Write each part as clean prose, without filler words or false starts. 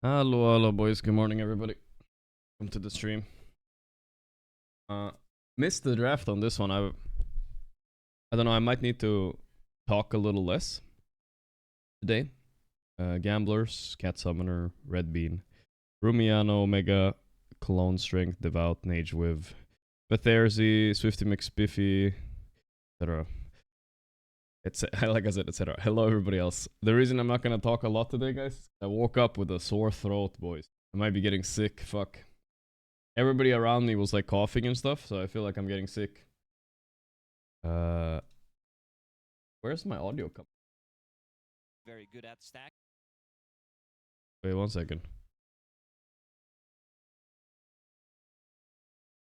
Hello, boys. Good morning, everybody. Welcome to the stream. Missed the draft on this one. I don't know. I might need to talk a little less today. Gamblers, Cat Summoner, Red Bean, Rumiano, Omega, Cologne Strength, Devout, Nage Wiv, Betherzy, Swifty McSpiffy, etc. It's like I said, etc. Hello, everybody else. The reason I'm not gonna talk a lot today, guys, I woke up with a sore throat, boys. I might be getting sick. Fuck. Everybody around me was like coughing and stuff, so I feel like I'm getting sick. Where's my audio coming? Very good at stack. Wait 1 second.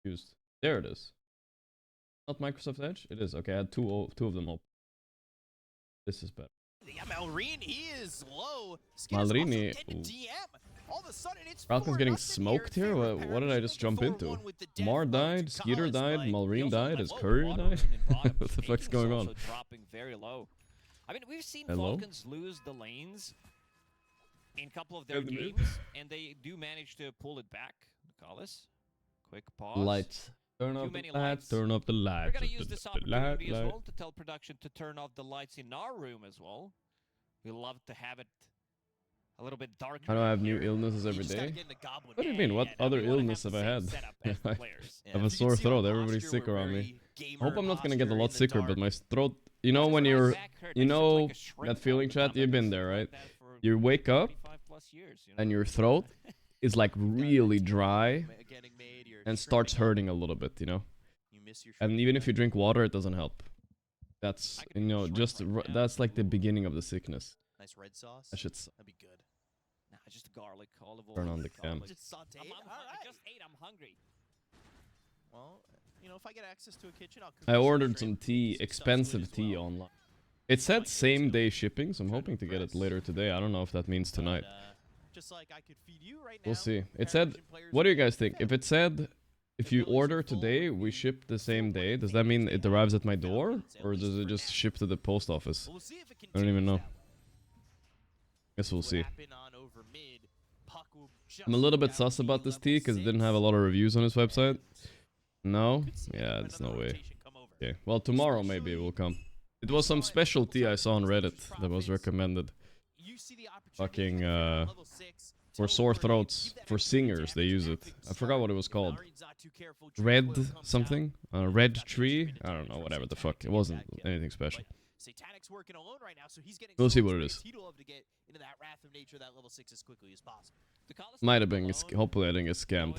Used. There it is. Not Microsoft Edge? It is. Okay, I had two of them open. This is better. Yeah, Malrine, he is low. Malrini. All of a sudden, it's Falcon's getting smoked here? What did I just jump into? Mar died, Skeeter died, Malrine died, is Courier died? What the fuck's going on? Dropping very low. I mean, we've seen Hello? Falcons lose the lanes in a couple of their games, and they do manage to pull it back. Nicholas, quick pause. Lights. Turn up the lights, turn up the We're lights. gonna use this opportunity as well to tell production to turn off the lights in our room as well. We love to have it a little bit darker. I don't have new illnesses every day. What do you mean? What other illness have I had? I have a sore throat. Everybody's sick around me. I hope I'm not gonna get a lot sicker, but my throat... You know when you're... You know that feeling, chat? You've been there, right? You wake up and your throat is like really dry and starts hurting a little bit, you know? And even if you drink water, it doesn't help. That's, you know, just... That's like the beginning of the sickness. Nice red sauce. That shit's... That'd be good. Nah, just garlic, olive oil. Turn on the cam. Just sauteed. I just ate. I'm hungry. Well, you know, if I get access to a kitchen, I'll cook I you ordered shrimp, some tea, some expensive stuff sweet as tea well. online. It said same day shipping, so I'm hoping to get it later today. I don't know if that means tonight. Just like I could feed you right now. We'll see. It said, what do you guys think? If it said, if you order today, we ship the same day, does that mean it arrives at my door? Or does it just ship to the post office? We'll see if it I don't even know. continues Guess we'll that way. see. What happened on over mid, Puck will just I'm a little bit out sus to about this level tea because it didn't 6. have a lot of reviews on his website. No? Could see Yeah, when there's no another way. rotation come over. Okay, well tomorrow maybe it will come. It was some special tea I saw on Reddit that was recommended. You see the opportunity Fucking, to get on level 6, For sore throats, for singers, they use it. I forgot what it was called. Red something? Red tree? I don't know, whatever the fuck. It wasn't anything special. Satanic's working alone right now, so he's getting We'll see so what it much is. space. He'd love to get into that Wrath of Nature, that level 6 as quickly as possible. Might have been, hopefully I didn't get scammed.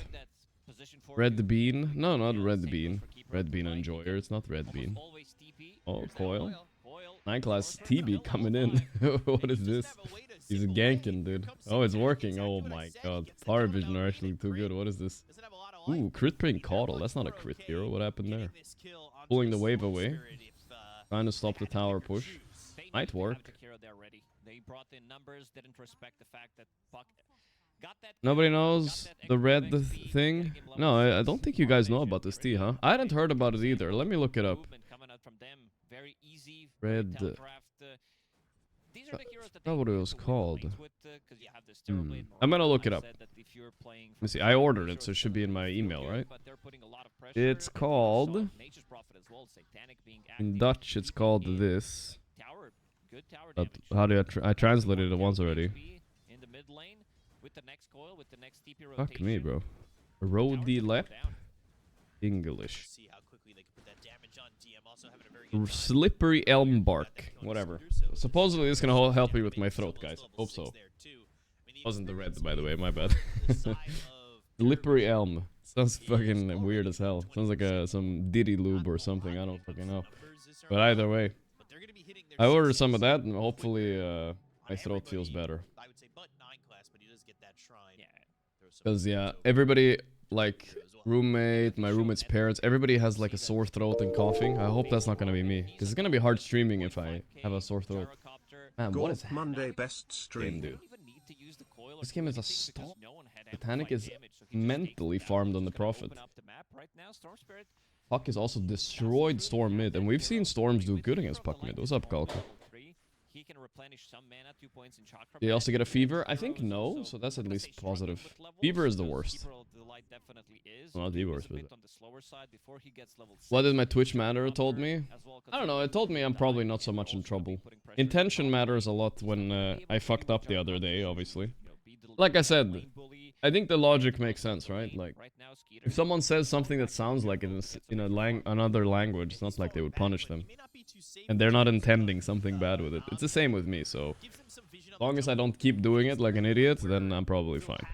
Red bean? No, not red bean. Red bean enjoyer, it's not red bean. Oh, coil. 9 class TB coming in. What is this? He's ganking, dude. Oh, it's working. Oh my god. Parivision are actually too good. What is this? Ooh, crit ping Caudle. That's not a crit hero. What happened there? Pulling the wave away. Trying to stop the tower push. Might work. Nobody knows the red thing? No, I don't think you guys know about this tea, huh? I hadn't heard about it either. Let me look it up. Red... I forgot what it was called. I'm gonna look it up. Let me see. I ordered it, so it should be in my email, right? It's called... In Dutch, it's called this. But how do I translated it once already. Fuck me, bro. Rody Lep. English. Slippery elm bark. Whatever. Supposedly it's gonna help me with my throat, guys. Hope so. Wasn't the red, by the way, my bad. Slippery elm. Sounds fucking weird as hell. Sounds like some Diddy lube or something. I don't fucking know. But either way, I ordered some of that, and hopefully my throat feels better. Because yeah, everybody, like roommate, my roommate's parents, everybody has like a sore throat and coughing. I hope that's not gonna be me, because it's gonna be hard streaming if I have a sore throat. Man, what is Monday best stream, dude? This game is a stop. Titanic is mentally farmed on the Prophet. Puck is also destroyed Storm mid, and we've seen Storms do good against Puck mid. What's up, Kalka? he can replenish some mana, 2 points in chakra. They also pad, get a he fever? gets I think arrows, no, so that's I'm at gonna least say struggling positive. with levels, Fever is the because worst. Keeper of the Light definitely is. Well, not the Doom is worst, a bit but- on the slower side before he gets level 6. What did my Twitch Should matter told recover me? as well, I don't know, it told me I'm considering probably dying not so and much in also gonna be trouble. putting pressure on Intention top matters a lane. lot He's when not gonna be able I to fucked up the jump other on day, lane, obviously. you know, be the Like I said, lane bully. I think the logic makes Most of sense, the right? lane Like, right now, Skeeter if someone is says something that back sounds to like zero, it gets in away a from another language, it's not like they would punish them. And they're not intending something bad with it. It's the same with me, so as long as I don't keep doing it like an idiot, then I'm probably fine.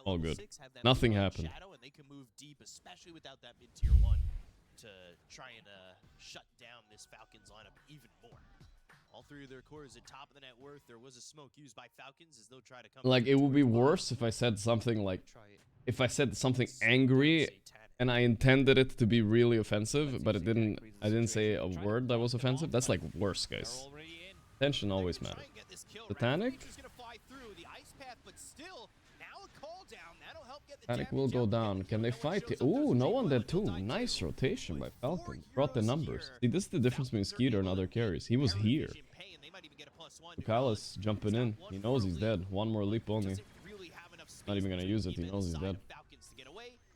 All good. Nothing happened. And they can move deep, especially without that mid-tier 1 to try and shut down this Falcons lineup even more. All three of their cores at top of the net worth. There was a smoke used by Falcons as they'll try to come. Like, it would be worse if I said something like, if I said something angry and I intended it to be really offensive, but I didn't say a word that was offensive. That's like worse, guys. Tension always matters. Satanic? Satanic will go down. Can they fight? Ooh, no one dead too. Nice rotation by Falcon. Brought the numbers. See, this is the difference between Skeeter and other carries. He was here. Bukalis jumping in. He knows he's dead. One more leap only. Not even gonna use it. He knows he's dead.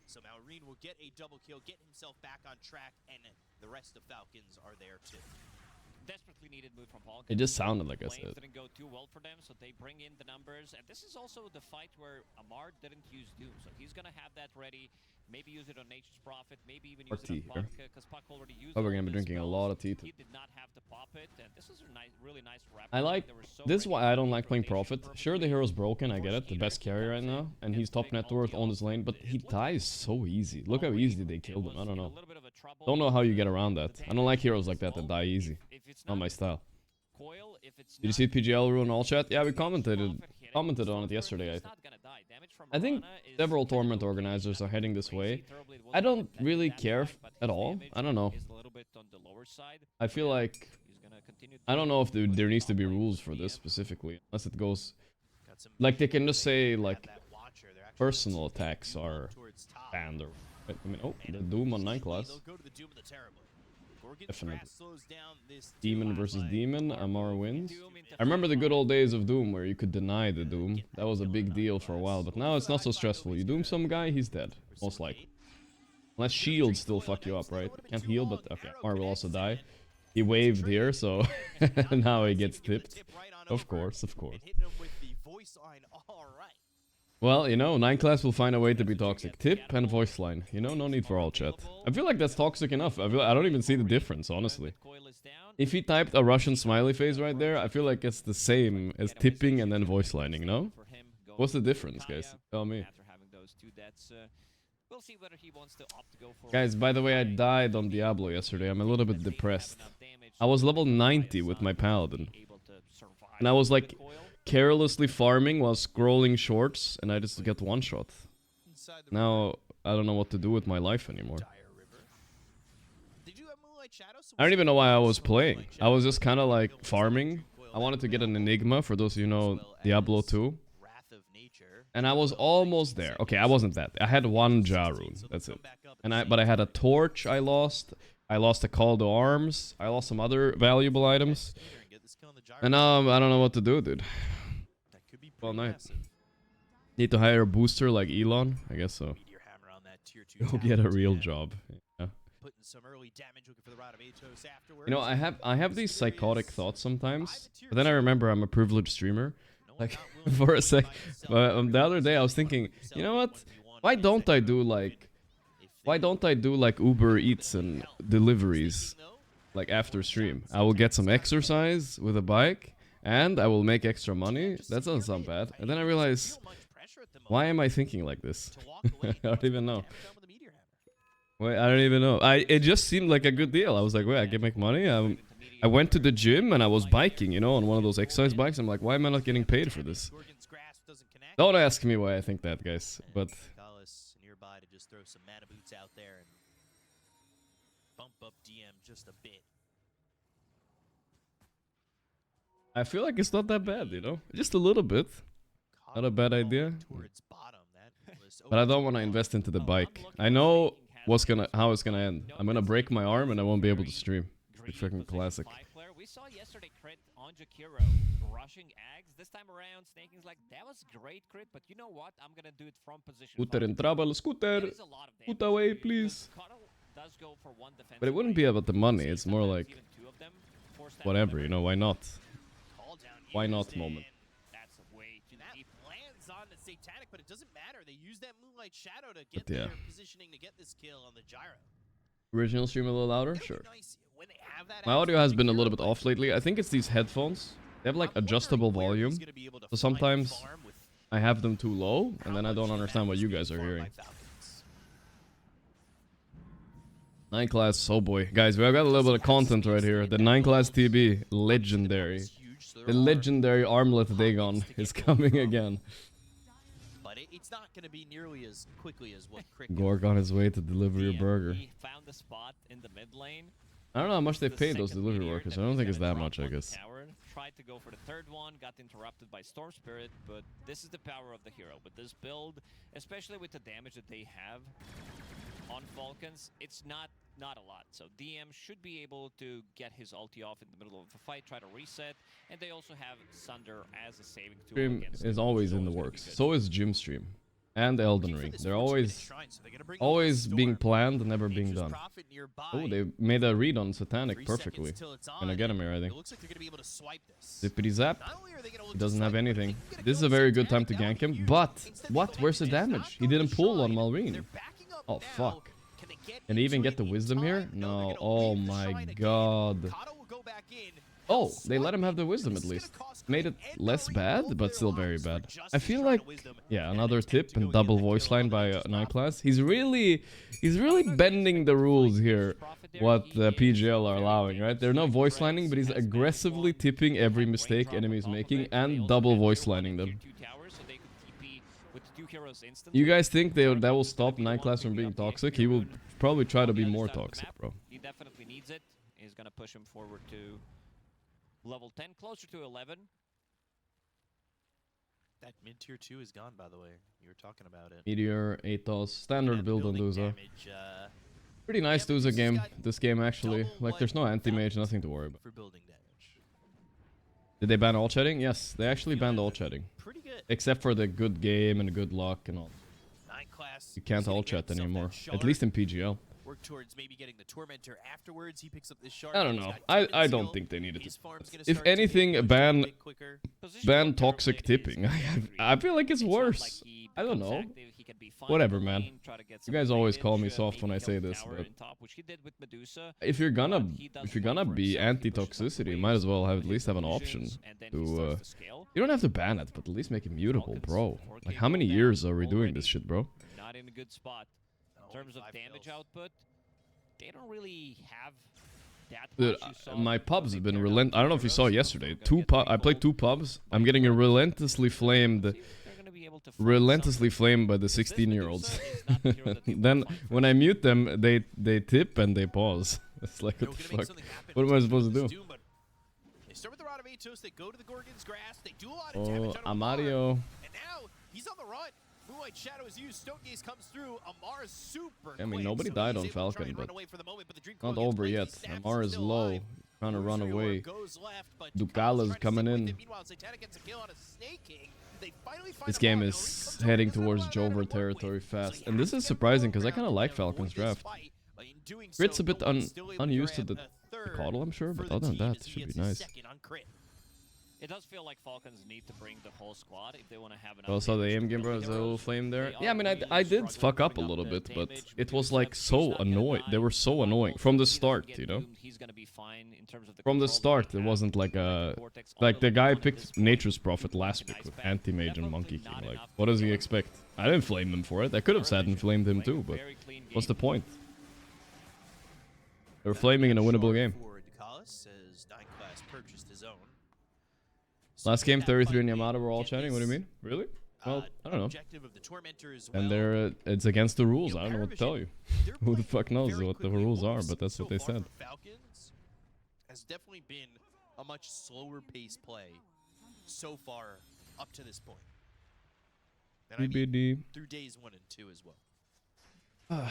So Maureen will get a double kill, get himself back on track, and the rest of Falcons are there too. Desperately needed move from Falcons. It just sounded like I Lanes said. didn't go too well for them, so they bring in the numbers. And this is also the fight where Amar didn't use Doom, so he's gonna have that ready. Maybe use it on Nature's Prophet, maybe even use it on Puck, because Puck already used it. Oh, we're gonna be drinking a lot of tea. He did not have to pop it, and this is a nice, really nice wrap. I like, this is why I don't like playing Prophet. Sure, the hero's broken, I get it, the best carry right now, and he's top net worth on his lane, but he dies so easy. Look how easy they killed him, I don't know. Don't know how you get around that. I don't like heroes like that that die easy. Not my style. Did you see PGL ruin all chat? Yeah, we commented on it yesterday, I think several tournament organizers are heading this way. I don't really care at all. I don't know. I feel like, I don't know if there needs to be rules for this specifically, unless it goes, like they can just say like personal attacks are banned or, I mean, oh, the Doom on 9 class. Definitely. Demon versus Demon, Amar wins. I remember the good old days of Doom where you could deny the Doom. That was a big deal for a while, but now it's not so stressful. You Doom some guy, he's dead. Most likely. Unless shields still fuck you up, right? Can't heal, but okay. Amar will also die. He waved here, so now he gets tipped. Of course, of course. Well, you know, 9 class will find a way to be toxic. Tip and voice line. You know, no need for all chat. I feel like that's toxic enough. I don't even see the difference, honestly. If he typed a Russian smiley face right there, I feel like it's the same as tipping and then voice lining, no? What's the difference, guys? Tell me. Guys, by the way, I died on Diablo yesterday. I'm a little bit depressed. I was level 90 with my paladin. And I was like carelessly farming while scrolling shorts, and I just get one shot. Now I don't know what to do with my life anymore. I don't even know why I was playing. I was just kind of like farming. I wanted to get an Enigma, for those of you who know Diablo 2. And I was almost there. Okay, I wasn't that. I had one Ja rune. That's it. But I had a torch I lost. I lost a call to arms. I lost some other valuable items. And now I don't know what to do, dude. Well, nice. Need to hire a booster like Elon? I guess so. Go get a real job. Yeah. You know, I have these psychotic thoughts sometimes, but then I remember I'm a privileged streamer. Like, for a sec, the other day I was thinking, you know what? Why don't I do like Uber Eats and deliveries, like after stream? I will get some exercise with a bike, and I will make extra money. That doesn't sound bad. And then I realize, why am I thinking like this? I don't even know. Wait, I don't even know. It just seemed like a good deal. I was like, wait, I can make money. I went to the gym and I was biking, you know, on one of those exercise bikes. I'm like, why am I not getting paid for this? Don't ask me why I think that, guys. But nearby to just throw some mana boots out there and bump up DM just a bit. I feel like it's not that bad, you know, just a little bit. Not a bad idea. But I don't want to invest into the bike. I know how it's gonna end. I'm gonna break my arm and I won't be able to stream. It's freaking classic. saw yesterday crit on Jakiro rushing Ags. This time around, Snaking's like, that was great crit, but you know what? I'm gonna do it from position. Scooter in trouble. Scooter! That is a lot of damage, Put away, because please. Cuddle does go for one defensive But it wouldn't fight. be about the money. It's more Sometimes like, even two of them, force that whatever, you know, why not? Call down Why not used, moment? and That's way too that deep. lands on the Satanic, but it doesn't matter. They use that Moonlight Shadow to get But yeah. their positioning to get this kill on the gyro. Original stream a little louder? It'll be Sure. nice when they have that My access audio to has the been a little hero, bit but off lately. I think it's these headphones. They have like I'm adjustable wondering where he's volume. gonna be able to So find the sometimes farm with I have them too low, how and then I don't much understand what damage you being guys are farmed hearing. by Falcons. 9 class, oh boy. Guys, we have got a little bit of content right here. The 9 class TB, legendary. It's huge, so The there are legendary armlet Dagon pockets to is get going coming from. again. But it's not going to be nearly as quickly as what Crick did. Gorg on his way to deliver your DM, burger. He found the spot in the mid lane. I don't know how much they The paid those second delivery meteor workers. that I don't he's think it's gonna that drop much, I on the guess. tower. Tried to go for the third one, got interrupted by Storm Spirit, but this is the power of the hero. With this build, especially with the damage that they have on Falcons, it's not a lot. So DM should be able to get his ulti off in the middle of a fight, try to reset, and they also have Sunder as a saving tool Stream against is him, always which in the gonna be works. good. So is Gym Stream. And Elden Looking for Ring. this They're fortune-minute always shrine, so they're gonna bring out always Storm. being planned and never being Nature's done. Prophet nearby. Oh, they made a read on Satanic 3 perfectly. seconds till it's Gonna on, get him and here, I think. It looks like they're gonna be able to swipe this. Zippity zap. Not only are they gonna look He to doesn't have swipe, but anything. they can get This is a kill very good time to Satanic. gank That would him. be But huge. Instead, what? they go Where's the ahead and damage? not He go didn't to pull on Shrine. Malrine. They're backing up Oh, now. fuck. Can they get Can he even into get the it in wisdom here? time? No. they're gonna Oh leave the my shrine again. god. Kato will go back in. Oh, They'll they let him swipe have the it, wisdom but at this is least. gonna cost Made Crick it and less Marine bad, both but their still very lives for bad. just I feel shrine like, of wisdom yeah, and another attempt tip to go and get double that voice kill on line the by Nature's 9 Prophet. class. He's really bending the rules here. What the PGL are allowing, right? They're not voice lining, but he's aggressively tipping every mistake enemies making and double voice lining them. You guys think that will stop 9 class from being toxic? He will probably try to be more toxic, bro. He definitely needs it. He's gonna push him forward to level 10, closer to 11. That mid tier 2 is gone, by the way. You were talking about it. Meteor, Athos, standard And build on building Duza. damage, Pretty nice yeah, Duza Medusa's game, got this game actually. double Like, there's no what anti-mage, Falcons nothing to worry about. for building damage. Did they ban all chatting? Yes, they actually Feel banned that all chatting. Pretty good. Except for the good game and good luck and all. 9 class. You can't he's gonna all get chat himself that anymore. At shard, least in PGL. work towards maybe getting the Tormentor afterwards. He picks up this shard. I don't he's know. got I Demon don't Seal. think they needed His to. farm's gonna If start to get anything, pushed a ban bit quicker. ban toxic tipping. I feel like it's worse. I don't know. Whatever, man. You guys always call me soft when I say this, but if you're gonna be anti-toxicity, you might as well have at least have an option to. You don't have to ban it, but at least make it mutable, bro. Like, how many years are we doing this shit, bro? Not in a good spot. In terms of 5 damage kills. output, they don't really have that Dude, much. You saw my when pubs they have been paired relent. up I don't know if you saw heroes, yesterday. so they're gonna get I played pretty 2 pubs. I'm getting relentlessly flamed. See if they're gonna be able to find Relentlessly something. flamed by the Because this 16-year-olds. Medusa is not the hero that they will Then find when first. I mute them, they tip and they pause. It's like, They're what the gonna make fuck? something happen What am I to supposed to this do? Doom, but they start with the Rod of Atos, they go to the Gorgon's Grass, they do a lot of Oh, damage on Amar, Amario. and now he's on the run. Moonlight Shadow is used, Stone Gaze comes through, Amar is super I mean, quick, nobody so died he's on able to try Falcon, and run but away for the moment, but the Dream not Coil gets over placed, yet. he stabs, Amar he's is still low, alive. trying to run Illusory away. Orb goes left, but Ducala's Kyle's trying to coming stick with in. it. Meanwhile, Satanic gets a kill on a Snake King. They finally find This Amar. game Now, is Reese comes over, heading doesn't have a towards lot of mana to Jover work territory with, so fast, he and has this is to get surprising low because I ground kind of to like avoid Falcon's this draft. fight, but in doing Crit's so, a bit Nolan's still able to unused to grab the a third Coddle, I'm sure, for but the other than team that, as it he should be gets his nice. second on Crit. It does feel like Falcons need to bring the whole squad if they want to have enough. Also, the damage aim to game, kill bro, the is a little heroes. flame there. They Yeah, I are mean, really I did struggling fuck up a putting little the bit, but damage. it was Medusa, like he's so not gonna annoying. They die. were so One annoying whole from the team doesn't start, get you know. doomed, he's gonna be fine in terms of the From the control that start, they it have. wasn't like a Vortex like all the that guy they want at this picked point. Nature's Prophet last Like a pick with nice pack. anti-mage and Definitely Monkey not King. Like, enough what to does he kill him. expect? I didn't flame him for it. I could have sat and flamed him too, but Very clean what's the game. point? They were flaming in a winnable game. For Ducalis, as 9 class purchased his own. Last game, That 33 and fight Yamato may were all get chatting. What do you his, mean? Really? Well, I don't know. Objective of the Tormentor as well. And they're it's against the rules. You know, I don't know what to Parivision, tell you. they're Who the playing fuck knows very what the quickly. rules What are, we've but that's seen what they so far said. from Falcons has definitely been a much slower paced play so far up to this point. And I mean, BBD. through days 1 and 2 as well.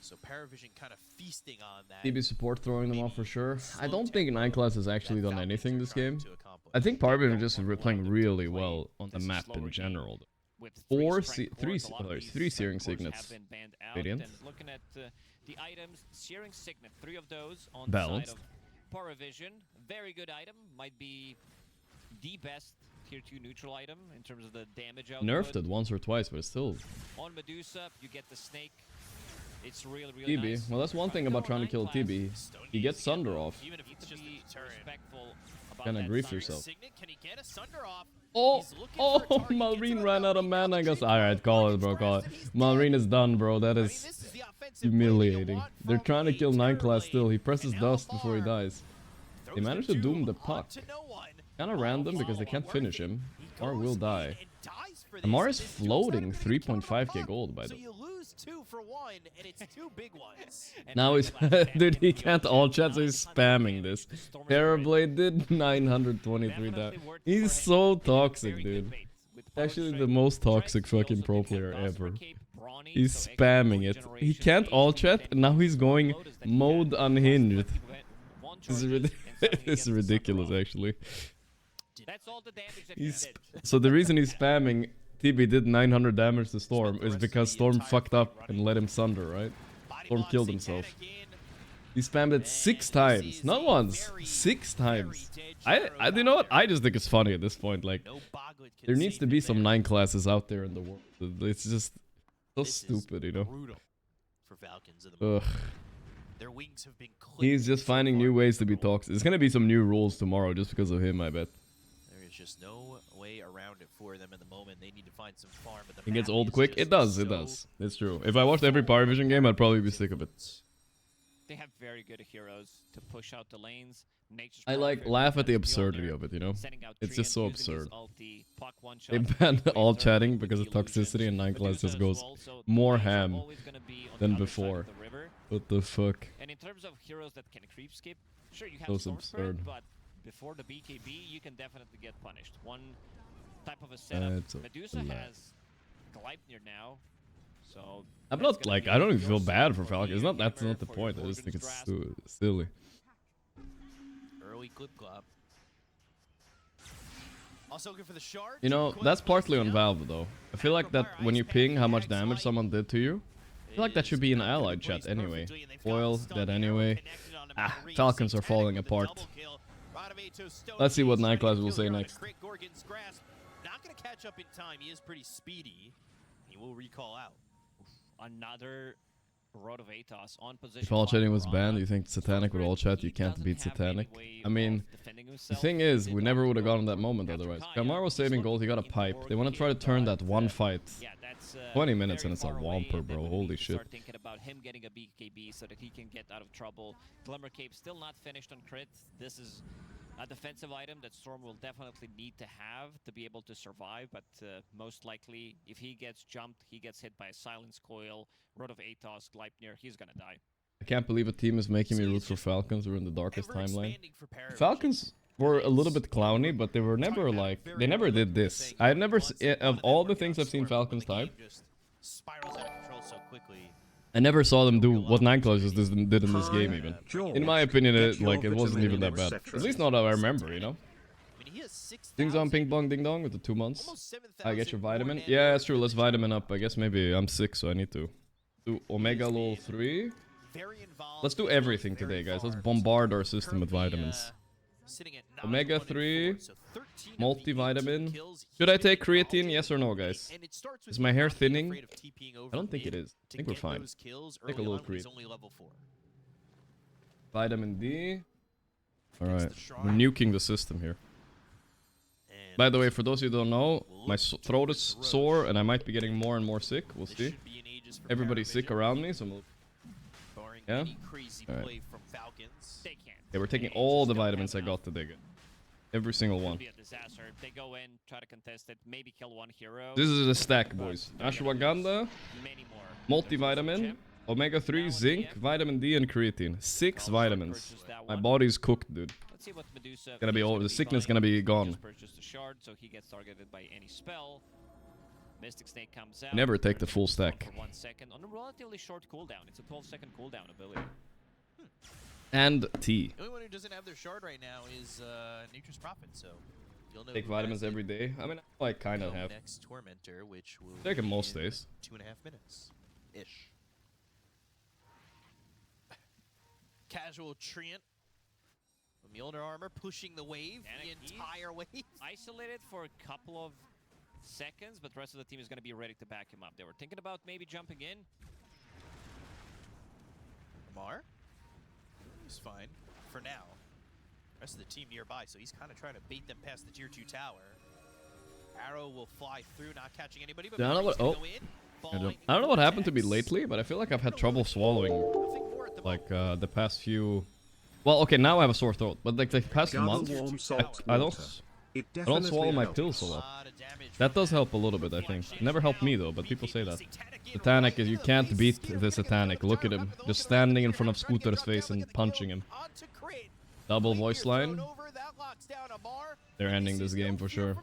So Parivision kind of feasting on that. TB support throwing them off for sure. I don't think tempo 9 class has actually that done Falcons anything are this trying game. to accomplish. I think Parivision are just don't want playing one of them to really play well on the this map slower in game. general. With Four strength three cores, a lot of these three strength searing cores have signets. been banned out, Radiant. and looking at the items, searing signet, 3 of those on Balanced. the side of Parivision. Very good item, might be the best tier 2 neutral item in terms of the damage output. Nerfed it once or twice, but it's still On Medusa, you get the snake. It's really TB. nice. Well, that's one thing about trying to kill TB. You get Sunder off. Even if You it's need to just a be deterrent. respectful about Kinda that grief Sunder. yourself. Signet, can he get a Sunder off? Oh, He's looking for a target, gets Malrine it ran out of Malrine, mana. I now guess. the Alright, call it, bro. Call it. Malrine is done, bro. That I mean, is this is the offensive play that you humiliating. want They're from trying to a kill 9 class Terrorblade, still. He presses and dust before he Alvar dies. throws They managed to the doom the two puck. onto no one. Kinda random because they Follow-up can't finish working. him. He Or goes will in die. and dies for this, Amar and is this dude's not floating even gonna 3.5k counter gold, by puck. the So way. you lose 2 for 1, and it's 2 big ones. And Now he's dude, he can't all chat, so he's spamming this. Terrorblade did 923 damage. He's so toxic, dude. Actually the most toxic fucking pro player ever. He's spamming it. He can't all chat, and now he's going mode unhinged. This is ridiculous, actually. That's all the damage that He's he did. so the reason he's spamming TB did 900 damage to Storm is because Storm fucked up and let him sunder, right? Storm killed himself. He spammed it 6 times, not once, 6 times. You know what? I just think it's funny at this point. Like, there needs to be some 9 classes out there in the world. It's just so stupid, you know. Brutal for Falcons at the moment. Ugh. Their wings have been clipped He's just so finding far new in ways the to be middle. toxic. There's gonna be some new rules tomorrow just because of him, I bet. There is just no way around it for them at the moment. They need to find some farm. But the It gets map old is quick. just It does. It so does. It's true. If I watched every Parivision game, I'd probably be sick of it. They have very good heroes to push out the lanes. Nature's I like Prophet laugh at the has absurdity Mjolnir, of it, you know. sending out It's just Treant, so using his absurd. ulti, puck one They shot, banned quickly all turn chatting with because the of toxicity, and 9 class Medusa just as goes well, so more the lanes are ham always gonna be on than the other side before. of the river. What the fuck? And in terms of heroes that can creep skip, sure you have So Storm Spirit, absurd. but before the BKB, you can definitely get punished. One type of a setup. That's a Medusa lot. has Gleipnir now, so I'm that's not gonna like be I don't even your feel sword bad for the Falcon. It's not that's hammer not the for your point. I just think it's Gorgon's grasp. silly. early clip clop. Also looking for the shard. You know, Quick that's place partly on down. Valve though. I feel like that when you ping how much damage someone did to you, I feel like that should be in allied chat anyway. Foil dead anyway. Ah, Falcons are falling apart. Let's see what 9 class will say next. Not gonna catch up in time. He is pretty speedy. He will recall out. Another Road of Atos on position. If all chatting was Aurora. banned, you think Satanic would all chat? You can't beat Satanic. I mean, the thing is, we never would have gotten that moment otherwise. Kamar was saving gold, he got a pipe. They want to try to turn that one fight. Yeah, that's 20 minutes very and it's a far away, whomper, and then bro. we Holy need to shit. Start thinking about him getting a BKB so that he can get out of trouble. Glimmer Cape still not finished on crit. This is a defensive item that Storm will definitely need to have to be able to survive, but most likely, if he gets jumped, he gets hit by a Silence Coil, Road of Atos, Gleipnir, he's gonna die. I can't believe a team is making me root for Falcons. We're in the darkest Ever timeline. expanding for Parivision. Falcons were a little bit clowny, but they were never like, they never did this. I've never, of all the things I've seen Falcons type, Spirals out of control so quickly. I never saw them do what 9 classes did in this game even. In my opinion, it wasn't even that bad. At least not how I remember, you know? I mean, he has 6,000 Ding dong, ping pong, ding dong with the 2 months. almost 7,000 I get your vitamin. more Yeah, that's damage true. Let's per vitamin up. I guess maybe I'm sick, so I need to do Omega Lol 3. Very involved, Let's do goes everything very today, guys. Let's far. bombard our system with Currently, vitamins. sitting at Omega 9, 1, and 3, 4, so 13 of the multivitamin. 18 kills Should I he's been take creatine? involved Yes in. or no, guys? And it starts with Is my hair not being thinning? afraid of TPing over I don't think mid it is. I to think we're get fine. those kills Take a early little on when he's creep. only level 4. Vitamin D. Alright, the we're nuking the system here. And By the way, for those who don't know, my throat is sore and I might be getting more and more sick. We'll this see. should be an Aegis for Everybody's sick Parivision, around me, so we'll... barring Yeah? any crazy Alright. play from Falcons. They can't. Okay, we're taking all the vitamins I got today. Every single It'll one. be a disaster. They go in, try to contest it, maybe kill one hero. This is a stack, boys. Ashwagandha, Many more. multivitamin, Omega 3, zinc, vitamin D, and creatine. 6 vitamins. Purchase that My one. body's cooked, dude. Let's see what Medusa Gonna be is over. The sickness buying. gonna be He gone. just purchased a shard, so he gets targeted by any spell. Mystic Snake comes out. Never take the Turns full into stone stack. For 1 second on a relatively short cooldown. It's a 12-second cooldown ability. And T. The only one who doesn't have their shard right now is Nature's Prophet, so you'll know Take who vitamins has it. every day. I mean, I kind of have. Next Tormentor, which will Take 'em be most in days. 2.5 minutes ish. Casual Treant. Mjolnir armor pushing the wave, the And entire wave. Isolated for a couple of seconds, but the rest of the team is going to be ready to back him up. They were thinking about maybe jumping in. Mar? He's fine for now. Rest of the team nearby, so he's kind of trying to bait them past the tier 2 tower. Arrow will fly through, not catching anybody, but I don't know what. Oh, I don't know what happened to me lately, but I feel like I've had trouble swallowing like the past few. Well, okay, now I have a sore throat, but like the past month, I don't swallow my pills a lot. That does help a little bit, I think. It never helped me though, but people say that. Satanic is you can't beat the Satanic. Look at him, just standing in front of Scooter's face and punching him. Double voice line. They're ending this game for sure.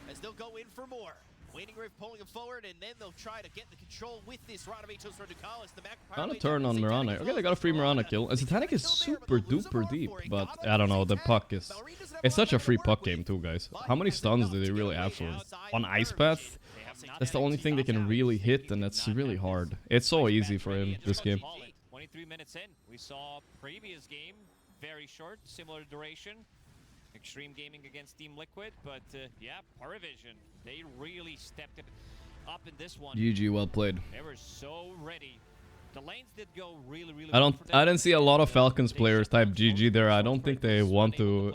As they'll go in for more. Waning Rift pulling him forward, and then they'll try to get the control with this Radametos for Ducalis. On a turn on Mirana. Okay, they got a free Mirana kill. And Satanic is super duper deep, but I don't know, the puck is... It's such a free puck game too, guys. How many stuns do they really have for him? On Ice Path? That's the only thing they can really hit, and that's really hard. It's so easy for him, this game. 23 minutes in, we saw previous game, very short, similar duration. Extreme Gaming against Team Liquid, but yeah, Parivision, they really stepped it up in this one. GG, well played. They were so ready. The lanes did go really I didn't see a lot of Falcons players type GG there. I don't think they want to.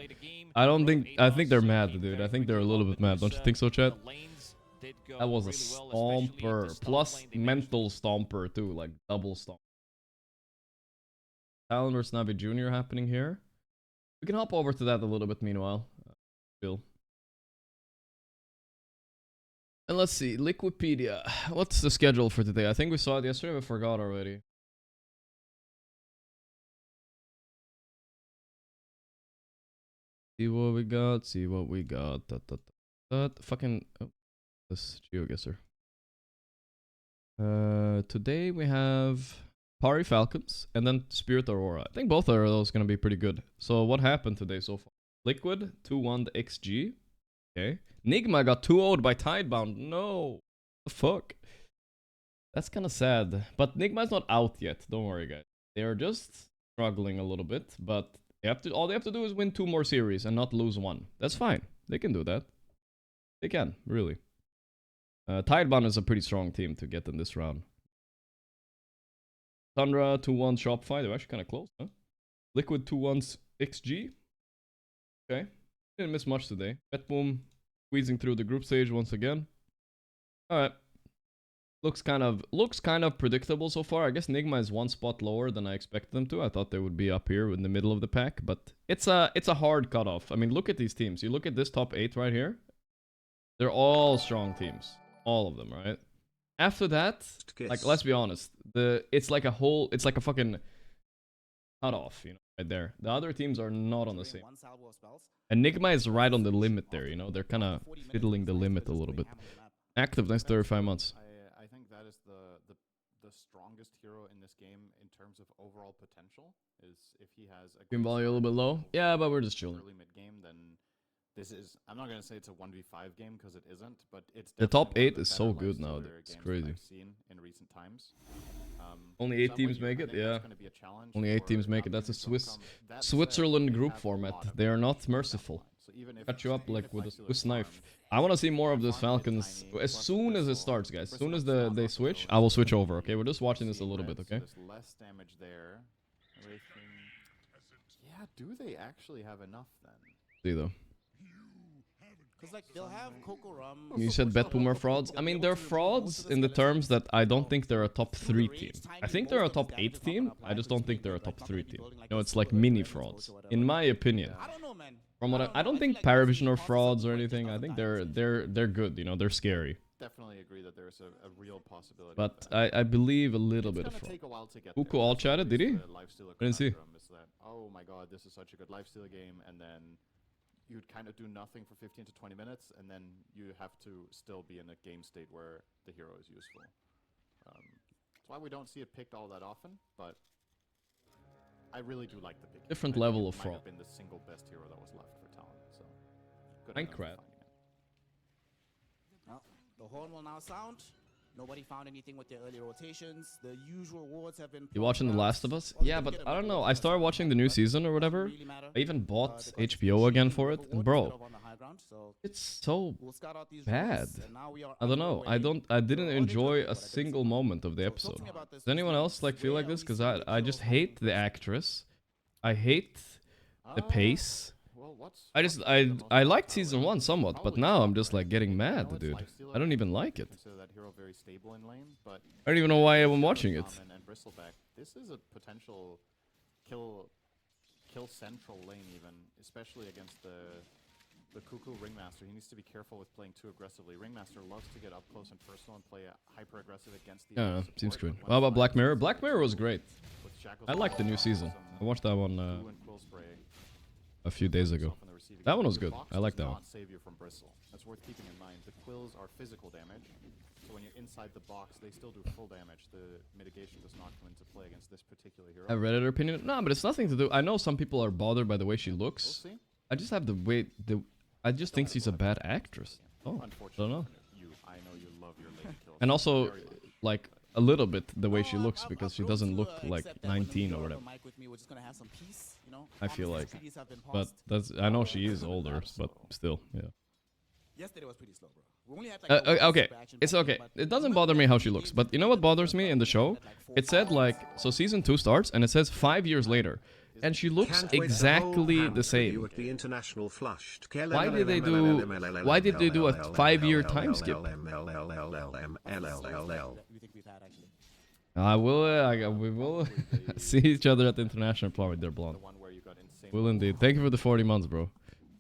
I think they're mad, dude. I think they're a little bit mad. Don't you think so, chat? That was a stomper. Plus mental stomper too, like double stomp. Talon vs Navi Jr. happening here. We can hop over to that a little bit meanwhile. Bill. And let's see, Liquipedia. What's the schedule for today? I think we saw it yesterday, but forgot already. See what we got, see what we got. Fucking... Oh, this GeoGuessr. Today we have... Pari Falcons, and then Spirit Aurora. I think both of those going to be pretty good. So what happened today so far? Liquid, 2-1 the XG. Okay. Nigma got 2-0'd by Tidebound. No. The fuck? That's kind of sad. But Nigma's not out yet. Don't worry, guys. They're just struggling a little bit, but they have to. All they have to do is win 2 more series and not lose 1. That's fine. They can do that. They can, really. Tidebound is a pretty strong team to get in this round. Thundra 2-1 Shopify. They're actually kind of close, huh? Liquid 2-1 XG. Okay. Didn't miss much today. Betboom squeezing through the group stage once again. Alright. Looks kind of predictable so far. I guess Nigma is 1 spot lower than I expected them to. I thought they would be up here in the middle of the pack, but it's a hard cutoff. I mean, look at these teams. You look at this top 8 right here. They're all strong teams. All of them, right? After that, like, let's be honest, it's like a fucking cutoff, you know, right there. The other teams are not on the same. Enigma is right on the limit there, you know. They're kind of fiddling the limit a little bit. Active next 35 months. I think that is the strongest hero in this game in terms of overall potential. Is if he has a Game value a little bit low. Yeah, but we're just chilling. Early mid game, then this is. I'm not gonna say it's a 1v5 game because it isn't, but it's the top definitely 8 is so good now. It's crazy. I've seen in recent times. Only 8 teams make it. Yeah. Only 8 teams make it. That's a Switzerland group format. They are not merciful. Cut you up like with a Swiss knife. I want to see more of this Falcons as soon as it starts, guys. As soon as they switch, I will switch over. Okay, we're just watching this a little bit. Okay. Less damage there. Yeah, do they actually have enough then? See though. Because like they'll have Coco Rum. You said Betboomer frauds. I mean, they're frauds in the terms that I don't think they're a top 3 team. I think they're a top 8 team. I just don't think they're a top 3 team. No, it's like mini frauds, in my opinion. I don't know, man. From what I don't think Parivision are frauds or anything. I think they're good. You know, they're scary. Definitely agree that there's a real possibility. But I believe a little bit of fraud. Uko all chatted, did he? I didn't see. Oh my god, this is such a good lifesteal game, and then you'd kind of do nothing for 15 to 20 minutes, and then you have to still be in a game state where the hero is useful. That's why we don't see it picked all that often, but I really do like the pick. Different I think level it of might fraud. have been the single best hero that was left for Talon, so good enough for Minecraft. finding it. Well, the horn will now sound. Nobody found anything with their early rotations. The usual wards have been. You watching The Last of Us? Yeah, but I don't know. I started watching the new season or whatever. I even bought HBO again for it, and bro, it's so bad. I don't know. I didn't enjoy a single moment of the episode. Does anyone else like feel like this? Because I just hate the actress. I hate the pace. Well, I liked season 1 somewhat, but now I'm just like getting mad, dude. I don't even like it. Consider that hero very stable in lane, but I don't even know why I'm watching it. and Bristleback, this is a potential kill central lane even, especially against the Cuckoo Ringmaster. He needs to be careful with playing too aggressively. Ringmaster loves to get up close and personal and play hyper aggressive against the. I don't know. Seems good. How about Black Mirror? Black Mirror was great. I liked the new season. I watched that one a few days ago. That one was good. I like that one. Save you from bristle. That's worth keeping in mind. The quills are physical damage, so when you're inside the box, they still do full damage. The mitigation does not come into play against this particular hero. A Redditor opinion? No, but it's nothing to do. I know some people are bothered by the way she We'll looks. see. I just have the way I just think she's a bad actress. Oh, I don't know. I know you love your lady kills. And also, Very well. like a little bit the way she looks because she doesn't look like 19 or whatever. I feel like, but that's I know she is older, but still, yeah. Yesterday was pretty slow, bro. We only had like Okay, it's okay. It doesn't bother me how she looks, but you know what bothers me in the show? It said like, so season 2 starts and it says 5 years later, and she looks exactly the same. Why did they do a 5-year time skip? We will see each other at the international plot with their blonde. The one where you got insane. Will indeed. Thank you for the 40 months, bro.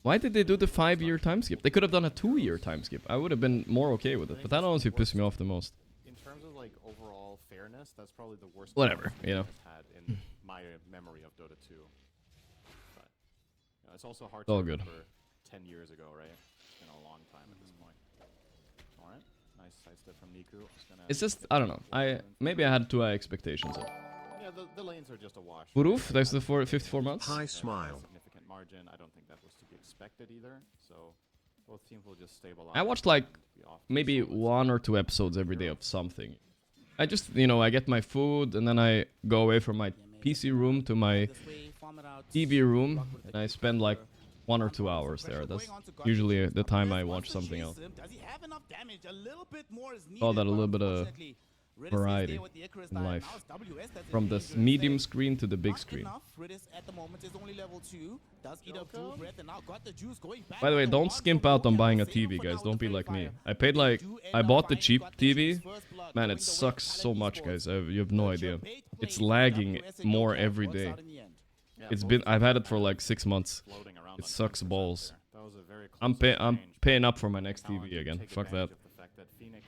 Why did they do the 5-year time skip? They could have done a 2-year time skip. I would have been more okay with it, but that honestly pissed me off the most. In terms of like overall fairness, that's probably the worst. Whatever, you know. Had in my memory of Dota 2. But you know, it's also hard It's all to good. remember 10 years ago, right? It's been a long time at this point. All right, nice sidestep from Niku. It's just, I don't know. Maybe I had too high expectations. Yeah, the lanes are just a wash. Uruf, thanks to the 54 months. High smile. Significant margin. I don't think that was to be expected either. So both teams will just stabilize. I watched like and be off to maybe solid 1 or 2 episodes every day of something. I just, you know, I get my food and then I go away from my PC room to my TV room and I spend like 1 or 2 hours there. That's usually the time I watch something else. Call that a little bit of variety in life. From the medium screen to the big screen. By the way, don't skimp out on buying a TV, guys. Don't be like me. I bought the cheap TV. Man, it sucks so much, guys. You have no idea. It's lagging more every day. I've had it for like 6 months. floating around It on sucks Phoenix balls. there. That was a very I'm close exchange. paying up for my next Talon TV can again. take Fuck that. advantage of the fact that Phoenix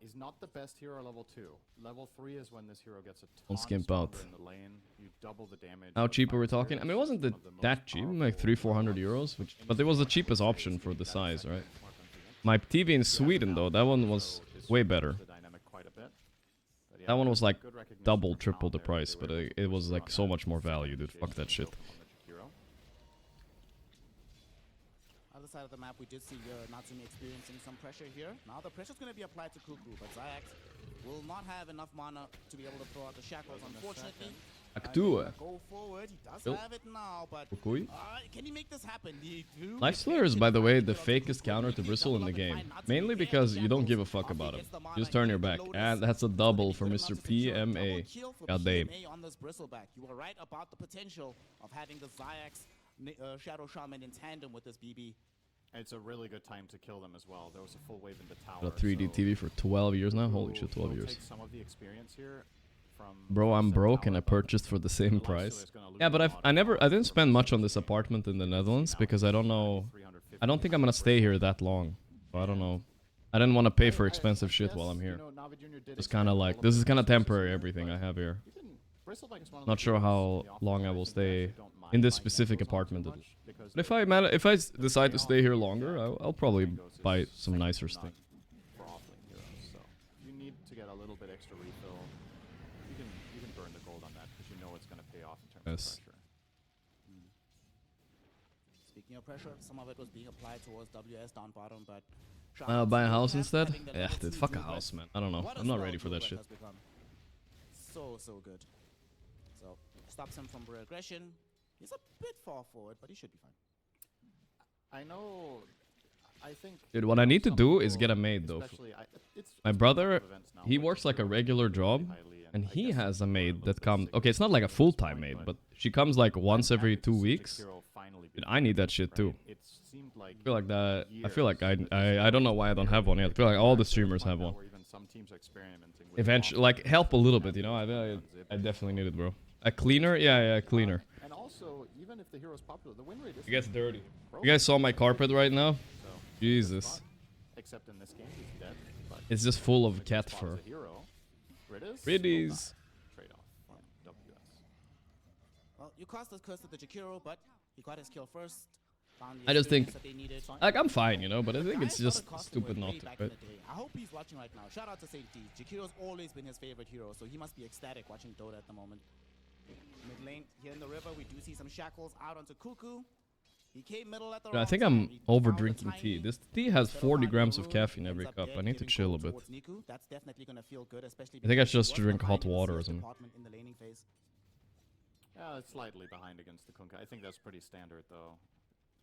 is not the best hero at level 2. Level 3 is when this hero gets a ton skimp stronger out. in the lane. You double the damage. How with cheap are we fire talking? I spears. mean, it wasn't One of the most that cheap, like powerful 300-400 euros, but it was the cheapest option for the size, right? My TV in Sweden though, that one was way better. The dynamic quite a bit. But yeah, That one was like good recognition double, from triple Talon the there. price, They but were able it to was like run so that much more value, dude. Fuck that shit. on the hero. Other side of the map, we did see Natsumi experiencing some pressure here. Now the pressure's going to be applied to Cuckoo, but Zayax will not have enough mana to be able to throw out the shackles, unfortunately. Actua. Go forward, he does Yep. have it now, but Fukui. can he make this happen? Lifestealer is, by the way, the fakest counter to Bristle in the game. Mainly because you don't give a fuck about him. You just turn your back. And that's a double for Mr. PMA. God damn. on this Bristleback. You were right about the potential of having the Zayax Shadow Shaman in tandem with this BB. It's a really good time to kill them as well. There was a full wave in the tower. Got a 3D so TV for 12 years now. Holy Cuckoo shit, 12 will years. take some of the experience here from Bro, I'm said broke tower, and I but purchased for the same Lifestealer price. is gonna lose Yeah, but a lot of I didn't spend power much on this apartment in the Netherlands because I don't know. I don't think I'm gonna stay here that long. So I don't know. I didn't want to pay for expensive shit while I'm here. It's kind of like this is kind of temporary everything I have here. Not sure how long I will stay in this specific apartment. because But if I decide to stay here longer, I'll probably buy some nicer stuff. for offlane heroes. So if you need to get a little bit extra refill, you can burn the gold on that because you know it's going to pay off in terms Yes. of pressure. Speaking of pressure, some of it was being applied towards WS down bottom, but Buy a house Have instead? having the Yeah, level dude, 2 fuck a Druid. house, man. I don't know. What a I'm not spell ready for that Druid shit. has become. So good. So stops him from regression. He's a bit far forward, but he should be fine. I know. I think. Dude, what I need to do is get a maid, though. especially it's My been a brother, couple of events now he where works like a heroes regular do really job, highly, and I he guess has a people are maid little that bit comes. sick Okay, it's not like a of this full-time point, maid, but but she comes like once I'm every happy to 2 see weeks. Jakiro finally Dude, be I need that back, shit too. right? It seemed like I feel like that. I feel like years that this I don't know why I don't have one yet. I feel like all the streamers have one. where even some teams are experimenting with Eventually, offlane like help a little bit, you know. unzip I it. definitely need it, bro. A cleaner? Yeah, cleaner. And also, even if the hero's popular, the win rate is It gets dirty. You broken, guys saw my carpet right now? so Jesus, spot, except in this game, he's dead. But it's just full when of a good cat spot fur. as a hero, Riddis, Pretties. trade-off from WS. Well, you cast the curse of the Jakiro, but he got his kill first. Found the I just think- experience that they needed. Like I'm fine, you know, but I think Guy it's started just casting stupid with not Ray to. back But in the day. I hope he's watching right now. Shout out to Saint D. Jakiro's always been his favorite hero, so he must be ecstatic watching Dota at the moment. Mid lane, here in the river, we do see some shackles out onto Cuckoo. He came middle at the I wrong think time. I'm He over found the drinking tea. timing. This tea has Instead of 40 finding grams the of room, caffeine ends every up cup. dead, I need to giving chill a gold bit. towards Niku. That's definitely gonna feel good, especially I think I because should he just was drink behind hot in the water or CS something. department in the laning phase. Yeah, it's slightly behind against the Kunkka. I think that's pretty standard, though.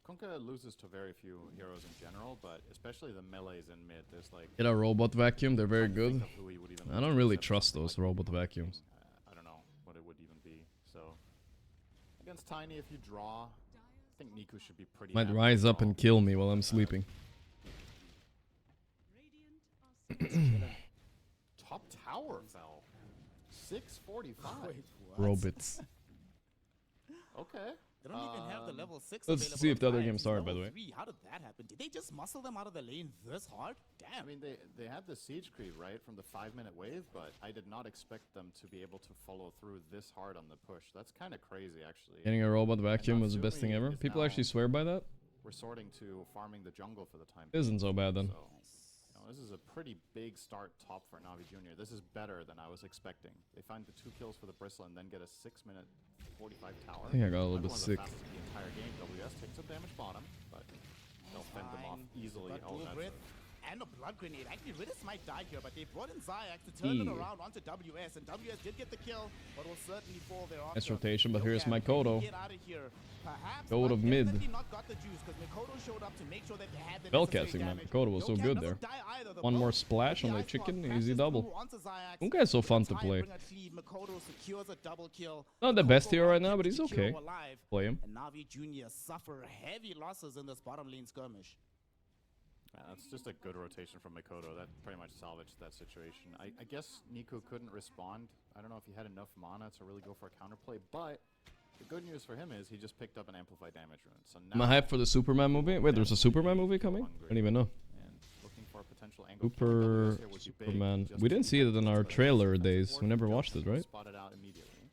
Kunkka loses to very few heroes in general, but especially the melees in mid. There's like Get a robot vacuum. They're very trying to think good. of who he would even I lose don't to really except trust something those like robot Kunkka. vacuums. I don't know what it would even be. So against Tiny, if you draw, I think Niku should be pretty. Might happy rise to up draw. and kill me while I'm sleeping. Top tower fell. 645. Wait, what? Robots. Okay. They don't even have the level 6 let's available see if on the other Xayah. game He's started, by level the way. 3. How did that happen? Did they just muscle them out of the lane this hard? I Damn. mean, they had the siege creep, right, from the 5-minute wave, but I did not expect them to be able to follow through this hard on the push. That's kind of crazy, actually. Getting a robot vacuum was the best thing Natsumi ever. is People now actually swear by that. resorting to farming the jungle for the time. It isn't so bad then. So, this is a pretty big start top for Navi Jr. This is better than I was expecting. They find the 2 kills for the Bristle and then get a 6-minute 45 tower. I think I got a little bit One of sick. the fastest in the entire game. WS takes some damage bottom, but they'll fend them off Fine. easily. Got Oh, dual that's breath and a blood grenade. Actually, Riddis might die here, but they brought in Xayah to turn it Yeah. around onto WS, and WS did get the kill, but will certainly fall thereafter. Nice rotation, but Look here's at, my can he Kodo. get out of here? Perhaps, Gold but of mid. definitely not got the juice, 'cause Mikoto showed up to make sure that they had the Spell necessary casting, man. damage. Mikoto was so Yokan good doesn't there. die either. The One more bow splash with on the ice paw chicken, crashes easy double. through onto Xayah. Unka is so With fun a to play. Tidebringer cleave, Mikoto secures a double kill. Not the best Mikoto hero right now now, but keeps he's Jakiro okay. alive. Play him. And Navi Jr. suffer heavy losses in this bottom lane skirmish. That's just a good rotation from Mikoto. That pretty much salvaged that situation. I guess Niku couldn't respond. I don't know if he had enough mana to really go for a counterplay, but the good news for him is he just picked up an amplified damage rune. So now Am I hyped for the Superman movie? Wait, there's a Superman movie coming? I don't even know. and looking for a potential angle kill. WS here would be big, Superman. just We to didn't keep see it in our defensive trailer support. days. We never Just watched it, right? Spotted out immediately.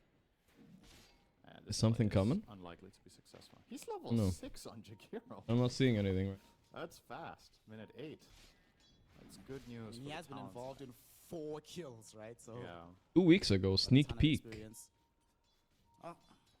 And Is this something play is coming? Unlikely to be successful. He's level No. 6 on Jakiro. I'm not seeing anything. That's fast. Minute 8. That's good news. And for he the has been Talon involved side. in 4 kills, right? So Yeah. 2 weeks ago, a sneak ton of peek. experience. Oh,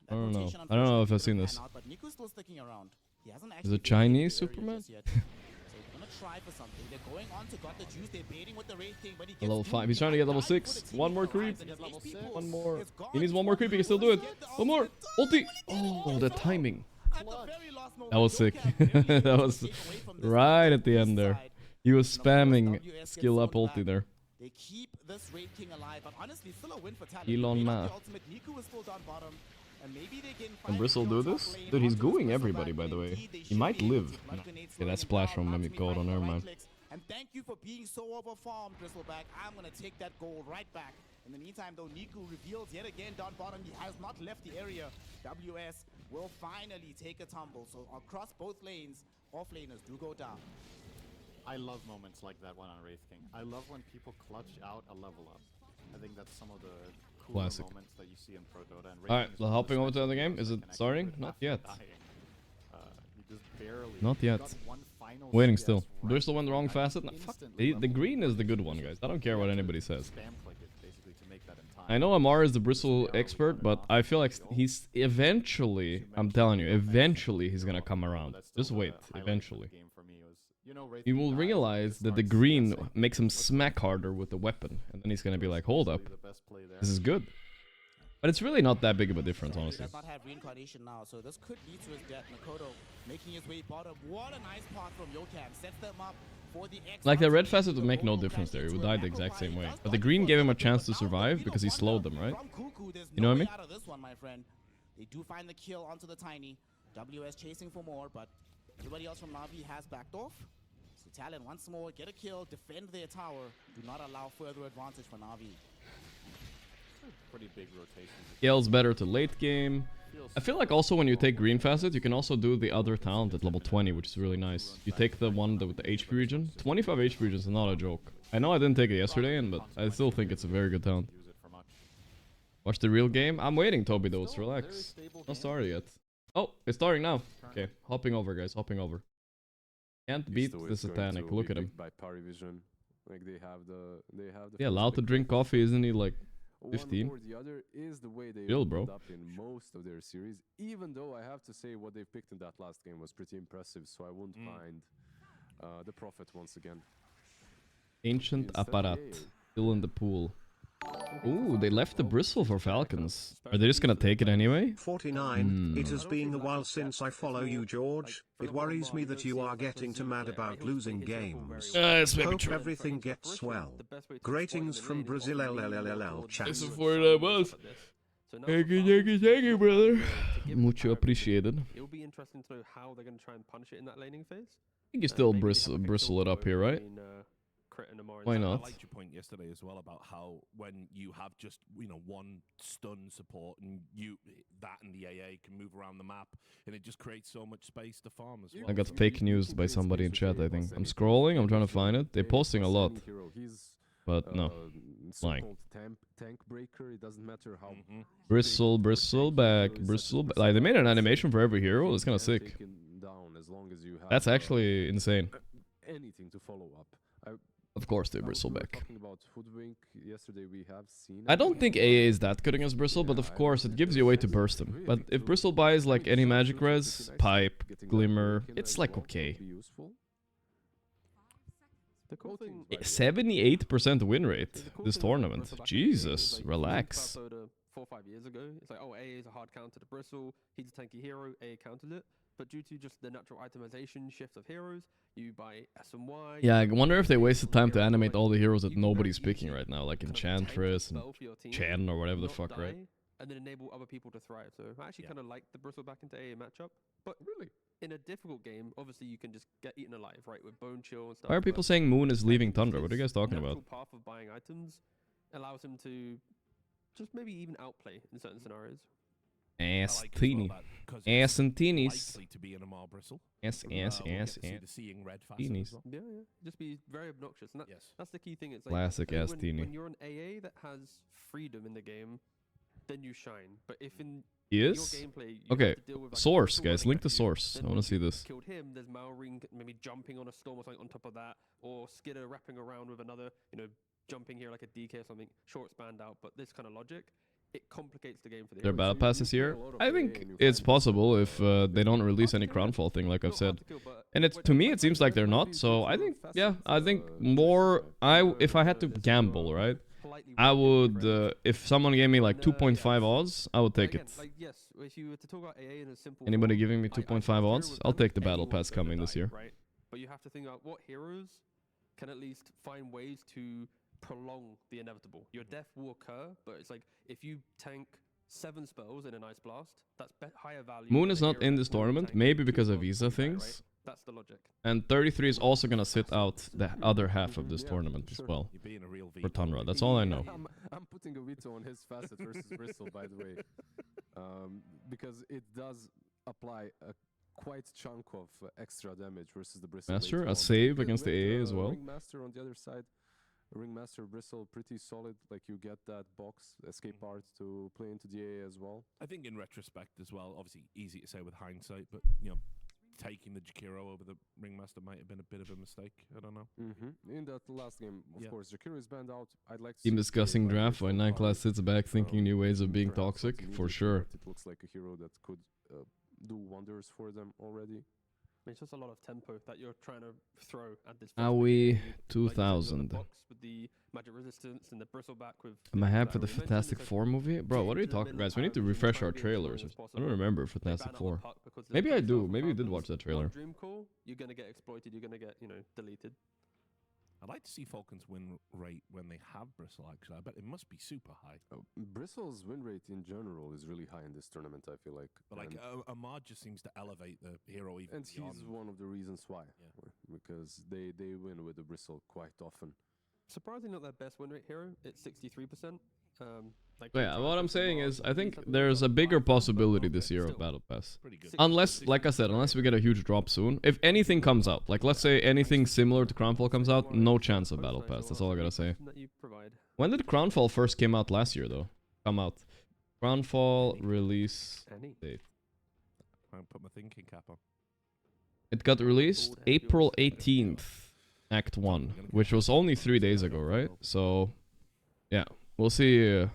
I don't know. rotation, I don't know if unfortunately, I've seen didn't this. pan out, but Niku's still sticking around. He hasn't Is actually it been Chinese in the area Superman? just yet. So he's gonna try for something. They're going on to got the juice. They're baiting with the Wraith King, but he gets Level through. 5. He's He trying to might get level die 6. before the One team more arrives, creep. and his Level HP 6. pool One more. is gone. He needs one more creep. He can still do it. One more. Ulti. Oh, the timing. At the very last moment, That was sick. Yokan barely That able to was take away from this right on at the end there. side. He was And of course, spamming WS gets skill up thrown ulti back. there. They keep this Wraith King alive, but honestly, still a win for Talon. Elon They made Ma. up the ultimate. Niku is still down bottom. And maybe they can Can find Bristle the do kill this? top lane Dude, he's onto this gooing Bristle everybody, back by the lane. way. Indeed, they He should might be able live. to. Blood No. grenades Okay, slowing that him splash down. from Natsumi Mimic Gold on finding the her, right man. clicks. And thank you for being so overfarmed, Bristleback. I'm gonna take that gold right back. In the meantime, though, Niku reveals yet again down bottom he has not left the area. WS will finally take a tumble. So across both lanes, offlaners do go down. I love moments like that one on Wraith King. I love when people clutch out a level up. I think that's some of the cooler Classic. moments that you see in Pro Dota. And Wraith Alright, King is well, one of hopping those over to the heroes game. that Is it can actually starting? do it Not after yet. dying. Not yet. Got one final Waiting CS still. right Bristol went the wrong before, facet. and Nah, fuck. instantly The leveled green up. is the good one, guys. I don't care what anybody says. Spam click it basically to make that in time. I know Amar is the Bristle expert, but I feel like he's eventually, I'm telling you, eventually he's gonna come around. Just wait, eventually. He will realize that the green makes him smack harder with the weapon, and then he's gonna be like, hold up, this is good. But it's really not that big of a difference, He honestly. does not have reincarnation now, so this could lead to his death. Makoto making his way bottom. What a nice part from Yokan. Sets them up for the X. Like the red facet would make no difference there, he would die the exact same way. But the green gave him a chance to survive because he slowed them, right? You know what I mean? Out of this one, my friend. They do find the kill onto the Tiny. WS chasing for more, but everybody else from Navi has backed off. So Talon once more get a kill, defend their tower, do not allow further advantage for Navi. Pretty big rotation. Scales better to late game. I feel like also when you take green facet, you can also do the other talent at level 20, which is really nice. You take the one with the HP region. 25 HP region is not a joke. I know I didn't take it yesterday, but I still think it's a very good talent. Use it for much. Watch the real game. I'm waiting, Toby, though. Let's relax. Not started yet. Oh, it's starting now. Okay, hopping over, guys. Hopping over. Can't beat the Satanic. Look at him. By Parivision. Like they have the Yeah, allowed to drink coffee, isn't he? Like, 15? One or the other is the way they Chill, opened bro. up in most of their series. Even though I have to say what they picked in that last game was pretty impressive, so I wouldn't mind the Prophet once again. Ancient Instead, Apparat. yeah. Still in the pool. Ooh, they left the Bristle for Falcons. Are they just gonna take it anyway? 49. It has been a while since I follow you, George. It worries me that you are getting too mad about losing games. It's maybe Hope true. everything gets well. Greetings from Brazil, LLLL chat. This is for that was. Thank you, brother. Mucho appreciated. It'll be interesting to know how they're going to try and punish it in that laning phase. I think you still bristle it up here, right? Why I not? liked your point yesterday as well about how when you have just one stun support and that and the AA can move around the map and it just creates so much space to farm as well. I got fake news by somebody in chat, I think. I'm scrolling, I'm trying to find it. They're posting a lot. But no. Lying. Tank breaker, it doesn't matter how Bristle back. Like, they made an animation for every hero. It's kind of sick. That's actually insane. Anything to follow up. Of course they bristle back. Talking about Hoodwink yesterday, we have seen I don't think AA is that good against Bristle, but of course it gives you a way to burst him. But if Bristle buys like any magic res, Pipe, Glimmer, it's like okay. The cool thing, 78% win rate this tournament. Jesus, relax. 4 or 5 years ago, it's like, oh, AA is a hard counter to Bristle, he's a tanky hero, AA countered it. But due to just the natural itemization shift of heroes, you buy S and Y. Yeah, I wonder if they wasted time to animate all the heroes that nobody's picking right now, like Enchantress and Chen or whatever the fuck, right? And then enable other people to thrive. So I actually kind of like the Bristle back into AA matchup. But really, in a difficult game, obviously you can just get eaten alive, right? With Bone Chill and stuff. Why are people saying Moon is leaving Tundra? What are you guys talking about? The path of buying items allows him to just maybe even outplay in certain scenarios. Ass teeny. Ass and teenies. To be in a Bristle. Ass. Seeing red Teenies. well. Yeah. Just be very obnoxious. And that's the key thing. It's like Classic ass teeny. when you're an AA that has freedom in the game, then you shine. But if in He your is? gameplay, you Okay, have to deal with, like, source, Bristle guys. running Link at the you, source. then I want to once see you've this. Killed him, there's Malring maybe jumping on a storm or something on top of that, or Skidder wrapping around with another, jumping here like a DK or something, short spanned out. But this kind of logic, it complicates the game for the Their heroes. battle So pass you this get year? a lot of I AA think and you it's find possible that if they don't release any Crownfall thing, like I've said. And it's to me, it seems like they're not. So I think, yeah, I think more. If I had to gamble, right? I would, if someone gave me like 2.5 odds, I would take it. Like, yes, if you were to talk about AA in a simple Anybody form, giving me I 2.5 consider odds? with I'll them, take the battle anyone's pass gonna coming this die, year. Right? But you have to think about what heroes can at least find ways to prolong the inevitable. Your death will occur, but it's like if you tank 7 spells in an Ice Blast, that's higher value. Moon than is a not hero in that this will tournament, tank maybe 2 because of spells visa before you die, things. right? That's the logic. And 33 is also going to sit out the other half of this tournament as well. You're being a real For Tundra, that's all I know. I'm putting a veto on his facet versus Bristle, by the way, because it does apply a quite chunk of extra damage versus the Bristle. Master, later a on. save Yeah, against the with, AA as well. Ringmaster on the other side. Ringmaster Bristle pretty solid. Like you get that box escape art to play into the AA as well. I think in retrospect as well, obviously easy to say with hindsight, but taking the Jakiro over the Ringmaster might have been a bit of a mistake. I don't know. In that last game, of course, Jakiro is banned out. I'd like to Team see discussing Jakiro draft play while for 9 class Pari. sits back thinking new ways of being Perhaps not toxic. For immediately, sure. but it looks like a hero that could do wonders for them already. It's just a lot of tempo that you're trying to throw at this. Aoi Like 2000. box with the magic resistance and the bristleback with. Am I the hyped for the arrow. You mentioned Fantastic it's Four movie? Bro, what are you to the talking, middle guys? We need to Parivision, refresh try our and be as strong trailers. as I don't possible. remember They Fantastic ban out Four. the puck because there's Maybe I pretty do. powerful Maybe you did Falcons. watch that On trailer. Dream Call, you're gonna get exploited. You're gonna get deleted. I'd like to see Falcons' win rate when they have Bristle, actually. I bet it must be super high. Bristle's win rate in general is really high in this tournament, I feel like. But like, And- Ahmad just seems to elevate the hero even And beyond. he's one of the reasons why. Yeah. Because they win with the Bristle quite often. Surprisingly, not their best win rate hero. It's 63%. Like But yeah, they what try I'm to saying push is, them I out, think these type of there's a things. bigger But possibility this year of still. Battle Pass. Pretty good. Unless, like I said, unless we get a huge drop soon. If anything comes out, like let's say anything similar to Crownfall comes out, no chance of Battle Pass. That's all I gotta say. That you provide. When did Crownfall first came out last year, though? Come out. Crownfall release Any. date. I put my thinking cap on. It got released April 18th, Act 1, which was only 3 days ago, right? So, yeah, we'll see.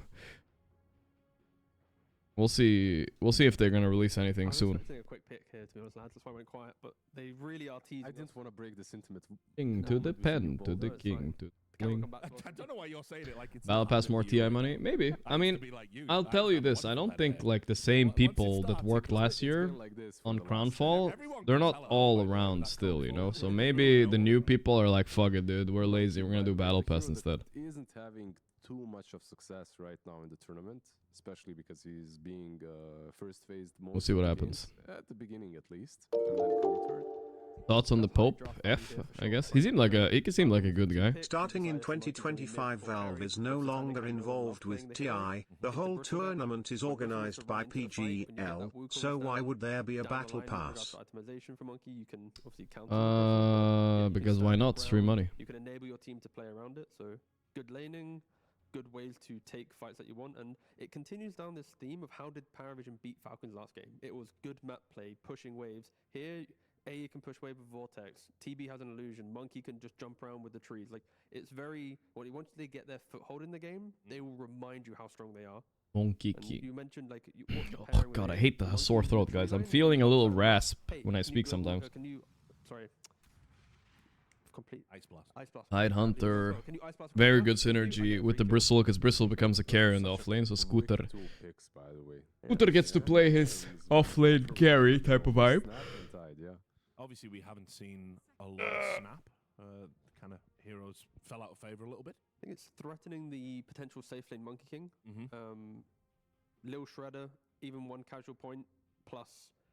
We'll see if they're gonna release anything I was soon. expecting a quick pick here, to be honest, lads. That's why I went quiet. But they really are teasing. I didn't want to break this intimate. King to the pen, to the king, to the king. I don't know why you're saying it like it's Battle not Pass happening more to you. TI money? Maybe. I used mean, to be like you. I'll tell you this. I don't think like the same people that worked last year on Crownfall, they're not all around still, you know. So maybe the new people are like, fuck it, dude, we're lazy. We're gonna do Battle Pass instead. Isn't having too much of success right now in the tournament, especially because he's being first phased most. We'll see of what the happens. games, at the beginning at least, and then countered. Thoughts on the Pope? F, I guess. He seemed like a good guy. Starting in 2025, Valve is no longer involved with TI. The whole tournament is organized by PGL, so why would there be a battle pass? Because why not? It's free money. You can enable your team to play around it. So good laning, good ways to take fights that you want, and it continues down this theme of how did Parivision beat Falcons last game? It was good map play, pushing waves. Here, A can push wave with Vortex, TB has an illusion, Monkey can just jump around with the trees. Like, it's very, once they get their foothold in the game, they will remind you how strong they are. Monkey And key. you mentioned, like, what's the Oh pairing with god, I A? hate the Monkey sore and throat, tree guys. I'm line? feeling a little So, rasp hey, when I can you speak go- sometimes. Can you, sorry, complete Ice blast. Ice Blast. Tide Hunter, Can you Ice Blast very right good now? synergy I with the get Bristle, because Bristle becomes a carry in the off lane, so Scooter. Two picks, by the way. Scooter gets to play his off-lane carry type of vibe. Snap and Tide, yeah. Obviously, we haven't seen a lot of snap. Kind of heroes fell out of favor a little bit. I think it's threatening the potential safe lane Monkey King. Mm-hmm. Lil Shredder, even one casual point, plus...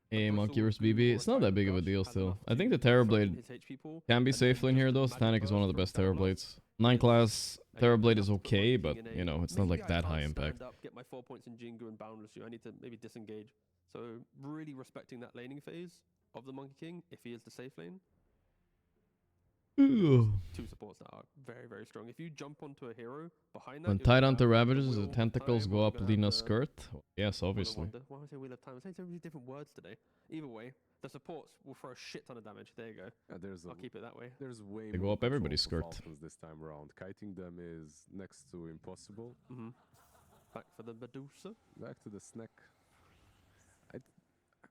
Hey, a Monkey Bristle, vs. Goo, BB. or it's not that Tide big of a Rush deal has still. enough I think the to threaten Terrorblade his HP pool, can be and then safe lane just here though. magic Static is one of the burst best from Talon. Terrorblades. 9 class Again, you Terrorblade have is to put okay, Monkey but King in you A. know, it's not Maybe like I that can't high stand impact. up, get my 4 points in Jingu and Boundless you. I need to maybe disengage. So really respecting that laning phase of the Monkey King if he is the safe lane. Two supports that are very, very strong. If you jump onto a hero behind that, When you're gonna Tidehunter have ravages, the the Wheel tentacles of go Time, up you're gonna have Lina's the skirt. Yes, Wheel of obviously. Wonder. Why am I saying Wheel of Time? I'm saying so many different words today. Either way, the supports will throw a shit ton of damage. There you go. I'll keep it that way. There's way They go more up control everybody's for skirt. Falcons this time around. Kiting them is next to impossible. Back for the Medusa. Back to the snack.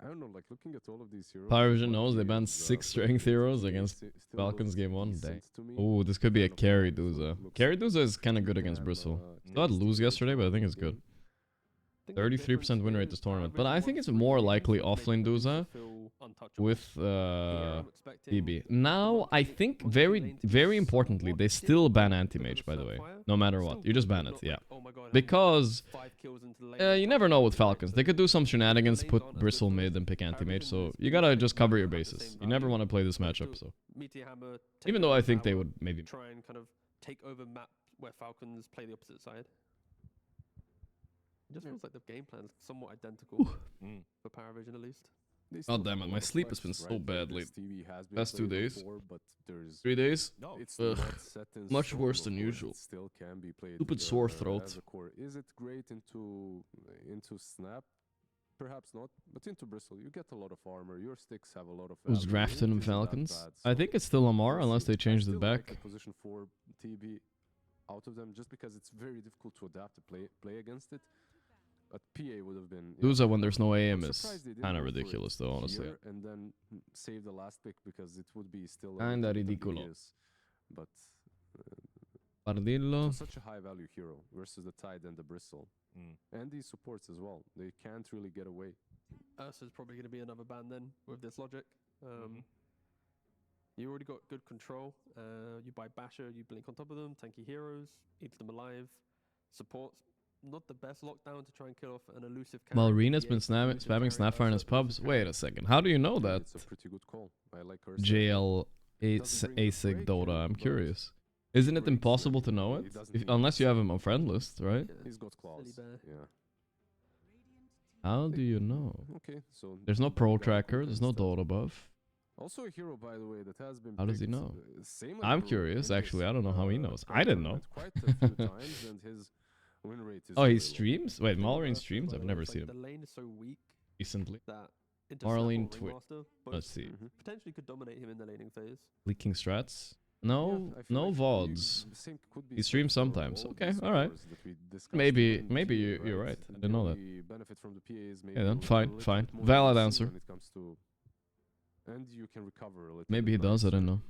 I don't know, like looking at all of these heroes. Parivision knows they Monkey banned is, 6 playing strength heroes TI, against still Falcons looks game 1. decent Dang. to me. Oh, this could be a Kind of carry also Duza. looks Carry Duza is kind of good against and, Bristle. tasty Thought lose to yesterday, but I think it's game. good. I think the 33% difference win rate is this tournament. Parivision But I wants think it's to more make likely Medusa offlane Duza feel untouchable. with Here, I'm expecting PB. the Now, Monkey I King- think Monkey very, lane to be very importantly, they still ban different anti-mage, by because the of way. Sapphire. No matter Still what. You just good, ban but it, not yeah. like, oh my God, I'm Because 5 kills into the lane, you I'm never know with touching the Falcons. lane, They so could do some shenanigans, lanes put aren't as Bristle good mid for and pick anti-mage, Parivision so is you gotta like just cover not your at the bases. same You never value. want to play this Like, matchup, do so. Meteor Hammer, take Even though over I think they tower, would maybe... try and kind of take over map where Falcons play the opposite side. It just feels like the game plan is somewhat identical for Parivision at least. They God still damn have it, a my lot of sleep has flex, been so right? bad This lately. TV has been Past 2 played days. before, but there's 3 days? No. it's Ugh. not set in Much stone, worse of than course. usual. It still can be played Stupid sore throat. as a core. Is it great into snap? perhaps not, but into Bristle, you get a lot of armor. Your sticks have a lot of. Who's value. drafting It them isn't that Falcons? bad, I so think it's still Lamar, we'll unless see. they changed I it still like back. a position 4 TB out of them, just because it's very difficult to adapt to play against it. But PA would have been. Medusa when there's no AM I'm is surprised they didn't kind of go for it ridiculous, though, honestly. here and then save the last pick, because it would be still a Kinda little bit ridicolo. dubious. But Pardillo. such a high value hero versus the Tide and the Bristle. And these supports as well. They can't really get away. Ursa's probably going to be another ban then with this logic. You already got good control. You buy Basher, you blink on top of them, tanky heroes, eats them alive. Supports not the best lockdown to try and kill off an elusive character. While Rena's PA been elusive spamming carry Snapfire in his Ursa, pubs. elusive Wait carry. a second. How do you know that? It's a pretty good call. I like Ursa. JL Doesn't bring the ASIC break Dota. in, I'm but curious. Isn't it breaks impossible it. to know He it? doesn't need Unless you to have see him on friend list, right? Yeah. He's got claws. Silly bear. Yeah. How do you know? Okay, so There's no you pro got tracker. There's no convinced that. Dota buff. Also a hero, by the way, that has been. How does he picked, know? Same as I'm Aurora curious, in actually. this, I don't know how he knows. pro I didn't know. tournament quite a few times, and his win rate is Oh, he very low. streams? Wait, Mallory Ursa, streams? by I've the way, never it's seen like him The lane is so weak recently. that Marlene Intercept or Twit. Ringmaster both Let's see. potentially could dominate him in the laning phase. Leaking strats? Yeah, No, I feel no like VODs. the same could be He said streams for sometimes. all Okay, these alright. heroes that we discussed Maybe- in maybe PA, you're right. I And didn't know the that. only benefit from the PA is maybe Yeah, then a fine, little fine. bit more Valid aggressive answer. when it comes to, and you can recover a little. Maybe he bit does, I don't nicer. know.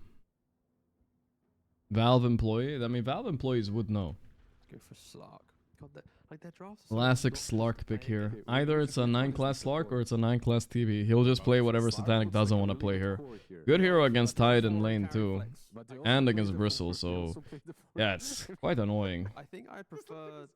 Valve employee? I mean, Valve employees would know. Go for Slark. God, like their drafts. are so Classic obnoxious Slark to pick play. here. Okay, Either we it's should a be 9-class honest with Slark the or it's a 9-class TV. He'll just play whatever Slark Satanic looks like doesn't a want to really play good here. core here. Good hero But against they Tide in also lane carry 2. flex. But they And also against play the Bristle, forward, they so also play the yeah, forward. it's quite annoying. I think I prefer.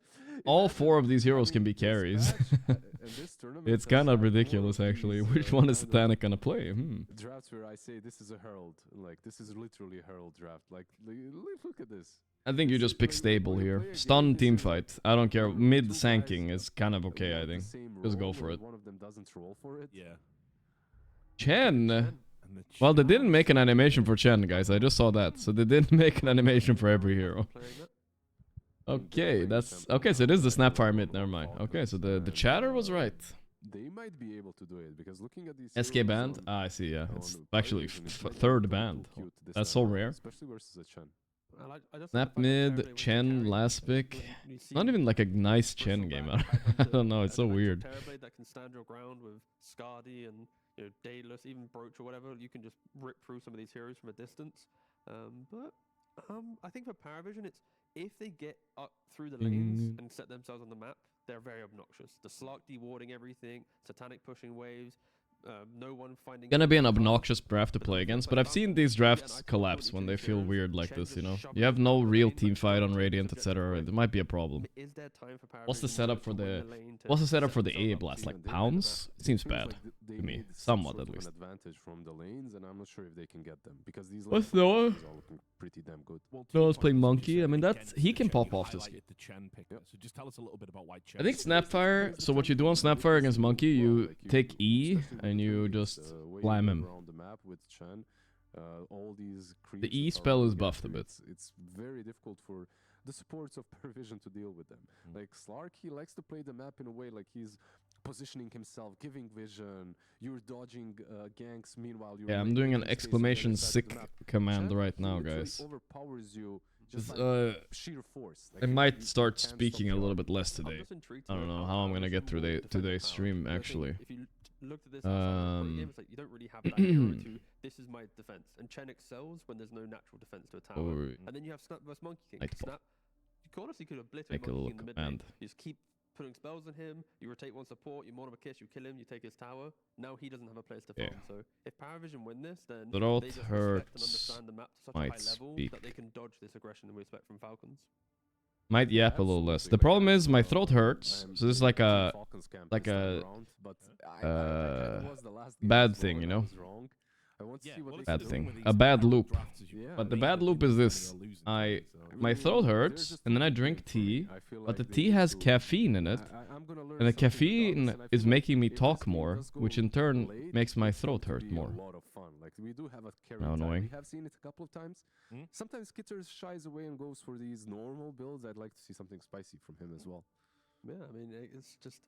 All Imagine 4 of these heroes can be having this carries. match, and this tournament It's has kind of had more ridiculous, of actually. these, Which one is kind of Satanic gonna play? drafts where I say this is a herald, like this is literally a herald draft. Like look at this. I think you just pick Like, stable when you here. play a Stun game, team this is like fight. I don't care. two Mid guys, sanking is kind of okay, one I of the think. same Just go role, for or it. One of them doesn't roll for it. Yeah. Chen. And the Well, they chat- didn't make an animation for Chen, guys. I just saw that. So they didn't make an animation for every hero. Playing that. Okay, that's okay. So it is the Snapfire mid. Never mind. Okay, so the chatter was right. They might be able to do it because looking at these SK heroes band. on- Ah, I see. Yeah, on it's Parivision, actually it might be third too band. cute this That's so time, rare. especially versus a Chen. I just Snap like the fact that mid, Terrorblade was Chen, carrying last when pick. you see Not even like a nice Chen Bristle game. back, I don't know. It's so an actual weird. Terrorblade that can stand your ground with Scardy and Daedalus, even Broach or whatever. You can just rip through some of these heroes from a distance. But I think for Parivision, it's if they get up through the lanes and set themselves on the map, they're very obnoxious. The Slark dewarding everything, Satanic pushing waves, no one finding. Gonna be an cards. obnoxious draft to But play then against, flip but side I've seen Falcons, these you get drafts an icon collapse ability when to they these feel heroes. weird like Chen this, just you know. shoves You have them no down the real lane, team like, fight on Gorgc Radiant, to get etc. the break. It might be a problem. Is there time for What's the Parivision setup for to win the? lane to What's the setup set for the themselves A up blast? to Like Even they pounds? have It seems feels bad. like they to me, need some somewhat sort at of least. An advantage from the lanes, and I'm not sure if they can get them because these What's lane Noah? fights are looking pretty damn good. Well, to No your one's playing point, as you Monkey. I said, mean, that's against he the can Chen, pop you off this highlighted game. the Chen pick. Yep. So just tell us a little bit about why Chen. I think is- Snapfire. So what you do on Snapfire against Monkey, you take E and you just slam him. Around the map with Chen. All these The E creeps that are spell is running buffed at a you, bit. It's very difficult for the supports of Parivision to deal with them. Like Slark, he likes to play the map in a way like he's positioning himself, giving vision. You're dodging ganks. Meanwhile, you're Yeah, I'm making doing an space on the exclamation other side of sick the map. command Chen, right he now, literally guys. overpowers you just This, like sheer force. Like I you might can't start stop speaking a your little arm. bit less I'm today. just intrigued I to don't know how how I'm gonna get through Parivision will defend today's the tower. stream, And I think actually. If you looked at this outside of the point game, it's like you don't really have that hero to this is my defense. And Chen excels when there's no natural defense to a tower. Or And then you have Snap versus Monkey King. Nightfall. Snap, you honestly could obliterate Make a Monkey little King in the mid lane. command. You just keep putting spells on him, you rotate one support, you mono a kiss, you kill him, you take his tower. Now he doesn't have a place to farm. Yeah. So if Parivision win this, then Throat they just respect and hurts. understand the map to such a Might high level speak. that they can dodge this aggression we expect from Falcons. Might yap a little less. The problem is my throat hurts, so this is like a like a bad thing, you know? Yeah, well, it's Bad the thing. with these A bad parallel loop. drafts, as you Yeah, But the play, bad you're loop is winning this. or losing, I so- my throat hurts, and then I drink tea, but the tea has caffeine in it, and the caffeine is making me talk more, which in turn makes my throat hurt more. A lot of fun. Like we do have a carry How time. annoying. We have seen it a couple of times. Hmm? Sometimes Skitter shies away and goes for these normal builds. I'd like to see something spicy from him as well. Yeah, I mean, it's just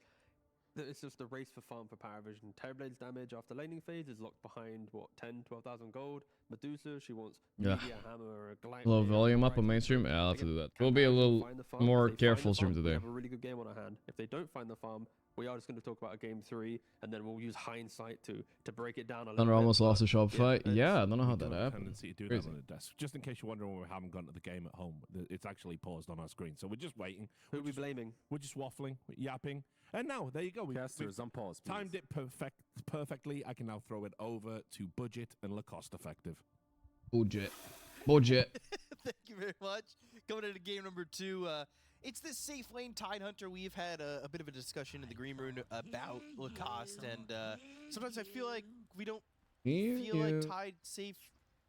it's just a race for farm for Parivision. Terrorblade's damage after laning phase is locked behind, what, 10, 12,000 gold. Medusa, she wants Yeah. maybe a hammer or a glide. A little volume up on mainstream. Yeah, I'll have to do that. We'll be a little more careful stream We today. have a really good game on our hand. If they don't find the farm, we are just going to talk about a game 3, and then we'll use hindsight to break it down a little Thunder bit. almost lost a shop yeah, fight. it's- Yeah, I don't know how We that do have a happened. tendency to do Crazy. that on the desk. Just in case you're wondering why we haven't gone to the game at home, it's actually paused on our screen. So we're just waiting. Who are we blaming? We're just waffling, we're yapping. And now, there you go. Casters, unpause, please. timed it perfectly. I can now throw it over to budget and Lacoste effective. Budget. Budget. Thank you very much. Coming into game number 2. It's this safe lane Tidehunter. We've had a bit of a discussion in the green room about Lacoste, and sometimes I feel like we don't feel like Tide safe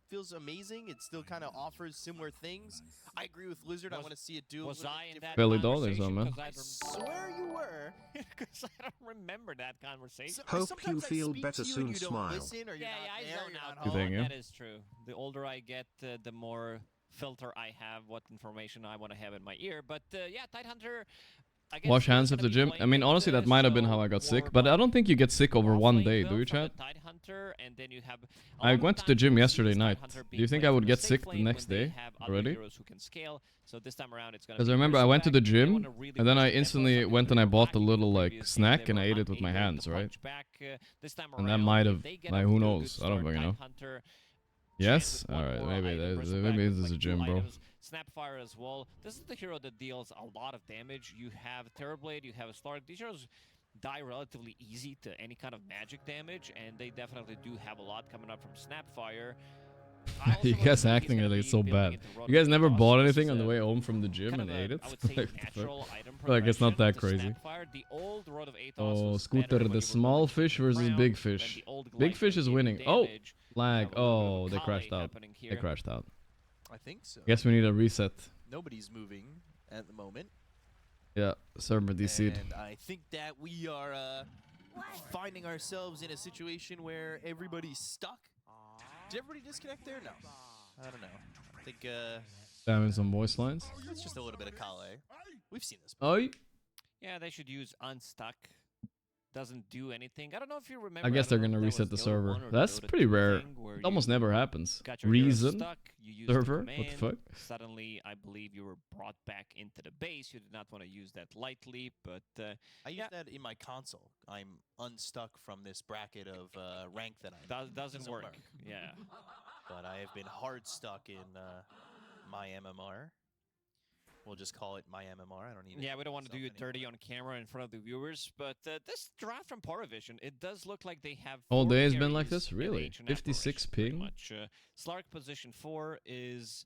feels amazing. It still kind of offers similar things. I agree with Lizard. I want to see it do a Was little I bit in that different. Belly dollars on, man. I swear you were. Because I don't remember that conversation. So- Hope sometimes you I feel speak better to you soon, and you don't smile. listen, or you're Yeah, not I there, zone you're out. not Good home. thing, yeah. That is true. The older I get, the more filter I have, what information I want to have in my ear. But yeah, Tidehunter. I guess Wash he's hands gonna at the be gym. playing I mean, with, honestly, that might have been how I got sick, but I don't think you get sick over one day, do you, chat? And then you have I went to the gym yesterday night. Do you think I would get sick the next day already? So this time around, it's gonna Because be I remember I went to the Grizzleback. They gym, wanna really and then push I the tempo, instantly something went that and I they were bought a lacking little like previous snack game. and They I were ate it with my unable to hands, right? punch back, this time And that around. might If have, they get like, off who to a good knows? I don't start, fucking know. Tidehunter Yes? with one Alright, more maybe item, there's, Grizzleback maybe with, this is a like, 2 gym, bro. items. Snapfire as well. This is the hero that deals a lot of damage. You have Terrorblade, you have a Slark. These heroes die relatively easy to any kind of magic damage, and they definitely do have a lot coming up from Snapfire. You guys acting like it's so bad. You guys never bought anything on the way home from the gym and ate it? I would say Like, what the fuck? natural item Like, it's not that progression crazy. to Snapfire. The old Road of Aethos Oh, was Scooter, better when you the were small moving to fish the versus ground, big and fish. the old Big glide fish is did winning. Oh, damage. lag. Have a little bit Oh, of they Kale crashed out. happening They here. crashed out. I think so. Guess we need a reset. Nobody's moving at the moment. Yeah, server DC'd. And I think that we are finding ourselves in a situation where everybody's stuck. Did everybody disconnect there? No. I don't know. I think Having some voice lines. it's just a little bit of Kale. We've seen this before. Oh, Yeah, they should use Unstuck. Doesn't do anything. I don't know if you remember. I guess they're don't know gonna if that reset the was Dota server. 1 or That's Dota pretty 2 rare. thing where It almost you never happens. got your hero Reason stuck, you used the server. What the command, fuck? Suddenly, I believe you were brought back into the base. You did not want to use that lightly, but I use yeah. that in my console. I'm unstuck from this bracket of rank that I'm in. doesn't work. Yeah. But I have been hard stuck in my MMR. We'll just call it my MMR. I don't need. Yeah, we don't want to do you dirty on camera in front of the viewers, but this draft from Parivision, it does look like they have All 4 day has been like carries this? at Really? H and 56 Apparition, pretty ping? Much. Slark position 4 is.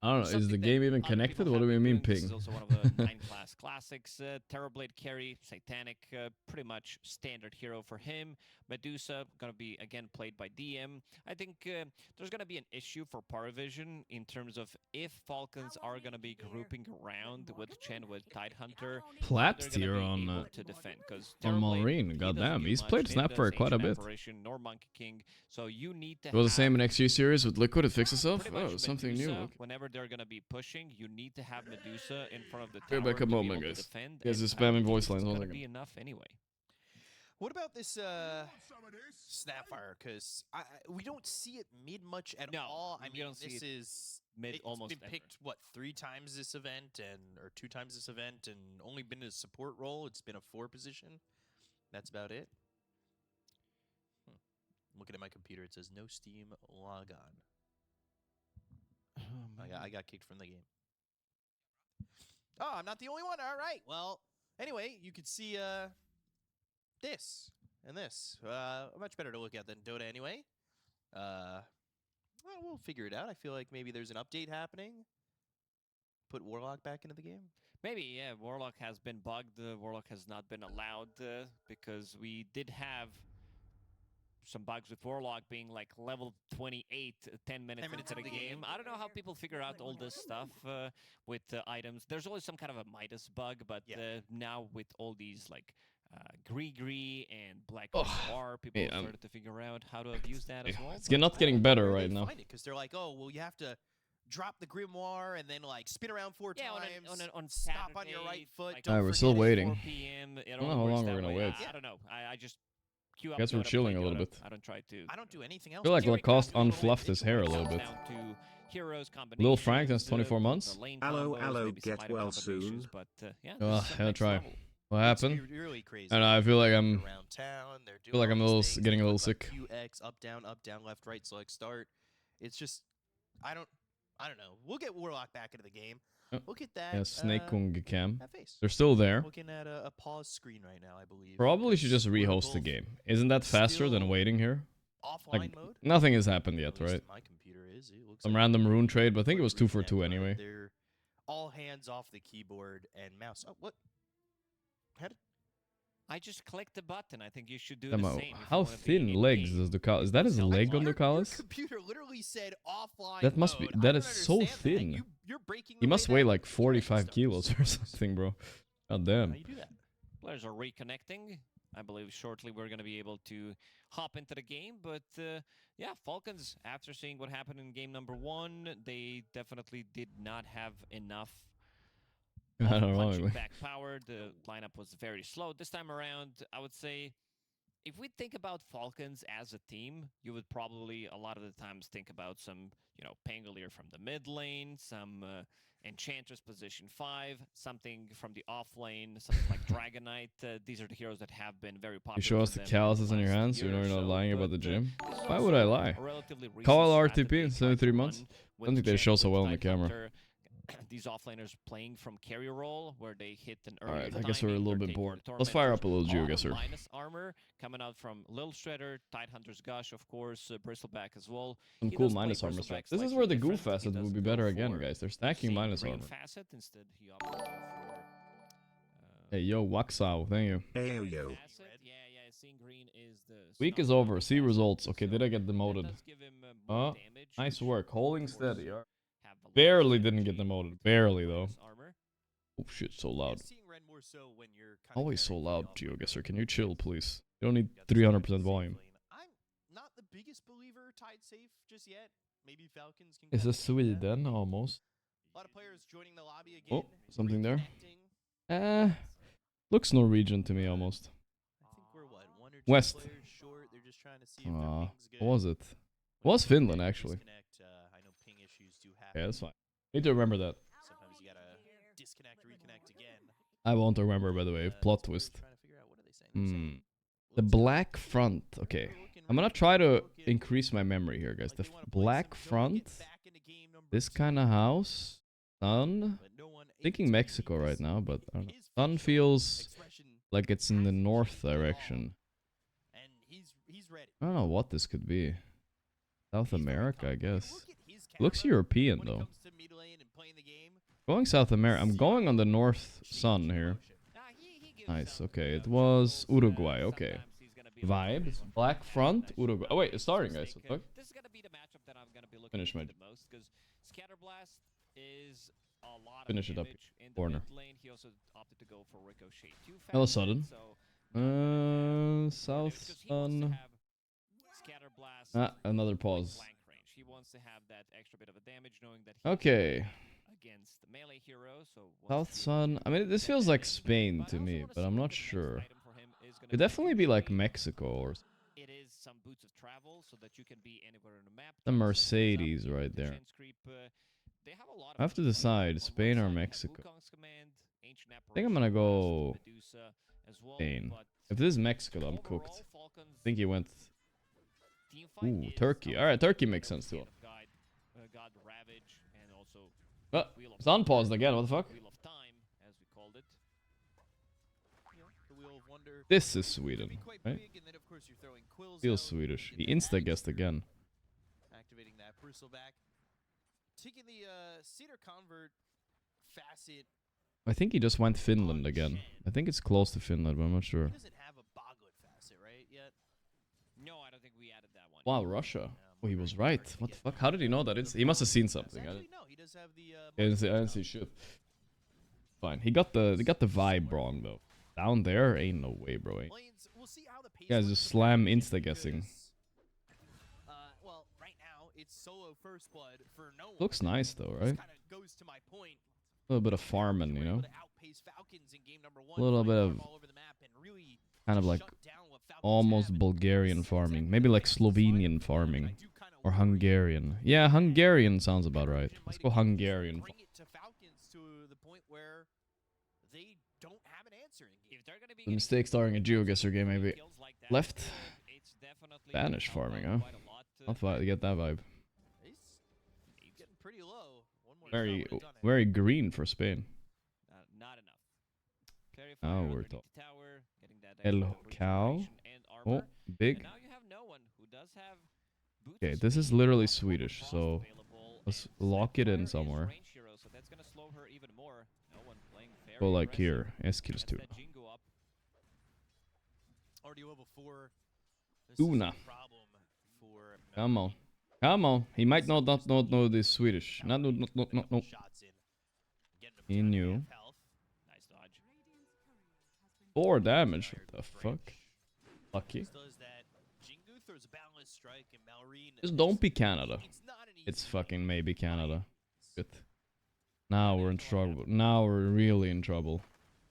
I don't know. Is something the that game even other connected? people What do have we been mean doing. This ping? is also one of the 9 class classics. Terrorblade carry, Satanic, pretty much standard hero for him. Medusa, gonna be again played by DM. I think there's gonna be an issue for Parivision in terms of if Falcons are gonna be grouping around with Chen with Tidehunter. Plat they're gonna tier be on able to defend, 'cause on Terrorblade, Marine. he Goddamn, doesn't do he's much, played neither Snapfire does quite a Ancient bit. Apparition nor Monkey King. So you need to It was the same have in XG series with Liquid. It fixed itself. pretty Oh, much something new. Medusa, Okay. whenever they're gonna be pushing, you need to have Medusa in front of the Bear tower back a to be moment, able to guys. defend, Guys and are spamming I voice think lines. it's One gonna second. be enough anyway. What about this Snapfire? Because we don't see it mid much at No, all. I we mean, don't see this it is mid it's almost been ever. picked what 3 times this event or 2 times this event, and only been in a support role. It's been a 4 position. That's about it. Looking at my computer, it says no Steam log on. I got kicked from the game. Oh, I'm not the only one. All right. Well, anyway, you could see this and this. Much better to look at than Dota anyway. Well, we'll figure it out. I feel like maybe there's an update happening. Put Warlock back into the game. Maybe, yeah. Warlock has been bugged. Warlock has not been allowed because we did have some bugs with Warlock being like level 28 10 minutes into the game. I don't know how people figure out all this stuff with items. There's always some kind of a Midas bug, but now with all these like Gree and Black War, people have started to figure out how to abuse that as well. It's not getting better right now. Because they're like, oh, well, you have to drop the Grimoire and then like spin around 4 Yeah, times, on stop on your right Saturday, foot. like, Don't Alright, we're forget still it. waiting. 4 p.m. It I don't know only how works long that we're gonna way. wait. I don't know. I just queue up. Guess we're Dota, chilling play a little Dota. bit. I don't try to. I don't do anything else. I feel like Here we Lacoste come, a little unfluffed his hair a little comes bit. down to heroes, Lil Frank, combinations, that's 24 months. the lane Hello, combos, hello, maybe some get item well combinations, soon. But yeah, Ugh, this is I'll next try. level. What It's happened? really crazy. I don't know, I feel like I'm around town. They're doing feel like all I'm a these little things. getting a They little talk about sick. QX, up, down, left, right, select, start. It's just, I don't know. We'll get Warlock back into the game. Oh, Look at that. Yeah, Snake Kung Cam. That face. They're still there. Looking at a pause screen right now, I believe. Probably should just because we're rehost the both game. Isn't that faster than still waiting here? Offline Like, mode. nothing has happened At yet, least right? My computer is. It looks Some like random rune trade, but I think it was quick 2 for 2 reconnect, anyway. They're all hands off the keyboard and mouse. Oh, what? How did I just clicked the button. I think you should do Demo. the same. if you How wanna be thin in legs game. does Ducalis? Is that his So leg on your Ducalis? computer literally said offline. That must be. mode. I That don't is so understand that. thin. You're breaking. He the must way weigh that like Dragon 45 Stars kilos or works. something, bro. God How damn. you do that? Players are reconnecting. I believe shortly we're going to be able to hop into the game. But yeah, Falcons, after seeing what happened in game number 1, they definitely did not have enough I don't know. punching like- back power. The lineup was very slow. This time around, I would say, if we think about Falcons as a team, you would probably a lot of the times think about some, Pangolier from the mid lane, some Enchantress position 5, something from the off lane, something like Dragonite. These are the heroes that have been very popular. You show us for the them calluses on your last hands, you year know or you're not so, lying about the but, gym. this is Why would I also lie? a relatively recent Call strat RTP that they in tried 73 to months. run I don't think with they show so Champ, well with on the camera. Tidehunter. These offlaners playing from carry roll where they hit an earlier Alright, I guess we're a timing, little they're bit taking bored. the Let's fire tormentors. up a little Lot of Geoguesser. minus armor coming out from Lil Shredder, Tidehunter's Gush, of course, Bristleback as well. Some He cool does play minus armor Bristleback strats. This is slightly where the different. goo He facet would doesn't be go better again, for guys. They're stacking same minus green armor. facet. Instead, he opted to go for Hey, yo, Waxow, thank you. Hey, yo. facet. Yeah, seeing green is the Week is strong over. See facet, results. Okay, so did I get that demoted? does give him, more Oh, damage, nice which work. Holding of course steady. Alright. have a lot of Barely didn't synergy get demoted. Barely, though. minus armor. Oh, shit, so loud. Seeing Ren more so when you're kinda Always so carrying the loud, offlane. Geoguesser. Can you chill, please? You don't need You got the 300% safe volume. lane. I'm not the biggest believer Tide safe just yet. Maybe Falcons can. It's kinda a change that. Sweden, almost. A lot of players joining the lobby again. Oh, something there. reconnecting. Looks Norwegian to me, almost. I think we're what, 1 or 2 West. players short. They're just trying to see if their Aw, ping's good. what was it? It When was they Finland, get a actually. disconnect, I know ping issues do happen. Yeah, that's fine. Need to remember that. Sometimes you gotta disconnect, reconnect again. I won't remember, by the way. Plot That's what we're twist. trying to figure out. What are they saying? They're saying, The looks black like front. we're Okay. looking I'm gonna right, try we're to looking increase my memory here, guys. like The they wanna play black some zone, get front. back into game number This 2, kind of house. Sun. but no one Thinking able to Mexico beat right this. now, but I don't know. His Sun facial feels expression like it's in the hasn't north changed at all, direction. and he's ready. I don't know what this could be. South He's very America, I confident. guess. Look at his Looks camera European, when it though. comes to mid lane and playing the game. Going South America. I'm going on the north sun here. Nah, he gives Nice, some, okay. It visuals, was Uruguay, okay. sometimes he's gonna be like, Vibes. Black front, actually, Uruguay. Oh, wait, it's starting, guys. mistake, What the fuck? This is gonna be the matchup that I'm gonna be looking Finish into my- the most because Scatterblast is a lot Finish of it up, damage in the corner. mid lane. He also opted to go for Ricochet 2 Hello, facet, Sudden. so damage, South 'cause he wants to sun. have Scatterblast Ah, another with pause. flank range. He wants to have that extra bit of a damage knowing that he's Okay. against the melee hero. So South sun. I mean, this feels like Spain to me, but I'm not sure. Could definitely be like Mexico or It is some boots of travel so that you can be anywhere on the map. the Don't set things up, Mercedes right there. chance creep, they have a lot of I have to options. decide, On one Spain or side, you have Mexico. Wukong's Command, Ancient I think I'm gonna Apparition, go Medusa as well, Spain. but If this is Mexico, I'm overall, cooked. Falcons I think he went. teamfight Ooh, is, Turkey. I would Alright, say, Turkey you makes know, sense too. Gate of God Ravage, and also Ah, Wheel of it's unpaused again. What the fuck? Wheel of Time, as we called it. You know, the Wheel of Wonder This is can Sweden, be quite right? big, and then of course you're throwing quills Feels out, Swedish. you He get the insta axe guessed through, again. activating that Bristleback, taking the Cedar Convert facet. I think he just went Finland again. I think it's close to Finland, but I'm not sure. He doesn't have a Boglet facet, right? Yet. No, I don't think we added that one. Wow, Russia. I'm Oh, he wondering was if right. we're gonna What the get fuck? How did he know that? He must have seen something. Actually, no, he does have the. I didn't see shit. Fine. He got the vibe wrong though. Down there, ain't no way, bro. Ain't. We'll see how the pace Guys works just with slam Parivision insta guessing. because, well, right now it's solo first blood for no one. Looks nice though, right? Kind of goes to my point. A little bit of farming, you know? A A little bit of kind of like almost Bulgarian farming. Maybe like Slovenian farming. Or Hungarian. Yeah, Hungarian sounds about right. Let's go Hungarian. Bring it to Falcons to the point where they don't have an answer in game. The mistake starting a GeoGuessr game maybe. Left? Spanish farming, huh? I'll get that vibe. He's getting pretty low. One more Very, shot would've done it. very green for Spain. Not enough. Now we're talking. El cow. Oh, big. Now you have no one who does have boots Okay, of this is speed, literally no Swedish, frost so available, let's and lock it in Sapphire is somewhere. range hero, so that's gonna slow her even more. No one playing very Go like aggressive. here. Eskills Gets too. that Jingo up. Already level 4. This is a Una. problem for Come on. Come on. He might not know this Swedish. No. shots in. Getting him He down to knew. half health. Nice dodge. 4 damage. What the fuck? Lucky. Still has that. Jingu throws a balanced strike and Malrine. Just don't be Canada. It's not an easy It's fucking maybe Canada. Good. Now we're in trouble. Now we're really in trouble.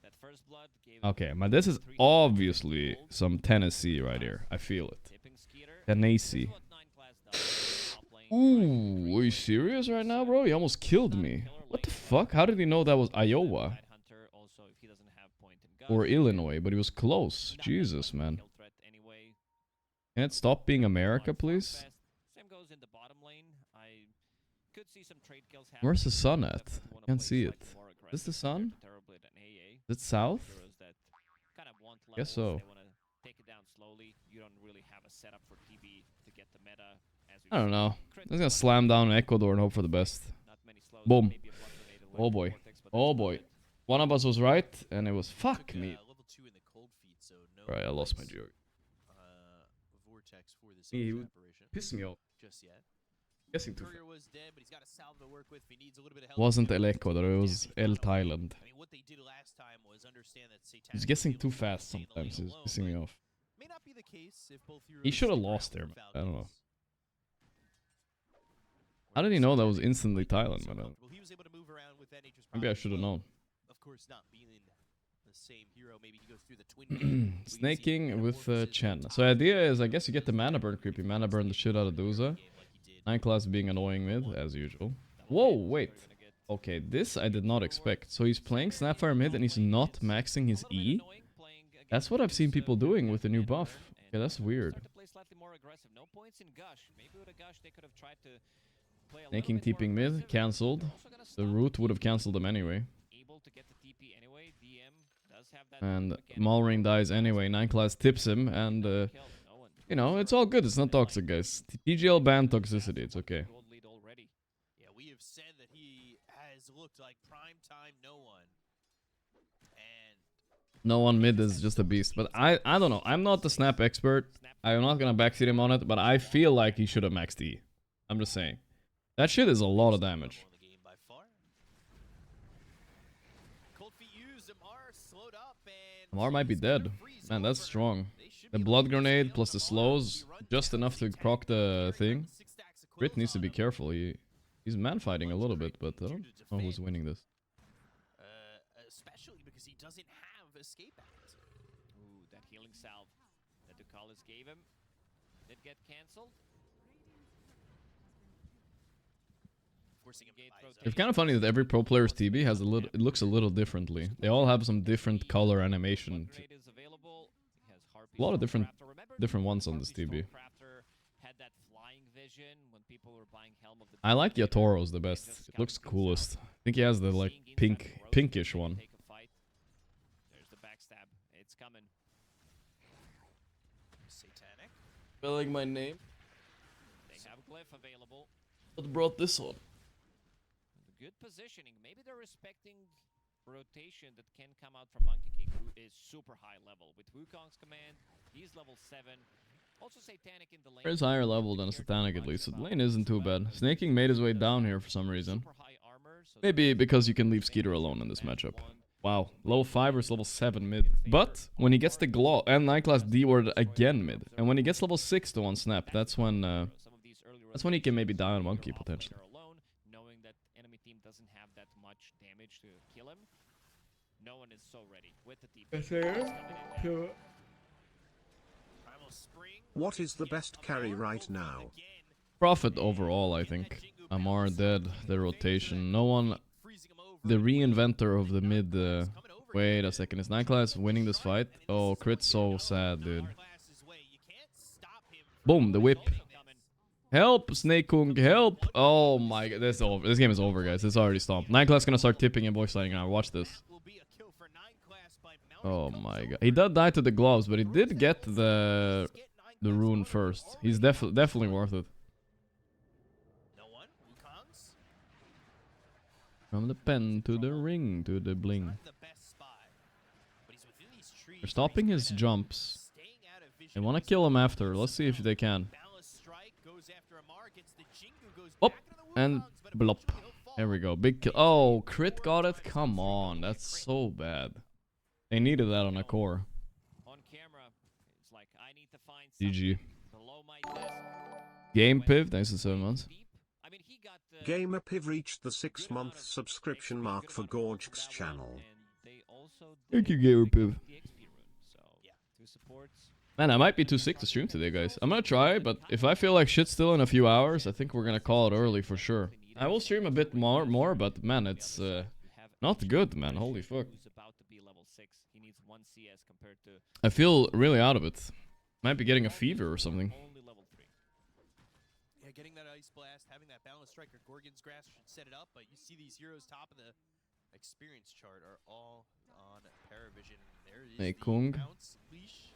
That first blood gave Okay, but this is obviously some Tennessee right here. I feel it. tipping Skeeter. Tennessee. What 9 class does. Now playing Ooh, are you serious right now, bro? He almost killed me. What the fuck? How did he know that was Iowa? Hunter also, if he doesn't have point in Or guns, Illinois, but he was close. not Jesus, much man. kill threat anyway. Can it stop being America, On please? Farfest. Same goes in the bottom lane. I could see some trade kills happen. Where's the sun at? Definitely wanna Can't play see slightly it. more Is this the aggressive sun? terribly than AA. Is it south? Heroes that kind of want Guess levels, so. They want to take it down slowly. You don't really have a setup for TB to get the meta. As we've I don't seen. know. Crit I'm just gonna one, slam down Ecuador and hope for the best. not many slows, Boom. maybe a blood grenade, a Oh lurking boy. vortex, but Oh that's boy. about it. One of us was right, and it was fuck Took, me. level 2 in the cold feet, so no Right, I lost my place, joke. Vortex for this He Ace would apparition Piss me off. just yet. Guessing too Courier fast. was dead, but he's got a salve to work with. If he needs a little bit of help. Wasn't he El can Ecuador, take it was damage El right away. Thailand. I mean, what they did last time was understand that Satanic He's is guessing able too to fast stay in the sometimes. lane He's alone, pissing me but off. may not be the case if both heroes He should have stick around lost for there, man. I don't know. Falcons. How did he know that was instantly Thailand, man? Comfortable. He was able to move around with that Nature's Maybe I Prophet should have as well. known. Of course, not being the same hero. Maybe he goes through the twin. game. We can see Snaking with metamorphosis Chen. on So top idea of is, I guess you get the mana burn creepy. Mana burn the shit out of Duza. game like he did. 9 class being annoying mid, as usual. Whoa, wait. Okay, this I did not expect. So he's playing Snapfire mid and he's not maxing his E? That's what I've seen people doing with the new buff. Okay, that's weird. Snaking TPing mid, cancelled. The root would have cancelled him anyway. And Malrine dies anyway. 9 class tips him and you know, it's all good. It's not toxic, guys. PGL ban toxicity. It's okay. Yeah, we have said that he has looked like prime time no one. And No one mid is just a beast. But I don't know. I'm not the snap expert. I'm not gonna backseat him on it, but I feel like he should have maxed E. I'm just saying. That shit is a lot of damage. in the game by far. Cold feet used, Amar slowed up and Amar might be dead. Man, that's strong. The blood grenade plus the slows, just enough to proc the thing. Brit needs to be careful. He's man fighting a little bit, but I don't know who's winning this. Especially because he doesn't have escape act. Ooh, that healing salve that Ducalis gave him did get cancelled. Forcing him to buy his It's kind of funny that every pro player's TB has a little. It looks a little differently. They all have some different color animation. Upgrade is available. He has Harpy A lot of Stormcrafter. Remember different ones on this Harpy TB. Stormcrafter had that flying vision when people were buying Helm of the I like Dead. Yatoro's the best. It looks coolest. I think he has the like Seeing inside the growth, pinkish maybe one. take a fight. There's the backstab. It's coming. Satanic. Spelling my name. They have Glyph available. What brought this on? Good positioning. Maybe they're respecting rotation that can come out from Monkey King, who is super high level. With Wukong's command, he's level 7. Also Satanic in the lane. It's higher level than a Satanic at least. So the lane isn't too bad. Snaking made his way down here for some reason. Super high armor, so Maybe because you can leave Skeeter alone in this matchup. Wow, level 5 versus level 7 mid. But when he gets the Glow and 9 class D ward again mid, and when he gets level 6 to one snap, that's when some of these early That's when he can maybe die on Monkey, potentially. Alone, knowing that enemy team doesn't have that much damage to kill him. No one is so ready with the deep. What is the best carry right now? Profit overall, I think. Amar dead, the rotation. No one... The reinventor of the mid... wait a second, is Nightclass winning this fight? Oh, crit so sad, dude. Boom, the whip. Help, Snake Kung, help! Oh my god, this is over. This game is over, guys. It's already stomped. Nightclass gonna start tipping and voice sliding now. Watch this. Oh my god. He did die to the gloves, but he did get the rune first. He's definitely worth it. From the pen to the ring to the bling. They're stopping his jumps. They want to kill him after. Let's see if they can. Oh, and blop. There we go. Big kill. Oh, crit got it? Come on. That's so bad. They needed that on a core. GG. Game Piv, thanks for 7 months. Gamer Piv reached the 6-month subscription mark for Gorgc's channel. Thank you, Gamer Piv. Man, I might be too sick to stream today, guys. I'm gonna try, but if I feel like shit still in a few hours, I think we're gonna call it early for sure. I will stream a bit more, but man, it's not good, man. Holy fuck. I feel really out of it. Might be getting a fever or something. Yeah, getting that Ice Blast, having that Balance Strike or Gorgon's Grasp should set it up, but you see these heroes top of the experience chart are all on Parivision. There is Hey, the Kung. bounce leash,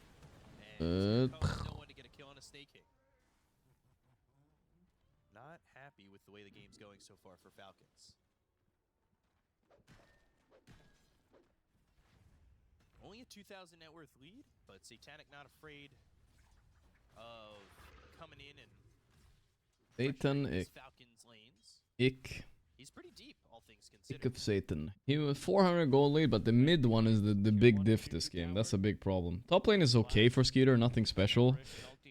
and no one to get a kill on a Snake King. Not happy with the way the game's going so far for Falcons. Only a 2,000 net worth lead, but Satanic not afraid of coming in and Satan, these Falcons lanes. ick. He's pretty deep, all things Ick considered. of Satan. He was 400 gold lead, but the mid one is the big diff this game. That's a big problem. Top lane is okay for Skeeter, nothing special.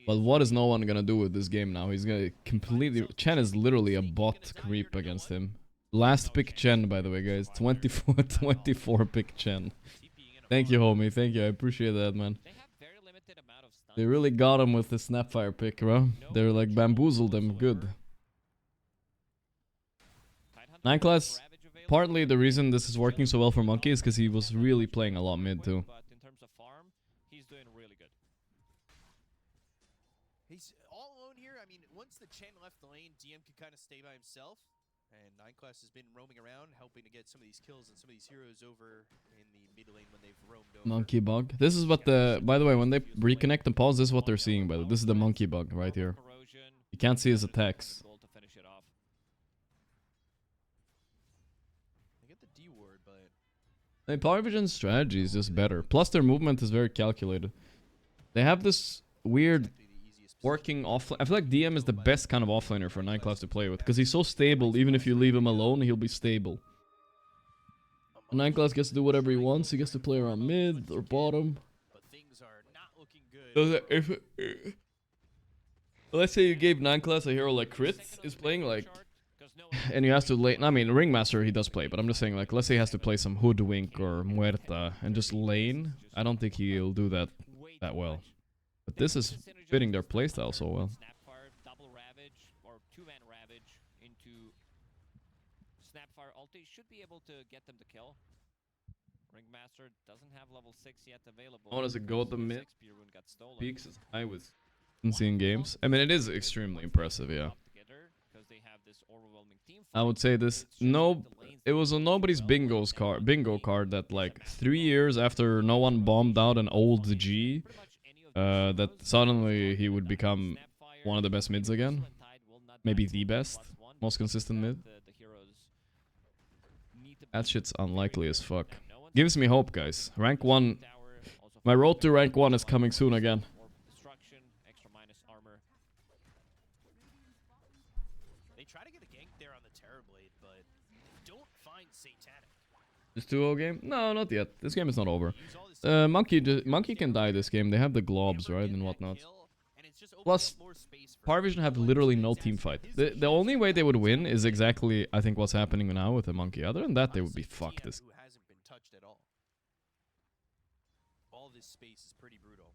But what is no one gonna do with this game now? He's gonna completely... Chen is literally a bot creep against him. Last pick Chen, by the way, guys. 24 pick Chen. Thank you, homie. Thank you. I appreciate that, man. They really got him with the Snapfire pick, bro. They're like bamboozled him good. 9 class, partly the reason this is working so well for Monkey is because he was really playing a lot mid too. But in terms of farm, he's doing really good. He's all alone here. I mean, once the Chen left the lane, DM could kind of stay by himself. And 9 class has been roaming around, helping to get some of these kills and some of these heroes over in the mid lane when they've roamed over. Monkey bug. This is what the... By the way, when they reconnect and pause, this is what they're seeing, by the way. This is the monkey bug right here. You can't see his attacks. They get the D ward, but... The Parivision's strategy is just better. Plus their movement is very calculated. They have this weird... working offlane. I feel like DM is the best kind of offlaner for 9 class to play with, because he's so stable. Even if you leave him alone, he'll be stable. 9 class gets to do whatever he wants. He gets to play around mid or bottom. But things are not looking good. Let's say you gave 9 class a hero like Crit is playing, like, and you have to lane. I mean, Ringmaster he does play, but I'm just saying, like, let's say he has to play some Hoodwink or Muerta and just lane. I don't think he'll do that well. But this is fitting their playstyle so well. Snapfire, double Ravage, or 2-man Ravage into Snapfire ulti should be able to get them to kill. Ringmaster doesn't have level 6 yet available. How does it go at the mid? Got stolen. Peaks is high with seeing games. I mean, it is extremely impressive, yeah. I would say this. No, it was on nobody's bingo card that like 3 years after no one bombed out an old G. That suddenly he would become one of the best mids again. Maybe the best. Most consistent mid. That shit's unlikely as fuck. Gives me hope, guys. Rank 1. My road to rank 1 is coming soon again. They try to get a gank there on the Terrorblade, but don't find Satanic. This 2-0 game? No, not yet. This game is not over. Monkey can die this game. They have the globs, right, and whatnot. it's just opening Plus, up more space for Parivision have everyone literally to no access team fight. his The vision. only way they would win is exactly, I think, what's happening now with the monkey. Other than that, they would be fucked. TM, who hasn't been touched at all. All this space is pretty brutal.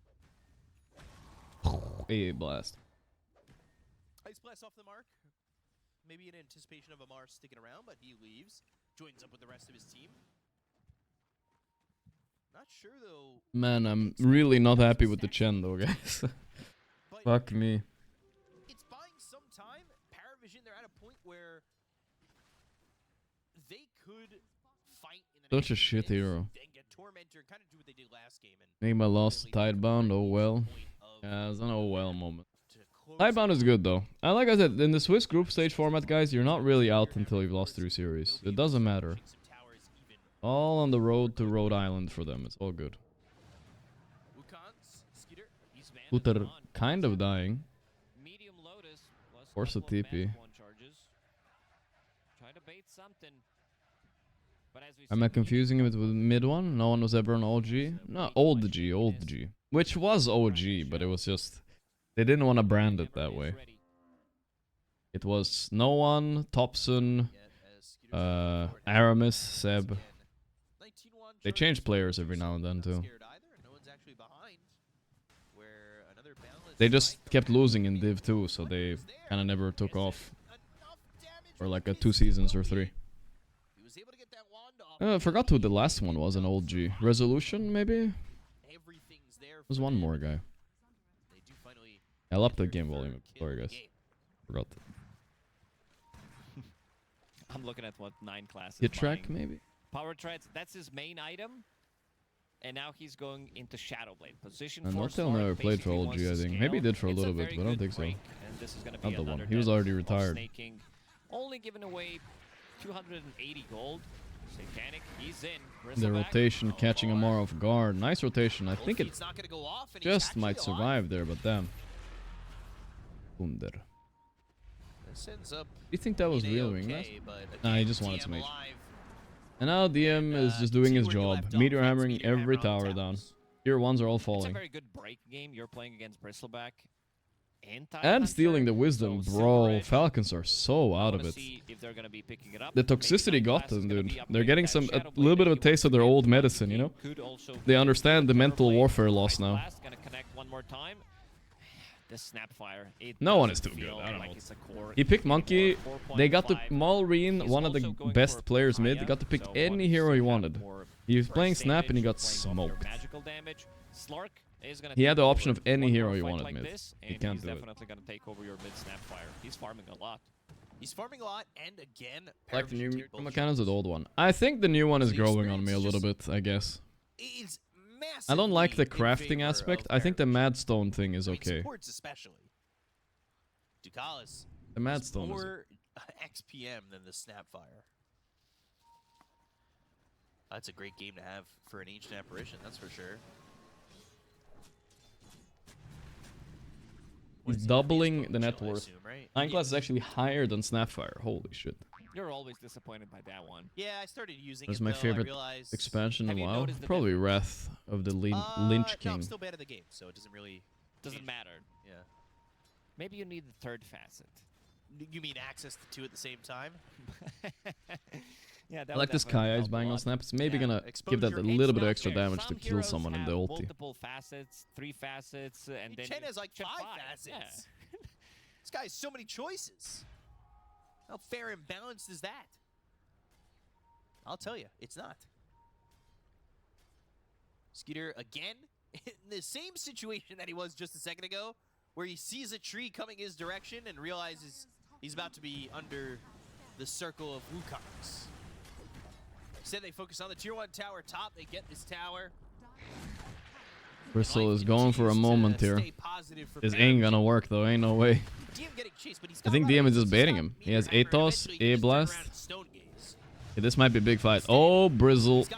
A blast. Ice blast off the mark. Maybe in anticipation of Amar sticking around, but he leaves. Joins up with the rest of his team. Not sure though. Man, I'm really not happy with the Chen though, guys. But Fuck me. it's buying some time. Parivision, they're at a point where they could fight in the Such a next shit minutes hero. and get Tormentor and kind of do what they did last game. And Nigma lost really Tidebound, oh well. point of Yeah, it's an oh well moment. to close Tidebound is good though. And like I said, in the Swiss group stage format, guys, you're not really out until you've lost 3 series. It doesn't matter. some towers even. All on the road to Rhode Island for them. It's all good. Wukong's Skeeter. He's Uther banded on. kind of dying. Medium Lotus plus Force a couple of TP. Manic One charges. Try to bait something. But as we Am I said, confusing it with mid one? No one was ever an OG? No, old G. Which was OG, but it was just... They didn't want to brand it that way. It was no one, Thompson, Aramis, Seb. They change players every now and then too. They just kept losing in Div 2, so they kind of never took off. For like 2 seasons or 3. I forgot who the last one was, an old G. Resolution, maybe? There's one more guy. I love the game volume. Sorry, guys. Forgot. I'm looking at what 9 classes. Hit track, buying. maybe? Power treads, that's his main item. And now he's going into Shadowblade. Position And 4 Nortel Slark never played for basically old wants G, I to think. scale. Maybe he did for a It's little bit, very but I don't good think so. break, and this is gonna be Not the one. another He was death already of retired. Snaking. Only giving away 280 gold. Satanic, he's in. The Bristleback. rotation Oh, catching boy. Amar off guard. Nice rotation. I think it It's not gonna go off, and he's just actually might alive. survive there, but damn. Wunder. This ends up You think that was being real A-okay, Ringmaster? but Nah, he again, just wanted to TM make. alive. And now DM is just doing his job. Meteor hammering every tower down. Tier 1s are all It's a falling. very good break game. You're playing against Bristleback. And stealing the wisdom, bro. Falcons are so out of it. The toxicity got them, dude. They're getting a little bit of a taste of their old medicine, you know? They understand the mental warfare loss now. The Snapfire. No one is too good, I don't know. He picked Monkey. They got to Malreen, one of the best players mid, got to pick any hero he wanted. He was playing Snap and he got smoked. He had the option of any hero he wanted mid. He can't do it. Definitely gonna take over your mid Snapfire. He's farming a lot. He's farming a lot, and again, Like the new Parivision tier mechanics or the old one? I think the new one is growing on me a little bit, I guess. is I don't like the massively in crafting favor aspect. of I think the Parivision. Madstone thing is I mean, okay. supports especially. Ducalis The Madstone is more XPM than the Snapfire. That's a great game to have for an ancient apparition, that's for sure. What He's is it, gonna be doubling his the net potential, I worth. assume, right? 9 class is actually higher than Snapfire. Holy shit. You're always disappointed by that one. Yeah, I started using That's it, my though. I favorite realized expansion in Have a you while. noticed the Probably Wrath of the Lynch No, King. I'm still bad at the game, so it doesn't really... Doesn't change. matter. Yeah. Maybe you need the third facet. You mean access to 2 at the same time? Yeah, that I like this Kai Eyes buying on snaps. Maybe Yeah, gonna give that a exposure. little It's bit of not extra fair. damage to Some kill heroes someone in the have ulti. multiple facets, 3 facets, and then Chen you has like check 5 Yeah. facets. This guy has so many choices. How fair and balanced is that? I'll tell you, it's not. Skeeter again in the same situation that he was just a second ago, where he sees a tree coming his direction and realizes he's about to be under the circle of Wukongs. Instead, they focus on the tier 1 tower top. They get this tower. Bristle is going for a moment here. This ain't gonna work though, ain't no way. I think DM is just baiting him. He has Atos, A Blast. Okay, this might be a big fight. Oh, Brizzle.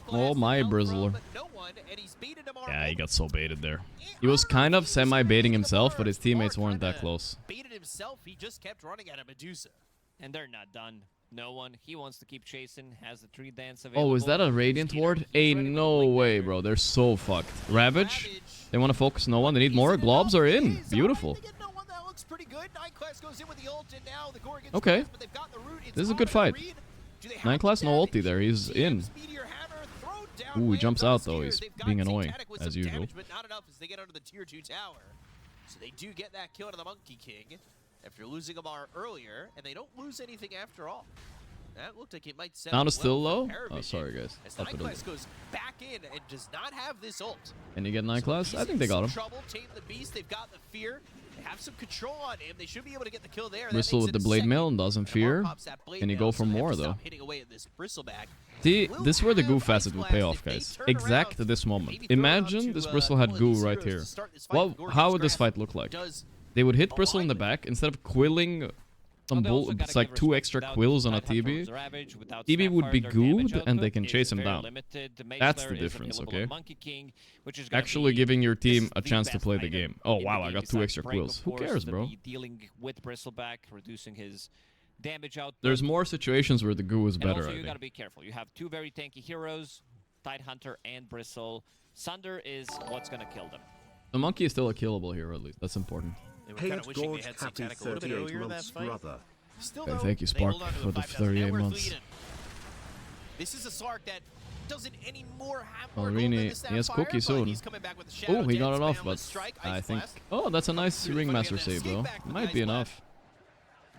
Oh, my Brizzler. Yeah, he got so baited there. He was kind of semi-baiting himself, but his teammates weren't that close. Baited himself, he just kept running at a Medusa. and they're not done. No one. He wants to keep chasing. Has the tree dance available. Oh, is that a Radiant Ward? Hey, no way, bro. They're so fucked. Ravage? They want to focus no one. They need more. Globs are in. Beautiful. Okay. This is a good fight. 9 class, no ulti there. He's in. Ooh, he jumps out, though. He's being annoying, as usual. But not enough as they get under the tier 2 tower. So they do get that kill to the Monkey King after losing Amar earlier, and they don't lose anything after all. That looked like it might set Sound up is still well low? for Oh, Parivision, sorry, guys. as Up it a 9 class little. goes back in and does not have this ult. Can you get 9 class? I think they got him. Trouble, tame the beast. They've got the fear. They have some control on him. They should be able to get the kill there. Bristle with the blade mail and doesn't fear. Can you go for more, though? See, this is where the goo facet will pay off, guys. Exact this moment. Imagine this Bristle had goo right here. Well, how would this fight look like? They would hit Bristle in the back instead of quilling some bull. It's like 2 extra quills on a TB. TB would be gooed and they can chase him down. That's the difference, okay? Actually giving your team a chance to play the game. Oh wow, I got 2 extra quills. Who cares, bro? Dealing with Bristleback, reducing his damage out. There's more situations where the goo is better, Also, I you gotta think. be careful. You have 2 very tanky heroes, Tidehunter and Bristle. Sunder is what's gonna kill them. The monkey is still a killable hero, at least. That's important. Hey, it's Gorgc happy 38 months, brother. Okay, thank you, Spark, for the 38 months. This is a Slark that doesn't anymore have Alrini, he has Cookie soon. Oh, he got it off, but I think... Oh, that's a nice Ringmaster save, though. Might be enough.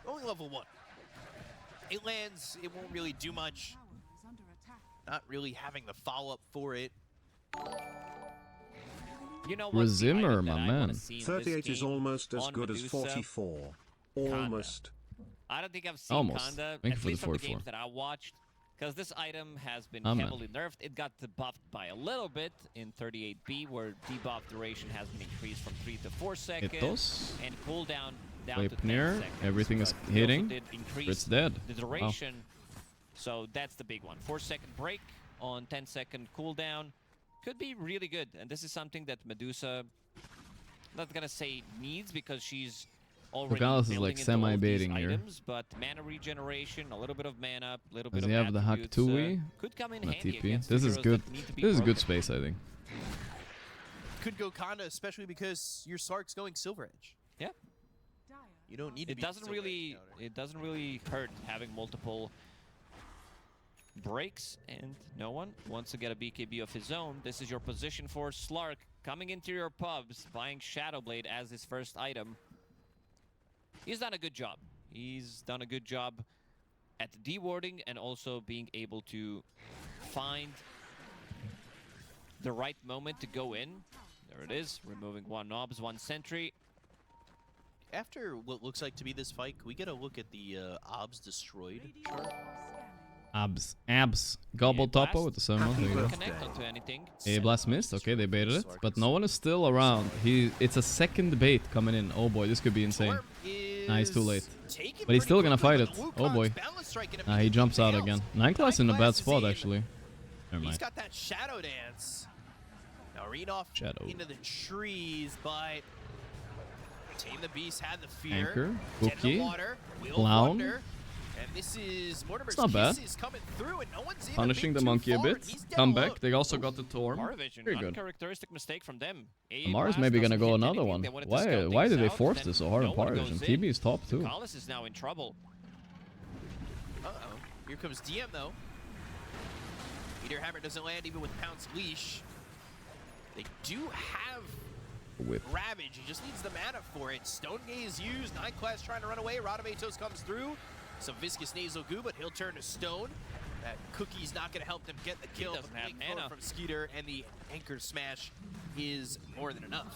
Only level 1. It lands, it won't really do much. Not really having the follow-up for it. You know what? Rezimmer, my man. 38 is almost as good as 44. Almost. I don't think I've seen Almost. Kanda, Thank you at for least the from the 44. games that I watched, because this item has been Amen. heavily nerfed. It got debuffed by a little bit in 38B, where debuff duration has been increased from 3 to 4 seconds, Hitos. and cooldown down to 10 Leipnir, seconds. everything is But they also hitting. did increase It's dead. the duration, so that's the big one. 4-second break on 10-second cooldown could be really good, and this is something that Medusa, not gonna say needs, because she's already Alice is building like into all these semi-baiting here. items, but mana regeneration, a little bit of mana, a little Does bit he of have the hack attributes, Tui? could come in Not handy TP. against This the is heroes good. that need to be This is good broken. space, I think. Could go Kanda, especially because your Slark's going Silver Edge. Yeah. You don't need to It be doesn't Silver Edge really, counter. it doesn't really hurt having multiple breaks, and no one wants to get a BKB of his own. This is your position for Slark, coming into your pubs, buying Shadowblade as his first item. He's done a good job. He's done a good job at dewarding and also being able to find the right moment to go in. There it is, removing 1 Nobs, 1 Sentry. After what looks like to be this fight, can we get a look at the OBS destroyed chart? Abs. Gobble Blast. Topo with the 7 months. There you go. Connect onto anything. A Blast missed. Okay, they baited it. But no one is still around. It's a second bait coming in. Oh boy, this could be insane. Nah, he's too late. But he's still gonna fight it. Oh boy. He jumps out again. 9 class in a bad spot, actually. Never He's mind. got that Shadow Dance. Now read off Shadow. into the trees, but Tame the Beast had the fear. Anchor. Get in Cookie. the water. Wheel of Clown. Wonder. And this is Mortimer's not bad. Kisses coming through, and no one's even Punishing been the too monkey a far, bit. and he's dead Come alone. back. They also got the Torm. Parivision, Very good. uncharacteristic mistake from them. Mars maybe gonna go another one. Why did they force this so hard on Parivision? TB is top too. Kalis is now in trouble. Uh-oh. Here comes DM, though. Meteor Hammer doesn't land even with Pounce Leash. They do have Whip. Ravage. He just needs the mana for it. Stone Gaze used. 9 class trying to run away. Radabatos comes through. Some Viscous Nasal Goo, but he'll turn to Stone. That Cookie's not going to help them get the kill. doesn't but have big throw mana. from Skeeter, and the Anchor Smash is more than enough.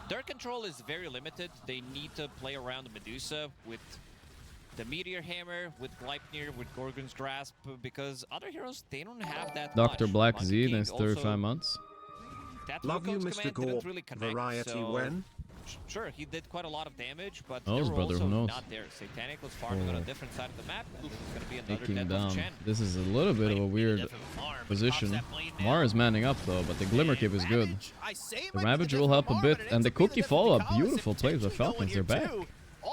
Their control is very limited. They need to play around the Medusa with the Meteor Hammer, with Gleipnir, with Gorgon's Grasp, because other heroes, they don't have that Dr. much. Black Monkey Z, King next also- 35 months. that Love you, Ruko's Mr. command didn't Gorgc. really connect, Variety so when? Sure, he did quite a lot of damage, but Knows, they were brother, also who knows? not there. Satanic was farming on a Oh. different side of the map. This is going to be another Taking death of down. Chen. This is a little bit of a weird position. Mar is manning up though, but the Glimmer Cape is good. The Ravage will help a bit, and the Cookie follow-up. Beautiful plays by Falcons. They're back.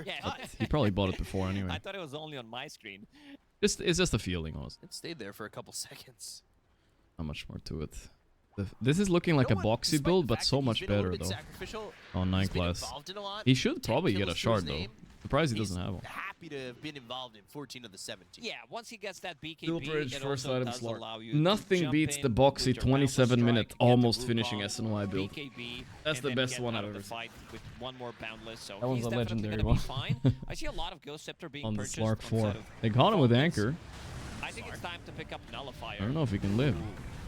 after Yeah. cut. He probably bought it before I anyway. thought it was only on my screen. It's just a feeling, honestly. It stayed there for a couple seconds. Not much more to it. This is looking like a You know what? boxy Despite build, the but fact so that he's much been a little better bit though. sacrificial, On 9 he's been class. involved in a lot. He should 10 probably get a kills to his shard though. name. Surprised he He's doesn't have one. happy happy to have been involved in 14 of the 17. Yeah, once he gets that BKB, Silveridge it first also item does slot. allow you to Nothing jump beats in the with boxy your boundless 27-minute strike, get the almost Wukong, finishing SNY build. BKB, That's and the then best get one out I've of ever the seen. fight with one more boundless, so That one's he's a definitely legendary gonna one. be fine. I see a lot of Ghost Scepter being On the purchased Slark 4. outside of They caught him with Falcons. Anchor. I think it's time to pick up Nullifier. I don't know if he can live.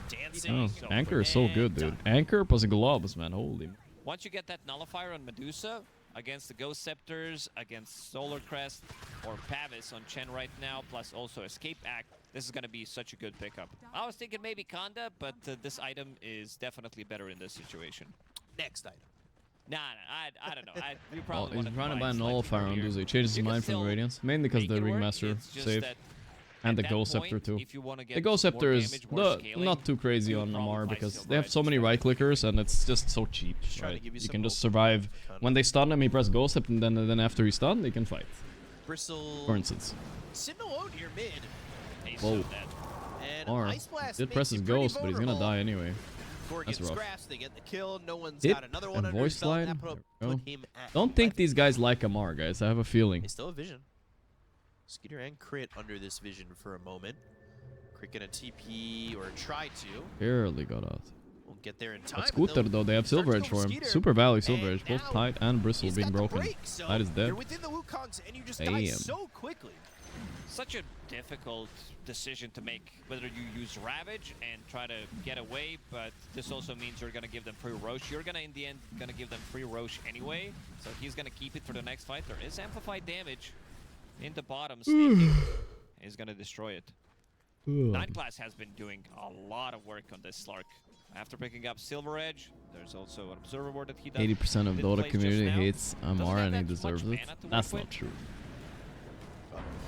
Dancing. Oh, So Anchor is so good, dude. Anchor plus gloves, man. Holy. Once you get that Nullifier on Medusa, against the Ghost Scepters, against Solar Crest, or Pavis on Chen right now, plus also Escape Act, this is going to be such a good pickup. I was thinking maybe Kanda, but this item is definitely better in this situation. Next item. Nah, I don't know. You Oh, probably he's want trying to buy a slightly Nullifier on earlier. Medusa. He changes his You can mind from still Radiance. Mainly because make the it work, Ringmaster it's just save. that And the at that Ghost Scepter point, too. if you wanna The get Ghost more Scepter is damage, more scaling, not too crazy you on probably Namar buy because Silver they have Edge so many instead. right clickers and it's just so cheap. trying to Right? give you You some can just hope. survive. Kind of. When they stun him, he press Ghost Scepter and then after he's stunned, they can fight. Bristle. For instance. Sentinel Ode here mid. He's Whoa. so dead. And Or Ice Blast did makes press you his pretty Ghost, but he's gonna vulnerable. die anyway. Gorgc That's rough. grasp, they get the kill. No one's Hit got another and one under voice his belt. slide. That There put we go. him at Don't think 11. these guys like Amar, guys. I have a feeling. They still have vision. Skeeter and Crit under this vision for a moment. Crit gonna TP or try to. Barely got out. Won't get there in time. But and Scooter, they'll though, they have start to Silver go Edge for with him. Skeeter. Super value And Silver Edge. Both now Tide and Bristle he's being got the broken. break, so Tide is dead. You're within the Wukongs and you just die Damn. so quickly. Such a difficult decision to make, whether you use Ravage and try to get away, but this also means you're going to give them free Roche. You're going to, in the end, going to give them free Roche anyway, so he's going to keep it for the next fight. There is amplified damage in the bottom. Sneaking is going to destroy it. 9 class has been doing a lot of work on this Slark. After picking up Silver Edge, there's also an Observer Ward that he does. 80% of did Dota place just community now. hates Doesn't Amar have and he that much deserves it. mana to work That's with. not true.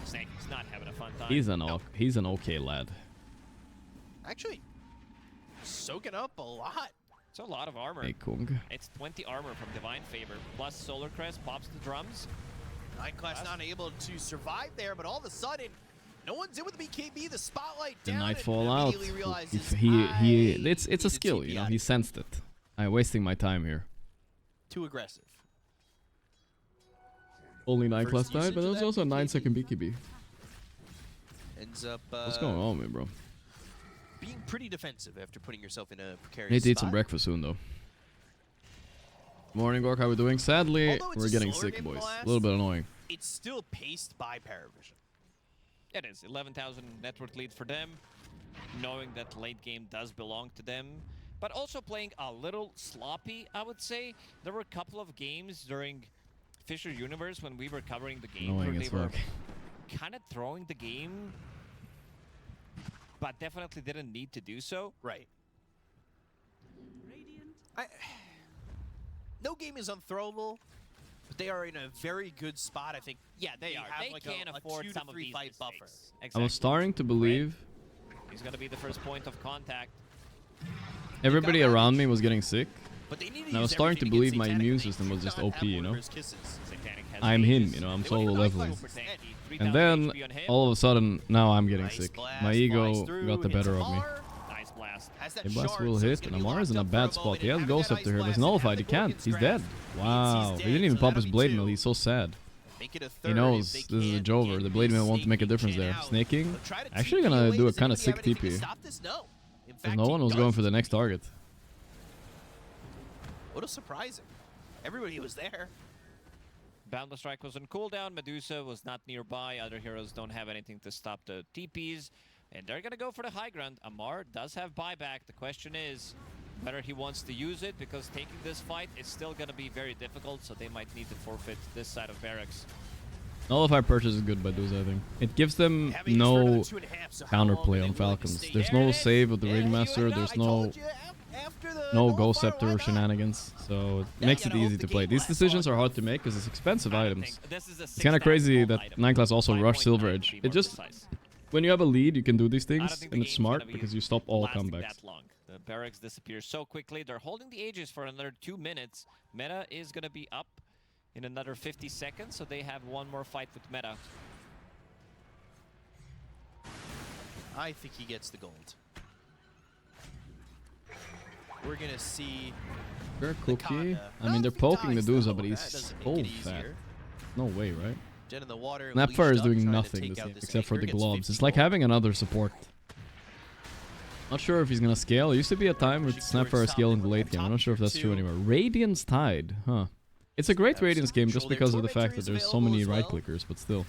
Snake is not having a fun time. He's an okay lad. Actually, soaking up a lot. It's a lot of armor. Hey, Kung. It's 20 armor from Divine Favor, plus Solar Crest pops the drums. 9 class not able to survive there, but all of a sudden, no one's in with the BKB. The spotlight The down. Nightfall and out. immediately realizes, It's I a need to skill, TP you know. out He of here. sensed it. I'm wasting my time here. Too aggressive. Only 9 First class died, usage but of there's that also a BKB. 9-second BKB. Ends up What's going on, man, bro? being pretty defensive after putting yourself in a precarious Need to eat some spot. breakfast soon, though. Morning, Gork. How we doing? Sadly, Although it's we're a getting slower sick, game than boys. last, A little bit annoying. It's still paced by Parivision. It is 11,000 network lead for them, knowing that late game does belong to them, but also playing a little sloppy, I would say. There were a couple of games during Fisher Universe when we were covering the game Annoying where they as were fuck. kind of throwing the game, but definitely didn't need to do so. Right. No game is unthrowable, but they are in a very good spot. I think. Yeah, they are. have They like can't a afford 2 some to of 3 these fight mistakes. buffer. I Exactly. was starting to believe He's going to be the first point of contact. everybody around me was getting sick. But they need to And I was use starting to everything believe against my Satanic. immune They system do was just not OP, have you know? Warrior's Kisses. Satanic has I'm him, mages. you know, I'm They solo went leveling. Nightfall. And then, all of a sudden, now I'm getting Nice sick. blast, My flies ego through, got the hits better of me. Amar. Nice blast. Has that A blast shard, will so it's hit, gonna and be Amar is in a locked up for bad a spot. moment, He has and Ghost having up that to here, ice but he's blast and nullified. He having the can't. Gorgc He's grasp dead. Wow. means He he's didn't even dead, pop so his that'll blade be mill. 2. He's so sad. Make it a He third knows if this they is a can't Jover. get The blade mill won't Sneaking make a difference there. out. Snaking. They'll try to Actually TP gonna away. do a Does kind of anybody sick have anything to TP. stop this? No. In Because fact, no he one was going for the does. next target. What a surprising. Everybody was there. Boundless Strike was on cooldown. Medusa was not nearby. Other heroes don't have anything to stop the TPs. And they're going to go for the high ground. Amar does have buyback. The question is whether he wants to use it, because taking this fight is still going to be very difficult, so they might need to forfeit this side of barracks. Nullify purchase is good by Duza, I think. It gives them Having us for another no 2.5, so how long are counterplay they on willing to Falcons. stay There's there? no It is. save with the Yeah, Ringmaster. you There's I no told you, after the no Nullifier, Ghost why Scepter not? shenanigans. So it Yeah, makes you it gotta easy hope to the play. game These lasts decisions are longer. hard to make because it's expensive I items. think this is a It's kind of 6,000 crazy gold that item. 9 class also rushed 5.9 Silver to Edge. be It more just, precise. when you have a lead, you can do these I don't things, think and the it's game's smart gonna be because you stop all lasting comebacks. that long. The barracks disappears so quickly. They're holding the Aegis for another 2 minutes. Meta is going to be up in another 50 seconds, so they have one more fight with Meta. I think he gets the gold. We're gonna see. Sure, the Cookie. Kanda. I mean, they're He poking dies, Medusa, though. but That he's doesn't so make it fat. easier. No way, right? Dead in the water. Snapfire leashed is up, doing trying to nothing take this out game this except for anchor, the gets gloves. 50 It's like gold. having another support. Not sure if he's gonna scale. It used to be a time with Snapfire scaling in the late game. I'm not sure if that's true anymore. Radiance Tide, huh? It's a great Radiance game just because of the fact that there's so many right clickers, but still.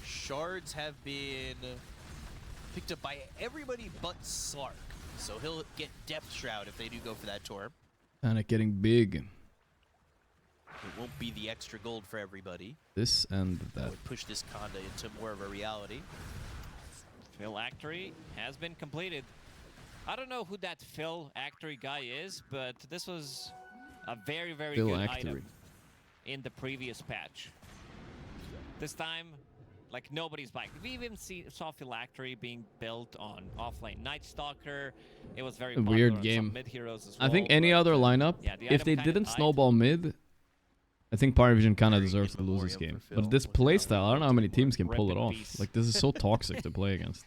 Shards have been picked up by everybody but Slark. So he'll get Depth Shroud if they do go for that Torb. Panic getting big. It won't be the extra gold for everybody. This and That that. would push this Conda into more of a reality. Phylactery has been completed. I don't know who that Phylactery guy is, but this was a very, very good item in the previous patch. This time, like, nobody's buying. We even saw Phylactery being built on offlane Night Stalker. It was very popular Weird on game. some mid heroes as well. I think any but, other lineup, yeah, the if item they kinda didn't died. snowball mid, I think Parivision kind of Very deserves to in lose this memoriam game. for But Phil. this playstyle, I don't know how many teams can Rip pull in it off. peace. Like, this is so toxic to play against.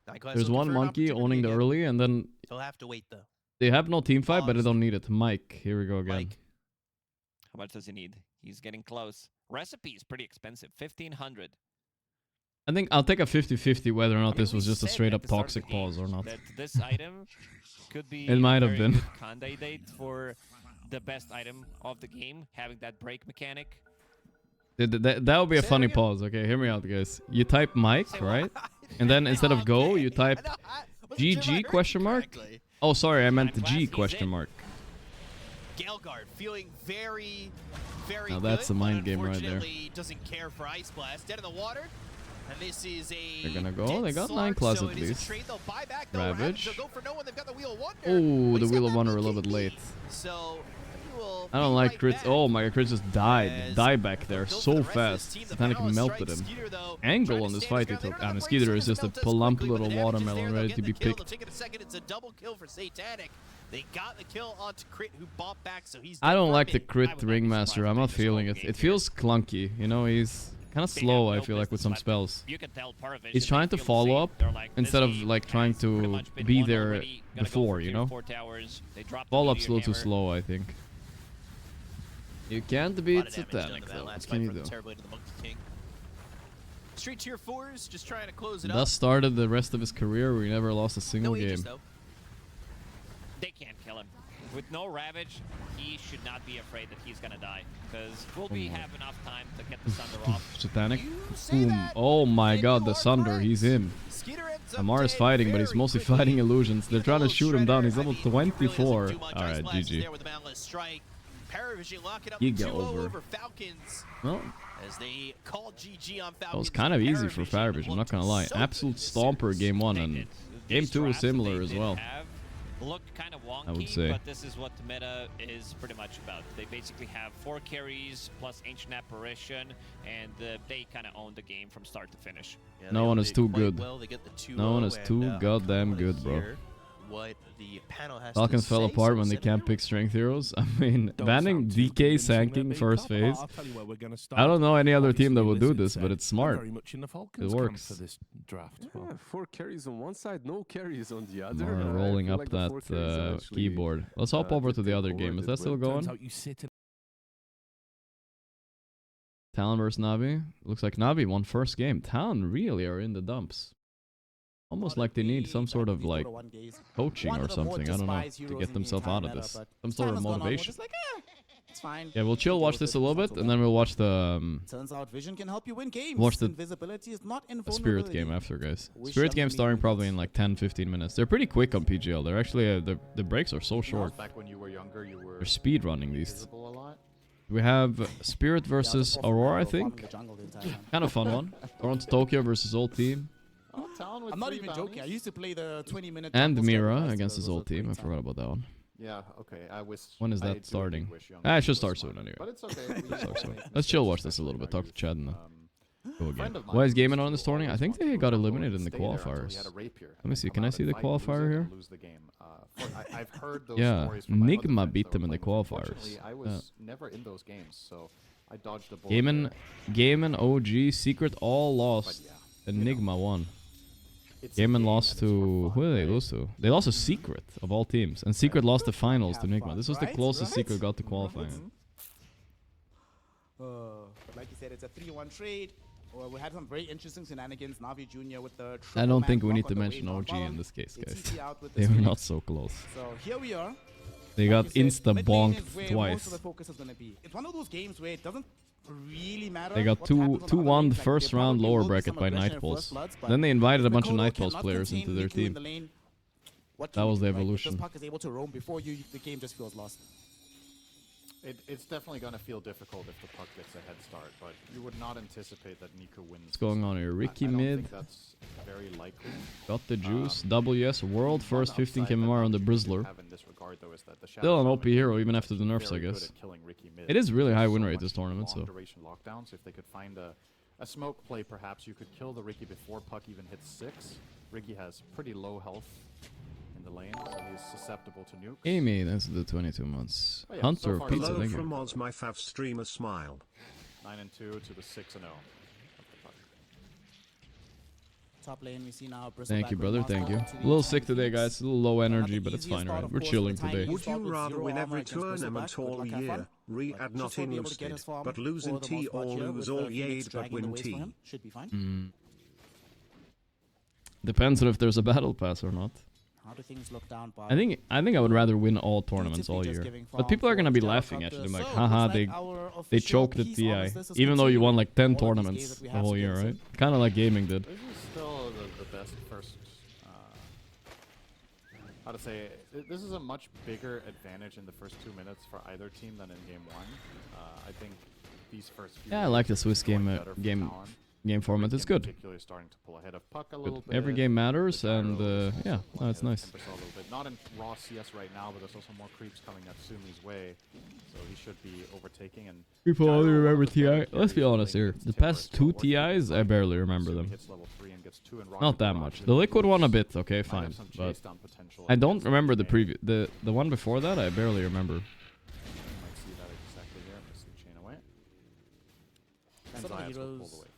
Nightclass There's looking one for an monkey owning the opportunity. early, and then He'll have to wait though. they have no team fight, but they Paused. don't need it. Mike, here we go again. Mike. How much does he need? He's getting close. Recipe is pretty expensive, 1,500. I think I'll take a 50-50 whether or not I mean, this we was just a said straight at up the start of the toxic game pause or not. That this item could be It might a have very been. good candidate for the best item of the game, having that break mechanic. That would be a Say that funny again? pause. Okay, hear me out, guys. You type Mike, Say right? what? And then instead of go, Okay. you type I know, I wasn't sure if I GG heard question you mark? correctly. Oh, sorry, I meant Time G class, he's question in. mark. Galeguard feeling very, very Now good. that's a mind but game right there. unfortunately doesn't care for Ice Blast. Dead in the water. And this is a They're gonna go. dead They got Slark, 9 class so at it is a least. trade. They'll buy back. They'll Ravage. They'll go for no one. They've got the Wheel of Wonder. Oh, but the he's Wheel got of that Wonder a little bit BKB. late. So he will I don't be like right crits. back. Oh my god, crit just died. As Die back there they'll go for so the rest of fast. this team. The Satanic power melted strikes. him. Skeeter, though, Angle trying on to this stand fight he his ground. took. They don't And have a Skeeter great is just a service, melts plump quickly, but little the damage is there. watermelon They'll ready get to the be kill. picked. They'll take it a second. It's a double kill for Satanic. They got the kill onto Crit, who bopped back, so he's I don't dead like for the a minute. crit I would not be Ringmaster. surprised I'm if not they feeling just it. go It game feels clunky. You know, he's kind of They slow, have I no feel like, with business some letting- spells. You can tell Parivision, He's they trying to feel the follow same. up They're like, instead this of game like trying has pretty to much been be won there already. Gonna go before, for you tier know? 4 towers. They dropped the Follow up's a meteor little too hammer. slow, I think. You can't A beat lot of damage done Satanic to that though. last What fight can you from do? the Terrorblade to the Monkey King. Street tier 4s, just trying to close it Thus up. started the rest of his career where he never lost a single No ages, game. though. They can't kill him. With no Ravage, he should not be afraid that he's gonna die. Because will we have enough time to get the Sunder off? Satanic. You say Boom. that, Oh my and god, you the are Sunder. correct. He's in. Skeeter ends up Amar is dead fighting, but he's very mostly quickly. fighting illusions. They're Even trying a to little shoot him down. shredder. He's level I mean, he really doesn't 24. do much. Ice Alright, Blast is GG. there with the Boundless Strike. Parivision locking up Giga 2-0 over. over Falcons. Well, As they call GG on Falcons. that was kind of easy for Parivision Parivision, I'm not looked gonna lie. so Absolute good this stomper series. game 1, They and did. game These 2 was drafts that similar they as did well. have looked kind of wonky, I would say. but this is what the meta is pretty much about. They basically have 4 carries plus Ancient Apparition, and they kind of own the game from start to finish. Yeah, No they one owned is it too quite good. well. They get the 2-0, No one is and, too I goddamn wanna good, bro. hear What the panel has Falcons to fell say, apart so when they send it can't through. pick strength heroes. I mean, Don't banning sound too DK convincing there, sanking big first top. phase. I'll tell you where we're gonna I start. don't know any other team that Obviously, would do Lizard this, but said, it's I'm smart. very much in the Falcons works. camp for this draft. Yeah, Well, 4 carries on one side, no carries on the other. We're I rolling feel up like the 4 that carries are actually, keyboard. Let's hop over to the take other over game. Is it that still with. going? turns out you sit in Talon versus Navi. Looks like Navi won first game. Talon really are in the dumps. Almost like they need some sort of like coaching or something. I don't know, to get themselves out of this. Some sort of motivation. It's fine. Yeah, we'll chill, watch this a little bit, and then we'll watch the Turns out vision can help you win games. watch the Invisibility is not Spirit game after, guys. Spirit game starting probably in like 10-15 minutes. They're pretty quick on PGL. They're actually the breaks are so short. Back when you were younger, you were They're speed running these. visible a lot. We have Spirit versus Aurora, I think. Kind of fun one. Toronto Tokyo versus old team. Oh, Talon with I'm not 3 even joking. I bounties? used to play the 20-minute And jungle Mira strategy against last his year. It old was a team. I great forgot about that one. Yeah, okay. I wish. When is I that do starting? wish younger Ah, it people should was start soon smarter. anyway. But it's okay. we Start soon. make Let's chill mistakes, watch this a little bit. Talk to especially Chad and go again. friend of Why is mine Gaming used on this to tournament? I always think want to they move got on goal eliminated and in the stay there until he qualifiers. had a rapier, Let and me then see, come can I out see and the fight, lose qualifier it, here? and lose the game. I've heard those Yeah, stories from my other Nigma friends beat that them were in the playing. qualifiers. Unfortunately, I was never in those games, so I dodged a bullet. Gaming OG, Secret all But lost. yeah, Enigma won. it's a Gaming game lost and it's to for who fun, did they right? lose to? They lost to Secret of all teams, and Secret lost the finals to Have Enigma. fun, This was the right? closest Right? Secret got to qualifying. But like you said, it's a 3-1 trade. We had some very interesting shenanigans. Navi Jr. with the I don't think we man need block to on the mention way down OG bottom. in this case, They guys. TP out with the They were Phoenix. not so close. So here we are. They Like got you said, insta mid lane is bonked where twice. Most of the focus is going to be. It's one of those games where it doesn't really matter. They got what happens on the other 2-1 lanes. the Like, first there round probably lower will be bracket some by aggression Night in Pulse. first bloods, but Then they invited a if bunch of Mikoto Night Pulse cannot players contain into their Niku in team. the lane, what That can was you the do, right? If evolution. this puck is able to roam before you, the game just feels lost. It's definitely going to feel difficult if the puck gets a head start, but you would not anticipate that Niku wins. What's going on here? Ricky I don't mid. think that's very likely. Got the juice. WS world first 15 KMR on the Brizzler. Have in this regard, though, is that the Still an Shadow OP Summoning hero is even after the actually nerfs, I very good guess. at killing Ricky mid. It is really high There's win so rate much this tournament, so. long duration lockdowns. If they could find a smoke play, perhaps you could kill the Ricky before puck even hits 6. Ricky has pretty low health in the lane, so he's susceptible to nukes. Amy, that's the 22 months. Oh yeah, Hunter, so far pizza, Hello thank from you. Oz, my fav streamer smile. 9-2 to the 6-0. Top lane, we see now Bristol Thank you, back brother. with Thank you. Monster A into little the sick today, Phoenix. guys. A little low Not energy, the but it's easiest fine, start, right? of We're course, chilling for the today. Tiny. Would Start you with rather 0 win armor every against Bristleback? tournament Good all luck, have year, fun. re-add But not just will be in able to get Lusted, his farm but lose for in the T most part or here lose with all the Phoenix Yade but dragging the win waves for T? him. Should be fine. Depends on if there's a battle pass or not. How do things look down by? I think I would rather win all tournaments all year. But people are gonna be laughing at you. They're like, haha, they choked at TI. Even though you won like 10 tournaments the whole year, right? Kind of like gaming did. This is still the best first. How to say? This is a much bigger advantage in the first 2 minutes for either team than in game 1. I think these first. Few Yeah, I like the minutes Swiss are going game better for game Talon. game format. It's good. Particularly starting to pull ahead of puck a Good. little bit. Every game matters, The and gyro is yeah, also no, pulling it's ahead of nice. Timbersaw a little bit. Not in raw CS right now, but there's also more creeps coming at Sumi's way, so he should be overtaking. And People Gyro, only one of remember the better TI. Let's be carries honest playing here. against The Timber past as two well, working TIs, I with barely Sumi remember them. hits level 3 and gets 2 in Not Rocket that Barrage much. with The liquid one a boost. bit, okay, Might have fine. some But chase down potential I at don't the remember the game. previous the one before that. I barely remember. You might see that exactly here. I'm just chain away. And Some of the Zayas will pull heroes- the wave.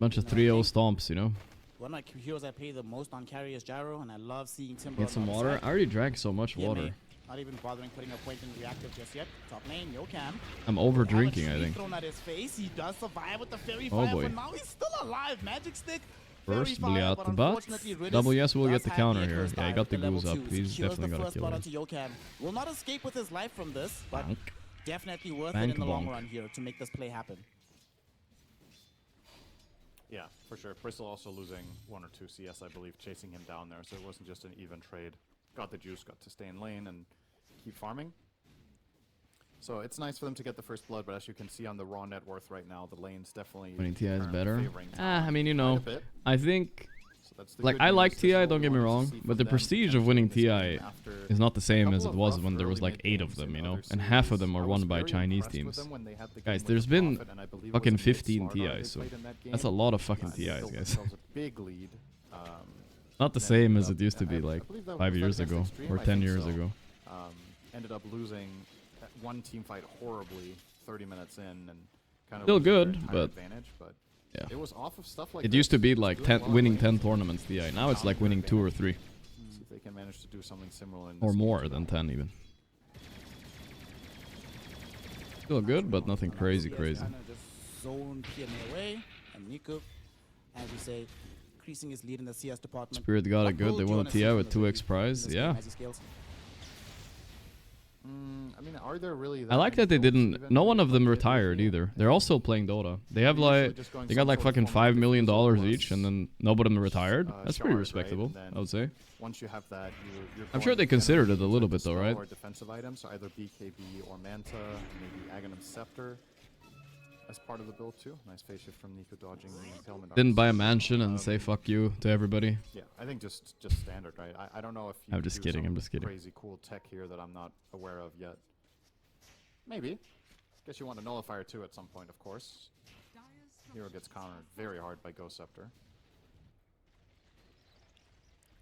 Bunch of 3-0 stomps, you know. One of the heroes I pay the most on carry is Gyro, and I love seeing Timber. Get some water. I already drank so much Yeah, water. mate. Not even bothering putting a point in reactive just yet. Top lane, Yo Cam. I'm over drinking, I think. Thrown at his face. He does survive with the fairy Oh, fire, boy. but now he's still alive. Magic stick. Fairy First, fire, Bliat but the bot. unfortunately, Ridis WS will does get the have counter the here. Echo's Yeah, he dive got the with level goose up. 2. He's Secures definitely the gonna first kill blood it. onto Yo Cam. Will not escape with his life from this, but Bonk. definitely worth Bank it in the long bonk. run here to make this play happen. Yeah, for sure. Bristol also losing 1 or 2 CS, I believe, chasing him down there, so it wasn't just an even trade. Got the juice, got to stay in lane and keep farming. So it's nice for them to get the first blood, but as you can see on the raw net worth right now, the lane's definitely Winning TI is currently better. favoring I mean, you quite a know, bit. I think So that's the like good I news. like This is TI. what Don't we get me wanted to wrong, see but from the them prestige of potentially winning in this game TI after is not the same couple as it of was rough when there was early like mid 8 of games them, in you know, other and half of series. them I are was won by very Chinese impressed with teams. them when they had the Guys, game there's with been Prophet, and I believe it fucking was against 15 Slardar they TIs, so played in that that's a game. lot of fucking They TIs, built guys. themselves a big lead. Not the then same ended as up- it used to and be I like believe that 5 was years against ago Extreme, or I 10 think years so. ago. Ended up losing one team fight horribly 30 minutes in and kind of Still losing their good, entire but advantage, but yeah. it was off of stuff like It this. used to be He was like doing 10, well in winning lane. 10 tournaments TI. Now it's like winning 2 or 3 See if they can manage to do something similar in or this game more as than well. 10 even. Still good, but nothing crazy, Yes, crazy. kinda just zone PMA away, and Niku, as we say, increasing his lead in the CS department. Spirit got it What good. will They won a Jonas TI do with in the 2x prize. in this game Yeah. as he scales? I mean, are there really I like many that they builds didn't. even No one of them like retired Parivision? either. They're all still playing Dota. They have They're usually like just going they some got like sort of fucking form of $5 million defensive each, and plus, then none of them retired. That's pretty shard, right? respectable, And then I would say. Once you have that, you're I'm sure going they considered generally it a little into bit though, spell right? Or defensive items, so either BKB or Manta, maybe Aghanim Scepter as part of the build too. Nice phase shift from Nico dodging the impalement. Didn't buy a arcs. mansion and say fuck you to everybody. Yeah, I think just standard, right? I don't know if you I'm could just do kidding, some I'm just kidding. Crazy cool tech here that I'm not aware of yet. Maybe. Guess you want a nullifier too at some point, of course. Hero gets countered very hard by Ghost Scepter.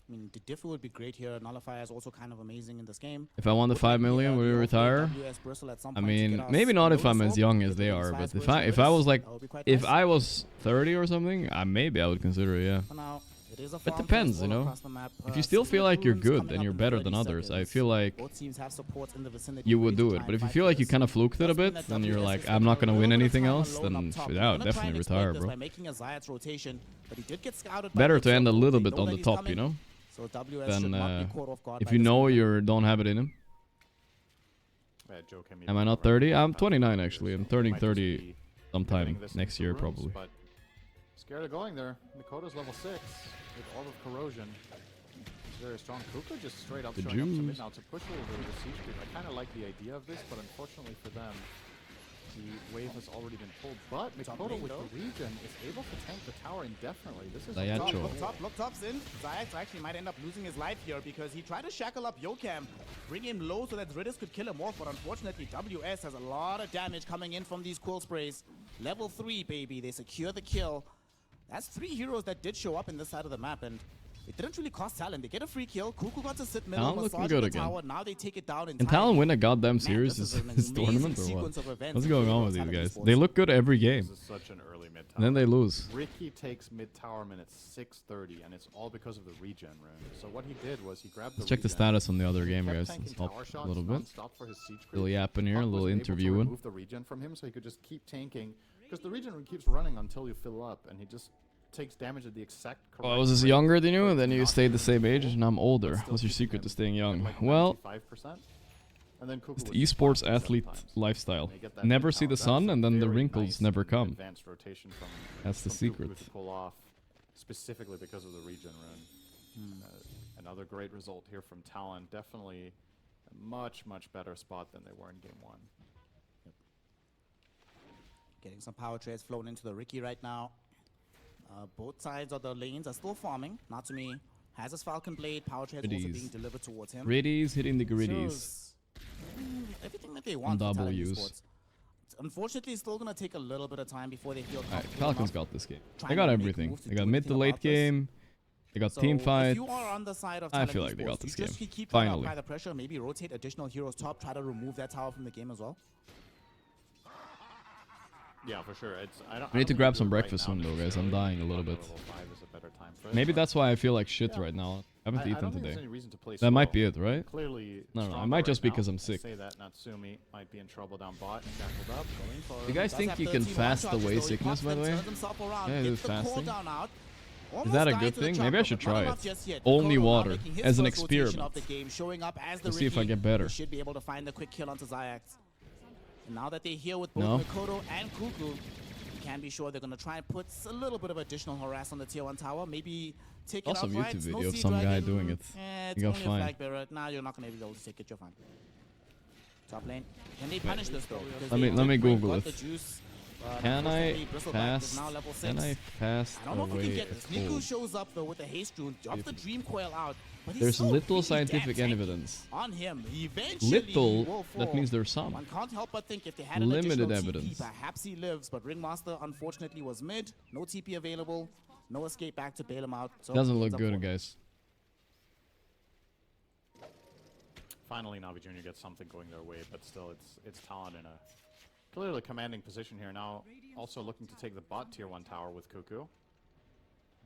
I mean, the Diffu would be great here. Nullifier is also kind of amazing in this game. If I won the Would 5 like million, would we the retire? WS Bristol at some I point to mean, get us maybe not if I'm Lotus as Orb, young get as they the are, Slice but version if I was Lotus, like that would be quite if nice. I was 30 or something, maybe I would consider it. Yeah. For now, It is a It farm depends, fest you all know. across the map. If you still feel like you're runes good coming and up you're in better 30 than others, I seconds. feel like Both teams have supports in the vicinity you would ready to do try it. and But if you fight feel for like you this. kind of fluked it a Does mean bit, that then you're WS like, is I'm not taking gonna a win little bit of anything time else, alone then up top. yeah, He's gonna try definitely and retire, exploit this bro. by making a Zayat's rotation, but he did get scouted by Better to Mitchell. end a little They bit know on that the he's top, coming, you know, so WS should than not be caught off guard if by you this know movement. you don't have it in him. Yeah, Joe came Am I even not over 30? I'm past 29 years, actually. so I'm he turning might just 30 be sometime doing this next into year runes, probably. But scared of going there. Nakota's level 6 with Orb of Corrosion. It's very strong. Kuka just straight up The showing up to Jews. mid now to push over the siege creep. I kind of like the idea of this, but unfortunately for them, the wave has already been pulled. But Nakota with the regen is able to tank the tower indefinitely. This is Zayacho. Look top's in. Zayac actually might end up losing his life here because he tried to shackle up Yokam, bring him low so that Riddis could kill him off, but unfortunately WS has a lot of damage coming in from these quill sprays. Level 3, baby. They secure the kill. That's 3 heroes that did show up in this side of the map, and it didn't really cost Talon. They get a free kill. Kuku got to sit middle, Talon looking massage good the again. tower. Now they take it down in Can time. Talon win a goddamn Man, series this is an this amazing tournament or what? sequence of events What's in going favor on of with these Talon guys? Esports. They look good every game. This is such an early mid tower. And then they lose. Ricky takes mid tower minutes 6:30, and it's all because of the regen rune. So what he did was he grabbed the Let's check the regen, status on the other he game, kept guys. tanking Let's hop tower a shots little bit. nonstop for his siege creep. Little yapping here, a Puck was little able to interviewing. remove the regen from him, so he could just keep tanking. Because the regen rune keeps running until you fill up, and he just takes damage at the exact correct Oh, I was just rate younger than you, for it and then to you not stayed the turn same age, full, and I'm but older. still What's your keeping secret him to staying at young? like Well, 95%. And then Kuku it's the was esports flat athlete sometimes. lifestyle. And they get that Never mid see tower. the sun, That's and then the very wrinkles nice never and come. advanced rotation from That's the from Kuku secret. to pull off, specifically because of the regen rune. Another great result here from Talon. Definitely a much better spot than they were in game 1. Getting some power trades flown into the Ricky right now. Both sides of the lanes are still farming. Natsumi has his Falcon Blade. Power trades also Gritties. being delivered towards him. Gritties hitting the gritties. Shows, everything that they want from Talon W's. Esports. Unfortunately, it's still going to take a little bit of time before they feel Alright, comfortable Falcons enough got this game. They trying got to make everything. moves to They do got mid to anything late about this. game. They got team If fight. you are on the side of I Talon feel like they Esports, got this you just game. keep trying to Finally. apply the pressure, maybe rotate additional heroes top, try to remove that tower from the game as well. Yeah, for sure. It's I don't. We need to I don't grab think some do it right breakfast now soon, though, guys. I'm necessarily. dying a little Probably bit. level 5 is a better time for it, Maybe but that's why I feel like shit Yeah. right now. I haven't I eaten don't think today. there's any reason to play That might slow. be it, right? Clearly, No, it stronger might just right be now. 'cause I'm I sick. say that Natsumi might be in trouble down bot, shackled up. You guys think you can fast away sickness, by the way? Yeah, it's fasting. Is that a good thing? Maybe I should try it. Only water, as an experiment. Let's see if I get better. Should be able to find the quick kill onto Zayac. And now that they're here with both No. Mikoto and Kuku, you can be sure they're going to try and put a little bit of additional harass on the tier 1 tower. Maybe take it Saw some outright. YouTube No video of Sea some guy Dragon. doing it. It's He got only a fined. flag bearer. Now you're not going to be able to take it. You're fine. Top lane. Can they punish this though? Because Let me- they let me did bring Google got it. the juice. Can I Unfortunately, Bristleback is fast? now level Can 6. I fast I don't know if we can away get a this. Niku cold? shows up though with the haste rune, drops the dream coil out. But he's There's so little really scientific damn tanky. evidence. On him, eventually Little, he will that fall. means there's some. One can't help but think if they had an Limited additional evidence. TP, perhaps he lives. But Ringmaster unfortunately was mid, no TP available, no escape back to bail him out. So Doesn't he look ends up good, falling. guys. Finally, Navi Jr. gets something going their way, but still, it's Talon in a clearly commanding position here. Now, also looking to take the bot tier 1 tower with Kuku.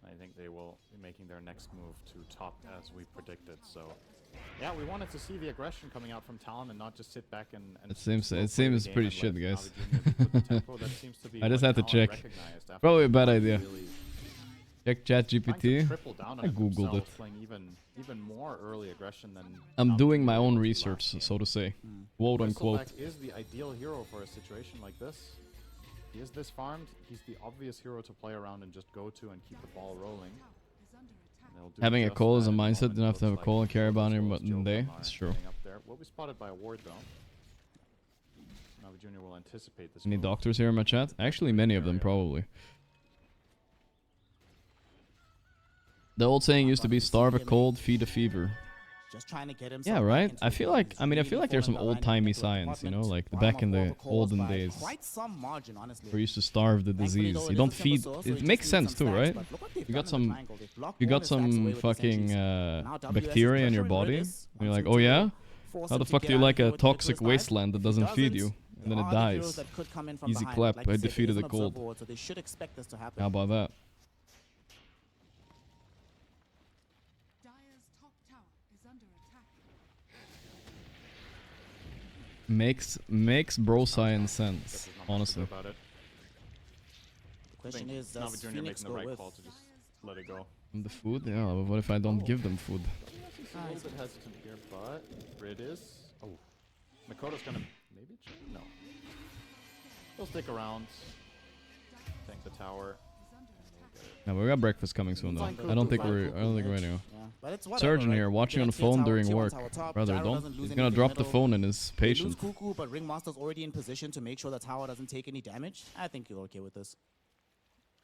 I think they will be making their next move to top as we predicted. So, yeah, we wanted to see the aggression coming out from Talon and not just sit back and It seems- slow it play the seems game pretty and shit, let guys. Navi Jr. put the tempo. That seems to be I just what had to Talon check. recognized after Probably a bad Navi idea. really Check trying to ChatGPT. triple down on I it googled themselves, it. playing even more early aggression than I'm Navi doing Jr. my own did research, last game. so to say. Quote unquote. Bristleback is the ideal hero for a situation like this. He is this farmed. He's the obvious hero to play around and just go to and keep the ball rolling. And they'll do Having a just call is that a at the mindset. moment. You don't have to have a Looks call like and care about Joe him as but in Joe day. are It's true. getting up there. Will be spotted by a ward though. Navi Jr. will anticipate this. Any move. doctors here in my chat? Actually, many of them, probably. The old saying used to be starve a cold, feed a fever. Just trying to get him. Yeah, right? I feel like, I feel like there's some old-timey science, you know, like the back in the olden days. Quite some margin, honestly. Where you used to starve the Thankfully, disease. though, You it is don't a feed. simple source, so It he makes just sense needs too, some right? stacks, but look what they've You done got in the some, triangle. They've blocked you all got his stacks away some with the fucking sentries. Now WS is bacteria in your pressuring body. Riddis And you're like, until oh yeah? force How him the to fuck get do you out like of here a with the toxic first dive. wasteland that If he doesn't feed doesn't, you? And then there it are other heroes dies. that could come in from Easy behind. clap. Like I you said, there defeated is the an observer cold. ward, so they should expect this to happen. How about that? Makes bro science sense, There's not much to do honestly. about it. The question is, Navi does Jr. Phoenix making the go right with? call to just let it go. The food? Yeah, but what if I don't give them food? He's a little bit hesitant here, but Rid is. Oh, Makoto's gonna maybe check? No. He'll stick around. Tank the tower. Yeah, we got breakfast coming soon though. I don't think we're ready. Yeah, but it's whatever, Surgeon right? here, watching Get on a clear phone tower, during tier one work. tower top, Brother, Gyro don't. doesn't lose He's gonna anything drop the middle. phone and is They lose patient. Cuckoo, but Ringmaster's already in position to make sure the tower doesn't take any damage. I think you're okay with this.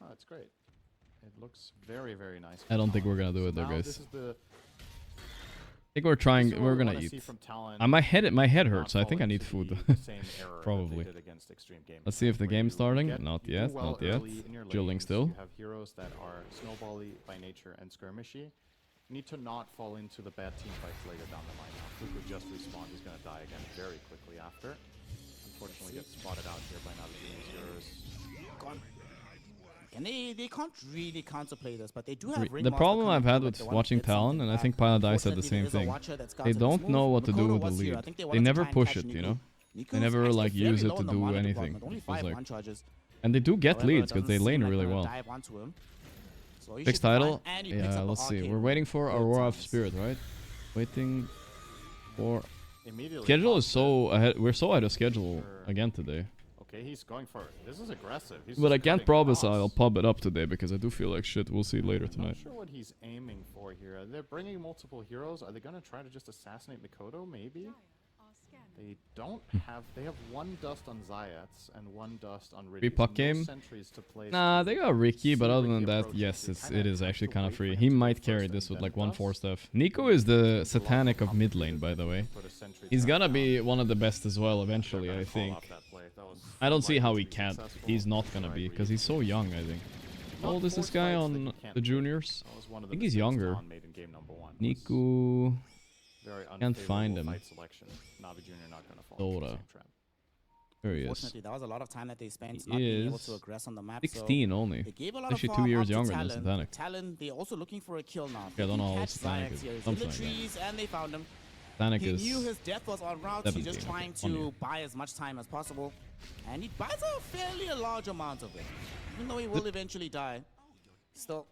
Oh, it's great. It looks very, very nice. I don't think we're gonna do it though, Now guys. This is the I think we're trying. this is what We're we gonna wanna eat. see from Talon. My head not hurts. I fall think I into need food. the same error that Probably. they did against Extreme Gaming, Let's see if the where game's you starting. get- Not you do yet. well Not yet. early in your Chilling lanes. still. You have heroes that are snowbally by nature and skirmishy. You need to not fall into the bad team fights later down the line. Now, Cuckoo just respawned. He's gonna die again very quickly after. Unfortunately, gets spotted out here by Navi Jr.'s Gone. And they can't really counterplay this, but they do have The Ringmaster problem coming I've through, had like with they wanna watching get something Talon, and I back. think Paladai said the Unfortunately, same there is a thing. Watcher that scouts They in this don't move. know what to do Makoto with the was here. I lead. think they They wanted to never try and push catch it, you Niku. know. Niku's They never actually like very use it low to in the do mana anything. department, Only It feels 5 like. one charges. And they do get However, it leads because doesn't they seem lane like really they're gonna well. dive onto him. So he Next should be fine, title? and he picks Yeah, up a let's see. arcane We're waiting for both Aurora of times. Spirit, right? Waiting for. Immediately. Schedule is pops it. so ahead. We're so ahead of schedule Sure. again today. Okay, he's going for it. This is aggressive. He's But I just can't cutting promise across. I'll pub it up today because I do feel like shit. We'll see later I'm tonight. not sure what he's aiming for here. They're bringing multiple heroes. Are they going to try to just assassinate Mikoto, maybe? They don't have... They have 1 dust on Zayats and 1 dust on Ridley. Free puck game? Sentries to place Nah, to they got Ricky, but see other than Ricky that, approaching. yes, They it kinda is have actually to kind of wait for free. him He to go might first carry and this with then like 1-4 dust. stuff. Nico is the There's a lot satanic of of mid lane, by the way. Put a sentry He's trap gonna down. be one of the best as well They're eventually, gonna I call think. off that play. That was I don't see how likely he to be can't. successful. He's not gonna Right be read. because he's so young, I think. How old is this Force guy fights that on you can't the win. juniors? That was one of I the think he's mistakes younger. Talon made in game number 1. Niku. Very Can't find unfavorable him. fight selection. Navi Jr. not gonna fall into the Dora. same trap. There he is. Unfortunately, that was a lot of time that they spent He not being able is to aggress on the map. 16 only. They gave a lot Actually, of 2 farm years up to younger than Talon. Satanic. Talon, they're also looking for a kill now. Yeah, I don't know how Catch old Satanic Zayax is. here. He's in Something the like that. trees, and they found him. Satanic He is knew his death was en route. He's 17, just trying okay, 1 year. to buy as much time as possible. And he buys a fairly large amount of it. Even though he will eventually die, still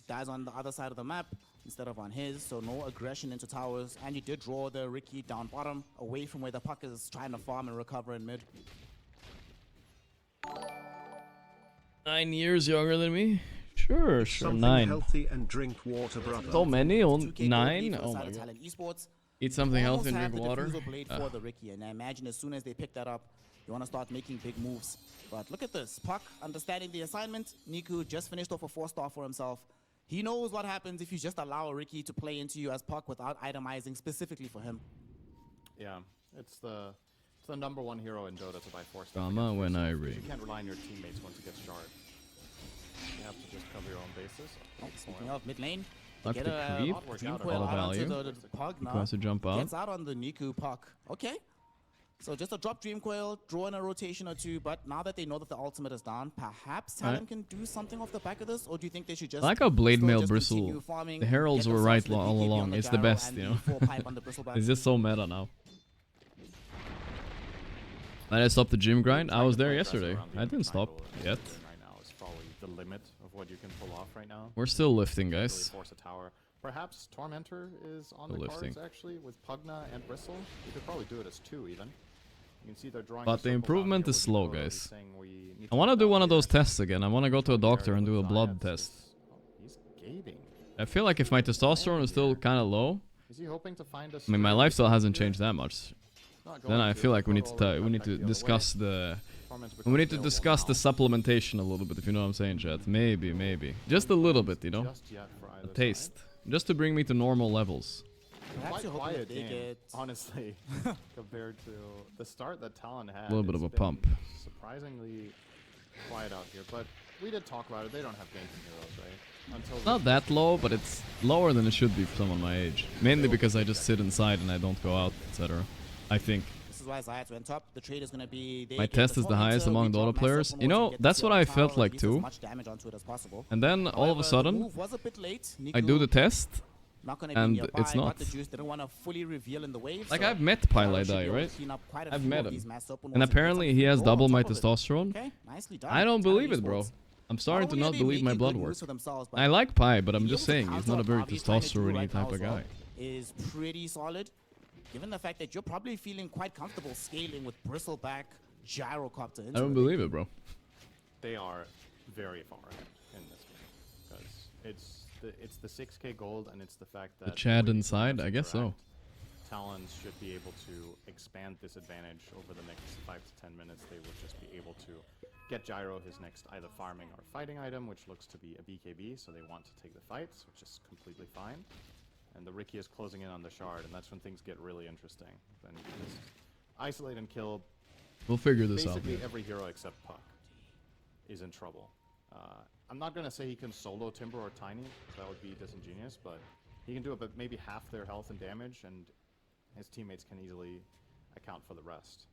dies on the other side of the map instead of on his. So no aggression into towers. And you did draw the Ricky down bottom, away from where the puck is trying to farm and recover in mid. 9 years younger than me? Sure, Something 9. healthy and drink water, brother. So many? 2K 9? gold lead for the Oh side my of god. Talon Esports. Eat something Almost healthy and have drink the water. Diffusal blade for the Ricky, and I imagine as soon as they pick that up, you want to start making big moves. But look at this. Puck understanding the assignment. Niku just finished off a 4-star for himself. He knows what happens if you just allow a Ricky to play into you as Puck without itemizing specifically for him. Yeah, it's the number 1 hero in Dota to buy 4 stuff. Drama when I You ring. can't rely on your teammates once you get shard. You have to just cover your own bases. Oh, speaking of mid lane, Luck get to a creep. Dream All Coil out value. onto the Pug He now. wants to jump out. Gets out on the Niku Puck. Okay. So just a drop Dream Coil, draw in a rotation or 2, but now that they know that the ultimate is down, perhaps Talon Alright. can do something off the back of this, or do you think they should just I like how Blade still Mail just Bristle. continue farming, The heralds get were themselves right the all BKB on along. the It's the gyro best, and you the know. 4-pipe on the Bristleback? It's just so meta now. Then I stopped the gym grind. I was there yesterday. I didn't stop yet. Right now is probably the limit of what you can pull off right now. We're still lifting, Really guys. force a tower. Perhaps Tormentor is on Still the lifting. cards actually with Pugna and Bristle. You could probably do it as 2 even. You can see they're drawing. But a the circle down improvement here is with slow, Mikoto. guys. He's saying we need I to want to cut do down one of here. those tests again. I want to go to a doctor and do a blood Zayats test. is- oh, he's gating. I feel like if my testosterone is still kind of low, Is he hoping to find us? I mean, my lifestyle hasn't changed that much. Not Then going I to. feel like we need Mikoto to already we need cut to back the other way. discuss the Torment's we need to becoming discuss the available now. supplementation a little bit, if you know what I'm saying, chat. Maybe, just a little bit, you know, Just yet for a either taste, side. just to bring me to normal levels. Perhaps Quite you're hoping quiet that they game, get... honestly, compared to the start that Talon had. A little bit It's of a been pump. Surprisingly quiet out here, but we did talk about it. They don't have ganking heroes, right? Until It's not that low, but it's lower than it should be for someone my age. Mainly because I just sit inside and I don't go out, etc. I think. This is why Zayats went top. The trade is going to be... they My get test the is the highest Tormentor, among we drop Dota massive players. You promotion, know, get the that's what I tower, felt like release as too. much damage onto it as possible. And then all of However, a the sudden, move was a bit late. I do the test, not going to be And nearby. it's not. But the Juice didn't want to fully reveal in the wave. Like so I've met Pyro Pile should be Die, able to right? clean up quite a I've few met of him. these mass open And walls get apparently some he has goal double on my top of it. testosterone. Okay, nicely done. I don't Talon believe it, bro. Esports. I'm starting to Not not only are they believe my making blood good work. use of themselves, but I like Pi, but I'm being just able to saying he's counter not a very what Navi is trying to do testosterone right now type as of well guy. is pretty solid, given the fact that you're probably feeling quite comfortable scaling with bristleback gyrocopter into I don't the believe it, bro. They are very far ahead in this game because it's the 6k gold and it's the fact that The Chad way inside, teams I guess so. interact, Talons should be able to expand this advantage over the next 5 to 10 minutes. They will just be able to get Gyro his next either farming or fighting item, which looks to be a BKB, so they want to take the fights, which is completely fine. And the Ricky is closing in on the shard, and that's when things get really interesting. Then you can just isolate and kill. We'll figure this out. Basically every hero except Puck is in trouble. I'm not going to say he can solo Timber or Tiny, that would be disingenuous, but he can do it, but maybe half their health and damage, and his teammates can easily account for the rest.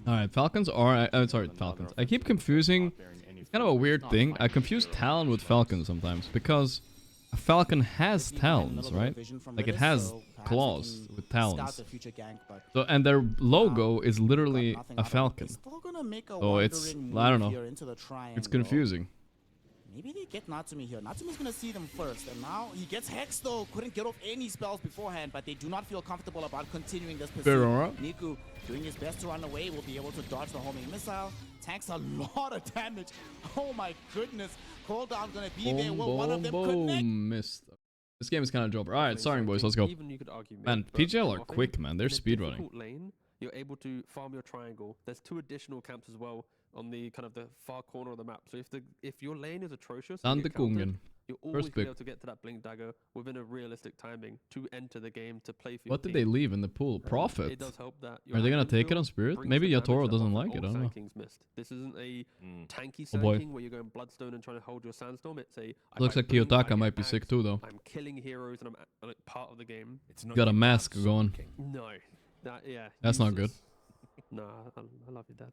Alright, Falcons are... sorry, Falcons. I keep confusing... It's kind of a weird thing. I confuse Talon with Falcon sometimes, because a Falcon has talons, right? Like it has claws with talons. So, and their logo is literally a falcon. So it's... I don't know. It's confusing. Maybe they get Natsumi here. Natsumi's gonna see them first, and now he gets Hex though. Couldn't get off any spells beforehand, but they do not feel comfortable about continuing this pursuit. Aurora. Niku doing his best to run away, will be able to dodge the homing missile. Tanks a lot of damage. Oh my goodness. Cooldown gonna be there. Will one of them connect? Missed. This game is kind of jobber. Alright, sorry boys, let's go. Even you could argue Man, PGL are quick, man. They're in a speedrunning. difficult lane, you're able to farm your triangle. There's 2 additional camps as well on the kind of the far corner of the map. So if your lane is atrocious, and you get countered, Kungen. you'll always First be pick. able to get to that blink dagger within a realistic timing to enter the game to play for What your did they team. leave in the pool? It Profit. does help that Are they gonna admin take it build on Spirit? brings Maybe the damage Yatoro that doesn't often like it, I old don't know. Sanking's missed. This isn't a tanky Oh boy. Sanking where you're going Bloodstone and trying to hold your Sandstorm. It's a... I Looks buy like Bloom, I Kiyotaka get might be bags, sick too, though. I'm killing heroes and I'm like part of the game. It's not Got a your mask dad's going. king. No. That, yeah. That's not good. useless. Nah, I love your dad.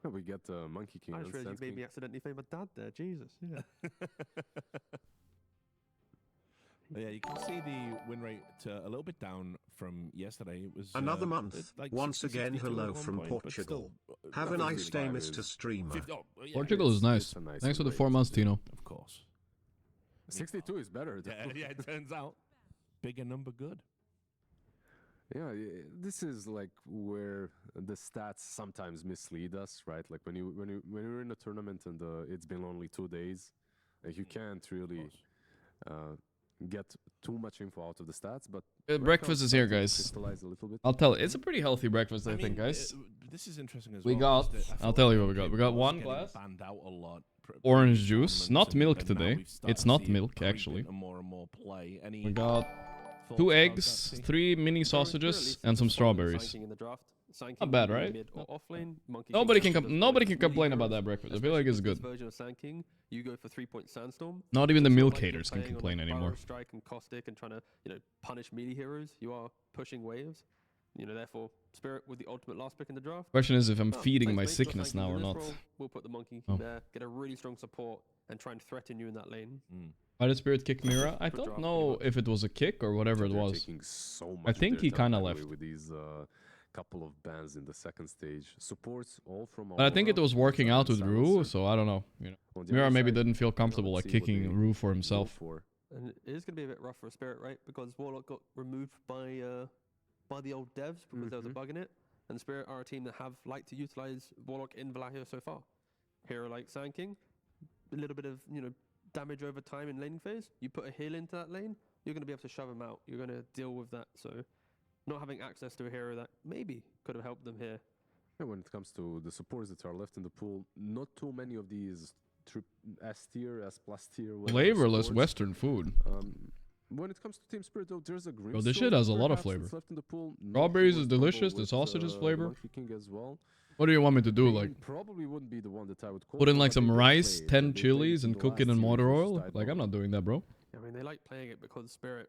Yeah, we get Monkey King I and just realized you Sense made King. me accidentally say my dad there. Jesus, yeah. But yeah, you can see the win rate a little bit down from yesterday. It was Another month. like Once 60, again, 62 at hello one from point, but Portugal. still, Have a nothing nice really day, bad. Mr. Streamer. Yeah, Portugal is nice. It's a nice Thanks for the rate. 4 months, Tino. Of course. 62 is better. though. Yeah, it turns out. Bigger number good. Yeah, this is like where the stats sometimes mislead us, right? Like when you're in a tournament and it's been only 2 days, like you can't really get too much info out of the stats. But Breakfast is here, starting to guys. crystallize a little bit. I'll tell you, it's a pretty healthy breakfast, I think, mean, guys. This is interesting as We well. got- is that I I'll feel tell like you what we got. Kim We got was one getting glass banned out a lot orange previous juice, tournaments not and- milk and now today. we've started It's to not see it milk, creep actually. into more and more play. Any We got thoughts 2 about eggs, that, T? 3 mini Currently, at sausages, least, and it's some a follow strawberries. Sanking in the draft. Sanking Not bad, will be right? mid or off lane. Monkey Nobody King can does nobody both. can complain about Heroes, that breakfast. I feel like it's especially good. this version of Sanking, you go for 3-point Sandstorm. Not even the It's not milk like you're haters can playing on, complain like, anymore. Burrow Strike and Caustic and trying to, punish melee heroes. You are pushing waves. Therefore, Spirit with the ultimate last pick in the draft. Question is if I'm Oh, feeding thanks, my mate. Just sickness like you now in or this not. role, we'll put the Monkey King Oh. there, get a really strong support, and try and threaten you in that lane. Why did Spirit kick Mira? I Good don't draft, know pretty much. if it was a kick or whatever it They're was. taking so much I of think their he time, kinda by the way, left. with these couple of bans in the second stage. Supports all from. But I think it Aurora, was working out with Silencer. Rue, so I don't know. On the Mira other maybe side, didn't feel comfortable let's like see what kicking they Rue for go himself. for. And it is going to be a bit rough for Spirit, right? Because Warlock got removed by the old devs because there was a bug in it. And Spirit are a team that have liked to utilize Warlock in Wallachia so far. Hero like Sanking, a little bit of damage over time in laning phase. You put a heal into that lane, you're going to be able to shove them out. You're going to deal with that. So not having access to a hero that maybe could have helped them here. Yeah, when it comes to the supports that are left in the pool, not too many of these S tier, S plus tier. whatever Flavorless supports. Western food. When it comes to Team Spirit, though, there's a green. Bro, this stone shit has a lot of perhaps flavor. that's left in the pool. Not Strawberries too is much trouble delicious, the with, sausage is the flavor. Monkey King as well. What do you want me to do? Green Like probably wouldn't be the one that I would call. put in for, like but some they did rice, play 10 they played chilies, in and the cook it last in series motor versus oil? Tide Like I'm Power. not doing that, bro. I mean, they like playing it because Spirit,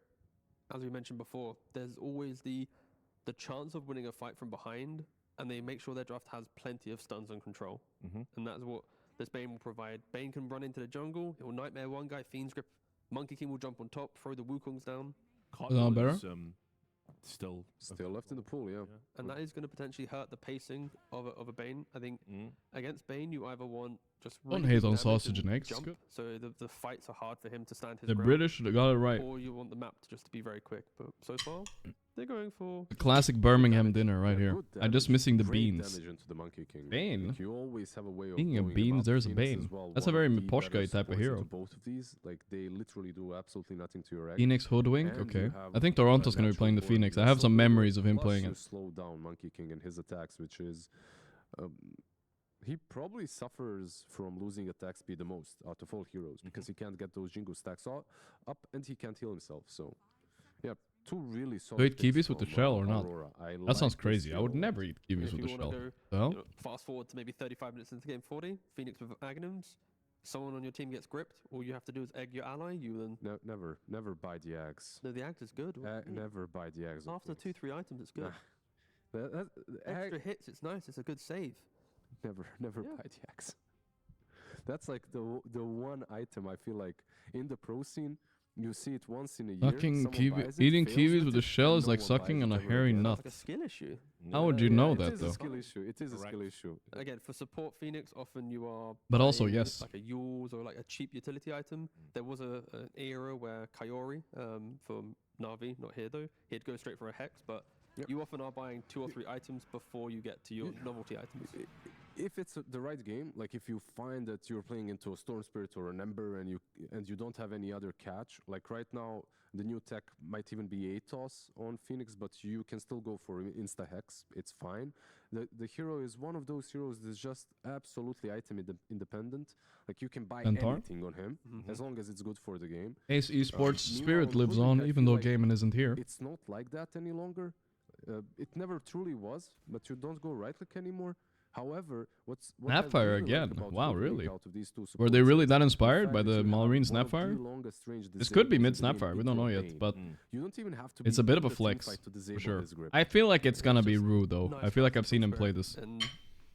as we mentioned before, there's always the chance of winning a fight from behind, and they make sure their draft has plenty of stuns and control. And that's what this Bane will provide. Bane can run into the jungle, he'll Nightmare one guy, Fiend's Grip Monkey King will jump on top, throw the Wukongs down, that better? Is, still left in the pool, yeah. and that is going to potentially hurt the pacing of a Bane. I think against Bane, you either want just Don't really hate good on damage sausage and and eggs. jump, Good. so the fights are hard for him to stand his The ground, British they got it right. or you want the map to just be very quick. But so far, they're going for The classic Birmingham dinner right Yeah, here. good I'm just damage, missing the great beans. damage into the Monkey King. Bane? Like, you always have a way of Speaking of blowing him beans, up. there's a Phoenix Bane. as well, That's a one very of the Miposhka better type of supports hero. into both of these, like they literally do absolutely nothing to your egg. Phoenix Hoodwink? And Okay. you have I think Toronto's gonna be natural playing the born Phoenix. I that have some still do memories of him plus playing you it. slow down Monkey King and his attacks, which is he probably suffers from losing attack speed the most out of all heroes because he can't get those Jingo stacks up and he can't heal himself. So yeah, two really solid eat picks kiwis with the from, shell or not? Aurora. I That sounds like this crazy. I would hero. never eat kiwis if with you the want shell. to Well, go fast forward to maybe 35 minutes into game 40, Phoenix with Aghanims, someone on your team gets gripped, all you have to do is egg your ally. You then Never buy the eggs. no, the Ags is good. Never buy the eggs. After 2-3 items, it's good. That Extra hits, it's nice. It's a good save. Never Yeah. buy the eggs. That's like the one item I feel like in the pro scene you see it once in a year. sucking someone kiwi, buys it, eating fails kiwis with the it, shell and is no like one sucking buys on it a ever hairy again. nut. It's like a skill issue. How would you know it that is though? a skill issue. It is a Correct. skill issue. Again, for support Phoenix, often you are. But also, buying yes. like a Yules or like a cheap utility item. There was an era where Kayori, from Navi, not here though, he'd go straight for a hex, but Yep. you often are buying 2 or 3 items before you get to your novelty items. If it's the right game, like if you find that you're playing into a Storm Spirit or an Ember and you don't have any other catch, like right now the new tech might even be ATOS on Phoenix, but you can still go for insta hex. It's fine. The hero is one of those heroes that's just absolutely item independent. Like you can buy Centaur? anything on him as long as it's good for the game. Ace Esports meanwhile, Spirit on lives Hoodwink, on, I even feel though like Gaiman isn't here. It's not like that any longer. It never truly was, but you don't go right click anymore. However, what I Snapfire really again. like about Wow, Hoodwink really? out of these two Were they supports really is that the inspired fact by that the you have Malrine one of the Snapfire? longest range This could be disables mid in the game Snapfire. We don't know into a yet, Bane. but You don't even have to it's be a bit in of a the flex teamfight to for disable sure. his grip. I feel like it's gonna be just Rue though. nice I feel like fight I've from seen him Spirit. play this. And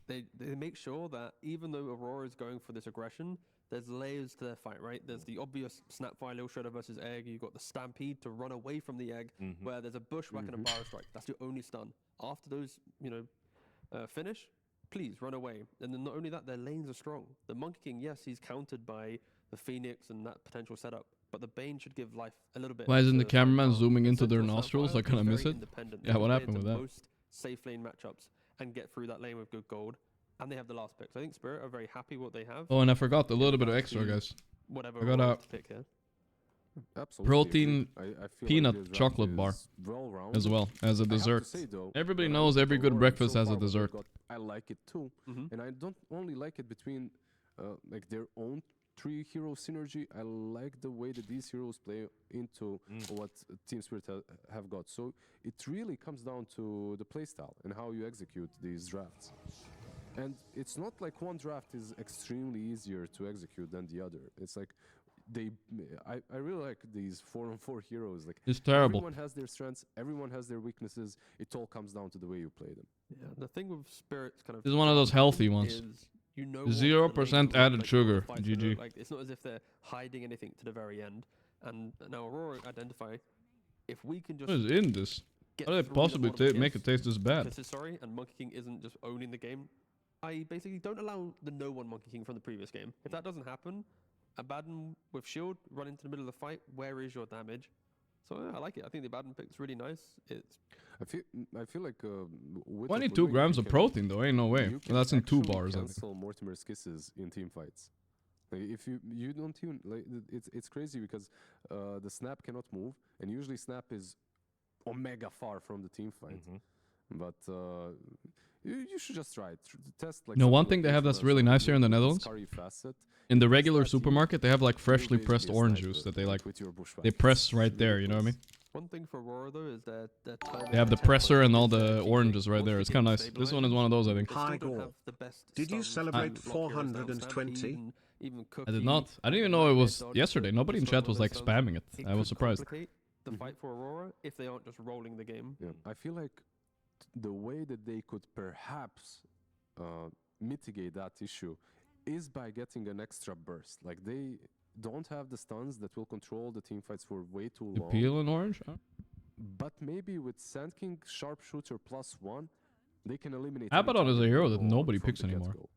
they make sure that even though Aurora is going for this aggression, there's layers to their fight, right? There's the obvious Snapfire, Lil Shredder versus Egg. You've got the Stampede to run away from the Egg, where there's a Bushwhack and a Bio Strike. That's your only stun. After those, finish, please run away. And then not only that, their lanes are strong. The Monkey King, yes, he's countered by the Phoenix and that potential setup, but the Bane should give life a little bit. Why isn't the to cameraman Centaur. zooming And into their Centaur nostrils? Snapfire I kinda is miss very it. independent. Yeah, They what play happened into with that? most safe lane matchups and get through that lane with good gold. And they have the last pick. So I think Spirit are very happy what they have. Oh, and I forgot a little bit of Back extra, to guys. Whatever I got Aurora a wants to pick here. Absolutely protein agreed. I feel peanut like this draft chocolate bar is well-rounded. as well as a I have to dessert. say, though, Everybody when I knows look at every good Aurora, breakfast so has a far what they've dessert. got, I like it too, and I don't only like it between like their own 3 hero synergy. I like the way that these heroes play into what Team Spirit have got. So it really comes down to the playstyle and how you execute these drafts. And it's not like one draft is extremely easier to execute than the other. It's like I really like these 4-on-4 heroes. Like It's terrible. everyone has their strengths, everyone has their weaknesses. It all comes down to the way you play them. Yeah, the thing with Spirit's kind of This is one of those healthy ones. is you know 0% added sugar, GG. Like it's not as if they're hiding anything to the very end. And now Aurora identify if we can just What is in this? get How do they through the possibly bottom make it taste this bad? sorry, and Monkey King isn't just owning the game. I basically don't allow the no one Monkey King from the previous game. If that doesn't happen, Abaddon with shield, run into the middle of the fight. Where is your damage? So yeah, I like it. I think the Abaddon pick's really nice. It's I feel like with 22 grams of protein though, ain't no way. you can Well, that's in 2 actually bars. I think. cancel Mortimer's kisses in team fights. Like if you don't even like it's crazy because the snap cannot move, and usually snap is omega far from the team fight. But you should just try it. Test like. No, one something thing like they have this that's where really some nice here in the Netherlands. Scary facet. In the regular Snap, you supermarket, they have like freshly basically pressed a orange sniper juice that they like. with your bushwhack. They press right It's there. really You know what I close. mean? one thing for Aurora though is that They have the presser and all the oranges right there. It's kind of nice. This one is one of those, I think. Hi, Gore. Did you celebrate 420? I did not. I didn't even know it was yesterday. Nobody in chat was like spamming it. I was surprised. The fight for Aurora if they aren't just rolling the game. Yeah, I feel like the way that they could perhaps mitigate that issue is by getting an extra burst. Like don't have the stuns that will control the team fights for way too The long. peel in orange? Huh? But maybe with Sand King Sharpshooter +1, they can eliminate. Abaddon any is a target hero they that go on nobody from picks the anymore. get-go.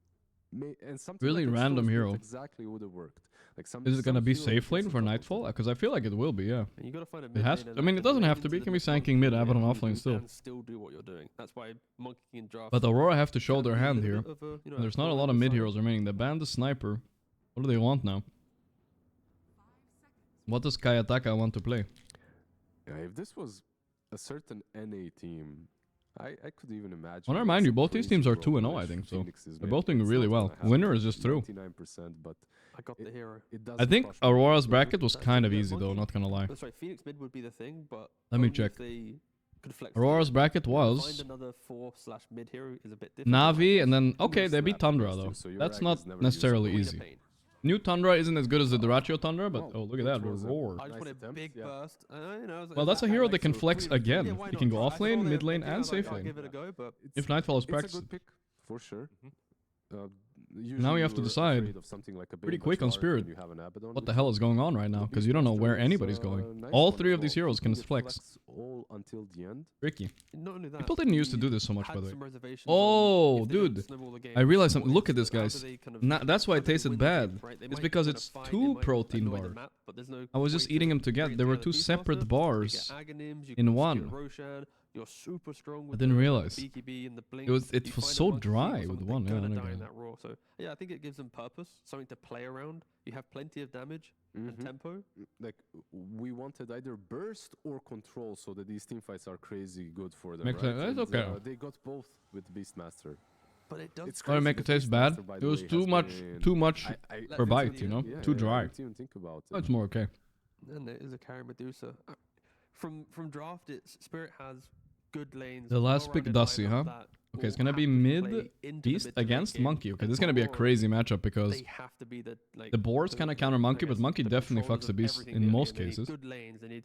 And something Really like random Explosive hero. exactly would have worked. Like some. Is it gonna be hero safe hits lane on for top of Nightfall? it. Because I feel like it will be, yeah. And you got to find a It mid has. lane I mean, it that doesn't can have link to be. It into can the be sanking mid mid, lane Abaddon and offlane still. And still do what you're doing. That's why Monkey King draft. But Aurora have to show can their be a hand little here. bit of a, you know, And there's not a thorn lot in of the mid side. heroes remaining. They banned the sniper. What do they want now? What does Kayataka want to play? Yeah, if this was a certain NA team, I could even imagine. I want to like, remind you, some both these crazy teams are rogue 2-0, I push. think. So Phoenix is they're mid. both doing It's really not well. gonna happen Winner is just through. 99%, but I got the It- hero. it does. I think Aurora's bracket was kind of easy though, not gonna lie. That's right. Phoenix mid would be the thing, but Let me only if check. they could flex Aurora's the- bracket Find was another 4/mid hero is a bit difficult. Navi and then, okay, Who's they beat that Tundra against though. you? So your That's ag not is never necessarily usable. easy. New Tundra isn't as good as the Duratio Tundra, but Wow, oh, look at which that, was a- Aurora. I just Nice want a attempt, big yeah. burst. You know, Well, that's a hero that can so flex pretty- again. yeah, why He not? can go I off saw lane, the- mid the lane, game, I and was like, safe I'll lane. give it a go, but If Nightfall is It's a practiced. good pick for sure. Now you Usually have to you're decide afraid of something like a pretty Bane quick on Bashar Spirit when you have an Abaddon, what the which hell is going on right now, the because you don't know Beastmaster where is anybody's a going. nice All one three as of these well. heroes can Keeping it flex. all until the end. Tricky. not only that. People didn't used to we do this so much, by had the way. some reservations Oh, on if they don't dude. snowball the game, I realized something. what Look is at this, the- how do guys. they kind of- That's why how it do they tasted win the game, bad. right? They It's might because kind of it's fight, they two might protein annoy the bars. map, but there's no I was way just to eating them bring together. it They were together. two separate Beastmaster, bars you get Aghanims, you in can one. secure Roshan, you're super strong with I didn't the realize. BKB and the blink. It was You find a so Monkey King or dry with something, one. they're Yeah, gonna I die in know. that raw. So yeah, I think it gives them purpose, something to play around. You have plenty of damage and Mhm. tempo. Like we wanted either burst or control, so that these team fights are crazy good for them. Makes right? sense. That's And, okay. They got both with Beastmaster. But it does. It's Or crazy make it that taste bad. Beastmaster, by It the was way, too has much, been- too much I- per Let's bite, see, you know, yeah, too yeah, dry. I didn't even think about it. That's more okay. And there is a carry Medusa. From draft, Spirit has good lanes. The last pick, well-rounded Dusty, lineup huh? that Okay, it's will gonna be have to mid play into the Beast mid to late against game. Monkey. Okay, And this is gonna be a Aurora, crazy matchup because they have to be the like the boards kinda counter Monkey, but Monkey definitely fucks the Beast in most cases. Good lanes. They need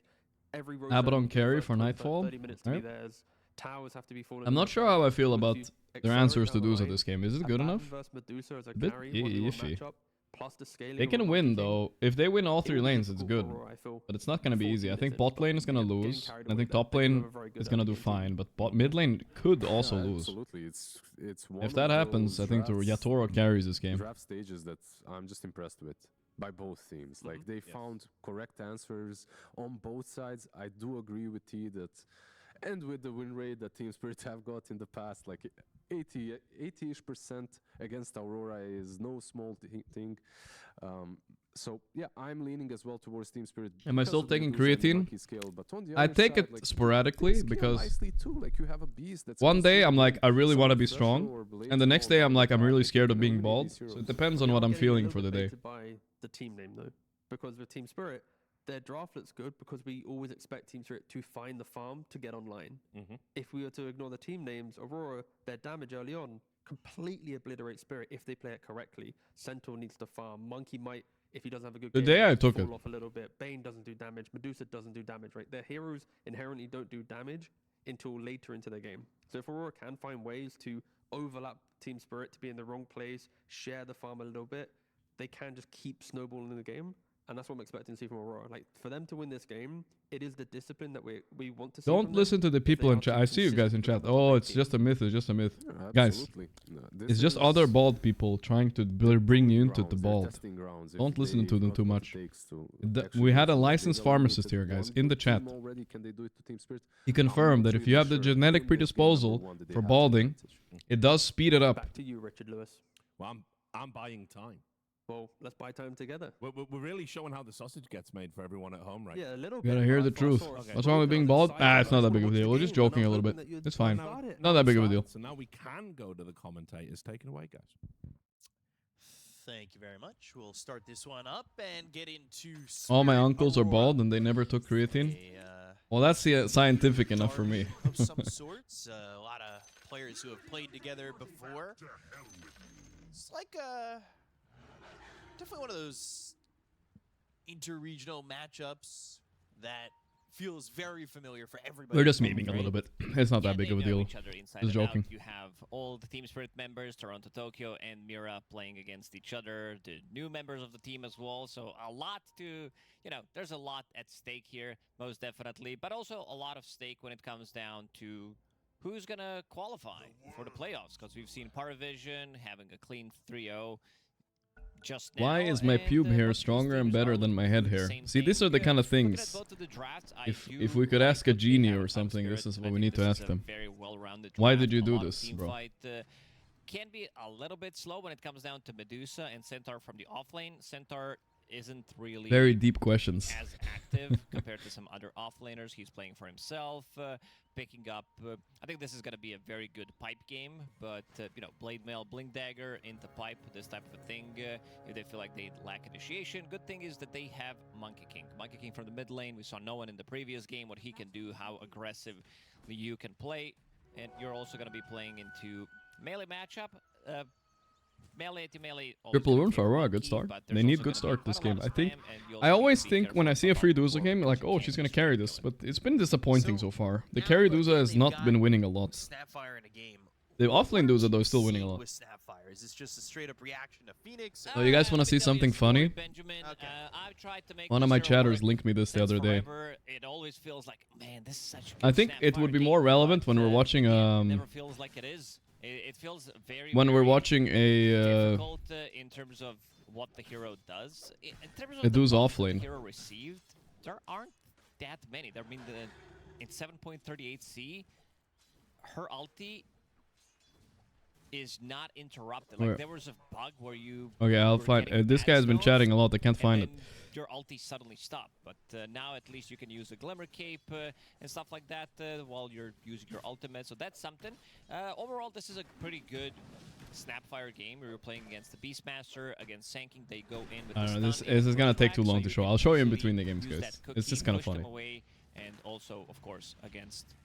every Abaddon carry for Nightfall, 30 minutes to right? be theirs. Towers have to be falling. I'm not sure how I feel about their answers to do's do of this game. Is it good enough? Medusa as a bit carry, iffy. matchup, plus the scaling They of a can Monkey win King. though. If they win all It three will be lanes, it's difficult good. for Aurora, I feel. But it's not gonna be 40 easy. I minutes think in, bot but lane is gonna getting lose. carried I away think there. top They do lane have a very good is gonna do early game. fine, but mid lane could also Yeah, lose. Absolutely, it's one If of that happens, those I think the drafts- Yatoro carries this game. draft stages that I'm just impressed with by both teams. Like they found correct answers on both sides. I do agree with T that, and with the win rate that Team Spirit have got in the past, like 80-ish% against Aurora is no small thing. So yeah, I'm leaning as well towards Team Spirit. Am I because still of the taking Medusa and creatine? Monkey scale, but on the I other take side, it like, sporadically they scale because nicely too. Like you have a beast that's one day I'm like, I really want to be pressure strong, or blades and the next fall day I'm down like, the I'm back, really you scared of can being eliminate bald. these So heroes. it depends on Yeah, what I'm getting a feeling little for the bit day. baited by the team name though, because with Team Spirit, their draft looks good because we always expect Team Spirit to find the farm to get online. If we were to ignore the team names, Aurora, their damage early on completely obliterates Spirit if they play it correctly. Centaur needs to farm. Monkey might, if he doesn't have a good The game, day I took fall it. off a little bit. Bane doesn't do damage. Medusa doesn't do damage. Right, their heroes inherently don't do damage until later into the game. So if Aurora can find ways to overlap Team Spirit to be in the wrong place, share the farm a little bit, they can just keep snowballing in the game. And that's what I'm expecting to see from Aurora. Like, for them to win this game, it is the discipline that we want to see. Don't from listen to the If they people in are chat. too I see you guys in consistent chat. with what Oh, they're it's just a myth. It's just a myth. Yeah, Guys, absolutely. No, this it's just is other bald people trying to bring you into the grounds, they're bald. testing grounds. If Don't listen to they've them got too what it much. takes to We actually had a do what they licensed know, pharmacist with here, one guys, good in the team chat. already, can they do it to Team Spirit? He I'm confirmed not that if you really have the sure. genetic In this game, number predisposal one, that they for have the balding, advantage. it does speed it up. Back to you, Richard Lewis. Well, I'm buying time. Well, let's buy time together. We're really showing how the sausage gets made for everyone at home, right? Yeah, a little You bit. gotta hear but the I truth. saw a What's wrong with being story bald? on the Ah, side it's not that of big of a watch deal. the We're just game, and joking I'm a little hoping bit. that you'd It's fine. got it. Not that big of a deal. So now we can go to the commentators. Take it away, guys. Thank you very much. We'll start this one up and get into All my Spirit uncles are Aurora. bald and they never took creatine. A, Well, that's scientific enough for me. of some sorts. A lot of players who have played together before. It's like definitely one of those inter-regional matchups that feels very familiar for everybody. We're just involved, memeing a right? little bit. It's not Yeah, that big they of a know deal. each other inside Just and out. joking. You have all the Team Spirit members, Toronto, Tokyo, and Mira playing against each other. The new members of the team as well. So a lot to, there's a lot at stake here, most definitely. But also a lot of stake when it comes down to who's going to qualify for the playoffs. Because we've seen Parivision having a clean 3-0. Just Why now, is my and, pube hair both these stronger and teams better are than my looking to head do the hair? same See, these thing. are the kind of Looking at things. both of the drafts, If do we could like ask a what they genie have or in something, Time this is Spirit. what I we think need to this ask is a them. very well-rounded Why draft, did you a do lot of this, team bro? fight, can be a little bit slow when it comes down to Medusa and Centaur from the offlane. Centaur isn't really Very deep questions. as active compared to some other offlaners. He's playing for himself, picking up. I think this is going to be a very good pipe game, but Blade Mail, Blink Dagger into pipe, this type of a thing. If they feel like they lack initiation, good thing is that they have Monkey King. Monkey King from the mid lane. We saw no one in the previous game, what he can do, how aggressive you can play, and you're also going to be playing into melee matchup. Melee to melee. Triple rune for Aurora, good start. They need good start this game. I always think when I see a free Dusa game, like, oh, she's gonna carry this, but it's been disappointing so far. The carry Dusa has not been winning a lot. Snapfire in a game. The offlane Dusa though is still winning a lot. With Snapfire, is this just a straight up reaction to Phoenix? Oh, you guys want to see something funny? Benjamin. I've tried to make One of this my hero chatters work linked me this the since other day. forever. It always feels like, man, this is such a good I think it Snapfire would be game, more relevant but, when we're watching it never feels like it is. It feels very when we're very watching a difficult in terms of what the hero does. In terms of Medusa the buffs that offlane. the hero received, there aren't that many. I mean, in 7.38c, her ulti is not interrupted. Like, Where? there was a bug where you... Okay, I'll were find. getting This guy's been stones, chatting a lot. I can't and find it. then your ulti suddenly stopped. But now at least you can use a Glimmer Cape and stuff like that while you're using your ultimate. So that's something. Overall, this is a pretty good Snapfire game. We were playing against the Beastmaster, against Sanking. They go in with I the don't know. stun This in is the gonna first take rack, too long so to you show. can I'll show you in easily between the games, use guys. that It's just cookie, kind of push them funny. away, and also, of course, against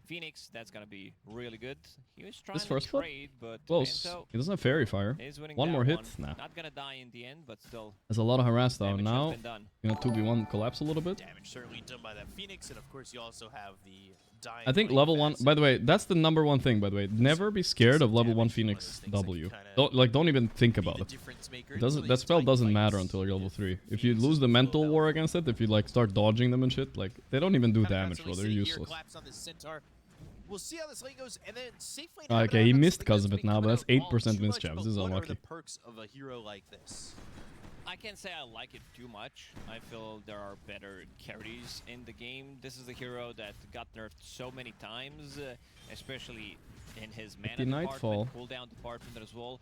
Phoenix, that's gonna be really good. He was trying This to first blood? trade, but Close. Pento He doesn't have Fairy Fire. is winning One that more hit? one. Nah. Not gonna die in the end, but still. There's a lot of harass down damage has now. been done. 2v1 collapse a little bit. Damage certainly done by that Phoenix, and of course you also have the dying. I think Blade level 1, Fast. by the way, that's the number one thing, by the way. Never be scared of level 1 damage, Phoenix one of those things that W. can kinda Don't even think be about the it. difference maker. It doesn't, Some of that these spell tight doesn't fights, matter until you're level if 3. If you Phoenix lose is the full mental level war 3, against it, if you like start dodging them and shit, like they don't even do kinda damage, bro. constantly They're sitting here, useless. collapse on this Centaur. We'll see how this lane goes, and then safe lane. Okay, he Abaddon, missed that's because of been it now, coming but that's out of wall 8% too miss much, chance. but This is what are unlucky. the perks of a hero like this? I can't say I like it too much. I feel there are better carries in the game. This is a hero that got nerfed so many times, especially in his mana The Nightfall. department, cooldown department as well.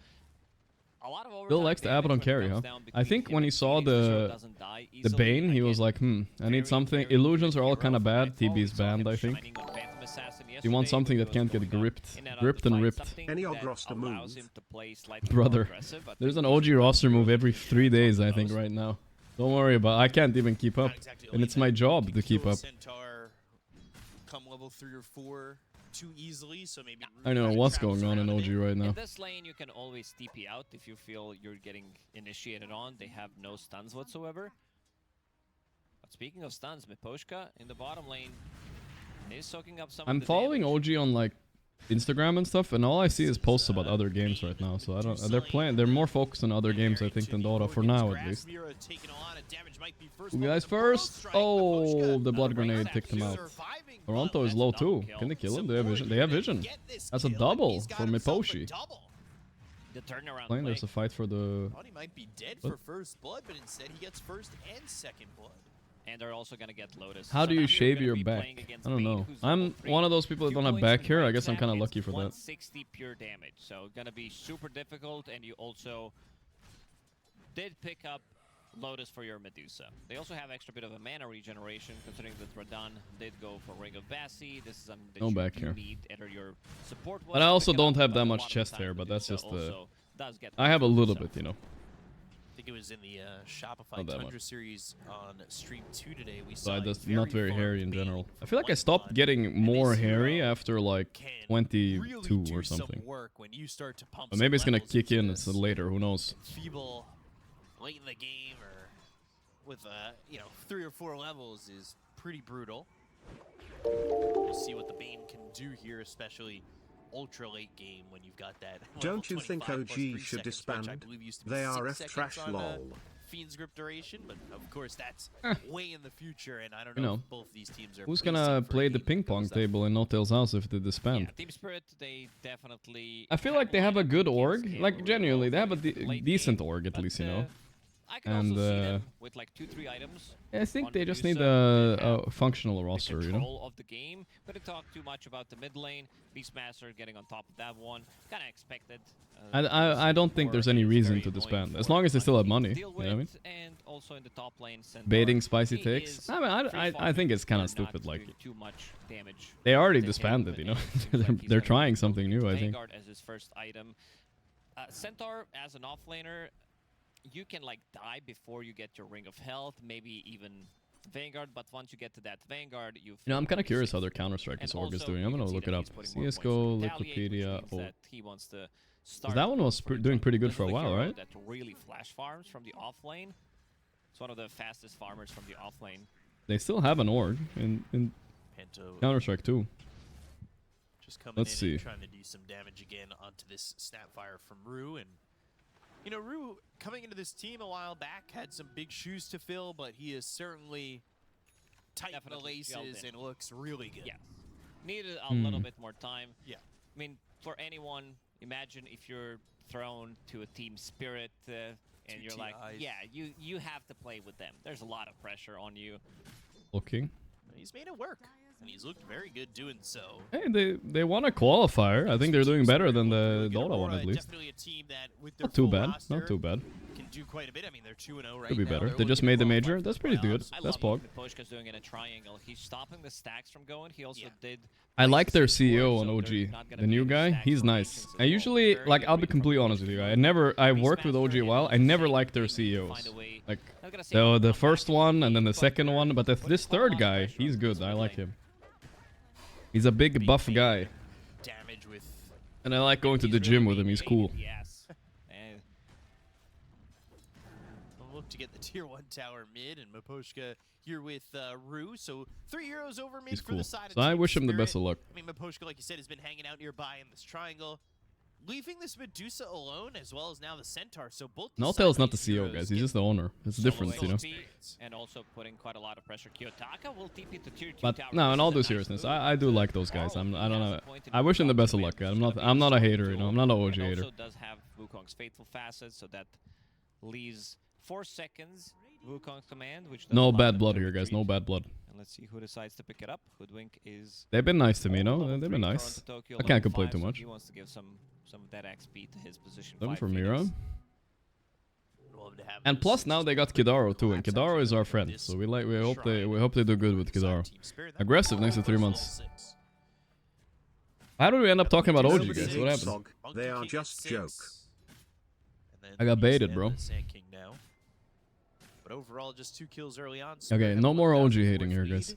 A lot of Bill overtime likes the damage Abaddon when it carry, comes huh? down I between think him when he and saw Phoenix, the hero the doesn't die the easily. Bane, he was Again, like, I need something. very Illusions good are all hero kind of for bad. Nightfall. TB is We saw him banned, I think. shining on Phantom Assassin You want yesterday something when that he can't was get going gripped. in and out of Gripped the and fight, ripped. something Any that Ogros to allows move. him to play slightly more Brother, aggressive. I there's think an he's OG roster move every very 3 days, I close. think, right now. Don't worry about it. I can't even keep up. Not exactly a And lane it's my that job can to keep kill a up. Centaur come level 3 or 4 too easily, so maybe I don't know Rune what's traps going on in around OG it. right now. In this lane, you can always TP out if you feel you're getting initiated on. They have no stuns whatsoever. But speaking of stuns, Miposhka in the bottom lane is soaking up some I'm of the following damage. OG on like Instagram and stuff, and all I see is posts about other games right now. So I don't. They're more focused on other games, I think, than Dota for now at least. Who guys first? Oh, the blood grenade picked him out. Toronto is low too. Can they kill him? They have vision. They have vision. That's a double for Miposhi. The turnaround Playing, play. there's a fight for the. Thought he might be dead What? for first blood, but instead he gets first and second blood. And they're also gonna get Lotus. How So do you now you're shave gonna your be back? playing against I don't Bane, know. who's I'm level 3. one of those people that don't have points back in hair. I range guess I'm now, kind of it's lucky for that. 160 pure damage, so gonna be super difficult, and you also did pick up Lotus for your Medusa. They also have extra bit of a mana regeneration, considering that Radon did go for Ring of Bassi. This is something that No you back do hair. need either your support. But I was to also pick it don't up, have but that a much lot of chest the time hair, but that's Medusa just the. also does get I have a little so. bit, you know. I think it was in the Shopify Not that Tundra much. series on stream 2 today. We So saw I a just not very fun hairy in Bane general. I feel like I white stopped blood, getting and more this hairy hero after like can 22 really or do some something. work when you start to pump But maybe it's some gonna levels kick into in this. later. Who knows? Feeble late in the game or with 3 or 4 levels is pretty brutal. We'll see what the Bane can do here, especially ultra late game when you've got that. Don't you think OG should disband? They are F trash lol. Fiend's grip duration, but of course that's way in the future, and I don't You know know, if both these teams are. Who's bracing gonna for play the any ping of pong those table in No Tail's house if they disband? Yeah, Team Spirit, they definitely. I feel like they have a lineup good that org. can Like scale genuinely, they have a relatively late decent game, org at but, least, you know. I can And, also see them with like 2-3 items. I think on they just Medusa, need they have a functional the roster, you know. control of the game. But to talk too much about the mid lane, Beastmaster getting on top of that one, kind of expected. I don't think there's any It's reason very to annoying disband, as for long as they still have Navi to money. You deal know what I mean? with, and also in the top lane, Centaur, Baiting spicy he takes. is I mean, free I think it's kind farming of for not stupid. Like doing too much damage. they already to him, disbanded, you know. and it seems they're like he's they're gonna trying go something new, I think. Vanguard as his first item. Centaur as an offlaner, you can like die before you get your Ring of Health, maybe even Vanguard, but once you get to that Vanguard, You know, I'm kind of curious how their Counter-Strike and org is also, doing. you I'm can gonna see look that it up. he's putting more points CSGO, for Retaliate, which Wikipedia. means Oh, that he wants to 'cause start that one was for doing pretty good this for a is the while, hero right? That really flash farms from the off lane. It's one of the fastest farmers from the off lane. They still have an org in Panto Counter-Strike too. just coming Let's in and see. trying to do some damage again onto this Snapfire from Rue. And, you know, Rue coming into this team a while back had some big shoes to fill, but he is certainly tight in the Definitely gelled laces in. and looks really good. Yes. Needed a little Hmm. bit more time. Yeah. I mean, for anyone, imagine if you're thrown to a Team Spirit and Two you're like, TIs. yeah, you have to play with them. There's a lot of pressure on you. Looking. He's made it work, and he's looked very good doing so. Hey, they won a qualifier. I think they're doing better than the Dota one at least. Definitely a team that with their Not too full bad. roster Not too bad. can do quite a bit. I mean, they're 2-0 right Could be now. better. They're They just looking made to the qualify major. for That's the pretty good. playoffs. I That's love Pog. what Pushka's doing in a triangle. He's stopping the stacks from going. He also did. I like their score, CEO on so OG. there's not gonna The be new any guy, stacks he's formations nice. as I well. usually, Very like, I'll good be from completely honest with you. I worked with OG a while. I never liked their CEOs. Like, the first one and then the second one. But this third guy, he's good. I like him. He's a big buff guy. Damage with And I like going to the gym with him. He's cool. Yes. And They'll look to get the tier 1 tower mid, and Maposhka here with Rue. So 3 heroes over mid He's for cool. the side So of I Team wish him the Spirit. best of luck. I mean, Maposhka, like you said, has been hanging out nearby in this triangle, leaving this Medusa alone, as well as now the Centaur. So both these Naltel's not the side-lane CEO, heroes guys. He's get just the owner. It's solo different, you know. XP, and also putting quite a lot of pressure. Kiyotaka will TP to tier 2 But tower. no, in This all is a due nice seriousness, move. I do like those guys. I don't Has know. a point in I wish them the best of luck. command, I'm which is not gonna a be hater, you know. I'm not an OG and hater. also does have Wukong's Fateful Facet, so that leaves 4 seconds. Wukong's command, which does No allow them bad to blood here, guys. retreat. No bad blood. And let's see who decides to pick it up. Hoodwink is They've been nice to me, you know. level They've 3, been nice. Toronto, Tokyo, I can't level complain 5, too so much. He wants to give some of that XP to his position. Them 5 for Phoenix. Mira. Love to have And those plus now they got six Kidaro too, and collapse Kidaro out is our of friend. this So we hope shrine they do good with inside Kidaro. Team Spirit. That Aggressive would be next to 3 level months. 6. How did we end up talking about OG, Nobody guys? What saves. happened? Sog, they are Monkey just King at joke. 6. And then I got he's baited, down bro. to Sand King now. But overall, just 2 kills early on. Okay, no more OG hating here, guys.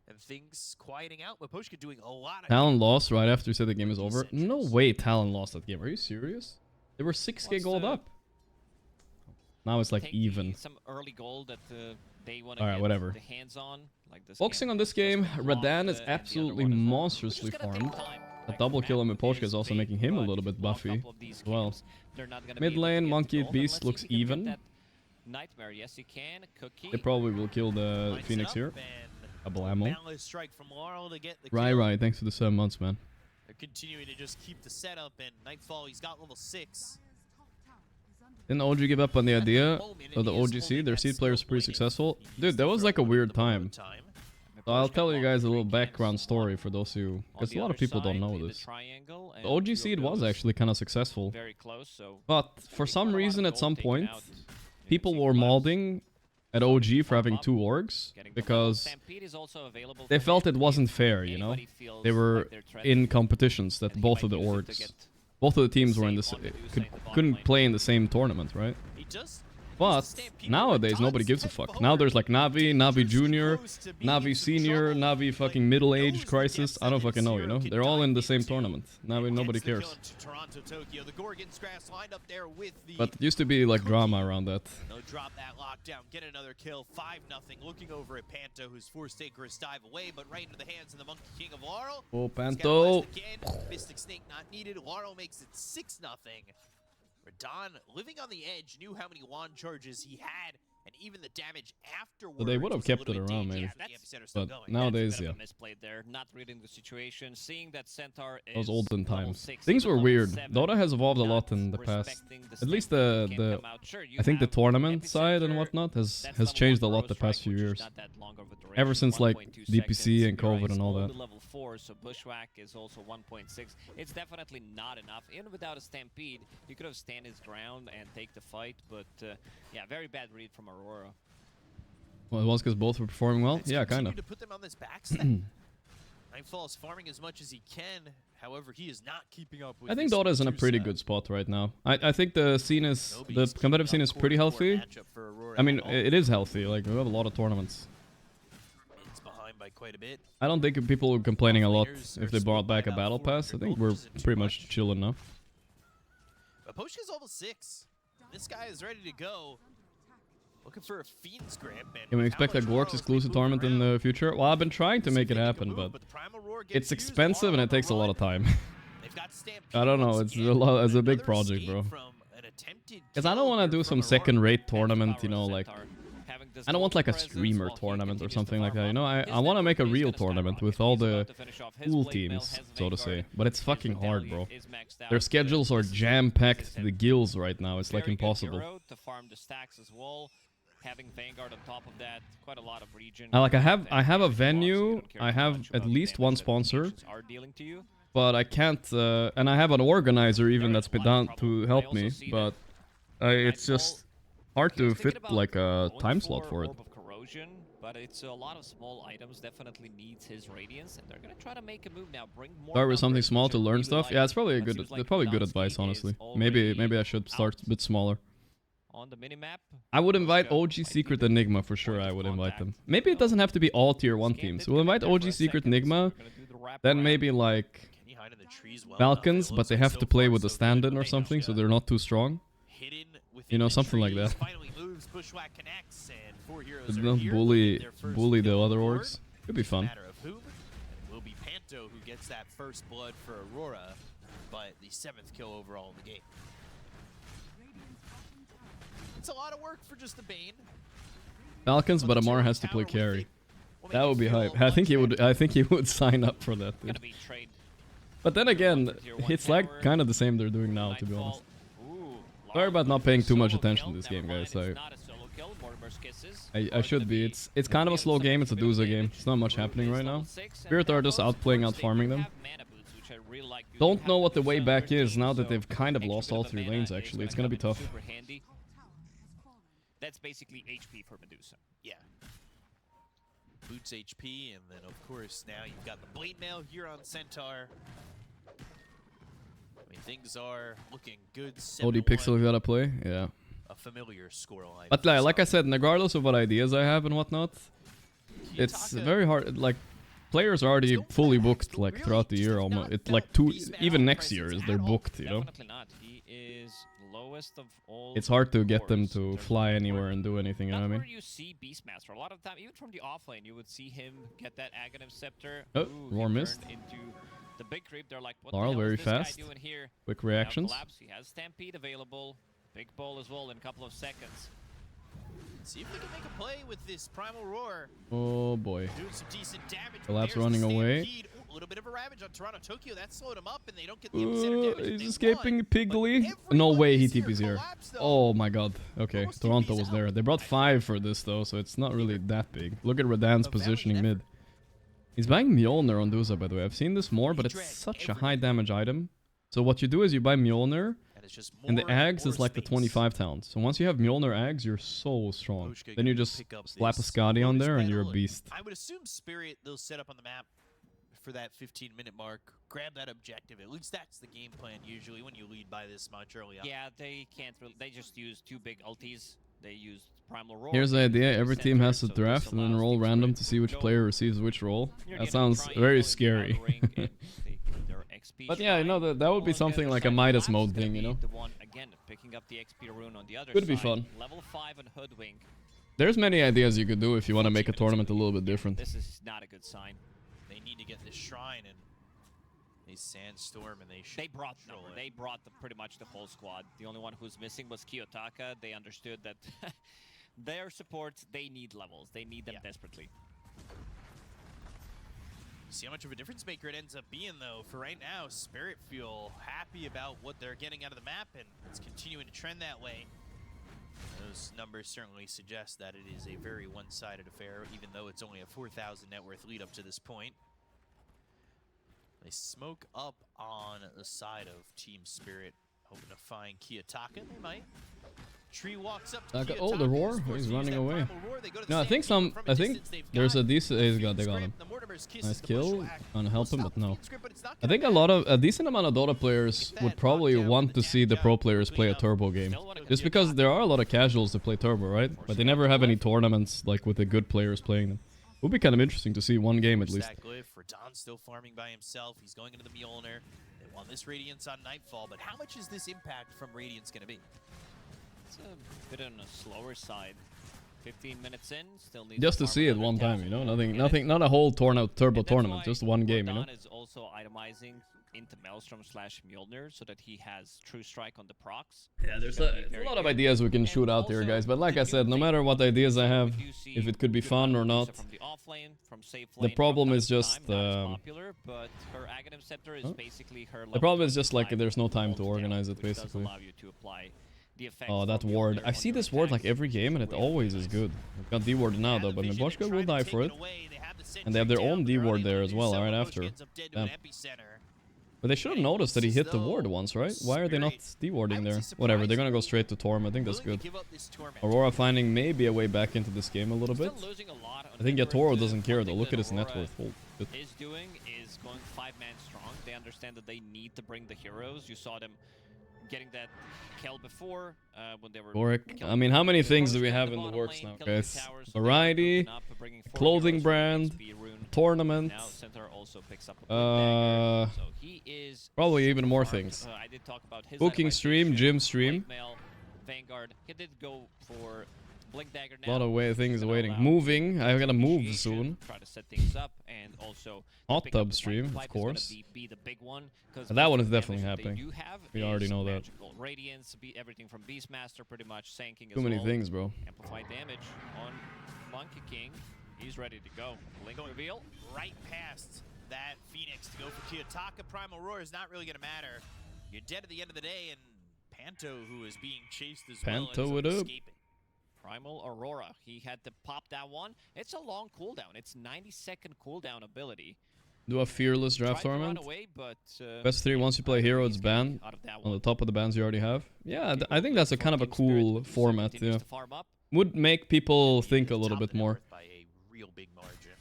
And things quieting out. Maposhka doing a lot of Talon lost right after he said the game is over. No way Talon lost that game. Are you serious? They were 6k gold up. Now it's like Take even. some early gold that they want to Alright, get whatever. the hands on. Like this Focusing game. on this Just game, gonna Radan block is the- and the other absolutely one as well. monstrously Which is gonna take farmed. time. A Like, double kill on Map Miposhka is also big, making him a but little if bit you block buffy a couple of these as well. camps, they're not gonna Mid be able to lane, get Monkey gold, but Beast let's see looks if he can get even. that Nightmare, yes you can. Cookie. They probably will kill the Lines it Phoenix up, here. and Double ammo. Malice strike from Laurel to get the Right, kill. right. Thanks for the 7 months, man. They're continuing to just keep the setup, and Nightfall, he's got level 6. Didn't OG give up on the At the idea moment, of the he is OG seed? holding Their that seed player is skilled pretty laning. successful. He Dude, needs that to was throw like a it weird into the time. time. So I'll Maposhka tell you blocked guys a 3 little camps. background story On for those who... Because the a lot of other people don't side, know in the this. triangle, The and OG two of seed was those actually kind of successful. very close, so But for they some got a lot of reason, at gold some taken point, out. You can people see were collapse. molding at OG for having Up, 2 orgs getting the level. because Stampede is also available they for felt him it wasn't if fair, you know? anybody feels They were like they're threatened, in competitions and that he both might of the use it to orgs, get both of the teams were in save this, on Medusa in the bottom couldn't lane. play in the same tournament, right? He does But nowadays, nobody gives a fuck. Now there's like Navi, Navi Junior, Navi Senior, Navi fucking middle-aged crisis. I don't fucking know, you know? They're all in the same tournament. Now nobody cares. But it used to be like drama around that. They'll drop that lockdown, get another kill, 5-0. Looking over at Panto, who's forced Icarus dive away, but right into the hands of the Monkey King of Laurel. Oh, Panto. Mystic Snake not needed. Laurel makes it 6-0. Radon, living on the edge, knew how many wand charges he had, and even the damage afterwards. So they would have kept it around, maybe. But nowadays, yeah. Misplayed there, not reading the situation, seeing that Centaur is those olden times. Things were weird. Dota has evolved a lot in the past. At least I think the tournament side and whatnot has changed a lot the past few years. Ever since like DPC and COVID and all that. Level 4, so Bushwhack is also 1.6. It's definitely not enough. Even without a Stampede, he could have stand his ground and take the fight, but yeah, very bad read from Aurora. Well, it was because both were performing well? Yeah, kind of. To put them on this backstep. Nightfall's farming as much as he can. However, he is not keeping up with I think Dota's in a pretty good spot right now. I think the scene is the competitive scene is pretty healthy. I mean, it is healthy. Like we have a lot of tournaments. It's behind by quite a bit. I don't think people are complaining a lot if they brought back a battle pass. I think we're pretty much chilling now. But Poshka's level 6. This guy is ready to go. Looking for a Fiend's Grip. Can we expect a Gorgc exclusive tournament in the future? Well, I've been trying to make it happen, but it's expensive and it takes a lot of time. I don't know. It's a big project, bro. Because I don't want to do some second-rate tournament, you know, like I don't want like a streamer tournament or something like that, you know. I want to make a real tournament with all the cool teams, so to say. But it's fucking hard, bro. Their schedules are jam-packed to the gills right now. It's like impossible. To farm the stacks as well. Having Vanguard on top of that, quite a lot of region. I have a venue. I have at least one sponsor. But I can't, and I have an organizer even that's been done to help me. But it's just hard to fit like a time slot for it. But it's a lot of small items. Definitely needs his radiance, and they're gonna try to make a move now. Bring more. Start with something small to learn stuff. Yeah, it's probably a good advice, honestly. Maybe I should start a bit smaller. On the minimap, I would invite OG Secret Enigma for sure. I would invite them. Maybe it doesn't have to be all tier 1 teams. We'll invite OG Secret Enigma, then maybe like Falcons, but they have to play with a stand-in or something, so they're not too strong. You know, something like that. Don't bully the other orgs. Could be fun. It will be Panto who gets that first blood for Aurora, but the 7th kill overall in the game. It's a lot of work for just the Bane. Falcons, but Amar has to play carry. That would be hype. I think he would sign up for that, dude. But then again, it's like kind of the same they're doing now, to be honest. Sorry about not paying too much attention to this game, guys. I should be. It's kind of a slow game. It's a Medusa game. There's not much happening right now. Spirit are just outplaying, out-farming them. Don't know what the way back is now that they've kind of lost all 3 lanes, actually. It's gonna be tough. That's basically HP for Medusa. Yeah. Boots HP, and then of course now you've got the Blade Mail here on Centaur. I mean, things are looking good. OD Pixel you gotta play, yeah. A familiar scoreline. But like I said, regardless of what ideas I have and whatnot, it's very hard. Like players are already fully booked like throughout the year. Almost, it's like even next year is they're booked. You know. Definitely not. He is lowest of all. It's hard to get them to fly anywhere and do anything. You know what I mean? Where you see Beastmaster. A lot of time, even from the offlane, you would see him get that Aghanim Scepter. Oh, War Mist. Into the big creep. They're like, what Laurel, the hell very is this fast. guy doing here? Quick reactions. He has Stampede available. Big ball as well in a couple of seconds. See if we can make a play with this Primal Roar. Oh boy. Doing some decent damage. Collapse running away. A little bit of a ravage on Toronto Tokyo. That slowed him up, and they don't get the epicenter damage. He's escaping Piggly. No way he TP's here. Oh my god. Okay, Toronto was there. They brought 5 for this though, so it's not really that big. Look at Radan's positioning mid. He's buying Mjolnir on Dusa, by the way. I've seen this more, but it's such a high damage item. So what you do is you buy Mjolnir, and the Ags is like the 25 talents. So once you have Mjolnir Ags, you're so strong. Then you just slap a Scotty on there and you're a beast. I would assume Spirit, they'll set up on the map for that 15-minute mark, grab that objective. At least that's the game plan usually when you lead by this much early on. Yeah, they can't really, they just use 2 big ultis They used Primal Aurora. Here's the they idea: used every the team center, has to so this draft and then allows roll teams random to to see which go. player receives which role. You're That getting sounds triangle very in the scary. outer ring, and they get their XP But yeah, you know shrine. that would be On the something other like a side, Midas Lab's mode gonna thing, you be know. The one again picking up the XP rune on the other Could be side. fun. Level 5 and Hoodwink. There's many ideas you could do if you want to make a 14 minutes tournament a lead. little bit different. This is not a good sign. They need to get this shrine and a sandstorm, and they should They brought control it. They brought pretty much the whole squad. The only one who's missing was Kiyotaka. They understood that their supports, they need levels. They need them desperately. See how much of a difference maker it ends up being, though. For right now, Spirit feel happy about what they're getting out of the map, and it's continuing to trend that way. Those numbers certainly suggest that it is a very one-sided affair, even though it's only a 4,000 net worth lead up to this point. They smoke up on the side of Team Spirit, hoping to find Kiyotaka. They might. Tree walks up to Taka, Kiyotaka. oh, the roar? Of course, He's they use running that away. primal roar. They go to the No, I think sandkeeper from a I think distance. They've there's got a decent. They got Scrimp. him. The Mortimer's kiss Nice is the kill. bushwhack. Gonna help him, Will but no. stop the Scrimp, but it's not I gonna think matter. a decent amount of Dota players would probably want to see the pro players play a turbo game. Just because there are a lot of casuals that play turbo, right? But they never have any tournaments like with the good players playing them. It would be kind of interesting to see one game at least. That glyph for Don still farming by himself. He's going into the Mjolnir. They want this Radiance on Nightfall, but how much is this impact from Radiance going to be? It's a bit on the slower side. 15 minutes in, still need Just to see it one time, you know, not a whole turbo tournament, just one game, you know. Don is also itemizing into Maelstrom / Mjolnir so that he has True Strike on the procs. Yeah, there's a lot of ideas we can shoot out there, guys. But like I said, no matter what ideas I have, if it could be fun or not, the problem is just the problem is just like there's no time to organize it, basically. Oh, that ward. I see this ward like every game, and it always is good. I've got D-ward now, though, but Neboshka will die for it. And they have their own D-ward there as well, right after. Damn. But they should have noticed that he hit the ward once, right? Why are they not D-warding there? Whatever, they're gonna go straight to Torm. I think that's good. Aurora finding maybe a way back into this game a little bit. I think Yatoro doesn't care, though. Look at his net worth. Hold it. Is doing is going 5-man strong. They understand that they need to bring the heroes. You saw them getting that kill before when they were Gorgc. I mean, how many things do we have in the works now, guys? Variety, clothing brand, tournament, probably even more things. Booking stream, gym stream. Vanguard. He did go for Blink Dagger A lot now. of things waiting. Moving. I gotta move soon. Try to set things up and also Hot pick up tub the stream, Pipe of course. is gonna be the big one, 'cause That one most is of the definitely damage that happening. you have We already is know that. magical. Radiance, everything from Beastmaster pretty much, Sanking Too as many well. things, bro. Amplify damage on Monkey King. He's ready to go. Blink reveal. Right past that Phoenix to go for Kiyotaka. Primal Roar is not really going to matter. You're dead at the end of the day, and Panto, who is being chased as well, Panto ends it up up. escaping. Primal Aurora. He had to pop that one. It's a long cooldown. It's 90-second cooldown ability. Do a fearless draft Tried to run tournament. away, but, Best 3, once you play hero, it's banned out of that on one. the top of the bans you already have. Yeah, I think that's a kind of a Team Spirit, cool so format, continues yeah. to farm up. Would make people think a Top little of bit the net more. worth by a real big margin.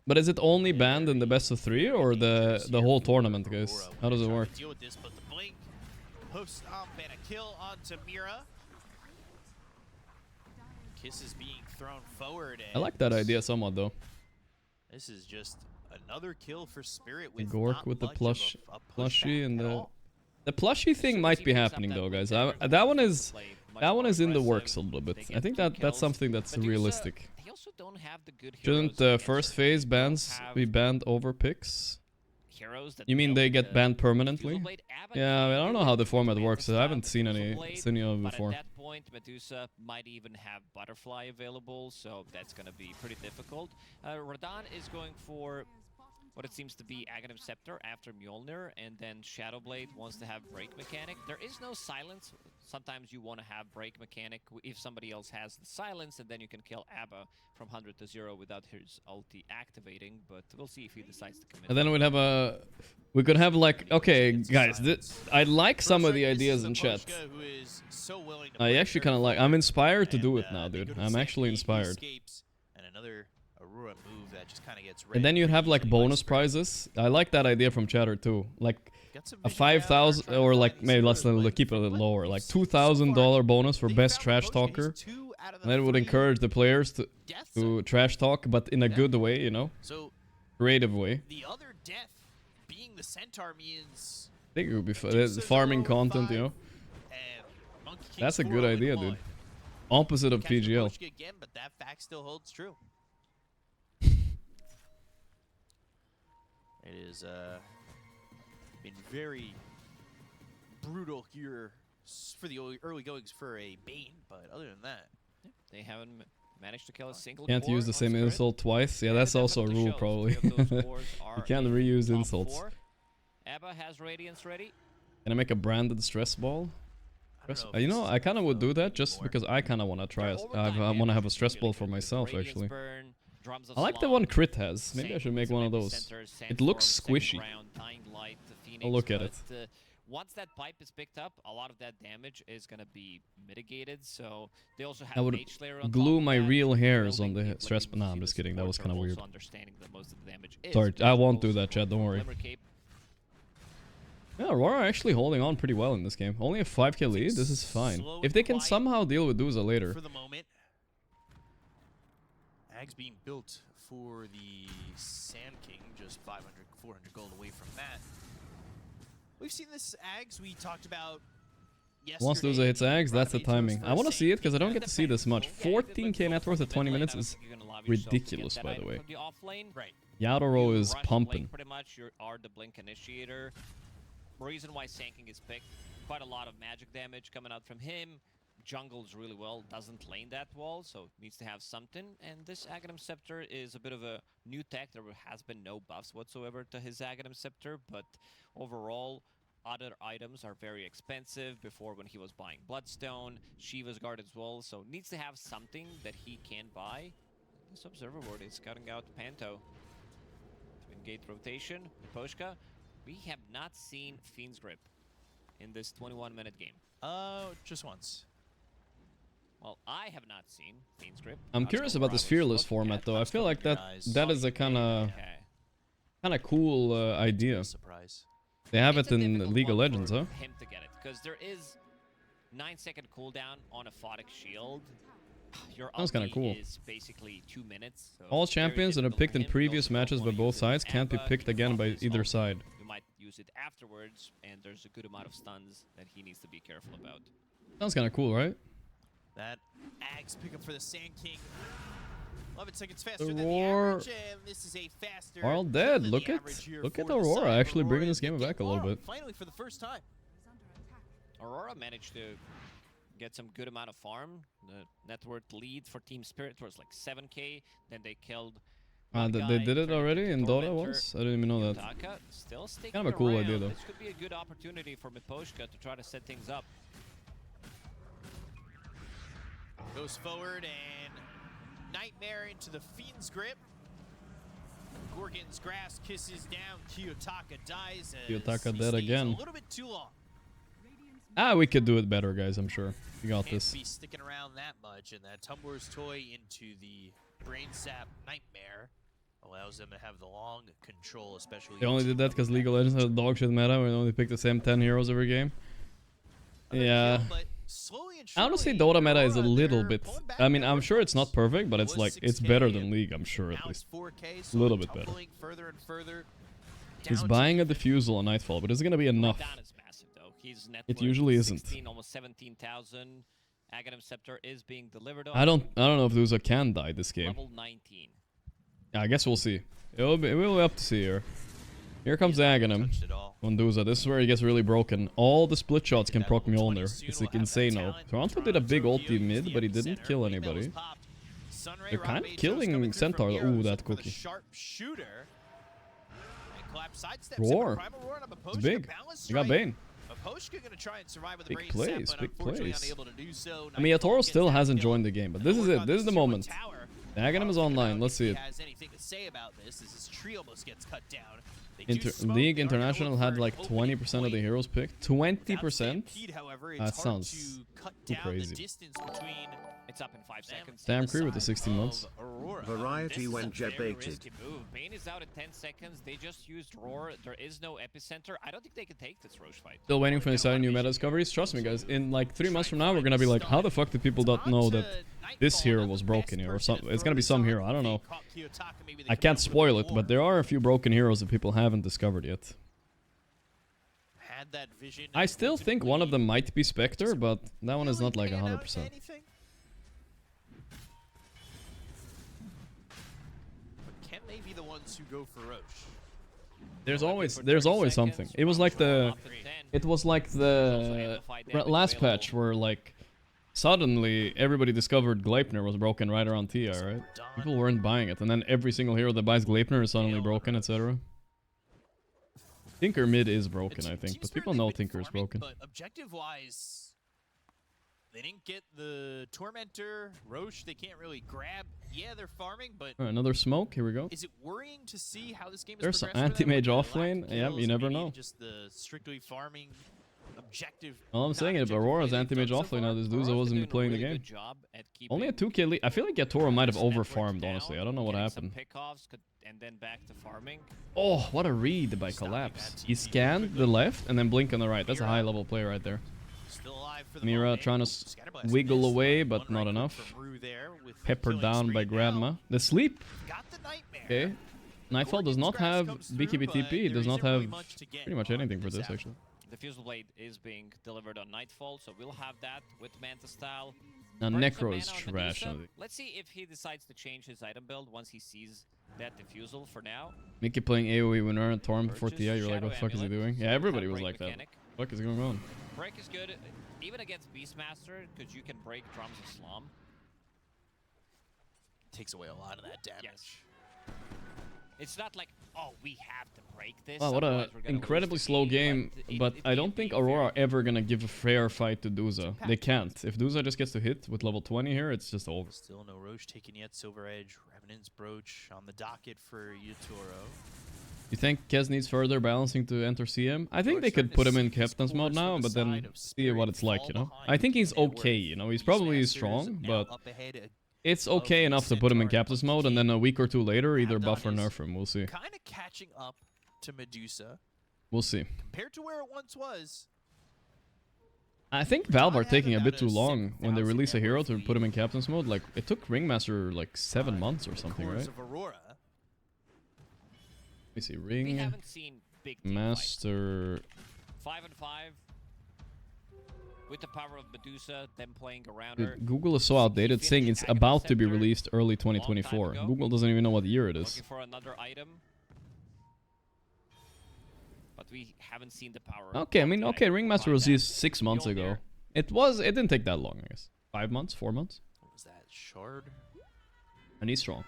But is it only banned in the best of 3 or the whole tournament, guys? How does it work? Deal with this, but the blink, hoof stomp, and a kill onto Mira. Kiss is being thrown forward. I like that idea somewhat, though. This is just another kill for Spirit with Gorgc not with the much plush, of a plushie pushback and at the all. plushie thing might be happening though, guys. That one is in the works a little bit. I think that's something that's realistic. They also don't have the good Shouldn't heroes the first phase bans be banned over picks? heroes that You mean build they get the banned permanently? Fusil Blade. Abba Yeah, I mean, I don't know how the format can works. I haven't seen any Fusil Blade, of it but before. at that point, Medusa might even have Butterfly available, so that's going to be pretty difficult. Radon is going for what it seems to be Aghanim Scepter after Mjolnir, and then Shadowblade wants to have Break Mechanic. There is no silence. Sometimes you want to have Break Mechanic if somebody else has the silence, and then you can kill Abba from 100 to 0 without his ulti activating, but we'll see if he decides to commit. And then we could have like, okay, guys, I like some of the ideas in chat. I actually kind of like. I'm inspired to do it now, dude. I'm actually inspired. And another Aurora move that just kind of gets ready. And then you'd pretty have like easily by bonus Spirit. prizes. I like that idea from chatter too. Like Got some a vision down, 5,000 trying to or find like these maybe let's heroes, but keep it a from little what lower, we've like seen so far, $2,000 bonus for they best found trash Potion. He's talker. 2 out of And that would 3 encourage the players to deaths. trash talk, but in a good way, you know, So creative way. the other death being the Centaur means I think it would be Medusa's farming 0 and content, you 5, know. and Monkey King's That's a 4 good and idea, 1. dude. Opposite of Catch the PGL. Gorgc again, but that fact still holds true. It is been very brutal here for the early goings for a Bane, but other than that, They haven't managed to kill a single Can't core use the on same Spirit. insult twice. Yeah, And that's it also a definitely rule, shows. probably. 3 of those cores are You can't in reuse top insults. 4. Abba has Radiance ready. Can I make a branded stress ball? I don't know if You this know, is I kind of would do that just anymore. because I kind of want to try. Their I overtime want to have a damage stress is ball really for good with myself, Radiance actually. burn, Drums of I like the Slump, one Crit has. Maybe I should make one of those. Center, It looks Sandstorm, squishy. second round, Dying Light, the Phoenix, I'll look at but, once that pipe is picked up, a lot of that damage is going to be mitigated. So they also have I would Mage Slayer on glue top of my that, real hairs on building the stress. Implement Nah, I'm to just the kidding. That was supports kind of are weird. also understanding that most of the damage is Sorry, I won't do visible, that, Chad. Don't worry. Glimmer Cape. Yeah, Aurora actually holding on pretty well in this game. Only a 5k lead. This is fine. Slow If they and can quiet somehow deal with Medusa later. for the moment. Ags being built for the Sand King, just 500, 400 gold away from that. We've seen this Ags we talked about yesterday. Once Medusa hits Ags, that's the Renovations timing. for I want to Sand see it because I King. don't get to see this much. 14k net worth at 20 minutes is ridiculous, by the way. Right. Yadoro You is rush pumping. Blink pretty much. You are the Blink initiator. Reason why Sanking is picked. Quite a lot of magic damage coming out from him. Jungles really well. Doesn't lane that wall, so needs to have something. And this Aghanim Scepter is a bit of a new tech. There has been no buffs whatsoever to his Aghanim Scepter, but overall, other items are very expensive. Before, when he was buying Bloodstone, Shiva's Guard as well, so needs to have something that he can buy. This Observer Ward is cutting out Panto. Twin Gate rotation, Poshka. We have not seen Fiend's Grip in this 21-minute game. Just once. Well, I have not seen Fiend's Grip. I'm curious about this Fearless format, though. I feel like that is a kind of cool idea. Surprise. They have It's it a in difficult League of one Legends, for huh? him to get it, because there is 9-second cooldown on a Photic Shield. Your Sounds kinda ulti cool. is basically 2 minutes. So All it's very champions that are difficult picked for in him. He previous also matches don't by wanna both use sides his can't be Abba, picked he again can by use either ulti. side. You might use it afterwards, and there's a good amount of stuns that he needs to be careful about. Sounds kind of cool, right? That Ags pick up for the Sand King. 11 seconds faster The than the roar. average, and this is a faster Are all kill dead. than Look the at average here look for at the Aurora side. actually bringing Aurora this is game the back a little tomorrow, bit. Finally, for the first time. Aurora managed to get some good amount of farm. The net worth lead for Team Spirit was like 7k. Then they killed. one They guy, did it turned already into in Dota Tormentor. once? I didn't even know that. Yutaka still sticking Kind of a cool idea, around. though. This could be a good opportunity for Miposhka to try to set things up. Goes forward and Nightmare into the Fiend's Grip. Gorgon's Grasp kisses down. Kiyotaka dies. As Kiyotaka he dead stays again. A little bit too long. We could do it better, guys. I'm sure. You got Can't this. be sticking around that much, and that Tumblr's toy into the Brain Sap Nightmare allows them to have the long control, especially. They only did that because League of Legends has a dog shit meta where they only pick the same 10 heroes every game. Yeah. Honestly, Dota meta is a little bit. I mean, I'm sure it's not perfect, but it's like it's better than League. I'm sure at least. A little bit better. He's buying a diffusal on Nightfall, but is it gonna be enough? Down is massive though. He's net It worth usually isn't. 16, almost 17,000. Aghanim Scepter is being delivered on. I don't know if Medusa can die this game. Level 19. Yeah, I guess we'll see. It will be up to see here. Here comes Aghanim. Medusa. This is where he gets really broken. All the split shots can proc Mjolnir. It's like insane. Toronto did a big ulti mid, but he didn't kill anybody. They're kind of killing Centaur. Ooh, that cookie. Roar. It's big. They got Bane. Big plays, big plays. I mean, Yatoro still hasn't joined the game, but this is it. This is the moment. Aghanim is online. Let's see it. League International had like 20% of the heroes picked. 20%? That sounds too crazy. It's up in 5 seconds. Damn Cree with the 16 months. variety This when is a very jebaited. risky move. Bane is out in 10 seconds. They just used Roar. There is no epicenter. I don't think they can take this Roche fight. Still waiting for the new meta discoveries. Trust me, guys. In like 3 months from now, we're gonna be like, how the fuck did people not know that this hero was broken here or something? It's gonna be some hero. I don't know. I can't spoil it, but there are a few broken heroes that people haven't discovered yet. Had that vision. I still think one of them might be Spectre, but that one is not like 100%. Can they be the ones who go for Roche? There's always something. It was like the last patch where like suddenly everybody discovered Gleipnir was broken right around TI, right? People weren't buying it, and then every single hero that buys Gleipnir is suddenly broken, etc. Tinker mid is broken, I think, but people know Tinker is broken. But objective-wise, they didn't get the Tormentor, Roche. They can't really grab. Yeah, they're farming, but Alright, another smoke. Here we go. is it worrying to see how this game is There's some progressed for them anti-mage with the lack offlane. of Yeah, kills, you never maybe know. Just the strictly farming objective. Well, I'm saying it, but Aurora's anti-mage offlane now. This Duza wasn't even playing the game. Only a 2k lead. I feel like Yatoro might have over-farmed, honestly. I don't know what happened. And then back to farming. Oh, what a read by Collapse. He scanned the left and then blink on the right. That's a high-level play right there. Still alive for the Mira moment. trying to Scatterblast wiggle missed. away, One but not right enough. click from Rue there with the Peppered killing down by spree Grandma. now. The sleep. Got the nightmare. Okay. Nightfall does not Gorgon's have grasp comes through, BKB but TP. It does there not isn't really have much to get pretty much on anything for this this, apple. actually. The Fusel Blade is being delivered on Nightfall, so we'll have that with Manta style. Now, Burns some Necro mana is on trash. Medusa. I think. Let's see if he decides to change his item build once he sees that Diffusal for now. Mickey playing AoE when earned Torm before Purchase TI. You're like, Shadow what the fuck is he Amulet, doing? so Yeah, we'll everybody have was break like that. mechanic. What the fuck is going on? Break is good, even against Beastmaster, because you can break Drums of Slum. Takes away a lot of that damage. Yes. It's not like, oh, we have to break this. Wow, what a otherwise we're gonna lose incredibly the slow game, it- but it I can don't think be Aurora fair. ever gonna give a fair fight to Duza. They can't. If Duza just gets to hit with level 20 here, it's just over. Still no Roche taken yet. Silver Edge, Revenant's Brooch on the docket for Yatoro. You think Kez needs further balancing to enter CM? I think they could put him in captain's mode now, but then see what it's like, you know? I think he's okay, you know? He's probably strong, but it's okay enough to put him in captain's mode, and then a week or two later, either buff or nerf him. We'll see. Kind of catching up to Medusa We'll see. compared to where it once was. I think Valve are taking a bit too long when they release a hero to put him in captain's mode. Like, it took Ringmaster like 7 months or something, Cores right? of Aurora. Let me see. We Ring haven't seen big team Master. 5 and 5. With the power of Medusa, them playing around her. Dude, Google is so outdated, saying it's about to be released early 2024. ago. Google doesn't even know what year it is. Looking for another item. But we haven't seen the power. Okay, I mean, of okay, that. Ringmaster was Find used 6 months ago. Mjolnir. It didn't take that long, I guess. 5 months, 4 months. What was that? Shard And he's strong.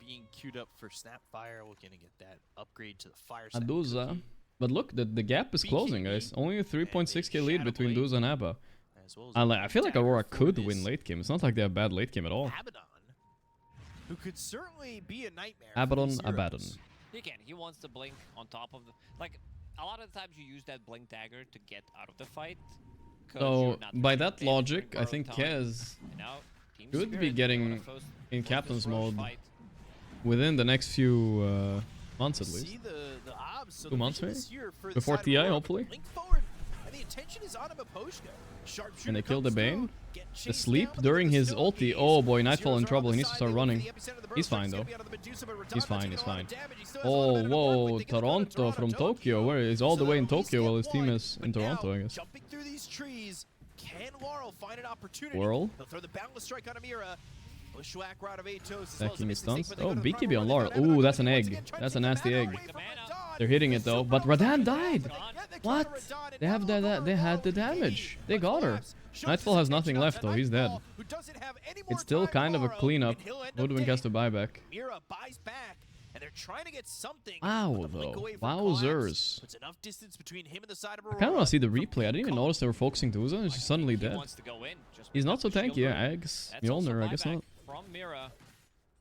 being queued up for Snapfire. We're gonna get that upgrade to the fire. Aduza. But look, the gap is closing, guys. Only a 3.6k lead between Duza and Abba. I feel like Aurora could win late game. It's not like they have bad late game at all. Abaddon, who could certainly be a nightmare. Abaddon, Abaddon. He can. He wants to blink on top of the. Like, a lot of the times you use that blink dagger to get out of the fight. 'cause So, you're not by taking that damage logic, during I think borrowed time. Kez And now, Team could be Spirit, getting wanna force in this captain's Roche mode fight. within the next few months at least. See the obs, so 2 the months vision maybe? is here for the Before side of TI, Aurora, hopefully. Blink forward, and the attention is on Maposhka. Sharpshooter And they killed the comes Bane. through, get The chased sleep down, but during the his still ulti. piece. Oh boy, Nightfall in Zeros are trouble. on He the needs to side, start they look running. for the epicenter of the burst. He's fine It's gonna though. be onto the Medusa, but He's Radon's fine, taking he's a lot fine. of damage. He still has a little Oh, bit of work, whoa, but they get the Toronto from Tokyo. Where is all the way in Tokyo while his team is in But now, Toronto, I guess. Jumping through these trees, can Laurel find an opportunity? Whirl. He'll throw the boundless strike on Amira. Bushwhack Rod of Atos, as well as Stacking the his Mystic stuns. Stick, but they Oh, go to the BKB front on row, Laurel. and then Ooh, that's an once egg. again trying to That's a take the nasty mana egg. away from Radon. They're hitting it though. But Radon died. Get the What? counter Radon, and They have now that. They had the Aurora damage. OP. They got her. Collapse. Shows Nightfall his has nothing attention left on though. He's dead. Nightfall, who doesn't have any more It's still time kind of a tomorrow, cleanup. and he'll end up Ludwig has to dead. buy back. Mira buys back, and they're trying to get something. Wow, but the blink though. away from Collapse Wowzers. puts enough distance between him and the side of I kind of want to see the replay. I didn't even notice they were focusing Duza. He's just suddenly He dead. wants to go in, just He's not without so the tanky. shield Yeah, room. eggs. That's also Mjolnir, I guess buyback not. From Mira.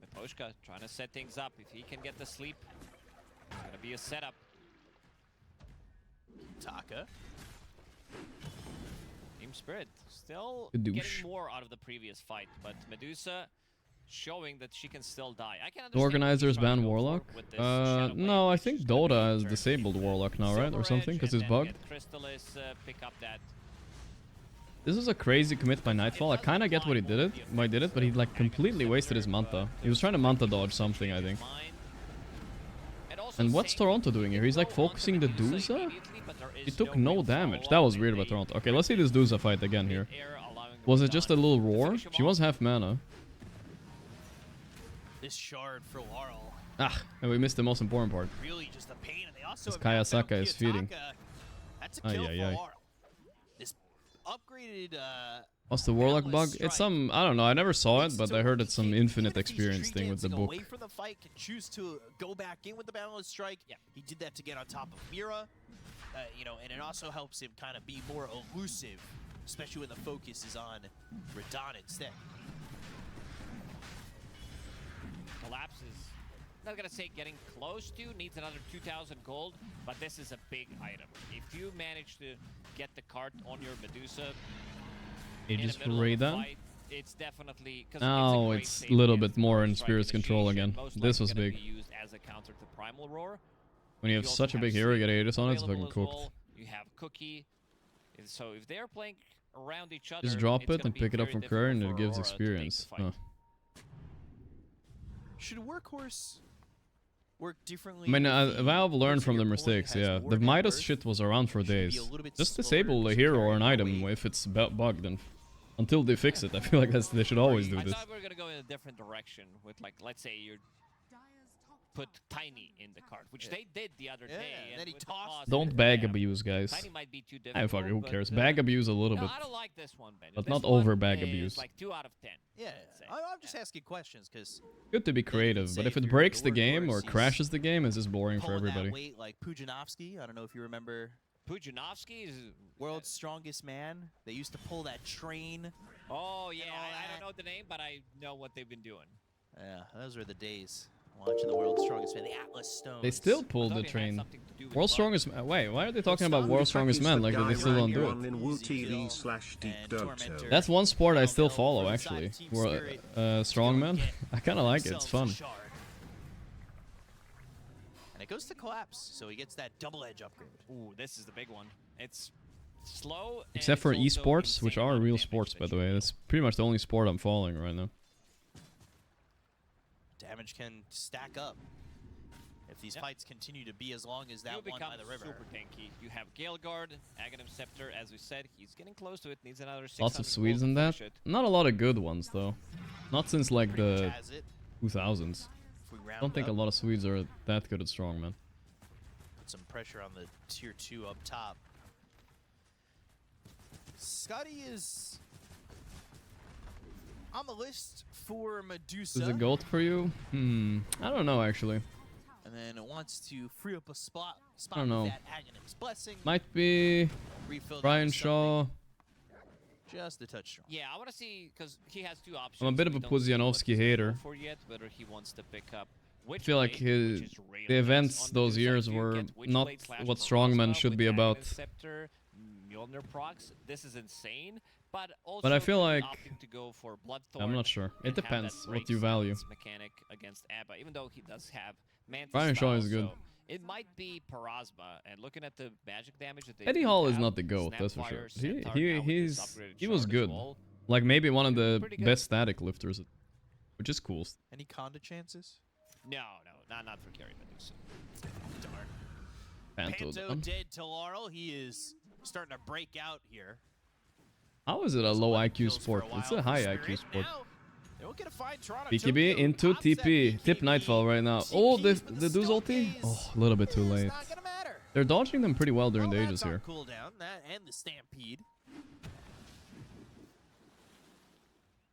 Maposhka trying to set things up. If he can get the sleep, it's gonna be a setup. Taka. Team Spirit still Good douche. getting more out of the previous fight, but Medusa showing that she can still die. I can The understand organizers what he's trying ban to go Warlock? for with this Shadow Blade. No, I It's think just gonna be Dota has turn disabled based. Warlock now, right? Or Silver something, Edge, because and it's then bugged. get Crystallis, pick up that. This is a crazy commit by Nightfall. I kind of get what he did why he did it, but he like completely wasted his Manta. He was trying to Manta dodge something, I think. And what's Toronto doing here? He's like focusing the Medusa? He took no damage. That was weird about Toronto. Okay, let's see this Medusa fight again here. Was it just a little roar? She was half mana. This shard for Laurel. Ah, and we missed the most important part. Really just a pain, and they also This have now found Kayasaka is feeding. Kiyotaka. That's a kill for Ay. Laurel. This upgraded What's the Warlock bug? Boundless It's Strike. some, I don't know, I never saw it, Makes but so I heard it's some even infinite if he's experience thing with the dancing book. away from the fight, can choose to go back in with the Boundless Strike. Yeah. He did that to get on top of Mira, you know, and it also helps him kind of be more elusive, especially when the focus is on Radon instead. Collapse is not gonna say getting close to, needs another 2,000 gold, but this is a big item. If you manage to get the cart on your Medusa in the Aegis for middle of the Raiden? fight, it's definitely Oh, it's a little bit more in Spirit's control again. This was big. Be used as a counter to Primal Roar. When you have You also such a have big hero, you Sleep get Aegis on it, it's available fucking as cooked. well. You have Cookie. And so if they're playing around each other, Just drop it's it gonna and be pick it up very from difficult Curry and for it gives Aurora to take experience. the fight. Huh. Should Workhorse work differently? I mean, with the Valve learned from their Mercenary point mistakes, has yeah. War The Net Midas Worth? shit was around for Should be a days. little bit Just slower disable a to hero carry or an the item weight. if it's bugged, and until they fix it. I feel like they should always do I this. thought we were gonna go in a different direction with, like, let's say you put Tiny in the cart, which they did the other Yeah, day. and then he with the tossed cost, Don't bag yeah, abuse, guys. Tiny might be too difficult. I fuck it, who but, cares? Bag abuse a little no, bit. I don't like this one, Ben. But This not one over bag is abuse. Like 2 out of 10. Yeah, I'd say. I'm just asking questions because Good to be creative, but if it breaks the game or crashes the game, it's just boring for everybody. That weight like Pujanovsky. I don't know if you remember Pujanovsky is World's Strongest Man. They used to pull that train. Oh yeah, all I that. don't know the name, but I know what they've been doing. Yeah, those were the days. Watching the World's Strongest Man, the Atlas Stones. They still I pulled thought the it had train. something to do with World's luck. Strongest Man. Wait, why are they talking about Who World's the fuck Strongest is Man the like guy they still don't do running it? on in Easy WooTV kill. /Deep And Doto? Tormentor. That's one sport I still Downhill follow, from the actually. side of Team Spirit. Strongman. Get I kind of like it. themselves It's a fun. shard. And it goes to Collapse, so he gets that double edge upgrade. Ooh, this is the big one. It's slow. and Except for it's also esports, which insane are amount of real damage sports, that by the you way. do. That's pretty much the only sport I'm following right now. Damage can stack up. If these Yep. fights continue to be as long as You that one become by the river. super tanky. You have Gale Guard, Aghanim Scepter, as we said, he's getting close to it. Needs another 600 Lots of gold Swedes to in that. finish it. Not a lot of good ones, though. Not since like Pretty much the has it. 2000s. If we I round don't think a up, lot of Swedes are that good at strongman. put some pressure on the tier 2 up top. Scotty is on the list for Medusa. Is it gold for you? I don't know, actually. And then it wants to free up a spot I don't know. with that Aghanim's Blessing. Might be Refill that Brian with Shaw. something just a touch strong. Yeah, I want to see, because he has 2 options. I'm a bit of We a don't see what Pudzianowski he's gonna go hater. For yet, whether he wants to pick up I feel like Witchblade, which his, is really the nice events on those Medusa. years If you were get not Witchblade slash what Plasma strongman should with be Aghanim about. Scepter, Mjolnir procs, this is insane. But also, But I feel could be like- opting to go for Bloodthorn I'm not sure. and It have that depends break what you value. silence mechanic against Abba, even though he does have Mantis Brian Shaw style, is good. so it might be Parasma, and looking at the magic damage that they Eddie do Hall is have, not the GOAT, that's for sure. Snapfire, He Centaur now with this upgraded he was shard as good. well. Like maybe one of the Pretty good. best static lifters, which is cool. Any Conda chances? No, not for carry Medusa. Darn. Panto Panto done. dead to Laurel. He is starting to break out here. How is it a He's low 11 IQ kills for sport? a It's while a for high Spirit. IQ sport. Now, they're looking to find Toronto BKB Tokyo. into Pops that TP. Tip BKB. Nightfall right now. Oh, the TPs, but the Dude's ulti? Stonegaze Oh, a little bit too is late. not gonna matter. They're dodging them pretty well during Well, the that's ages on here. cooldown, that and the Stampede.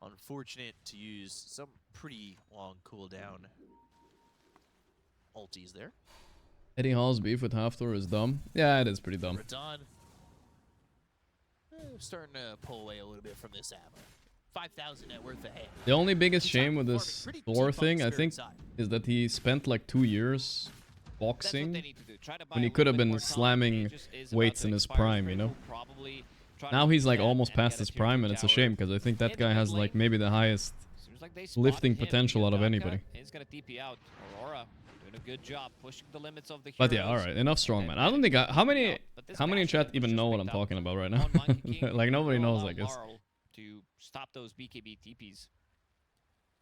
Unfortunate to use some pretty long cooldown ultis there. Eddie Hall's beef with Hafthor is dumb. Yeah, it is pretty dumb. Radon starting to pull away a little bit from this ammo. 5,000 net worth ahead. The only biggest He's shame with performing this pretty Thor deep on thing, the I Spirit think, side. is that he spent like 2 years That's what boxing. they need to do. Try to buy when he a could little have bit been more time. slamming Aegis is about weights to in his expire prime, soon. you know? We'll probably try to Now he's use like that almost and get past a his tier prime, 2 and it's a tower shame because I think that in guy the has mid like lane. maybe the highest Seems like they lifting spotted him. potential out of Yutaka anybody. is gonna TP out. Aurora doing a good job pushing the limits of the But heroes. yeah, all right, enough strongman. I don't think how many in chat even know what I'm talking about right now? Like nobody knows, I guess. To stop those BKB TPs.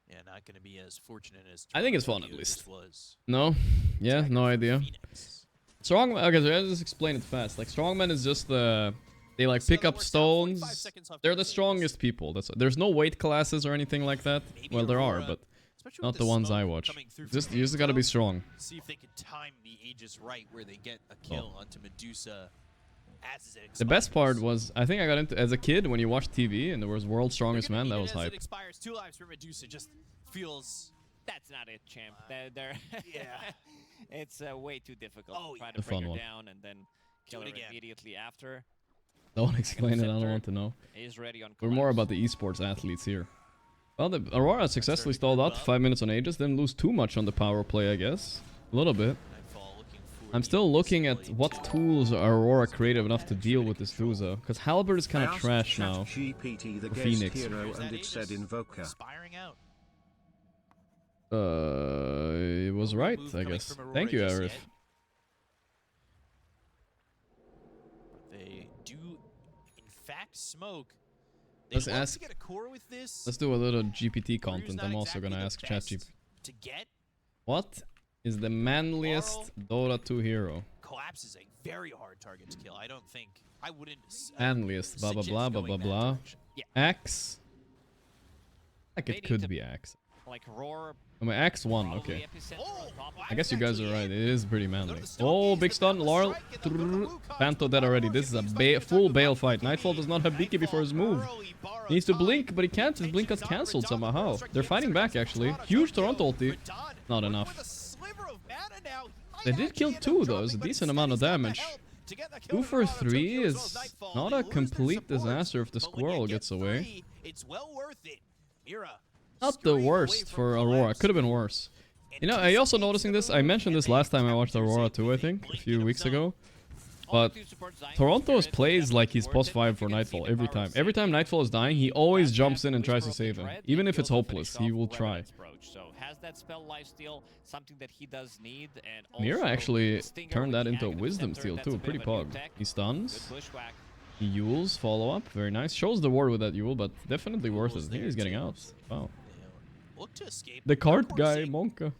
Yeah, not going to be as fortunate as I think it's fun Toronto at least. was. No, yeah, no idea. Phoenix. Strongman. Okay, so let's just explain it fast. Like strongman is just the they like pick up stones. They're the strongest people. There's no weight classes or anything like that. Well, there are, but not the ones I watch. You just gotta be strong. See if they can time the Aegis right where they get a kill onto Medusa. The best part was, I think I got into as a kid when you watched TV and there was World's Strongest Man. That was hype. It expires 2 lives for Medusa. Just feels. That's not it, champ. They're yeah. It's way too difficult. Oh, to try yeah. to bring her Fun one. down and then kill her immediately after. Don't explain it. I don't want to know. Is ready on We're more about the esports athletes here. Well, the Aurora successfully stalled out 5 minutes on Aegis. Didn't lose too much on the power play, I guess. A little bit. I'm still looking at what tools are Aurora creative enough to deal with this Medusa, because Halberd is kind of trash now. GPT, the Phoenix. hero, and it said Invoker. Expiring out. It was right, I guess. Thank you, Arif. They do, in fact, smoke. They Let's want ask. to get a core with this. Let's do a little GPT Crew's content. not I'm also exactly gonna the ask best ChatGPT. to get. What is the manliest Dota 2 hero? Collapse is a very hard target to kill. I don't think. I wouldn't. Manliest, blah blah blah blah blah blah. Yeah. Axe. Like They it need could to- be Axe. Like Roar. I mean, Axe 1, probably okay. epicenter Oh, on top of I guess you guys are right. It is pretty manly. Go to the stone Oh, gaze, big the stun. double Laurel. strike, and the Blue Panto dead already. This is a full Bale fight. Nightfall does not have BK before his move. He needs to blink, but he can't. His blink got cancelled somehow. They're fighting back, actually. Huge Toronto ulti. Not enough. They did kill 2, though. It's a decent amount of damage. 2 for 3 is not a complete disaster if the squirrel gets away. It's well worth it. Mira. Not the worst for Aurora. Could have been worse. You know, I also noticing this. I mentioned this last time I watched Aurora 2, I think, a few weeks ago. But Toronto's plays like he's plus 5 for Nightfall every time. Every time Nightfall is dying, he always jumps in and tries to save him. Even if it's hopeless, he will try. So has that spell lifesteal, something that he does need, and Mira also actually Stinger turned with that the into a Aghanim wisdom Scepter, steal that's a too. bit Pretty of a new pog. tech. He stuns. Good bushwhack. He Yules follow up. Very nice. Shows the ward with that Yule, but definitely worth it. I think he's getting out. Wow. Look to escape. The cart guy, Monka.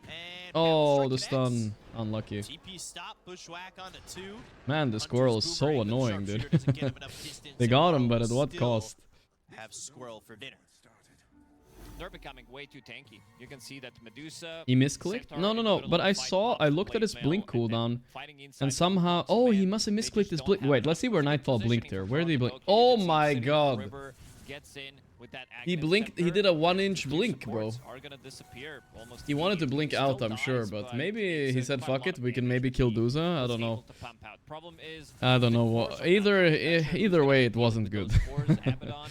And Oh, the Battle Strike stun. Unlucky. TP stop, bushwhack onto 2. Man, the squirrel is so Boomerang, but annoying, Sharpshooter dude. doesn't get him enough distance, They and got him, Aurora but at will what still cost? Have squirrel for dinner. They're becoming way too tanky. You can see that Medusa. He misclicked? Centaur No, in no, the no. middle But of I the fight, saw, lots I of looked at his blade blink mail, and then cooldown. fighting inside And the somehow, box, oh, man. he must have They misclicked just his don't blink. have Wait, enough let's see where Nightfall positioning blinked here. from Where did he blink? Toronto. Oh You can see my City god. River gets in with that He Aghanim blinked, he Scepter. did a 1-inch Two blink, bro. supports are gonna disappear almost He wanted to immediately. blink Still out, I'm dies, sure, but maybe it's he a said, quite a fuck lot it, of we can damage maybe that kill he Duza. I was don't able know. to pump out. Problem is, I don't know the what. cores are not Either way, it wasn't with good. those cores, Abaddon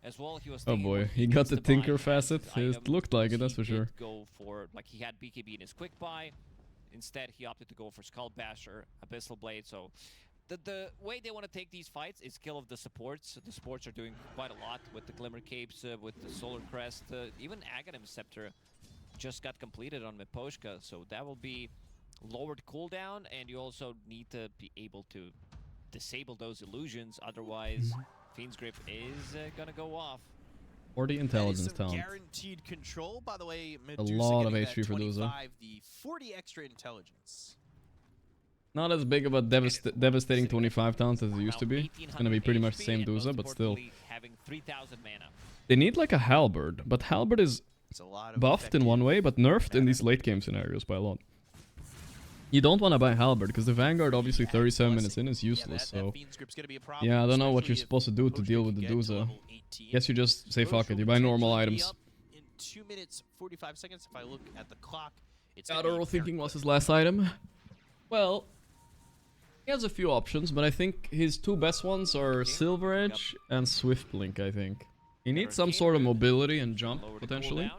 as well, he was Oh thinking boy, what he needs got the to buy Tinker as facet. It items, looked like it, he that's for did sure. Go for, like, he had BKB in his quick buy. Instead, he opted to go for Skull Basher, Abyssal Blade. So the way they want to take these fights is kill of the supports. The supports are doing quite a lot with the Glimmer Capes, with the Solar Crest. Even Aghanim Scepter just got completed on Miposhka, so that will be lowered cooldown, and you also need to be able to disable those illusions. Otherwise, Fiend's Grip is gonna go off. 40 intelligence talent. Guaranteed control. By the way, A Medusa lot of getting HP for that Duza. 25, the 40 extra intelligence. Not as big of a devastating 25 talents as it used to be. It's gonna be pretty much the same Duza, but still. Having 3,000 mana. They need like a Halberd, but Halberd is It's a lot of buffed in one way, but nerfed in these late game scenarios by a lot. You don't want to buy Halberd, because the Vanguard obviously 37 minutes in is useless, so... Yeah, I don't know what you're supposed to do to deal with the Duza. Guess you just say fuck it, you buy normal items. In 2 minutes 45 seconds, if I look at the clock, it's Outer thinking was his last item. Well, he has a few options, but I think his two best ones are Silver Edge and Swift Blink, I think. He needs some sort of mobility and jump, potentially.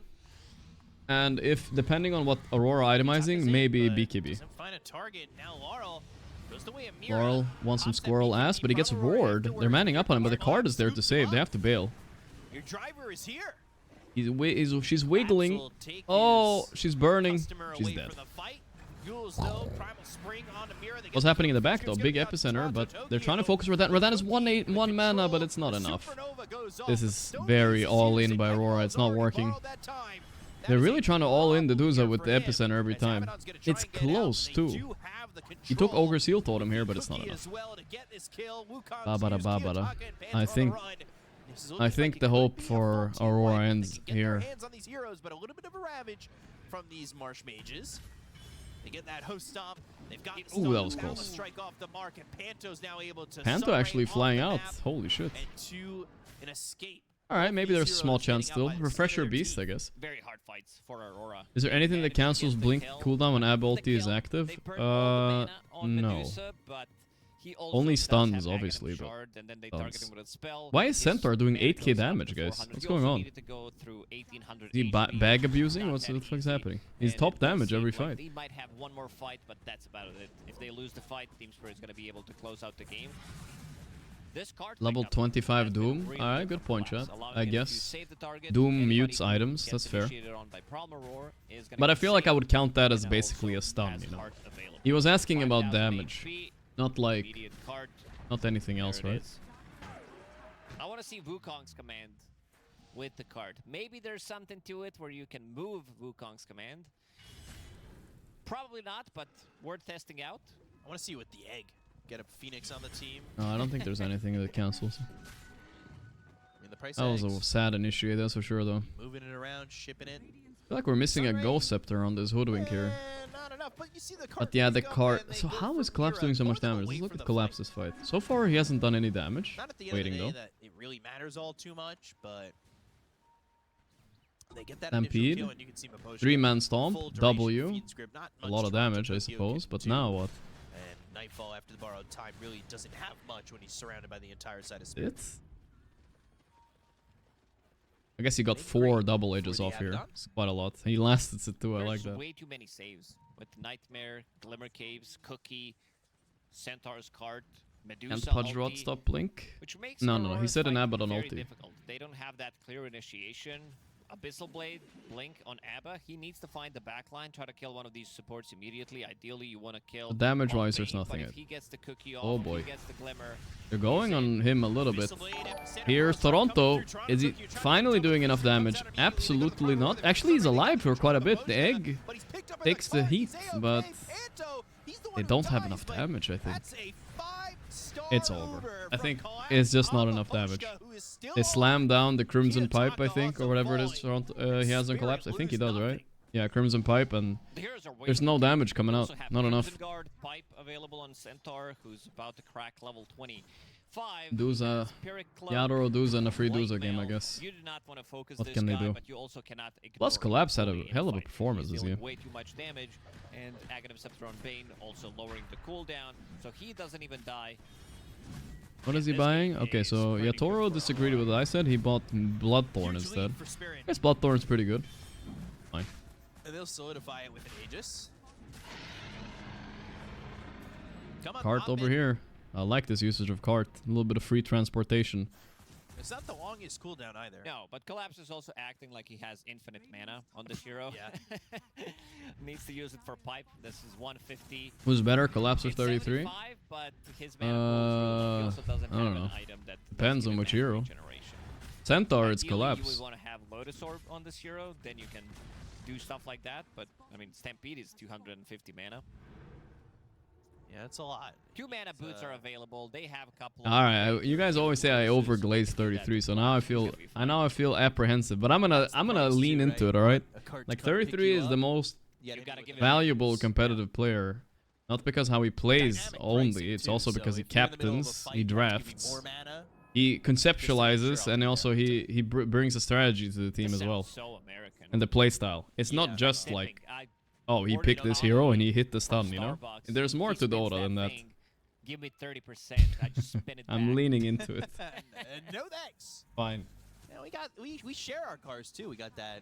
And if, depending on what Aurora itemizing, maybe BKB. Laurel wants some squirrel ass, but he gets roared. They're manning up on him, but the card is there to save. They have to bail. Your driver is here. She's wiggling. Oh, she's burning. She's dead. What's happening in the back though? Big epicenter, but they're trying to focus Radan. Radan is 1 mana, but it's not enough. This is very all-in by Aurora. It's not working. They're really trying to all-in the Medusa with the epicenter every time. It's close too. He took Ogre Seal Totem here, but it's not enough. Babada babada. I think the hope for Aurora ends here. They get that host stomp. They've got ooh, that was close. Strike off the mark, and Panto's now able to Panto actually flying out. Holy shit. And an escape. Alright, maybe there's a small chance still. Refresher Beast, I guess. Very hard fights for Aurora. Is there anything that cancels Blink cooldown when Ab ulti is active? No. Only stuns, obviously, but stuns. Why is Centaur doing 8k damage, guys? What's going on? Is he bag abusing? What the fuck's happening? He's top damage every fight. He might have one more fight, but that's about it. If they lose the fight, Team Spirit is going to be able to close out the game. This card level 25 Doom. Alright, good point, chat. I guess. Doom mutes items, that's fair. But I feel like I would count that as basically a stun, you know? He was asking about damage. Not like, not anything else, right? I want to see Wukong's command with the card. Maybe there's something to it where you can move Wukong's command. Probably not, but worth testing out. I want to see with the egg. Get a Phoenix on the team. No, I don't think there's anything that cancels. I mean, the price that was a sad initiate, that's for sure, though. Moving it around, shipping it. I feel like we're missing a Ghost Scepter on this Hoodwink here. Not enough, but you see the card. But yeah, the card. So how is Collapse doing so much damage? Let's look at Collapse's fight. So far, he hasn't done any damage. Not at the end waiting of the day though. that it really matters all too much, but they get that Stampede, kill and you can see 3-man stomp, W, a lot of damage, I suppose. But now what? And Nightfall after the borrowed time really doesn't have much when he's surrounded by the entire side of Spirit. I guess he got 4 double edges off here. It's quite a lot. He lasted it too. I like that. Way too many saves with Nightmare, Glimmer Caves, Cookie, Centaur's card, Medusa. And Pudge Rod stop Blink. Which makes no. He said an Abbott on very ulti. difficult. They don't have that clear initiation. Abyssal Blade, Blink on Abba. He needs to find the backline, try to kill one of these supports immediately. Ideally, you want to kill. Damage-wise, there's nothing. If he gets the cookie off, oh boy, he gets the Glimmer. They're going on him a little bit. Here's Toronto. Is he finally doing enough damage? Absolutely not. Actually, he's alive for quite a bit. The egg takes the heat, but they don't have enough damage, I think. It's over. I think it's just not enough damage. They slam down the Crimson Pipe, I think, or whatever it is he has on Collapse. I think he does, right? Yeah, Crimson Pipe, and there's no damage coming out. Not enough. Pipe available on Centaur, who's about to crack level 25. Medusa, Yadoro Medusa in a free Medusa game, I guess. What can they do? Plus, Collapse had a hell of a performance this game. Way too much damage, and Aghanim Scepter on Bane also lowering the cooldown, so he doesn't even die. What is he buying? Okay, so Yatoro disagreed with what I said. He bought Bloodthorn instead. I guess Bloodthorn's pretty good. Fine. And they'll solidify it with an Aegis. Cart over here. I like this usage of cart. A little bit of free transportation. It's not the longest cooldown either. No, but Collapse is also acting like he has infinite mana on this hero. Yeah. Needs to use it for pipe. This is 150. Who's better, Collapse or 33? But his mana he also doesn't have an item that depends on which hero. Centaur, it's Collapse. You would want to have Lotus Orb on this hero, then you can do stuff like that. But I mean, Stampede is 250 mana. Yeah, it's a lot. 2 mana boots are available. They have a couple. All right, you guys always say I overglaze 33, so now I feel apprehensive. But I'm gonna lean into it. All right, like 33 is the most valuable competitive player, not because how he plays only. It's also because he captains, he drafts, he conceptualizes, and also he brings a strategy to the team as well, and the playstyle. It's not just like, oh, he picked this hero and he hit the stun, you know? There's more to Dota than that. Give me 30%. I just spin it I'm leaning into it. No thanks. Fine. Yeah, we share our cars too. We got that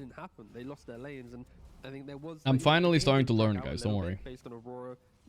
didn't happen. They lost their lanes, and I think there was. I'm like, finally they starting to broke learn, out a guys. Don't little worry. bit based on Aurora,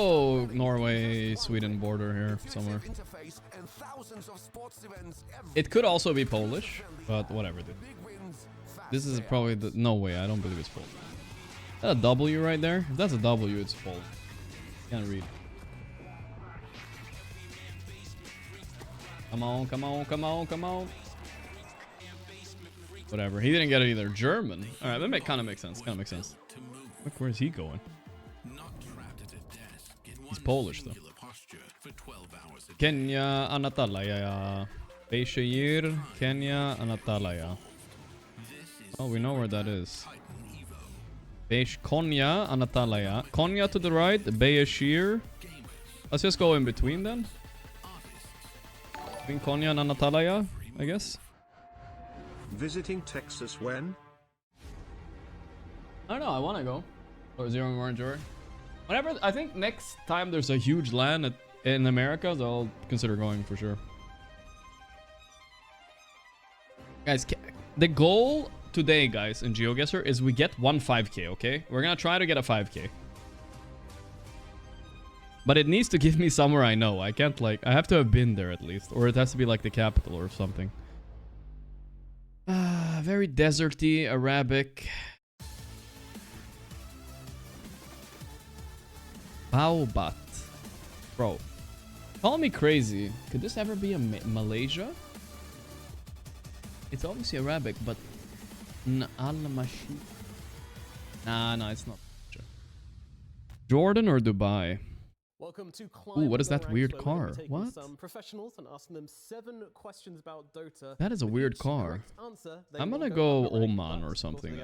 go Norway, Sweden border here somewhere. It could also be Polish, but whatever, dude. This is probably the... No way, I don't believe it's Polish. Is that a W right there? If that's a W, it's Polish. Can't read. Come on, come on, come on, come on. Whatever. He didn't get it either. German. Alright, that kind of makes sense. Kind of makes sense. Look, where's he going? He's Polish though. Kenya Anatalaya. Beishayir, Kenya Anatalaya. Oh, we know where that is. Beish Konya Anatalaya. Konya to the right, Beishayir. Let's just go in between then. Between Konya and Anatalaya, I guess. Visiting Texas when? I don't know, I want to go. Or Zero Orange or whenever. I think next time there's a huge LAN in America, so I'll consider going for sure. Guys, the goal today, guys, in GeoGuessr is we get one 5k, okay? We're gonna try to get a 5k. But it needs to give me somewhere I know. I can't, like, I have to have been there at least. Or it has to be like the capital or something. Very deserty, Arabic. Baobat. Bro. Call me crazy. Could this ever be a Malaysia? It's obviously Arabic, but... Al-Mashi. Nah, it's not. Jordan or Dubai? Welcome to Ooh, what is that weird car? What? Some professionals and asking them 7 questions about Dota. That is a weird car. I'm gonna go Oman or something.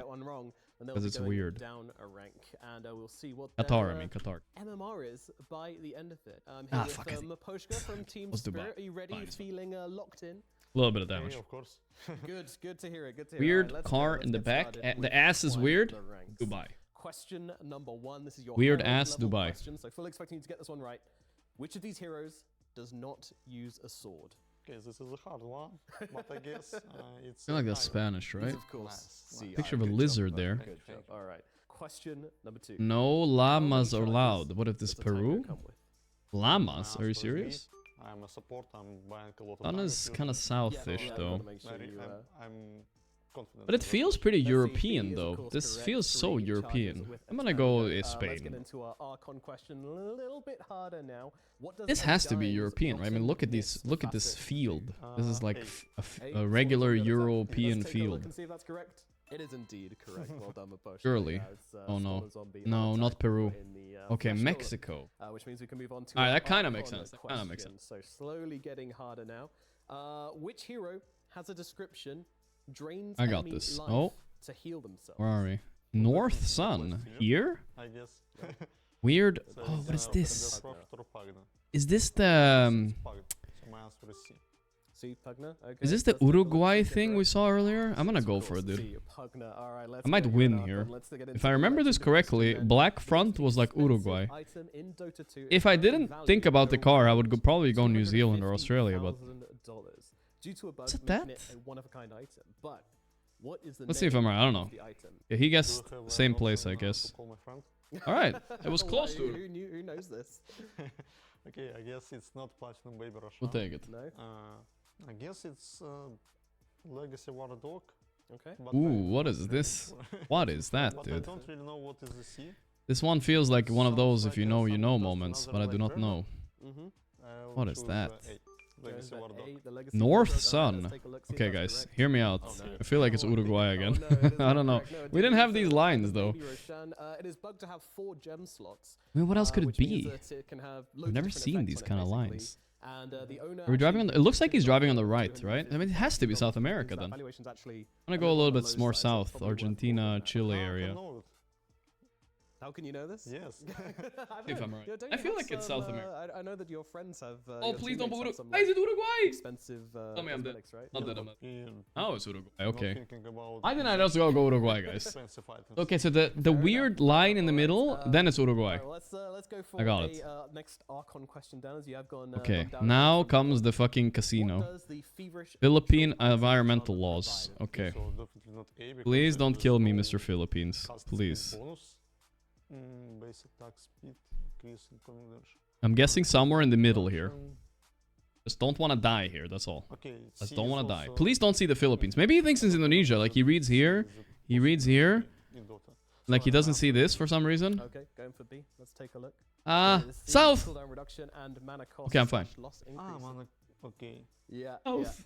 Because it's weird. Down a rank, and we'll see what Qatar, I mean Qatar. MMR is by the end of it. Fuck it. Maposhka from Team Spirit. Are you ready? Feeling locked in? A little bit of damage. Of course. Good to hear it. Good to hear Weird it. car in the back. The ass is weird. Dubai. Question number 1. This is your weird high ass level Dubai. Question, so fully expecting you to get this one right. Which of these heroes does not use a sword? Okay, this is a hard one, but I guess it's. I feel like that's Spanish, right? Of course. Picture of a lizard there. Good job. All right. Question number 2. No llamas are allowed. What if this What's the time Peru? you come with? Llamas? Are you serious? I'm a support. I'm buying a lot of. Sun is kind of southish though. I'm confident. But it feels pretty Let's see, European B is, of though. course, This correct. feels so 3 European. charges with I'm gonna attack. go Let's get Spain. into our Archon question a little bit harder now. What does This has to be Undyne's European, right? I mean, bottom look at miss these. Look at this facet field. be? This is like Eight. a regular Let's European take a look field. and see if that's correct. It is indeed correct. Well done, Maposhka. Surely. As, Oh no. Storm Zombie No, on not attack Peru. in the, Okay, threshold, Mexico. which means we can move on to Alright, our that kinda Archon makes sense. That kinda makes question. So slowly getting harder now. Which hero has a description drains I got enemy this. life Oh. to heal themselves? Where are we? North Sun. Here? I guess. Weird. So Oh, it's, what is this? Professor Pagna. Is this the... Pagna. So my answer is C. See, Pugna? Okay, Is this the let's take a look, Uruguay check it thing out. we saw earlier? I'm gonna Yes, of go for course, it, dude. see, Pugna. All right, let's I might go win up here. and let's get If into I the remember this selection of the correctly, question. Black Most Front was like expensive Uruguay. item in Dota 2 If is I currently didn't valued think about the at car, I would around probably go New Zealand or Australia, but... $250,000 due to a bug Is it making that? it a one-of-a-kind item. But what is the Let's see if I'm name right. I don't know. of the item? Yeah, he Do you guessed have the same an place, I option, guess. to call my friend? Alright, it was Why, close to it. Who knows this? Okay, I guess it's not Platinum Baby Russia. We'll take it. No? I guess it's Legacy War Dog. Okay. But Ooh, I'm what not is sure. this? What is that, But I dude? don't really know what is the C. This one feels like one of Sounds those like if you a know, you some know just moments, another but I do like not Trevor. know. Mm-hmm. I'll What is choose, that? Legacy War Dog. North Sun. Okay, guys, hear me out. Oh, no. I feel like it's Uruguay again. Oh, no, it is I don't know. incorrect. No, it We didn't is, have these lines, though. Lady Roshan. It is bugged to have 4 gem slots. I mean, what else could it which means be? that it can have loads I've of never different seen effects these on it, kind of basically. lines. And the owner Are we driving on actually the, it looks like he's took driving on the off right, right? I mean, it has to be South America that then. I'm valuation's actually gonna a go a little on the bit low more side, so it's south, probably worth more Argentina, than that. Chile How I area. can know it? How can you know this? Yes. If I'm right. Yeah, don't I you feel have like it's some, South America. I know that your friends have. Oh, your please don't teammates put have Uruguay. some, Is it Uruguay? expensive Tell me I'm dead. cosmetics, right? Not Yeah. dead, I'm not. Yeah, Oh, it's Uruguay. not Okay. thinking about Why didn't I just go Uruguay, guys? expensive items. Okay, so the weird line in the middle, then it's Uruguay. Alright, well, let's go for I got it. next Archon question down as you have gone. Okay, gone down now from comes the what fucking casino. does the feverish Philippine kill environmental icon laws. provide? Okay. So definitely not A because Please don't there's kill me, no Mr. Philippines. cast Please. speed bonus. Basic attack speed, increase in conversion. I'm guessing somewhere in the middle here. Conversion. Just don't want to die here, that's all. Okay, Just C don't is want to die. also Please don't see the Philippines. Maybe he thinks it's Indonesia. Like he reads here, he reads here. in Dota. Like he doesn't see this for some reason. Okay, going for B. Let's take a look. Ah, So the C, south. cooldown reduction and mana cost Okay, I'm fine. / loss Ah, increase. man, okay. Yeah. South.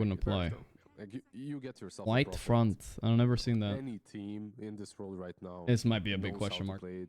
wouldn't apply. Like you get yourself a White prophet. front. I've never seen that. Any team in this role right now. This might be a big knows question how to mark. play it.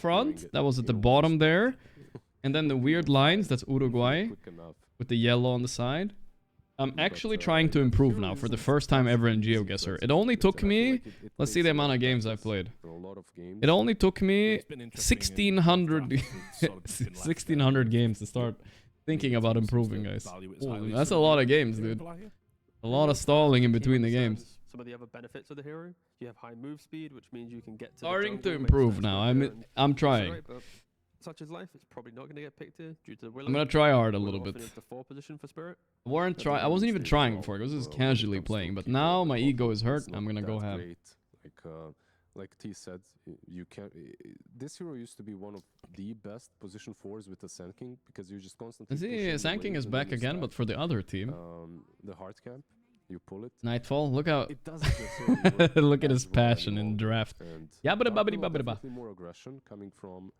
front that was at the bottom there. And then the weird lines, that's Uruguay, with the yellow on the side. I'm actually trying to improve now for the first time ever in GeoGuessr. It only took me, let's see the amount of games I've played. It only took me 1,600 games to start thinking about improving, guys. Value its Holy, highly that's a so lot good. of games, Yeah, dude. Wallachia. A lot of stalling in Team between the understands games. Some of the other benefits of the hero. You have high move speed, which means you can get to Starting the to jungle, improve make now. sense and I'm trying. accelerate, but such is life. It's probably not going to get picked here due to the Willow. I'm gonna try hard a Willow little bit. often is the 4 position for Spirit. I wasn't even trying before. I was just casually playing. But now my ego is hurt. I'm gonna go ham. Like T said, you can. This hero used to be one of the best position 4s with the Sand King because you just constantly. See, Sand King is back again, but for the other team. The hard camp, you pull it. Nightfall. Look how. It doesn't necessarily work Look at as his well passion in anymore. draft. And Yeah, but definitely more aggression coming from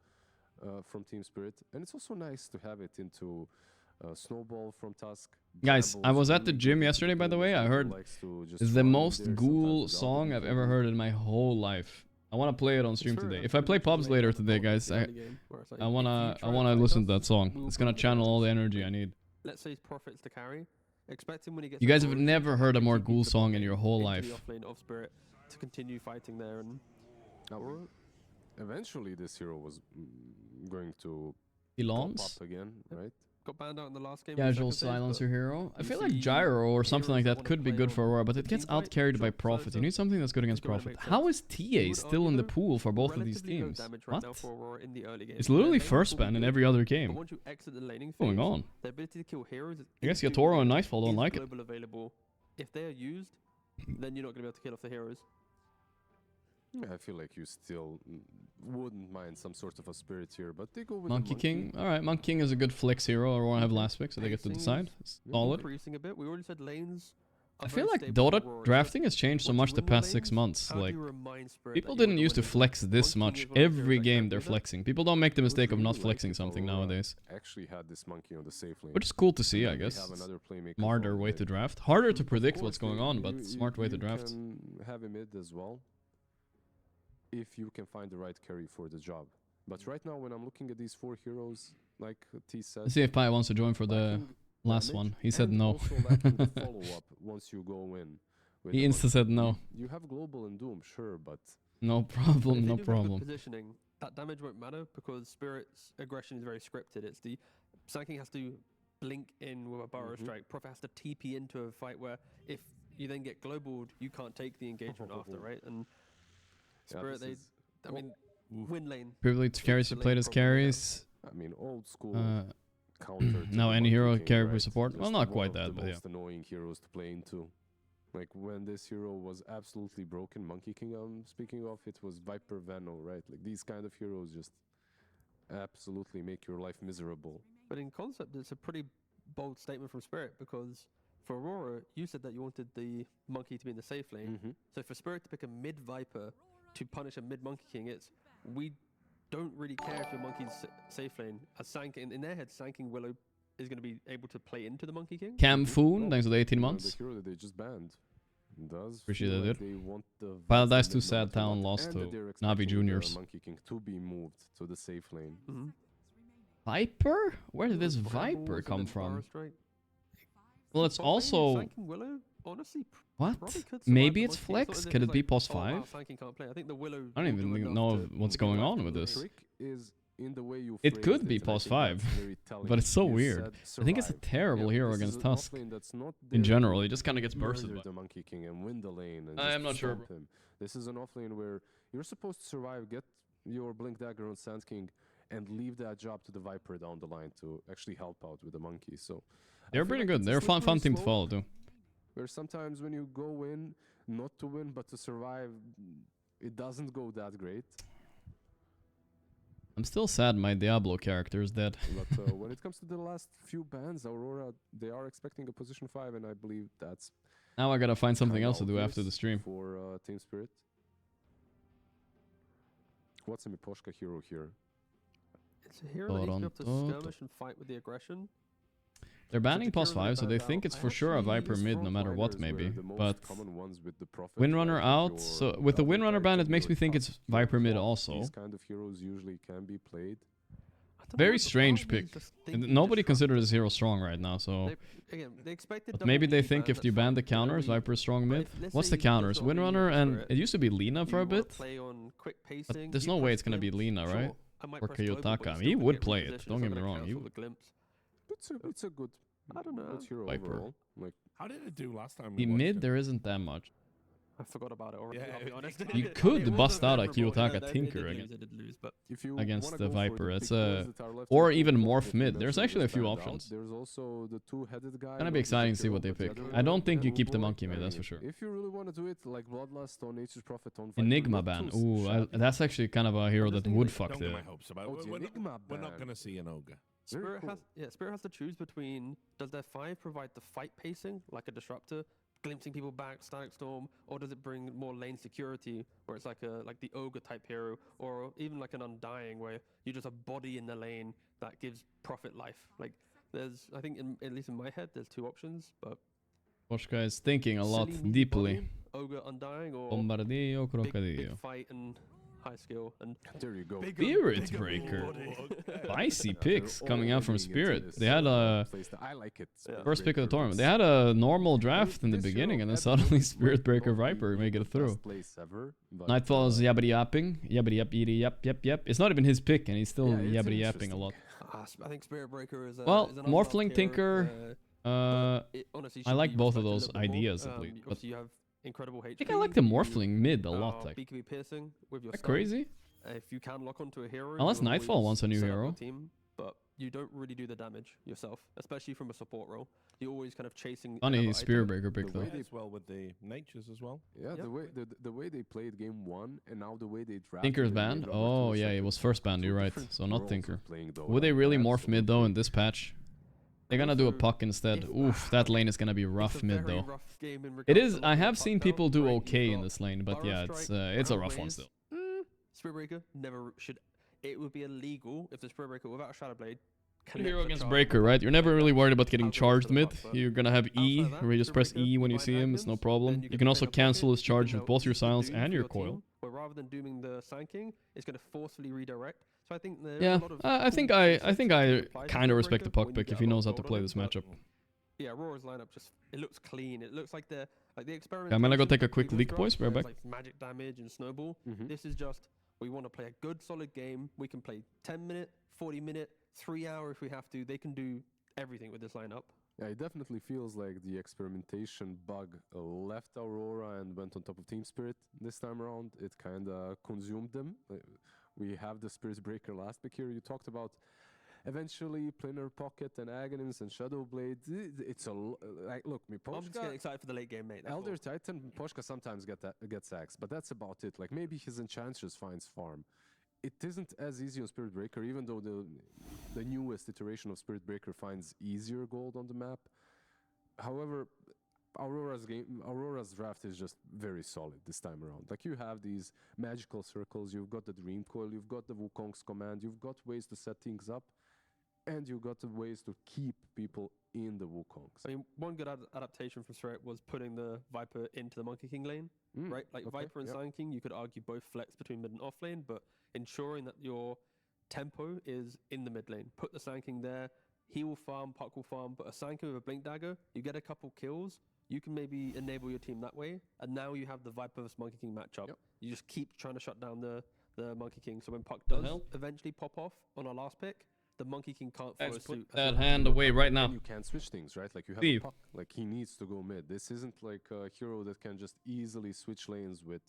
Team Spirit, and it's also nice to have it into Snowball from Tusk. Guys, I Jambles was at from the gym Liquid yesterday, by the way. I who heard likes to just it's the run in most there ghoul sometimes without song even I've ever thinking. heard in my whole life. I want to play it on stream It's today. very If I play pubs late later in the today, game, guys, the early game, where it's like, I if wanna you try and fight listen to us, that song. we'll It's gonna probably channel get all the us. energy I need. Let's say he's profits to carry. Expect him when he gets. You guys have Aurora never heard a more to ghoul the song bot in lane, your whole into life. the offlane of Spirit to continue fighting there and. Aurora? Eventually, this hero was going to Elons? pop up again, right? Got banned out in the last game. Casual silencer hero. I you feel like see Gyro or something like heroes that that wanna could be play good for on Aurora, but it gets team fight, out carried by short Profit. You silencer, need something that's good against is gonna Profit. make How sense. is You TA would still in argue the though, pool for both of these relatively low teams? damage right now What? for Aurora in the early game. It's Their literally laning first will be ban in good, every other but game. once you exit the laning What's going phase, on? the ability to kill heroes is I guess instantly Yatoro and good, Nightfall don't is like it. global available. If they are used, then you're not going to be able to kill off the heroes. Yeah, I feel like you still wouldn't mind some sort of a spirit here, but they go with Monkey the King. Alright, Monkey King is a good flex hero. Aurora have last pick, so they get to Pacing decide. is It's solid. Increasing a bit. We already said lanes. I feel like Dota drafting has changed so much the past 6 months. Like, people didn't used to flex this much. Every game they're flexing. People don't make the mistake of not flexing something nowadays. actually had this monkey on the safe lane. Which is cool to see, I They guess. have another playmaker Smarter for way mid. to draft. Harder to Of predict course, what's going they- on, but you- smart way to draft. can have a mid as well, if you can find the right carry for the job. But right now, when I'm looking at these 4 heroes, like T said, Let's see if Pi wants to join for the lacking last damage one. He said and no. also lacking the follow-up once you go in. with He the insta monkey. said no. You have global and doom, sure, but No But problem, if they no do have good problem. Positioning, that damage won't matter because Spirit's aggression is very scripted. It's the Sand King has to blink in with a burrow strike. Prophet has to TP into a fight where if you then get globaled, you can't take the engagement after, right? And yeah, Spirit, this is- I mean, win lane. Privileged carries who played as carries. I mean, old school. Now counter. to the any Monkey hero King, carry right? with support? Well, Just not one quite of that, the but yeah. most annoying heroes to play into. Like when this hero was absolutely broken, Monkey King I'm speaking of, it was Viper Vano, right? Like these kind of heroes just absolutely make your life miserable. But in concept, it's a pretty bold statement from Spirit because for Aurora, you said that you wanted the monkey to be in the safe lane. So for Spirit to pick a mid Viper to punish a mid Monkey King, it's we don't really care if your monkey's safe lane. A Sand King, in their head, Sand King Willow is going to be able to play into the Monkey King. Cam Foon, thanks for the 18 The months. hero that they just banned does Appreciate feel that, like dude. they want the Paradise Viper too mid sad, no matter Talon what, lost and that to they're Navi expecting the Juniors. Monkey King to be moved to the safe lane. Viper? Where did this Viper come from? Well, it's also... Sand King Willow, honestly, What? probably could Maybe survive it's the Monkey King. flex? It's not Could as it be if pos it's like, oh, wow, 5? Sand King can't play. I think the Willow I don't will do even enough know to what's be going like on the with Willow. this. Trick is in the way you It phrased could be and I pos think 5, that's very telling. but it's so You weird. said I think it's a survive. terrible Yeah, hero this is against an Tusk. offlane that's not In there general, to he just kind of gets bursted murder by. the Monkey King and win the lane and I just am not sure, stomp him. This is an offlane where you're supposed to survive, get your Blink Dagger on Sand King, and leave that job to the Viper down the line to actually help out with the monkey. So I They're feel pretty like good. it's a They're a fun slippery team to slope follow, too. where sometimes when you go in, not to win but to survive, it doesn't go that great. I'm still sad my Diablo character is dead. But when it comes to the last few bans, Aurora, they are expecting a position 5, and I believe that's Now I gotta find something kinda else to do after obvious the stream. for Team Spirit. What's a Miposhka hero here? It's a hero that needs to be able to Toronto. skirmish and fight with the aggression. They're banning It's a pos hero that 5, so they banned think out. it's I for sure a actually Viper These mid no matter what, frontliners maybe. were the most But common ones with the Prophet, Windrunner right? out, Your so with the Talon Windrunner ban, it character, makes me your think Tusk, it's Viper mid your also. These kind of heroes usually can be played. I don't know Very what the strange problem is, pick. just And thinking nobody disrupt. considers this hero strong right now, so... They, again, they expected But maybe they double think ban, if you that's ban fine, the you know, counters, we- Viper is strong but mid. if- let's What's say the you've counters? got a lead Windrunner and... Spirit, It used to be Lina for you a wanna bit. play on quick But pacing, there's you no way press it's gonna be glimpse, Lina, sure, right? I might Or press global, but Kiyotaka. you're He still gonna would get play it, repositioned, don't it's get not me gonna wrong, he cancel the glimpse. It's a good. I don't know. Good hero Viper. overall. Like How did it do last time? The we watched mid, it? there isn't that much. I forgot about it already. Yeah, I'll be honest. You It could wasn't bust out a memorable. Kiyotaka Yeah, they Tinker did again. lose, they did lose, but if you Against wanna the go for Viper, big it's boys that are left or in even the Morph that you mid. There's mentioned actually a that few stand out. options. There's also the two-headed guy. Gonna not be the exciting to see hero, what they but the pick. other I don't one, think you Blue keep the Boy. monkey I mid, that's mean, for sure. If you really want to do it, like Bloodlust on Nature's Prophet on Viper, Enigma not ban. too Ooh, shabby. that's actually kind of a hero that would fuck Don't get the. my hopes about. Oh, the We're Enigma not ban. gonna see an ogre. Very Spirit cool. has to choose between does their 5 provide the fight pacing like a disruptor, glimpsing people back, Static Storm, or does it bring more lane security where it's like the ogre type hero, or even like an Undying where you're just a body in the lane that gives Prophet life. Like there's, I think at least in my head, there's 2 options, but Poshka is thinking a lot silly meaty deeply. body, ogre Undying, or Bombardillo, big Crocodillo. fight and high skill. And There you go. Spirit Breaker. Spicy picks coming out from Spirit. They had a I like it. first pick of the tournament. They had a normal draft in the beginning, and then suddenly Spirit Breaker Viper make it through. Nightfall's yabbity yapping, yabbity yap yap. It's not even his pick, and he's still yabbity yapping a lot. I think Spirit Breaker is Well, is an Morphling unloved Tinker. hero, Honestly, honestly I should like be both of respected a those little bit more. ideas at least. But Obviously you have incredible HP. I think I like the Morphling mid a lot. Like, BKB piercing with your that stun. crazy? If you can lock onto a hero, Unless you'll Nightfall always wants a new set up hero. your team, but you don't really do the damage yourself, especially from a support role. You're always kind of chasing. Funny another Spirit item. Breaker pick The though. way As well with the natures as well. Yeah, Yeah. the way they played game 1 and now the way they drafted. Tinker's it banned? made over Oh two yeah, it separate- was first banned, two you're right. different So not roles Tinker. of playing, though. Would they really morph mid though in Absolutely. this patch? They're gonna do a Also, puck instead. if- Oof, that lane is gonna be It's rough a mid very though. rough game in It regards is. to I locking have a puck seen down, people do right? You've okay in got this lane, but Burrow yeah, Strike, it's a Burrow rough one Waves. still. Spirit Breaker never should. It would be illegal if the Spirit Breaker without a Shadow Blade. Hero connects a against charge Breaker, with right? You're never really worried about getting I'll go charged for the mid. buff, but You're gonna have E, outside of that, where you just Spirit press Breaker, E when you find see him. It's no Atkins, problem. then You get can the also Blade of cancel Pocket, his charge you with can both your now silence Doom and for your team, coil. Where rather than dooming the Sanking, it's going to forcefully redirect. So I think there's Yeah, a lot of I cool think I concepts think that I can apply to kind of Spirit respect the Breaker puck when you pick get if he a lot knows of how to gold play on it, this but matchup. Yeah, Aurora's lineup just it looks clean. It looks like the experiment. I'm gonna go take a quick leak, boys. Be right back. Like magic damage and snowball. Mhm. This is just we want to play a good solid game. We can play 10-minute, 40-minute, 3-hour if we have to. They can do everything with this lineup. Yeah, it definitely feels like the experimentation bug left Aurora and went on top of Team Spirit this time around. It kind of consumed them. We have the Spirit Breaker last pick here. You talked about eventually Planar Pocket and Aghanim's and Shadow Blade. It's like, look, me I'm just Poshka, getting excited for the late game, mate. that's Elder all. Titan, Poshka sometimes gets axed, but that's about it. Like maybe his Enchantress finds farm. It isn't as easy on Spirit Breaker, even though the newest iteration of Spirit Breaker finds easier gold on the map. However, Aurora's draft is just very solid this time around. Like you have these magical circles, you've got the Dream Coil, you've got the Wukong's command, you've got ways to set things up, and you've got the ways to keep people in the Wukongs. I mean, one good adaptation from Spirit was putting the Viper into the Monkey King lane, right? Like okay, Viper and yep. Sun King, you could argue both flex between mid and off lane, but ensuring that your tempo is in the mid lane. Put the Sun King there, he will farm, Puck will farm, but a Sun King with a Blink Dagger, you get a couple kills, you can maybe enable your team that way, and now you have the Viper vs Monkey King matchup. Yep. You just keep trying to shut down the Monkey King, so when Puck does hell? eventually pop off on our last pick, the Monkey King can't Guys, follow put suit. that hand away right now. And you can't switch things, right? Like you have Steve. a puck, like he needs to go mid. This isn't like a hero that can just easily switch lanes with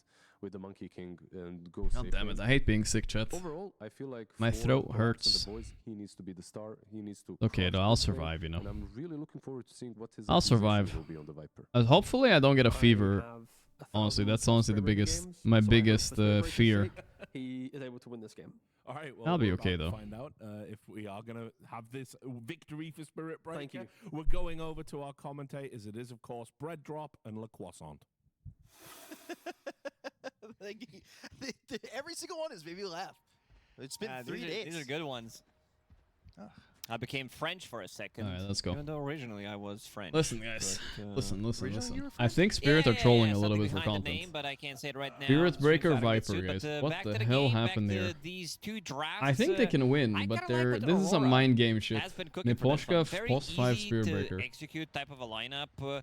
the Monkey King and go God safe damn lanes. it! I hate being sick, chat. Overall, I feel like My for throat Gorgc and hurts. The boys, he needs to be the star. He needs to. Okay, crush though, I'll this lane, survive. You know. And I'm really looking forward to seeing what his. I'll optimization survive. Will be on the Viper. Hopefully, I don't get a I fever. have 1,000 Honestly, that's honestly the Spirit Breaker biggest, games, my so I hope biggest for Spirit Breaker's fear. sake, he is able to win this game. All right, well, I'll be we're okay, about to though. Find out if we are going to have this victory for Spirit Breaker. Thank you. We're going over to our commentators. It is, of course, Bread Drop and Le Croissant. Like, every single one has made me laugh. It's been 3 days. These are good ones. I became French for a second. All right, let's go. Even though originally I was French. Listen, guys. but, listen. originally you were I think Spirit are trolling a little something bit for behind the content. name, but I can't say it right now. Spirit Street Breaker Fighter gets Viper, sued, guys. but, What back the to the hell game, happened back there? To these two drafts, I think they can win, I but kinda like what this is some Aurora mind game shit. has been cooking for this one. Neposhka Very post 5 easy Spirit to Breaker. execute type of a lineup.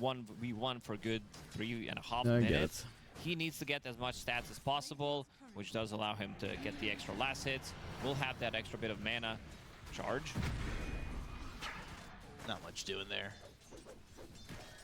1v1 for good 3.5 I get minutes. it. He needs to get as much stats as possible, which does allow him to get the extra last hits. We'll have that extra bit of mana. Charge. Not much doing there.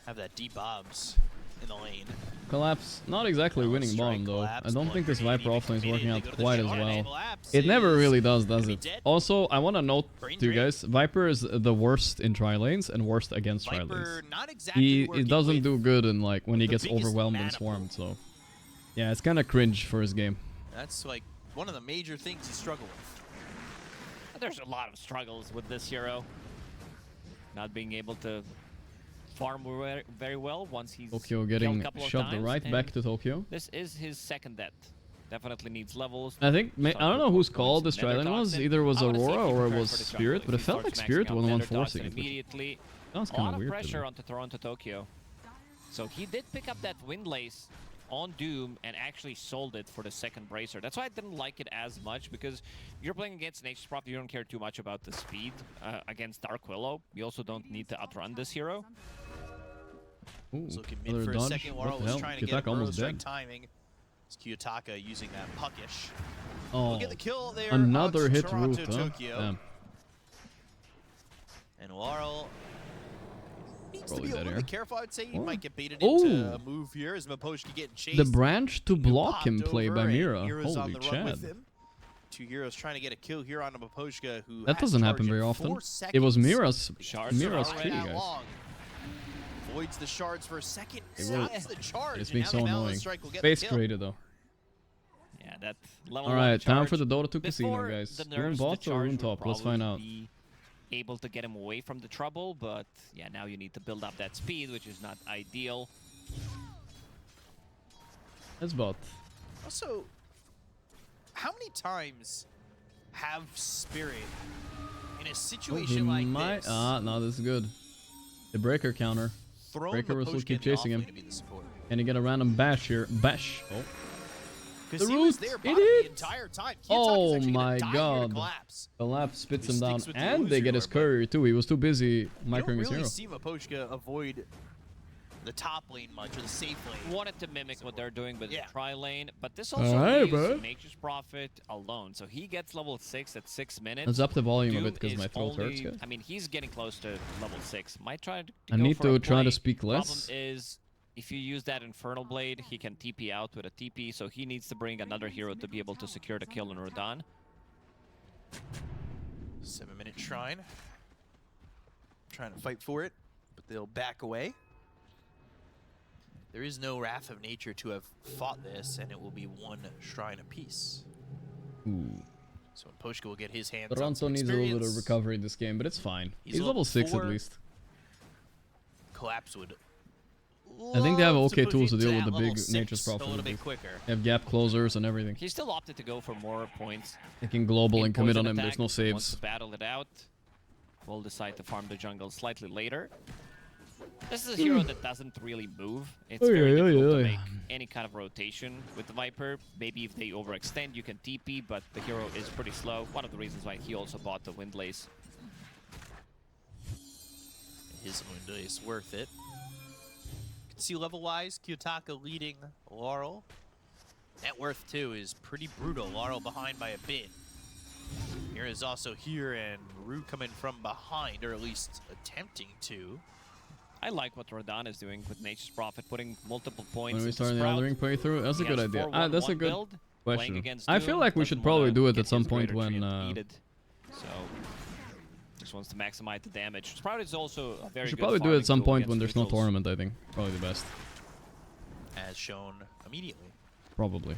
Have that deep bobs in the lane. Collapse, not exactly winning bomb though. I don't think this Viper offlane is working out They go to the quite as shard, and well. Collapse It never is really does gonna be it? dead. Also, I want to note Brain to you drain. guys, Viper is the worst in tri lanes and worst against tri lanes. Viper not exactly He working doesn't with do good in like when he the gets biggest overwhelmed and mana pool. swarmed. So yeah, it's kind of cringe for his game. That's like one of the major things you struggle with. There's a lot of struggles with this hero. Not being able to farm very well once he's Tokyo killed getting a couple of shoved times, right and back to Tokyo. This is his second death. Definitely needs levels. I think I don't know whose call this Nether tri lane was. toxin. Either it was I wanna see if Aurora he or it prepared was for the jungle. Spirit, If but it he felt starts like maxing Spirit out was the one Nether forcing toxin it. immediately. That was A kind lot of of weird. to pressure me. onto Toronto Tokyo. So he did pick up that wind lace on Doom and actually sold it for the second bracer. That's why I didn't like it as much, because you're playing against Nature's Prophet, you don't care too much about the speed. Against Dark Willow, you also don't need to outrun this hero. Ooh, Was looking mid another for a dodge. second. What Warhol the was hell? trying to get a Kitaka Burrow almost strike dead. timing. It's Kiyotaka using that puckish. Oh, We'll get the kill there. another onto hit Toronto, root, huh? Tokyo. Damn. And Warhol needs to Probably be a dead little here. bit careful. I'd say he Oh. might get baited Oh. into a move here as Maposhki getting chased. The branch to block Popped him play by over, and Mira. Mira's on Holy the run with Chad. him. 2 heroes trying to get a kill here on a Maposhka who That has doesn't happen charge very in often. 4 It was seconds. Mira's Shards Mira's are Right tree, that guys. long. Voids the shards for a second. It Stops the charge. It's and being now so the Balance annoying. Strike will get Space the kill. created though. Yeah, that level Alright, 1 time charge. for the Dota 2 casino, Before guys. the Rune nerfs, the bot or charge Rune would top? Let's find out. probably be able to get him away from the trouble, but yeah, now you need to build up that speed, which is not ideal. Let's bot. Also, how many times have Spirit in a Oh, he situation like might. this No, this is good. The breaker counter. thrown Breaker will Maposhka keep in the chasing him. offlane to be the support? And you get a random bash here. Bash. Oh. Because The he was root, there it bottom the hit! entire time. Kiyotaka's Oh actually gonna my die here to god. collapse. The lap spits He him down, sticks with the and they get his illusion ward, courier too. He was too busy You microing don't his really hero. see Maposhka avoid the top lane much, or the safe lane. Wanted to mimic what they're doing with Yeah. the tri-lane, but this also Alright, leaves bro. Nature's Prophet alone. So he gets level 6 at 6 minutes. Let's up the volume a Doom bit because is my throat hurts, only- guys. I mean, he's getting close to level 6. Might try to I go need for to a try to play. speak less. Problem is, if you use that Infernal Blade, he can TP out with a TP, so he needs to bring another hero to be able to secure the kill on Rodan. 7-minute shrine. Trying to fight for it, but they'll back away. There is no Wrath of Nature to have fought this, and it will be 1 shrine apiece. Ooh. So Maposhka will get his hands on Toronto some needs a little bit of experience. recovery in this game, but it's fine. He's He's level 6 at 4. least. Collapse would. I think they have love okay push tools to it deal that with the level big 6 Nature's a Prophet. little with bit this. quicker. They have gap closers and everything. He still opted to go for more points. They can global in and commit poison on him. attack. There's no Wants saves. to battle it out. We'll decide to farm the jungle slightly later. This is a hero that doesn't really move. It's very difficult to make any kind of rotation with the Viper. Maybe if they overextend, you can TP, but the hero is pretty slow. One of the reasons why he also bought the Windlace. His window is worth it. You can see level-wise, Kiyotaka leading Laurel. Net worth, too, is pretty brutal. Laurel behind by a bit. Mira is also here, and Rue coming from behind, or at least attempting to. I like what Rodan is doing with Nature's Prophet, putting multiple points When we into start the Sprout. Elden Ring playthrough, that's a He good has idea. 4-1-1 That's a good build, playing question. against I feel Doom, like we doesn't should probably wanna do it get at some his point greater tree when impeded. So just wants to maximize the damage. Sprout is also a very we should good probably do it farming at some tool point against when there's no neutrals. tournament, I think. Probably the best. As shown immediately. Probably.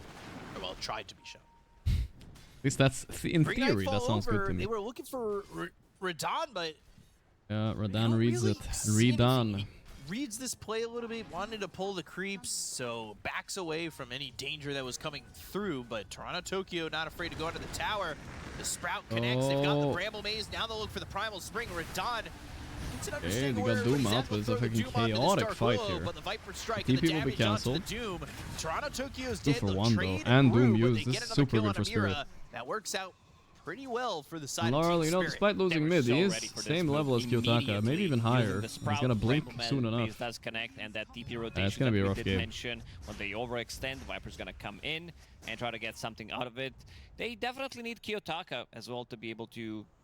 Or, well, tried to be shown. At least that's in Green theory. Knight That fall sounds over. good to me. They were looking for Radon, but Yeah, they Radan don't reads really it. see Redone. anything. He reads this play a little bit, wanted to pull the creeps, so backs away from any danger that was coming through, but Toronto Tokyo not afraid to go into the tower. The Sprout connects, they've got the Oh. Bramble Maze, now they'll look for the Primal Spring. Radon gets an Okay, understanding they where got Doom everybody's out, at. but it's They'll a throw the fucking Doom onto this chaotic Dark fight Willow, here. But the Viper Strike The and the TP will be damage onto the cancelled. Doom. Toronto Tokyo's 2 dead, for they'll 1 trade though. And Rue, Doom but used. they This get is another super kill good on for Spirit. Amira. That works out pretty well for the side Laurel, of you Team know, Spirit. despite losing were mid, so he ready is for this same move level as Kiyotaka, maybe immediately, even higher. using the He's Sprout, gonna blink Bramble soon Maze enough. does connect, and that TP rotation it's gonna be a that we rough did game. mention, when they overextend, Viper's gonna come in and try to get something out of it. They definitely need Kiyotaka as well to be able to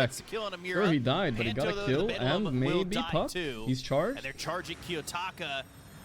back. gets the kill on Amira. Sure, he died, but he got Panto, a though, kill the middle and will maybe die Puck. too. He's charged. And they're charging Kiyotaka.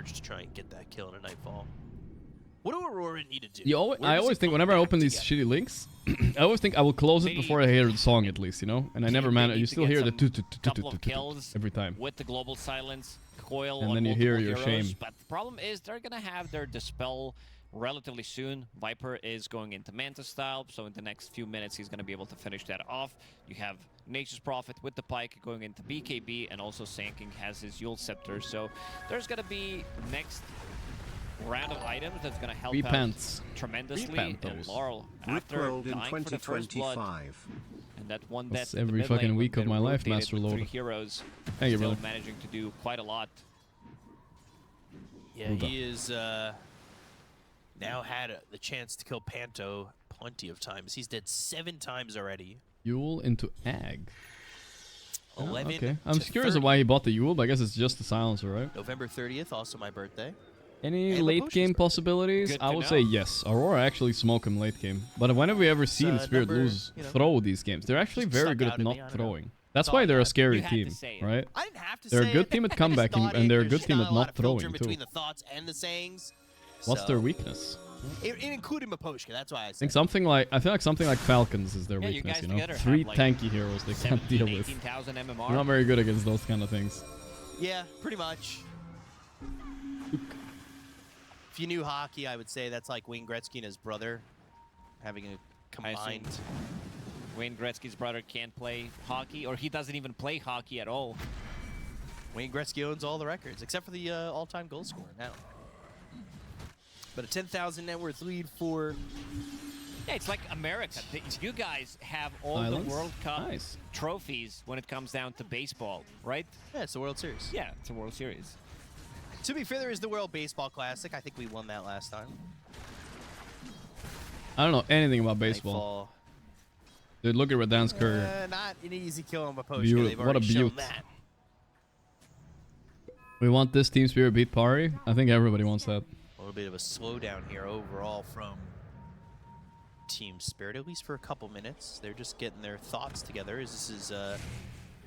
charge to try and get that kill in a Nightfall. What do Aurora need to do? I always think whenever I open these shitty links, I always think I will close it before I hear the song at least, you know? And I never manage. You still hear the couple of kills every time. with the global silence coil. And on then you hear your multiple heroes, shame. But the problem is they're gonna have their dispel relatively soon. Viper is going into Manta style, so in the next few minutes he's gonna be able to finish that off. You have Nature's Prophet with the Pike going into BKB, and also Sanking has his Yule Scepter. So there's gonna be next round of items that's going to help Repents. out tremendously. Repent And Laurel, after Rickrolled in dying for the first blood, 2025. and that one That's death in the every mid fucking lane week when of my they life, rotated Master with Lord. 3 heroes, Thank you, still brother. managing to do quite a lot. Yeah, he is now had the chance to kill Panto plenty of times. He's dead 7 times already. Yule into Ag. 11 okay. I'm to just curious 30. why he bought the Yule, but I guess it's just the silencer, right? November 30th, also my birthday. Any And late Maposhka's game birthday. possibilities? Good I to would say know. yes. Aurora actually smoke him late game. But whenever we ever seen Spirit number, lose you know, throw these games, they're actually just very stuck good out at at not me, I don't know. throwing. That's Thought why they're a that. scary You had to team, say it. right? I didn't have to They're a say good it. team at I just comebacking, thought and it. they're a There's good just team not at a lot not of filter throwing, between too. the thoughts and the sayings. What's So, their weakness? It included Maposhka, that's why I I said. think something like I feel like something like Falcons is their Yeah, you weakness, guys you know? together 3 have, like, tanky heroes they can't 17, deal with. 18,000 MMR. They're not very good against those kind of things. Yeah, pretty much. If you knew hockey, I would say that's like Wayne Gretzky and his brother having a combined. Wayne Gretzky's brother can't play hockey, or he doesn't even play hockey at all. Wayne Gretzky owns all the records, except for the all-time goal scorer now. But a 10,000 net worth lead for... Yeah, it's like America. You guys have all Islands? the World Cup Nice. trophies when it comes down to baseball, right? Yeah, it's the World Series. Yeah, it's a World Series. To be fair, there is the World Baseball Classic. I think we won that last time. I don't know anything about baseball. Nightfall. Dude, look at Redan's career. Not an easy kill on Maposhka. Beaut- They've what a already shown beaut. that. We want this Team Spirit beat Pari? I think everybody wants that. A little bit of a slowdown here overall from Team Spirit, at least for a couple minutes. They're just getting their thoughts together. As this is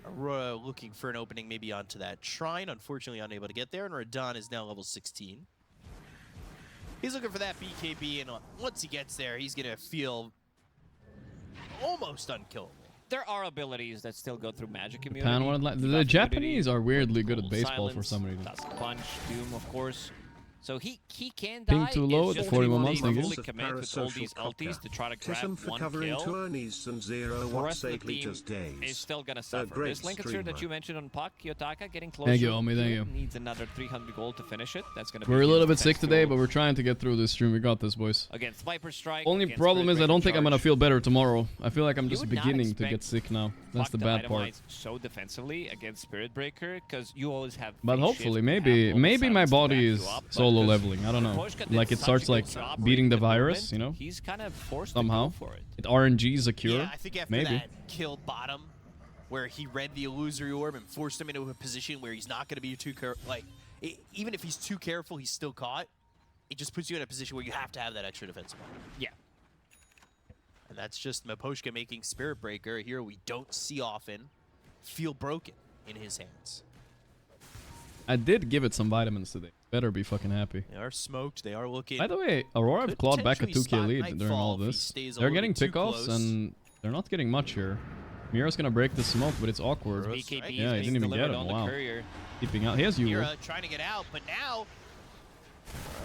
Aurora looking for an opening maybe onto that shrine. Unfortunately unable to get there, and Radan is now level 16. He's looking for that BKB, and once he gets there, he's going to feel almost unkillable. There are abilities that still go through magic immunity. Japan wanted the Debuff Japanese immunity, are weirdly good at Cool baseball for Silence, some reason. Dusk Punch, Doom, of course. So he can Ping die. too It's low at just 41 really months, thank you. fully commit with all these ultis to try to grab Tism for one covering kill. tourneys and 0 The what rest of the lately team just days. is still gonna suffer. great This Lincoln that you streamer. mentioned on Puck, Yotaka, getting closer. Thank you, Omi, thank you. Needs another 300 gold to finish it. That's gonna. We're be a little his bit sick defense today, tool but we're trying to get through this stream. We got this, boys. against Viper Strike. Only against problem is I Spirit don't think I'm gonna Charge. feel better tomorrow. I feel like I'm You just would not beginning to expect get sick now. That's Puck the to bad part. itemize so defensively against Spirit Breaker, because you always have. But free hopefully, shift, maybe you have maybe my Silence to body back you is up, but solo 'cause leveling. I don't know. Maposhka did Like it such starts a good like job beating the reading virus, moment, you know? He's kind of forced Somehow. to go for it. It RNG's a cure. Yeah, I think after Maybe. that kill bottom, where he read the illusory orb and forced him into a position where he's not going to be too even if he's too careful, he's still caught. It just puts you in a position where you have to have that extra defensive armor. Yeah. And that's just Maposhka making Spirit Breaker, a hero we don't see often, feel broken in his hands. I did give it some vitamins today. Better be fucking happy. They are smoked. They are looking. By the way, Aurora have could clawed back a potentially 2k spot lead during all Nightfall if he this. stays a They're little getting bit too pickoffs, close. and they're not getting much here. Mira's gonna break the smoke, but it's awkward. Gross. BKB Right? Yeah, he is didn't even delivered get him. on the Wow. courier. Keeping out. He has Yule. Mira trying to get out, but now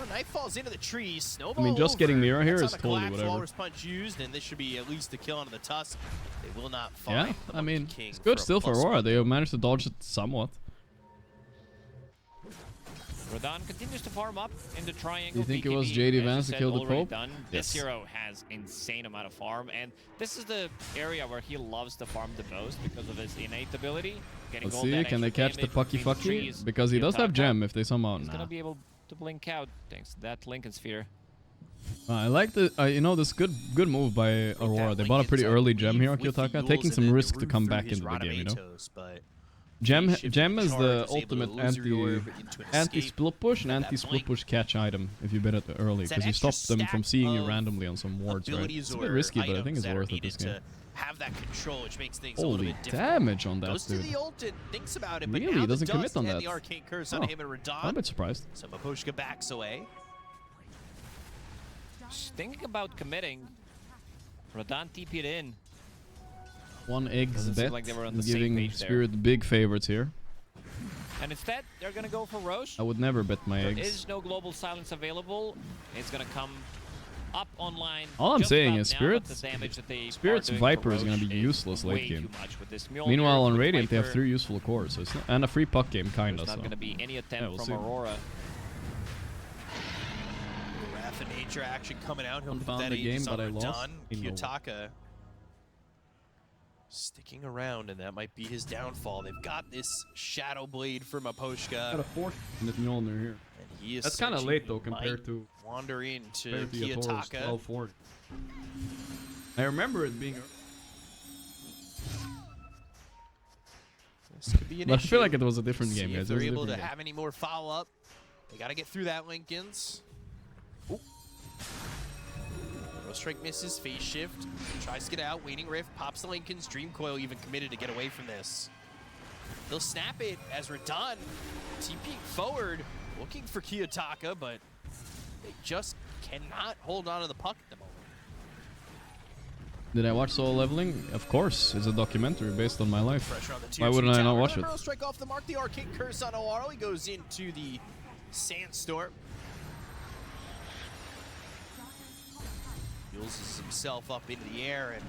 Nightfall's into the trees. Snowball I mean, just getting over. Mira here That's is how the totally collapse whatever. Walrus punch used, and this should be at least a kill onto the Tusk. They will not find Yeah, the I mean, Monkey King it's good a still for +1. Aurora. They have managed to dodge it somewhat. Radan continues to farm up in the triangle. Do you think it BKB, was JD as you Vance who said, killed the already Pope? Done. Yes. This hero has insane amount of farm, and this is the area where he loves to farm the most because of his innate ability. Getting Let's all see, that can they extra catch the damage Pucky between the Fucky? trees. Because he does have Yotaka gem if they somehow... is Nah. gonna be able to blink out thanks to that Lincoln Sphere. I like the, you know, this good move by Aurora. They bought a pretty early gem here on Kyotaka, taking some risk to come back into the game, you know? Gem is the ultimate anti-split push and anti-split push catch item if you bet it early, because you stop them from seeing you randomly on some wards, right? It's a bit risky, but I think it's worth it this game. Have that control, which makes things a little Holy bit difficult. damage on that Goes to dude. the ult and thinks about it, but Really? now He the doesn't commit dust on and that. the arcane curse on Oh, him and Radan. I'm a bit surprised. So Maposhka backs away. Just thinking about committing. Rodan TP'd in. One eggs Doesn't seem bet. like they were on the is same giving page there. Spirit big favorites here. And instead, they're gonna go for Roche. I would never bet my There eggs. is no global silence available. It's gonna come up online. All I'm just saying about is now, Spirit's, but the damage that they Spirit's are doing Viper for is going to Roche be useless way late too game. much with this Mjolnir, Meanwhile, on with Radiant, they have Viper. 3 useful cores, so it's not, and a free puck game, kinda. There's not So. going to be any attempt we'll from see. Aurora. Wrath of Nature action coming out. He'll put Found that the game, Aegis but on I lost. Radahn. In the- Kiyotaka sticking around, and that might be his downfall. They've got this Shadow Blade from Got Aposhka, a 4 with Mjolnir here. and he is That's kind of searching. late though He compared might to wander into Yator's Kiyotaka. 1240. I remember it being. This could be an But I issue. feel like it was a different See game, if guys. It they're was a able to different game. have any more follow-up. They got to get through that, Lincolns. Ooh. Row Strike misses, phase shift, tries to get out, Waning Rift, pops the Lincolns, Dream Coil even committed to get away from this. They'll snap it as Radahn TPing forward, looking for Kiyotaka, but they just cannot hold on to the puck at the moment. Did I watch Soul Leveling? Of course, it's a documentary based on my life. Pressure on the Why tier wouldn't 2 I not tower. watch it? Row Strike off the mark, the Arcane Curse on Aurora. He goes into the Sandstorm. Builds himself up into the air, and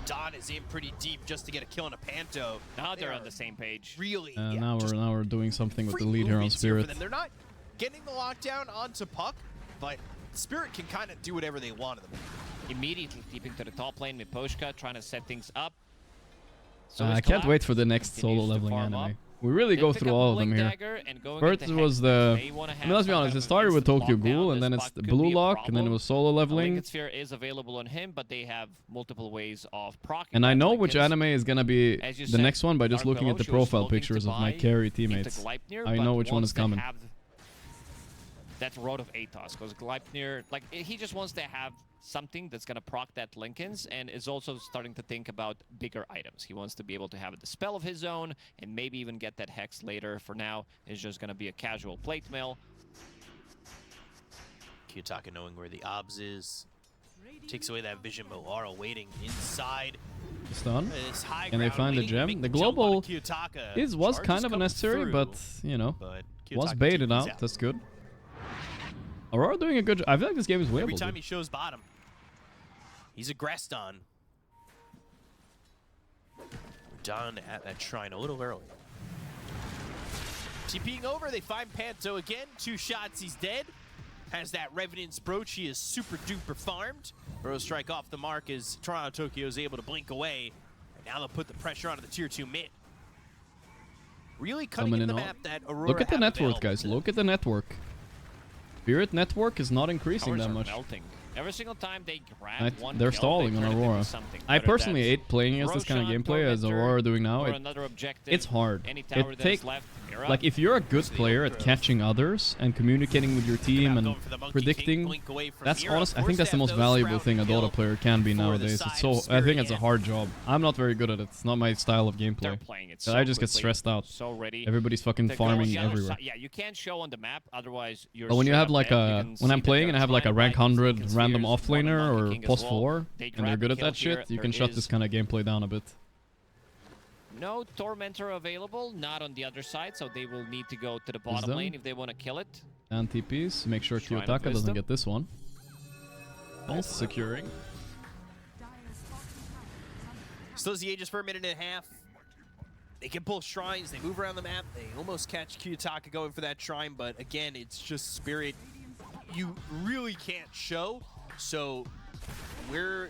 Radahn is in pretty deep just to get a kill on a Panto. Now they're They on are the same page. Really, Now just we're doing something with the free lead here on movements here for Spirit. them. They're not getting the lockdown onto Puck, but Spirit can kind of do whatever they want to them. Immediately deeping to the top lane, Miposhka trying to set things up. So I is can't Cloud. wait for the next solo Continues to leveling farm anime. up. We really Did go pick through up all of Blink them here. Dagger and going First into was Hex. the. They wanna I have mean, let's be some honest. kind It of started with instant Tokyo lockdown. Ghoul, and This then it's spot the could Blue be a Lock, and then it problem. was solo A leveling. Lincoln Sphere is available on him, but they have multiple ways of proccing. And I that know which Lincoln's. anime is gonna be As you the said, next one by just Dark looking at the Below, she was profile looking to pictures of my buy carry into teammates. Gleipnir, I but know which one once is they coming. have that Road of Atos, because Gleipnir, like, he just wants to have something that's going to proc that Lincoln's, and is also starting to think about bigger items. He wants to be able to have a Dispel of his own, and maybe even get that Hex later. For now, it's just going to be a casual plate mill. Kiyotaka knowing where the Obs is. Takes away that vision, but Laura waiting inside. Stun. This high Can they ground, find the waiting to gem? make The jump onto global Kiyotaka. was Charges kind of coming unnecessary, through, but you know, but was Kiyotaka baited TPs out. That's good. Aurora doing a good job. I feel like this game is Every winnable. time dude. he shows bottom, he's aggressed on. Done at that shrine a little early. TPing over, they find Panto again. 2 shots, he's dead. Has that Revenant's brooch, he is super duper farmed. Row Strike off the mark as Toronto Tokyo is able to blink away. And now they'll put the pressure onto the tier 2 mid. Really cutting Coming in the in hot. map that Aurora Look at the have net worth, available guys. to them. Look at the network. Spirit network is not increasing Towers that are much. melting. Every single time they grab one They're kill, stalling they on turn it into Aurora. something. I Whether personally that's hate playing against this kind of Roshan, gameplay as Tormentor, Aurora are doing now. or another objective. It's hard. Any tower It that is take left, Mira. like if you're a good player at catching others and communicating with your team and Going for the Monkey King, predicting, blink away from that's Mira. honest. I Forced think that's to the have most those valuable Sprout thing a kill Dota player can be for the nowadays. side It's so of I Spirit think it's a and- hard job. I'm not very good at it. It's not my style of They're gameplay. playing it So so I just get quickly, stressed out. so ready. Everybody's fucking To go on farming the other everywhere. side- Yeah, you can't show on the map, otherwise you're But when you straight have up like dead. You a can when I'm see that playing they're and I have like a flying rank by, 100 Lincoln random Spheres, one offlaner on Monkey or King as plus well. 4 They and they're grab good the at kill that here. shit, you There can shut is this kind of gameplay down a bit. no Tormentor available, not on the other side, so they will need to go to the bottom Wisdom. lane if they want to kill it. And TPs. Make sure Shrine of Kiyotaka doesn't Wisdom. get this one. Both securing. Still the Aegis for a minute and a half. They can pull shrines, they move around the map, they almost catch Kiyotaka going for that shrine, but again, it's just Spirit you really can't show. So where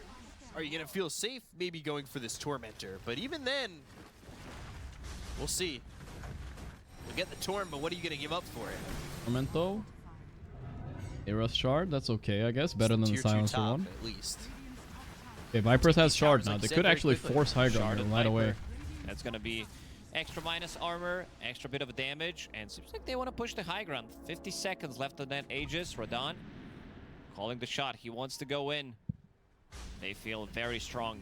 are you gonna feel safe? Maybe going for this Tormentor, but even then, we'll see. You'll get the Torm, but what are you gonna give up for it? Tormento. Era's Shard, that's okay, I guess. Better than the Tier 2 Silencer top, one. at least. Okay, Vipers has Shard towers, now. like They you said, could very actually quickly. force high Shard ground and right away. Viper. That's gonna be extra minus armor, extra bit of damage, and seems like they want to push the high ground. 50 seconds left on that Aegis. Radahn calling the shot. He wants to go in. They feel very strong.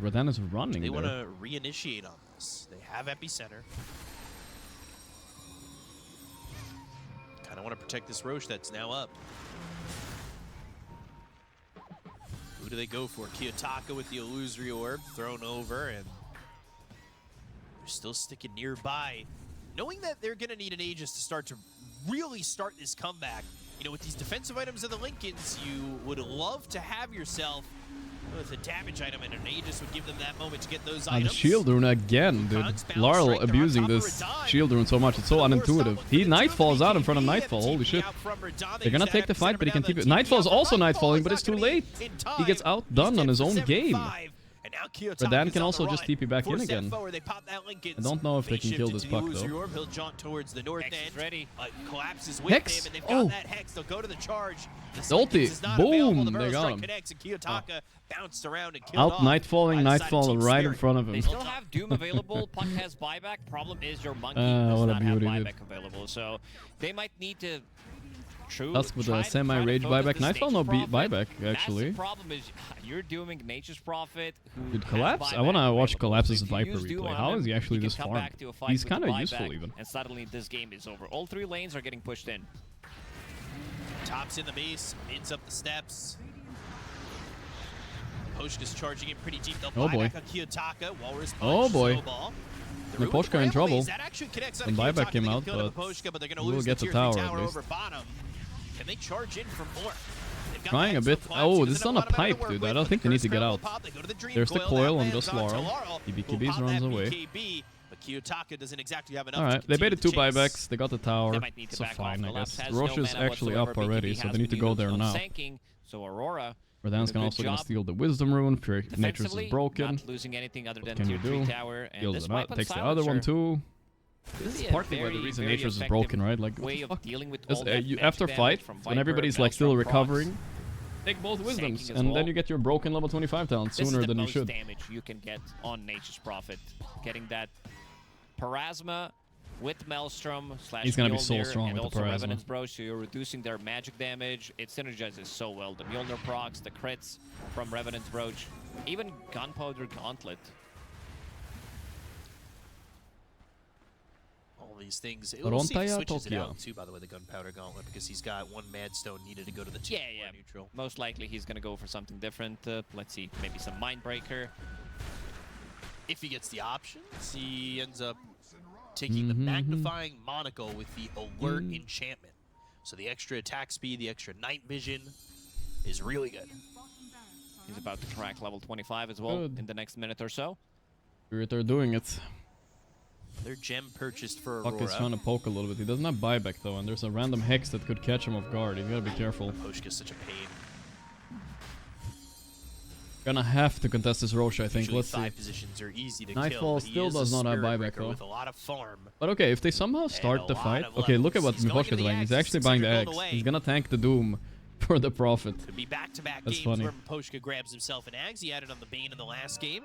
Radan is running They want there. to reinitiate on this. They have epicenter. Kind of want to protect this Roche that's now up. Who do they go for? Kiyotaka with the illusory orb thrown over, and they're still sticking nearby. knowing that they're going to need an Aegis to start to really start this comeback, you know, with these defensive items of the Lincolns, you would love to have yourself with a damage item, and an Aegis would give them that moment to get those And items. the shield rune again, dude. Larl abusing this shield rune so much. It's so unintuitive. He Nightfalls out in front of Nightfall. Holy shit. They're gonna take the fight, but he can keep it. Nightfall's also Nightfalling, but it's too late. He gets outdone on his own game. Redan can also just TP back in again. I don't know if they can kill this puck, though. He'll jaunt towards the north end. Ready. Collapses with Hex? him, and they've got that Hex. They'll go to the charge. The ulti. is not Boom. available. The They Burrow got Strike him. connects, and Kiyotaka bounced around and killed Out off Nightfalling, by the side of Nightfall Team right in Spirit. front of They him. still have Doom available. Puck has buyback. Problem is your Monkey what does a not have beauty, buyback dude. available. So they might need to... Tusk with a semi-rage buyback. Nightfall no beat buyback, actually. That's the problem is you're doing Nature's Prophet. Who Dude, has Collapse? I buyback want to watch available. Collapse's So if you Viper use Doom replay. on How him, is he actually can this come farmed? back to a fight He's with kind of buyback, useful, even. And suddenly this game is over. All 3 lanes are getting pushed in. Tops in the base, ends up the steps. Poshka's charging in pretty deep. They'll Oh, buy boy. back on Kiyotaka. Walrus Oh, punch, boy. snowball. The Poshka in trouble. That actually connects on Some Kiyotaka. buyback came They out, can kill but Poshka, they're gonna we'll lose get the the tier 3 tower at tower least. over bottom. Can they charge in for more? They've got Trying a the bit. Hex, so Oh, Collapse this is doesn't on a have lot of amount to pipe, work dude. with, I don't but think the they need to curse get barrel out. will pop. They go to the Dream There's the Coil. coil That on just lands Laurel. Laurel, He who BKBs, popped runs that away. BKB, but Kiyotaka doesn't exactly have enough to Alright, they continue baited the 2 chase. buybacks. They got the tower. They might need to So back fine, off. I Collapse guess. has Roche no is mana actually whatsoever. up already, BKB so has they need to been go used there on now. Sanking, so Aurora Redan's did a gonna good also gonna job. steal the Wisdom Rune. Nature's is Defensively, broken. not losing anything other than Can tier you 3 do? tower. And Heals this it out. weapon Takes the other one silencer too. could This is be a partly why the very, reason very Nature's is effective broken, right? Like, what way the of fuck? dealing with Because, all that after magic fight, damage from when Viper, everybody's like still Maelstrom, Procs, recovering, take both wisdoms, Sanking as and well. then you get your broken level 25 talent This sooner is the than you most should. damage you can get on Nature's Prophet. Getting that Parasma with Maelstrom / He's gonna be so Mjolnir strong and with the also Parasma. Revenant's Brooch, so you're reducing their magic damage. It synergizes so well. The Mjolnir procs, the crits from Revenant's Brooch, even Gunpowder Gauntlet. All these things. We'll see if he Rontaya switches it Tokyo. out too, by the way, the Gunpowder Gauntlet, because he's got 1 Madstone needed to go to the 2 Yeah. neutral. Most likely he's gonna go for something different. Let's see, maybe some Mindbreaker. If he gets the options, he ends up taking the Magnifying Monocle with the Alert enchantment. So the extra attack speed, the extra night vision is really good. He's about to crack level 25 as well Good. in the next minute or so. They're doing it. Their gem purchased for Puck is Aurora. trying to poke a little bit. He doesn't have buyback though, and there's a random Hex that could catch him off guard. You gotta be careful. Poshka's such a pain. Gonna have to contest this Roche, I think. Usually Let's see. 5 positions are easy to Nightfall kill, but he still is a does not have spirit buyback, breaker though. with a lot of farm. But okay, if they somehow start a the lot fight, of okay, look at what levels. He's going Miposhka's to the buying. He's Axe, actually buying the 600 gold Axe. away. He's gonna tank the Doom for the Prophet. Could be back-to-back That's games funny. where Poshka grabs himself an Axe. He had it on the Bane in the last game.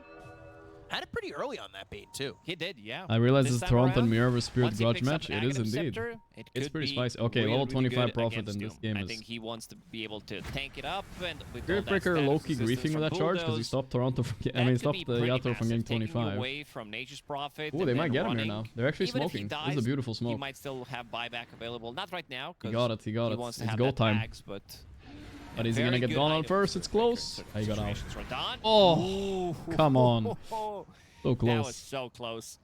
Had it pretty early on that Bane, too. He did, yeah. I realize This it's time Toronto around, Mirror vs Spirit once he Grudge picks up match. an It is Aghanim indeed. Scepter, it It's could pretty be spicy. Okay, really, level really 25 good Prophet against in this Doom. game I is... think he wants to be able to tank it up and with all Spirit that Breaker status low-key resistance griefing with that from charge because he bulldoze, stopped Toronto from... I that mean, could stopped be the pretty Yato from getting massive, taking you 25. away from Nature's Prophet Ooh, and they might then get him here running. now. They're actually Even if he smoking. This dies, is a beautiful He smoke. might still have buyback available. Not right now, He because got it, he got it. wants to It's have go that time. Axe, but But is he gonna get gone on first? It's close. He got out. Oh, come on. So That close. was so close.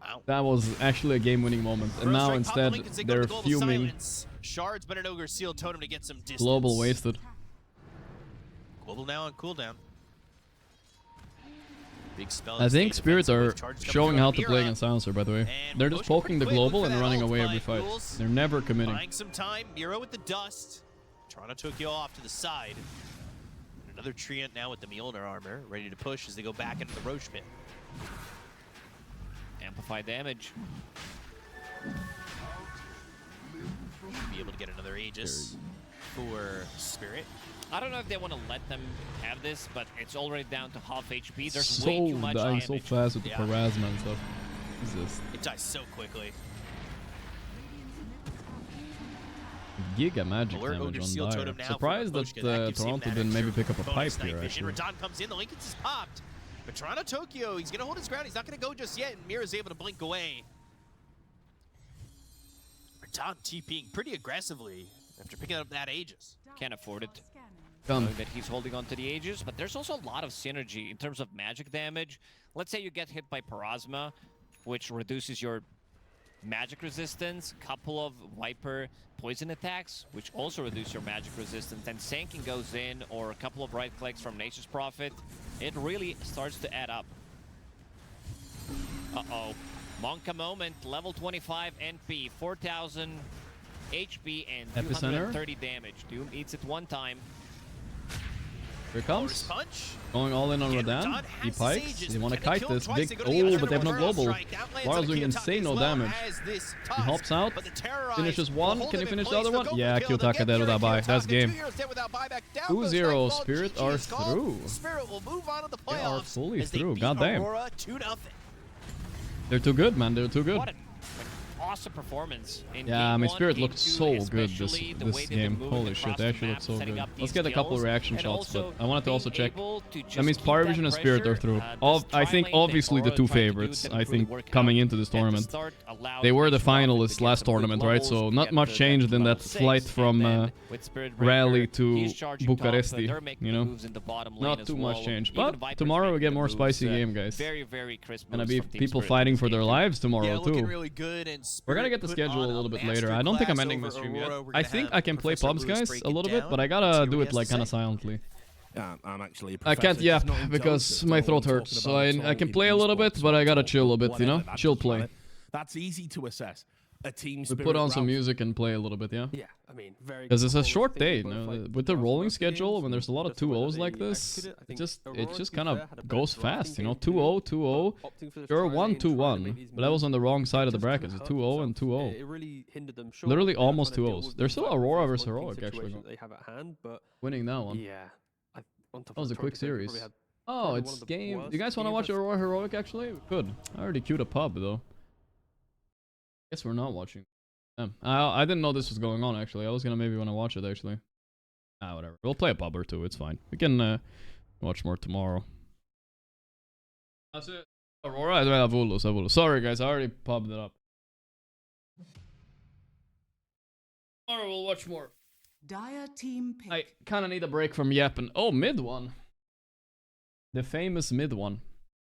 Wow. That was actually a game-winning moment. And now instead, they're fuming. Shards, but an Ogre Seal Totem to get some distance. Global wasted. Global now on cooldown. Big spell. I think Spirits are Charges coming showing from how to play Mira. against Silencer, by the way. And They're just Poshka poking the pretty quick, global look and for that running ult away by every fight. Ghouls. They're never committing. Buying some time. Mira with the dust. Toronto Tokyo off to the side. Another Treant now with the Mjolnir armor, ready to push as they go back into the Roche pit. Amplify damage. Be able to get another Aegis for Spirit. I don't know if they want to let them have this, but it's already down to half HP. There's So way too much dying damage. so fast with the Yeah. Parasma and stuff. Jesus. It dies so quickly. Giga magic Alert damage Ogre on Seal Dire. Totem now Surprised from that Poshka. That gives him Toronto that didn't maybe extra pick up a pipe bonus here, night vision. actually. Radon comes in, the Lincolns is popped. But Toronto Tokyo, he's gonna hold his ground. He's not gonna go just yet, and Mira's able to blink away. Radon TPing pretty aggressively after picking up that Aegis. Can't afford it. Done. Knowing that he's holding on to the Aegis, but there's also a lot of synergy in terms of magic damage. Let's say you get hit by Parasma, which reduces your magic resistance, couple of Viper poison attacks, which also reduce your magic resistance, and Sanking goes in, or a couple of right clicks from Nature's Prophet, it really starts to add up. Uh-oh. Monka moment, level 25 NP, 4,000 HP and 230 damage. Doom eats it one time. Here it comes. Punch. Going all in on Radan. He pikes. They want to kite this. Big. Oh, but they have no global. War's doing insane no damage. He hops out. Finishes one. Can he finish the other one? Yeah, Kyotaka dead without buy. That's game. 2-0. Spirit are through. They are fully through. God damn. They're too good, man. They're too good. What an awesome performance. Yeah, I mean, Spirit looked so good this game. Holy shit, they actually looked so good. Let's get a couple of reaction shots, but I wanted to also check. That means Parivision and Spirit are through. I think obviously the two favorites, I think, coming into this tournament. They were the finalists last tournament, right? So not much changed in that flight from Rally to Bucharesti, you know? Not too much change. But tomorrow we get more spicy game, guys. Gonna be people fighting for their lives tomorrow, too. We're gonna get the schedule a little bit later. I don't think I'm ending the stream yet. I think I can play pubs, guys, a little bit, but I gotta do it like kind of silently. I'm actually. I can't yap because my throat hurts. So I can play a little bit, but I gotta chill a bit, you know? Chill play. That's easy to assess. A team we put on some music and play a little bit, yeah? Yeah, I mean, very. Because it's a short day, you know? With the rolling schedule, when there's a lot of 2-0s like this, it just kind of goes fast, you know? 2-0, 2-0. Sure, 1-2-1, but that was on the wrong side of the bracket. It's 2-0 and 2-0. It really hindered them. Literally almost 2-0s. There's still Aurora versus Heroic, actually. They have at hand, but winning that one. Yeah. That was a quick series. Oh, it's game. Do you guys want to watch Aurora Heroic, actually? We could. I already queued a pub, though. Guess we're not watching. I didn't know this was going on, actually. I was gonna maybe want to watch it, actually. Whatever. We'll play a pub or two. It's fine. We can watch more tomorrow. That's it. Aurora? Avulus. Sorry, guys. I already pubbed it up. Tomorrow we'll watch more. Dire team pick. I kind of need a break from yapping. Oh, mid one. The famous mid one.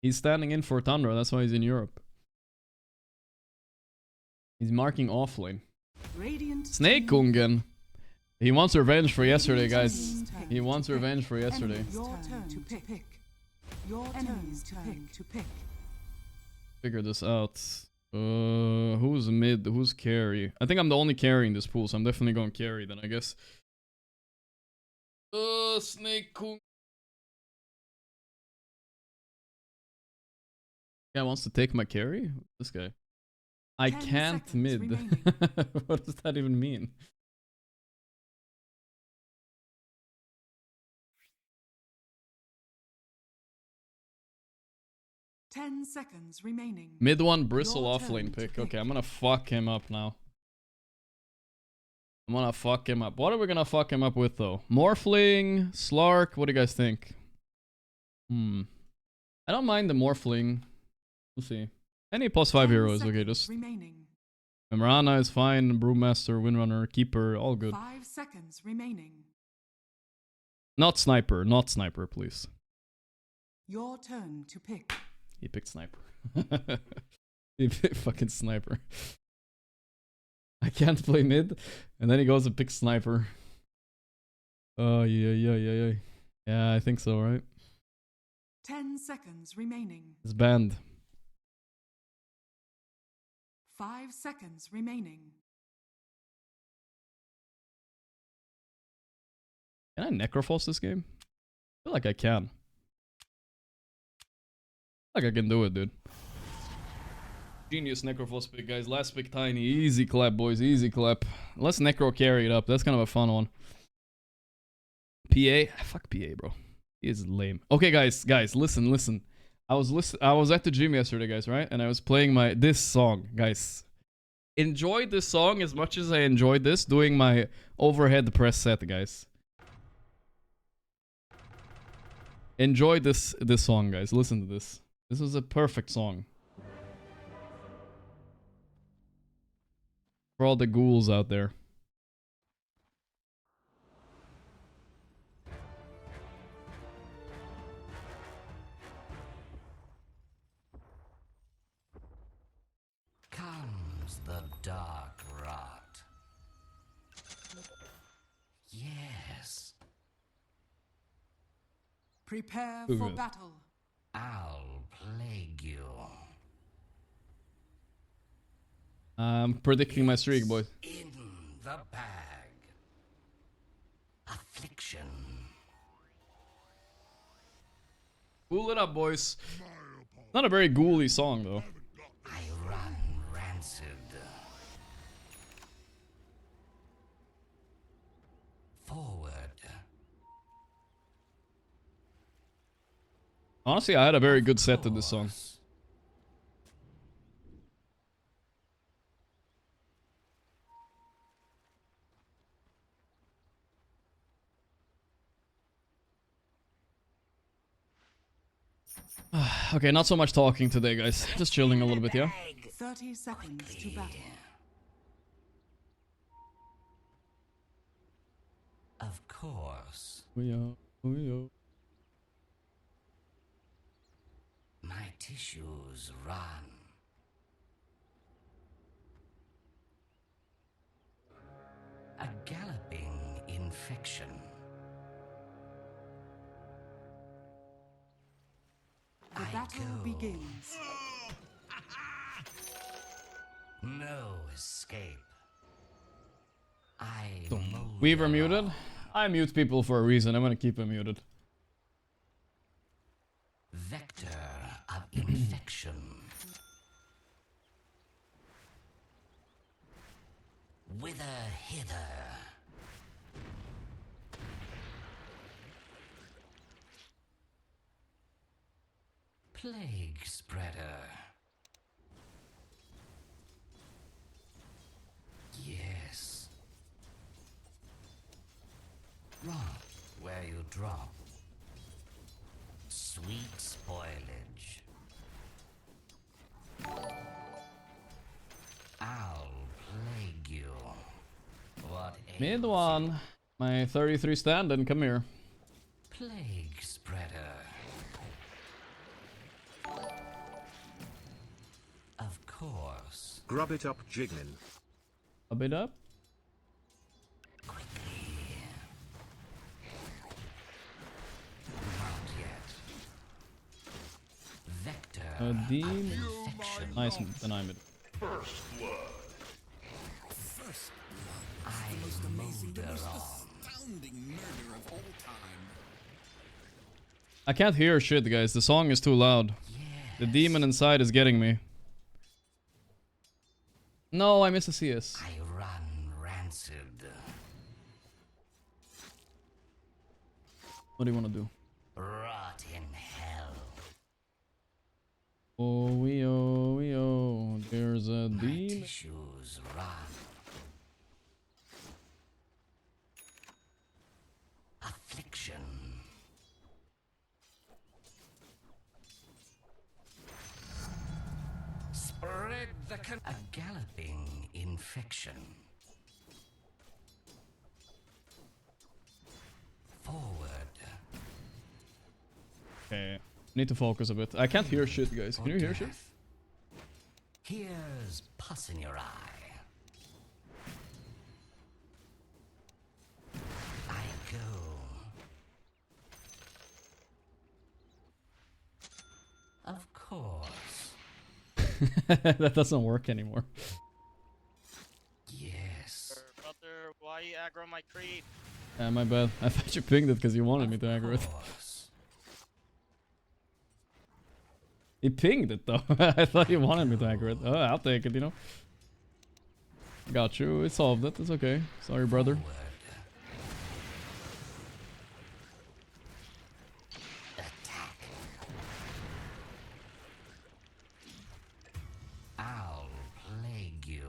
He's standing in for Tundra. That's why he's in Europe. He's marking offlane. Snakungen. He wants revenge for yesterday, guys. He wants revenge for yesterday. Your turn to pick. Your enemy's turn to pick. Figure this out. Who's mid? Who's carry? I think I'm the only carry in this pool, so I'm definitely going carry then, I guess. Snakungen. Guy wants to take my carry? This guy. I can't mid. What does that even mean? Ten seconds remaining. Mid one bristle offlane pick. Okay, I'm gonna fuck him up now. I'm gonna fuck him up. What are we gonna fuck him up with though? Morphling, Slark, what do you guys think? I don't mind the Morphling. We'll see. Any +5 heroes, okay, just... Memorana is fine, Brewmaster, Windrunner, Keeper, all good. 5 seconds remaining. Not Sniper, please. Your turn to pick. He picked Sniper. He picked fucking Sniper. I can't play mid, and then he goes and picks Sniper. Oh, yeah. Yeah, I think so, right? 10 seconds remaining. It's banned. 5 seconds remaining. Can I Necrophos this game? I feel like I can. I feel like I can do it, dude. Genius Necrophos pick, guys. Last pick tiny. Easy clap, boys. Easy clap. Let's Necro carry it up. That's kind of a fun one. PA? Fuck PA, bro. He is lame. Okay, guys, listen. I was at the gym yesterday, guys, right? And I was playing this song, guys. Enjoyed this song as much as I enjoyed this doing my overhead press set, guys. Enjoy this song, guys. Listen to this. This is a perfect song. For all the ghouls out there. the dark rot. Yes. Prepare Ooh, for good. battle. I'll plague you. I'm predicting my streak, boys. In the bag. Affliction. Cool it up, boys. Not a very ghouly song, though. I run rancid. Forward. Honestly, I had a very good set to this song. Okay, not so much talking today, guys. Just chilling a little bit, yeah? 30 seconds to battle. Of course. We are. My tissues run. A galloping infection. The battle begins. No escape. Weaver muted? I mute people for a reason. I'm gonna keep him muted. Vector of infection. Whither hither. Plague spreader. Yes. Rot where you drop. Sweet spoilage. I'll plague you. What Mid one. My 33 stand and come here. plague spreader. Of course. Grub it up, Jiggin. A bit up. Not yet. Vector. Dean. Nice deny mid. First blood. I molder on. I can't hear shit, guys. The song is too loud. The demon inside is getting me. No, I missed a CS. I run rancid. What do you want to do? Rot in hell. Oh, there's a My demon. tissues run. Affliction. Spread the a galloping infection. Forward. Okay, need to focus a bit. I can't hear shit, guys. Can you hear shit? Here's pus in your eye. I go. Of course. That doesn't work anymore. Yes. Brother, why you aggro my creep? My bad. I thought you pinged it because you wanted me to aggro it. He pinged it though. I thought he wanted me to aggro it. Oh, I'll take it, you know. Got you. It solved it. It's okay. Sorry, brother. I'll plague you.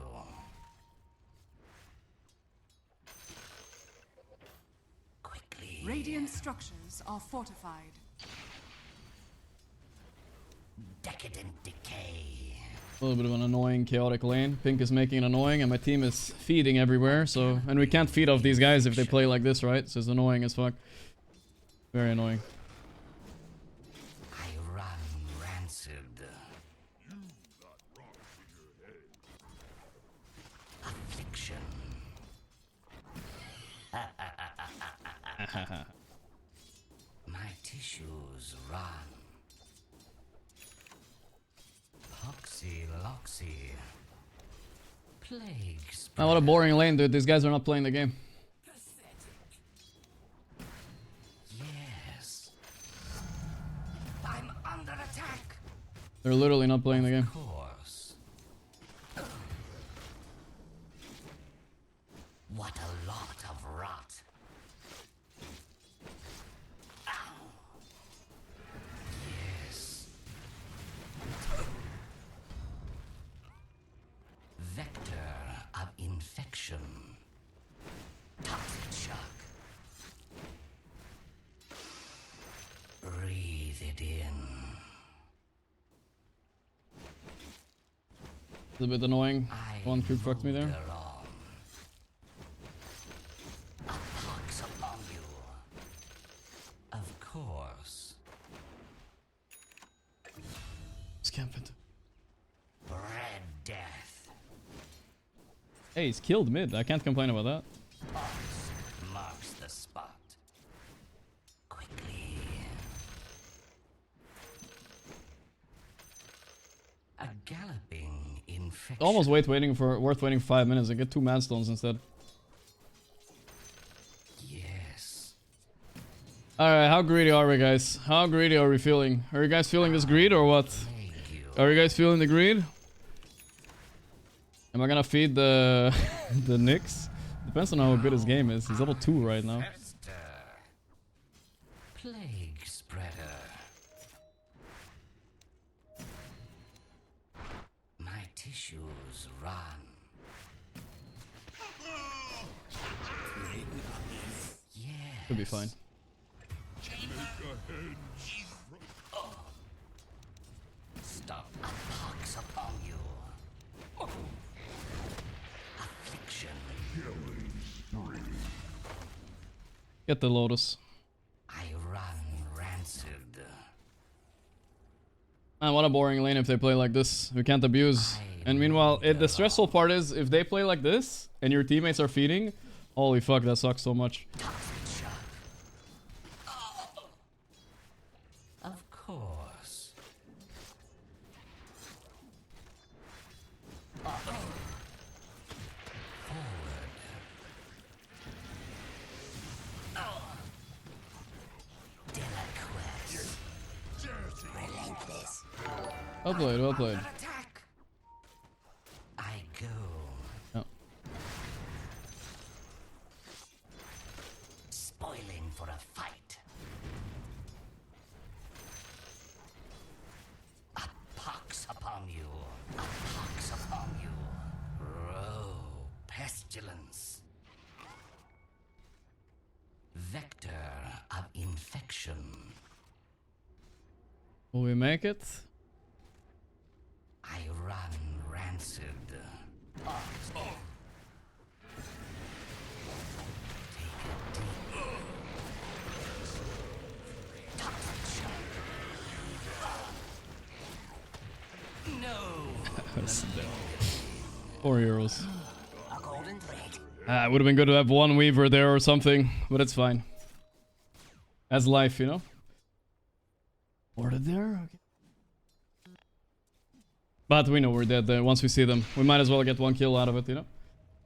Quickly. Radiant structures are fortified. Decadent decay. A little bit of an annoying, chaotic lane. Pink is making it annoying, and my team is feeding everywhere. So, and we can't feed off these guys if they play like this, right? So it's annoying as fuck. Very annoying. I run rancid. My tissues run. Poxy Loxy. Plagues. Oh, what a boring lane, dude. These guys are not playing the game. Yes. I'm under attack. They're literally not playing the game. Of course. What a lot of rot. Ow. Yes. Vector of infection. Toxic shock. Breathe it in. It's a bit annoying. One creep fucked me there. A pox upon you. Of course. Scamp it. Red death. Hey, he's killed mid. I can't complain about that. Pox marks the spot. Quickly. A galloping infection. Almost worth waiting for 5 minutes and get 2 Madstones instead. Yes. Alright, how greedy are we, guys? How greedy are we feeling? Are you guys feeling this greed or what? Are you guys feeling the greed? Am I gonna feed the the Nyx? Depends on how good his game is. He's level 2 right now. Plague spreader. My tissues run. Yes. Could be fine. Stop. A pox upon you. Affliction. Get the Lotus. I run rancid. Man, what a boring lane if they play like this. We can't abuse. And meanwhile, the stressful part is if they play like this and your teammates are feeding, holy fuck, that sucks so much. Of course. Relentless. Well played, well played. Attack. I go. Oh. Spoiling for a fight. A pox upon you. A pox upon you. Row pestilence. Vector of infection. Will we make it? I run rancid. Poor heroes. It would have been good to have one Weaver there or something, but it's fine. As life, you know? Warded there? Okay. But we know we're dead there once we see them. We might as well get 1 kill out of it, you know?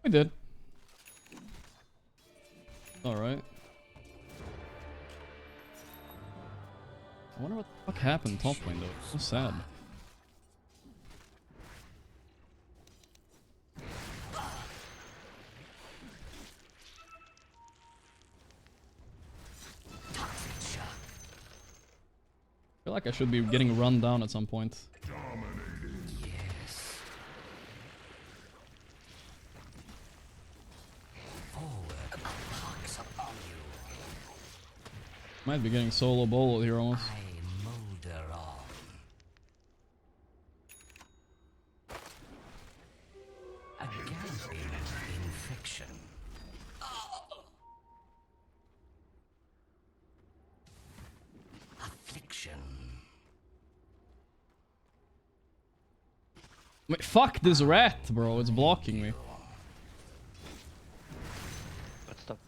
We did. Alright. I wonder what the fuck happened top lane though. So sad. I feel like I should be getting run down at some point. Yes. Forward, a pox upon you. Might be getting solo bolo here almost. I molder on. A galloping infection. Affliction. Wait, fuck this rat, bro. It's blocking me. Let's stop.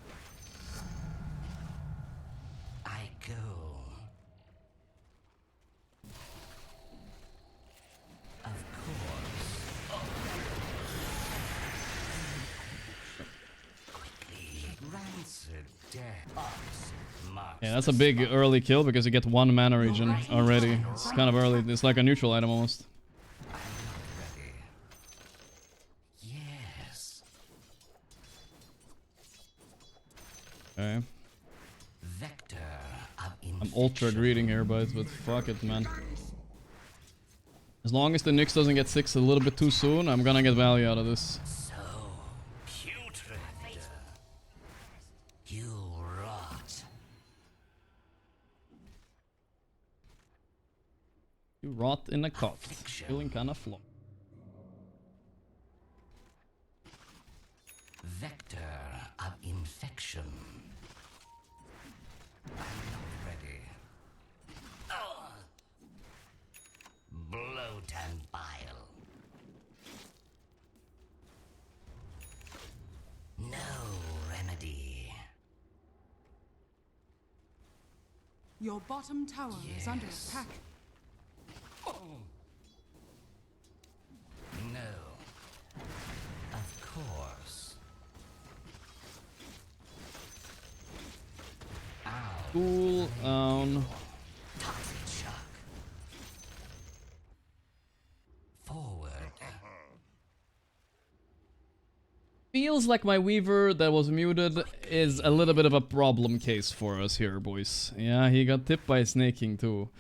Yeah, that's a big early kill because you get 1 mana regen already. It's kind of early. It's like a neutral item almost. Yes. Okay. Vector of I'm ultra greeting here, but fuck it, man. As long as the Nyx doesn't get 6 a little bit too soon, I'm gonna get value out of this. So putrid. You rot. You rot in a cot. Feeling kinda flop. Vector of infection. I'm not ready. Bloat and bile. No remedy. Your bottom tower is under attack. No. Of course. Cool down. Toxic shock. Forward. Feels like my Weaver that was muted is a little bit of a problem case for us here, boys. Yeah, he got tipped by snaking too.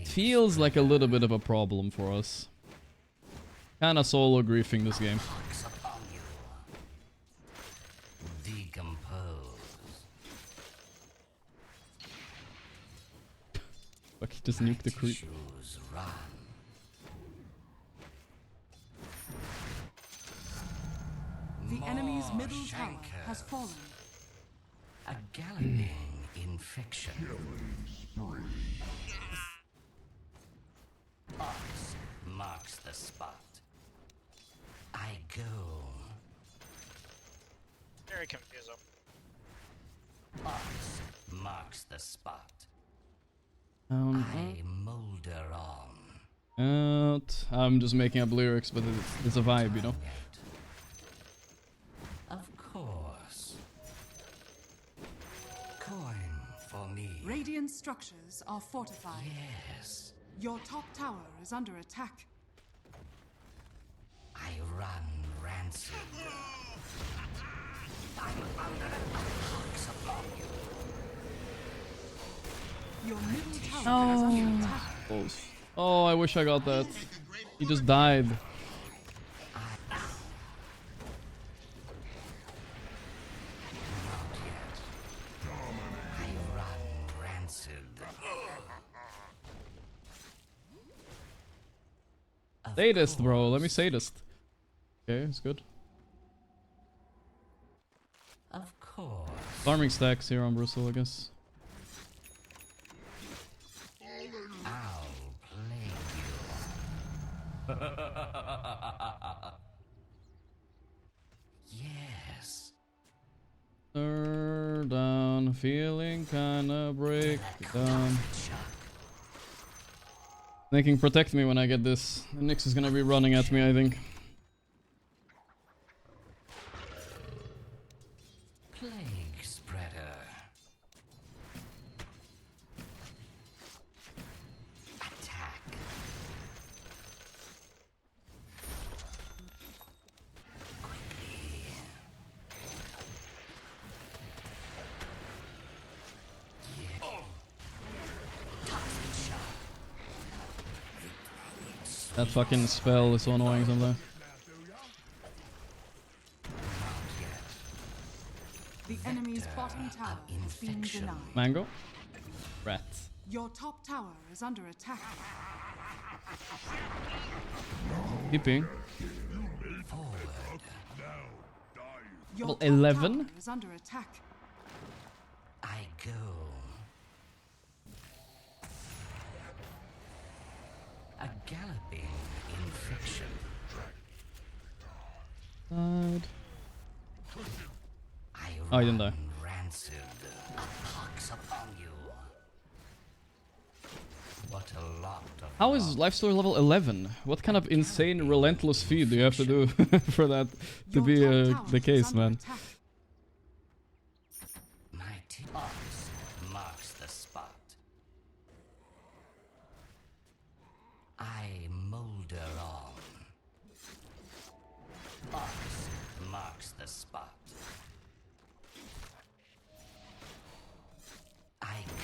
Feels like a little bit of a problem for us. Kinda solo griefing this game. Fuck, he just nuked the creep. The enemy's middle tower has fallen. A galloping infection. Ox marks the spot. I go. Very confusing. Ox marks the spot. I molder on. Out. I'm just making up lyrics, but it's a vibe, you know. Of course. Coin for me. Radiant structures are fortified. Yes. Your top tower is under attack. I run rancid. I'm under attacks upon you. Your middle tower is under attack. Close. Oh, I wish I got that. He just died. Sadist, bro. Let me sadist. Okay, it's good. Of course. Farming stacks here on Bristle, I guess. I'll play you. Yes. Third down, feeling kinda break down. Thinking protect me when I get this. The Nyx is gonna be running at me, I think. Plague spreader. Attack. Quickly. Yeah. Toxic shock. That fucking spell is so annoying sometimes. The enemy's bottom tower is being denied. Mango? Rats. Your top tower is under attack. Keeping. Forward. Your Level top 11? tower is under attack. I go. A galloping infection. Oh, he didn't die. Rancid. A pox upon you. What a lot of How is Lifesteal level 11? What kind of insane relentless feed do you have to do for that to be the case, man? my smolder on. Fox marks the spot. I go.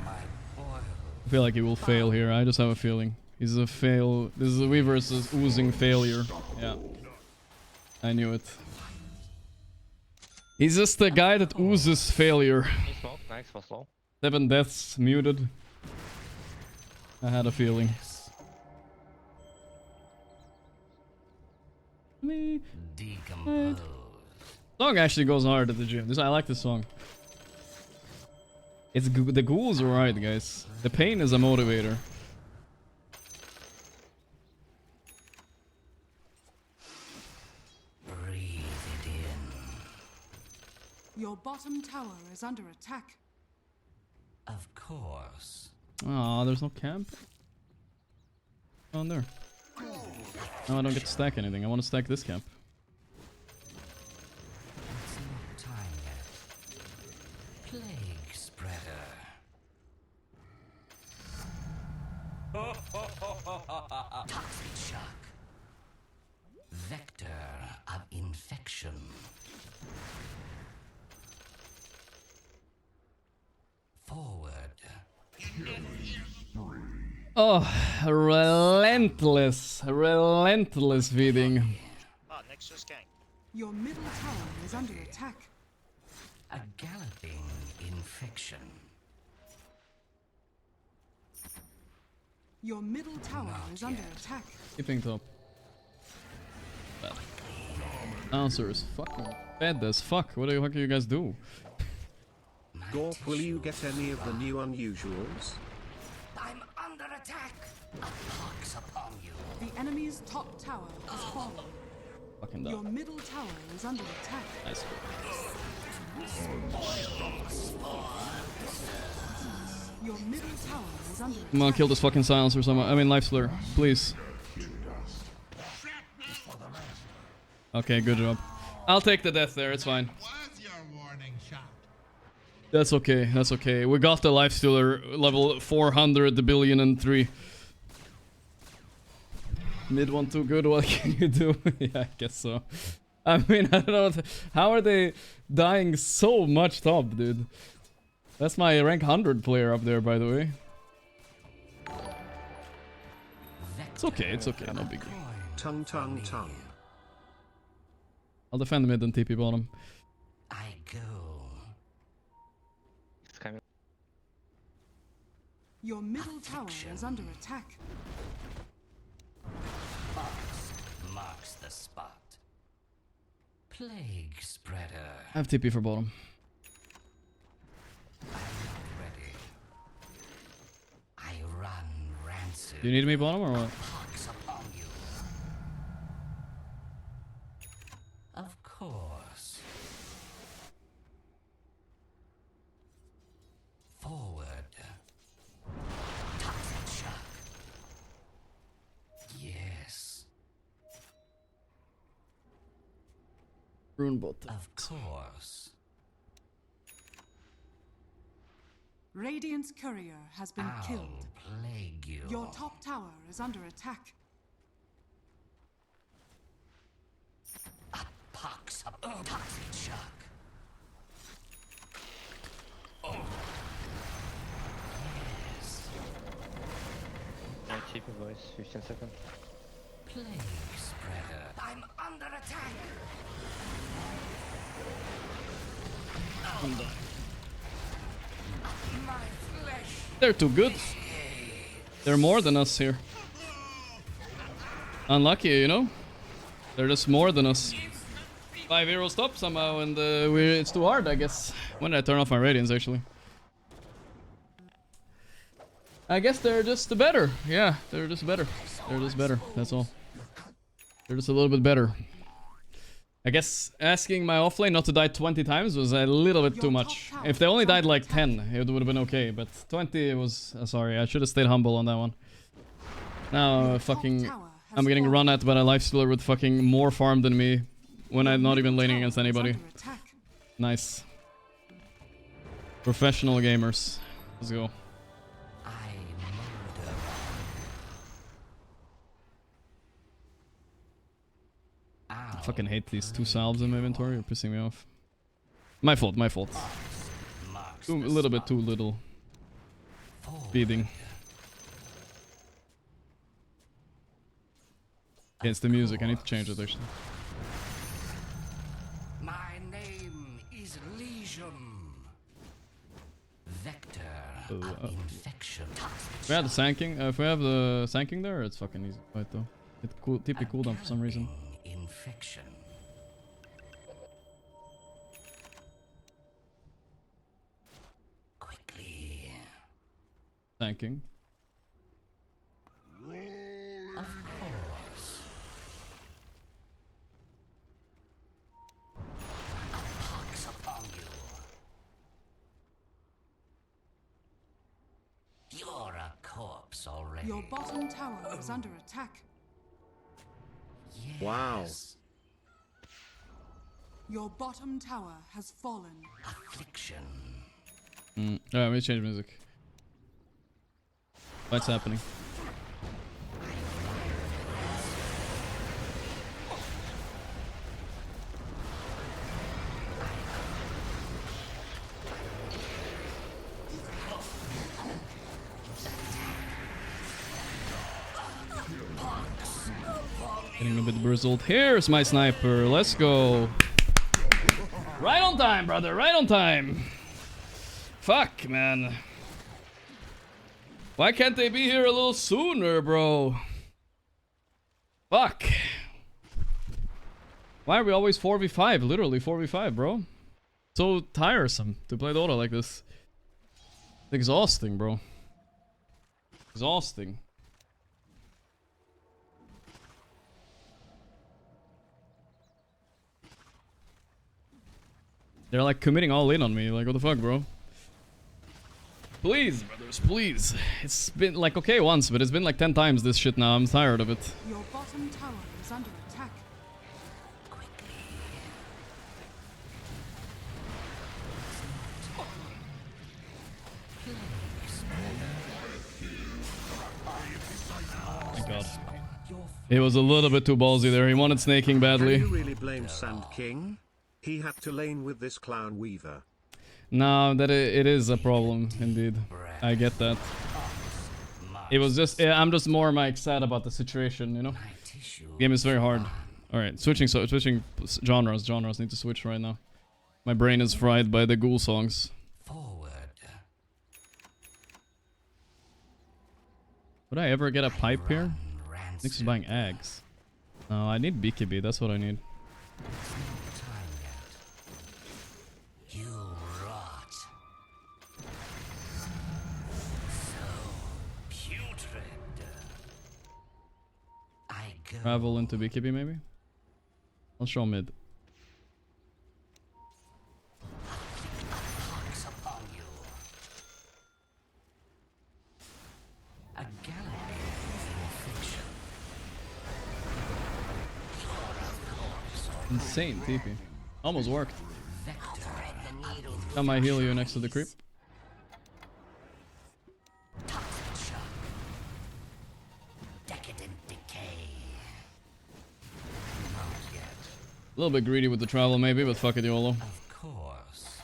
My boy. I feel like he will fail here. I just have a feeling. He's a fail. This is a Weaver's oozing failure. Yeah. I knew it. He's just the guy that oozes failure. Nice for slow. 7 deaths muted. I had a feeling. Decompose. Song actually goes hard at the gym. I like this song. It's the ghouls are right, guys. The pain is a motivator. Breathe it in. Your bottom tower is under attack. Of course. Oh, there's no camp. On there. No, I don't get to stack anything. I want to stack this camp. It's not time yet. Plague spreader. Toxic shock. Vector of infection. Forward. Oh, relentless feeding. Ah, Nexus gang. Your middle tower is under attack. A galloping infection. Your middle tower is under attack. Keeping top. Bad. Answer is fucking bad as fuck. What the fuck do you guys do? Gorp, will you get any of the new unusuals? I'm under attack. A pox upon you. The enemy's top tower has fallen. Fucking Your dumb. middle tower is under attack. Nice. Your middle tower is under attack. I'm gonna kill this fucking silencer someone. I mean, life slur, please. Okay, good job. I'll take the death there. It's fine. That's okay. That's okay. We got the life stealer level 400,000,003. Mid one too good. What can you do? Yeah, I guess so. I mean, I don't know. How are they dying so much top, dude? That's my rank 100 player up there, by the way. It's okay. It's okay. No biggie. Tongue. I'll defend mid and TP bottom. I go. It's kind of Your middle tower is under attack. Fox marks the spot. Plague spreader. I have TP for bottom. I'm not ready. I run rancid. Do you need me bottom or what? Pox upon you. Of course. Forward. Toxic shock. Yes. Rune bot. Of course. Radiant's courier has been I'll killed. plague you. Your top tower is under attack. A pox of toxic shock. Oh. Yes. my cheap voice. 15 seconds. Plague spreader. I'm under attack. I'm done. My flesh. They're too good. They're more than us here. Unlucky, you know? They're just more than us. 5 heroes top somehow, and it's too hard, I guess. When did I turn off my radiance, actually? I guess they're just better. Yeah, they're just better. They're just better, that's all. They're just a little bit better. I guess asking my offlane not to die 20 times was a little bit too much. If they only died like 10, it would have been okay. But 20 was... sorry, I should have stayed humble on that one. Now, fucking... I'm getting run at by a lifestealer with fucking more farm than me. When I'm not even laning against anybody. Nice. Professional gamers. Let's go. Fucking hate these 2 salves in my inventory. You're pissing me off. My fault, my fault. A little bit too little. Speeding. Yeah, it's the music. I need to change it actually. My name is Legion. Vector of infection. If we have the sanking, if we have the sanking there, it's fucking easy to fight though. It cool, TP cooldown for some reason. Infection. Quickly. Sanking. Of course. A pox upon you. You're a corpse already. Your bottom tower is under attack. Yes. Wow. Your bottom tower has fallen. Affliction. Alright, let me change music. What's happening? Getting a bit bristled. Here's my sniper. Let's go. Right on time, brother. Right on time. Fuck, man. Why can't they be here a little sooner, bro? Fuck. Why are we always 4v5? Literally 4v5, bro. So tiresome to play Dota like this. It's exhausting, bro. Exhausting. They're like committing all in on me. Like, what the fuck, bro? Please, brothers, please. It's been like okay once, but it's been like 10 times this shit now. I'm tired of it. Your bottom tower is under attack. Thank God. It was a little bit too ballsy there. He wanted snaking badly. Can you really blame Sand King? He had to lane with this clown weaver. No, that it is a problem indeed. I get that. It was just I'm just more sad about the situation, you know. Game is very hard. All right, switching genres. Genres need to switch right now. My brain is fried by the ghoul songs. Would I ever get a pipe here? Nick's is buying eggs. No, I need BKB. That's what I need. Travel into BKB maybe? I'll show mid. Insane TP. Almost worked. I might heal you next to the creep. A little bit greedy with the travel maybe, but fuck it, YOLO. Of course.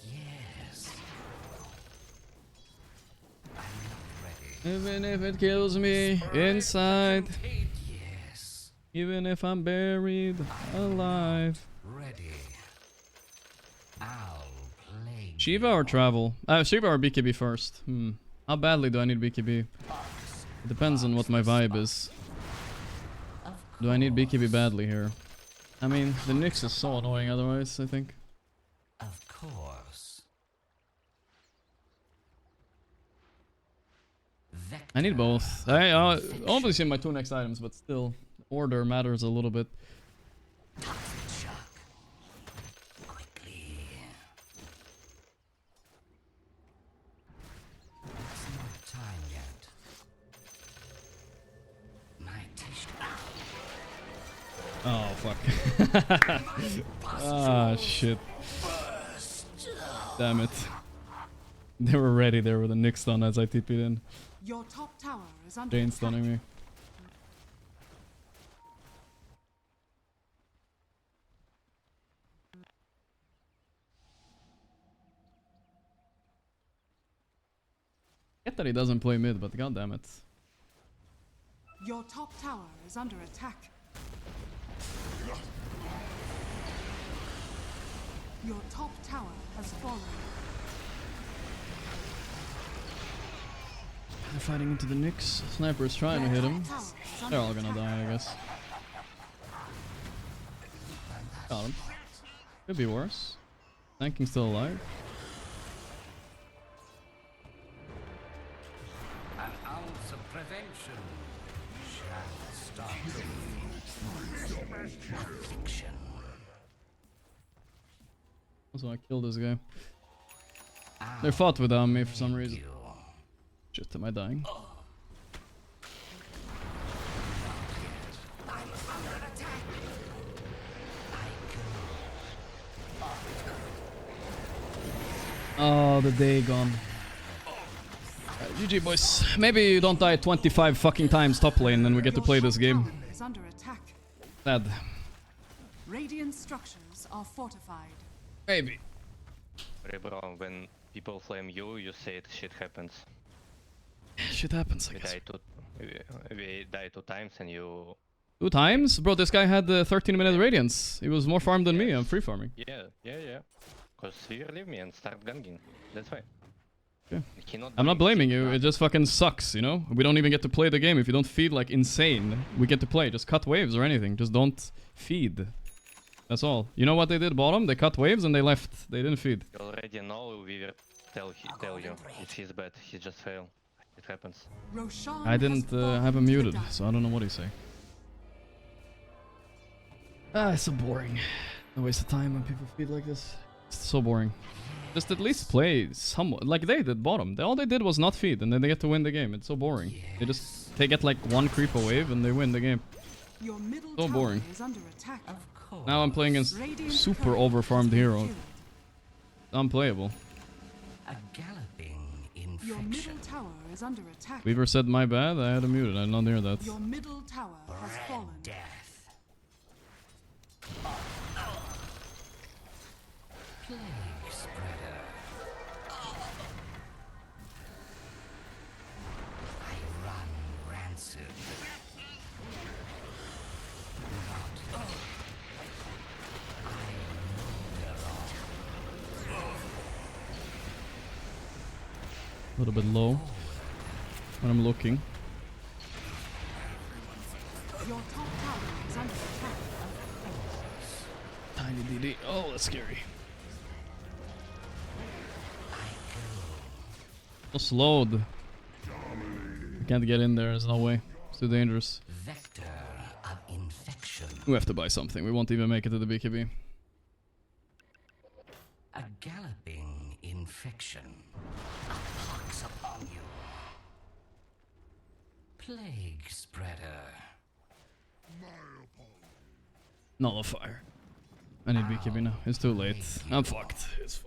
Yes. I'm not ready. Even if it kills me inside. Yes. Even if I'm buried alive. Ready. I'll play. Shiva or travel? Shiva or BKB first? How badly do I need BKB? It depends on what my vibe is. Do I need BKB badly here? I mean, the Nyx is so annoying otherwise, I think. Of course. I need both. I'll obviously my 2 next items, but still, order matters a little bit. Oh fuck. Ah shit. Damn it. They were ready there with a Nyx stun as I TP'd in. Your top tower is under Jane attack. stunning me. Get that he doesn't play mid, but god damn it. Your top tower is under attack. Your top tower has fallen. They're fighting into the Nyx. Sniper's trying to hit him. They're all gonna die, I guess. Got him. Could be worse. Tanking's still alive. An ounce of prevention shall stop fiction. Also, I killed this guy. They fought without me for some reason. Shit, am I dying? Oh, the day gone. GG, boys. Maybe you don't die 25 fucking times top lane and we get to play this game. Is under attack. Sad. Radiant structures are fortified. Maybe. Bro, when people flame you, you say it, shit happens. Shit happens, I guess. We died 2 times and you... 2 times? Bro, this guy had 13-minute radiance. He was more farmed than me. I'm free farming. Yeah. Because you leave me and start ganging. That's why. Yeah. I'm not blaming you. It just fucking sucks, you know? We don't even get to play the game if you don't feed like insane. We get to play. Just cut waves or anything. Just don't feed. That's all. You know what they did bottom? They cut waves and they left. They didn't feed. You already know we will tell you. It's his bad. He just failed. It happens. I didn't have him muted, so I don't know what he's saying. Ah, it's so boring. A waste of time when people feed like this. It's so boring. Just at least play somewhat. Like they did bottom. All they did was not feed, and then they get to win the game. It's so boring. They get like 1 creep a wave, and they win the game. So boring. Now I'm playing against super overfarmed hero. Unplayable. A galloping Your middle infection. tower is under attack. Weaver said my bad. I had him muted. I did not hear that. Your middle tower has fallen. Death. Plague spreader. I run rancid. A little bit low when I'm looking. Your top tower is under attack. Tiny DD. Oh, that's scary. So slowed. I can't get in there. There's no way. It's too dangerous. Vector of infection. We have to buy something. We won't even make it to the BKB. A galloping infection. A pox upon you. Plague spreader. Nullifier. I need BKB now. It's too late. I'm fucked. It's fucked.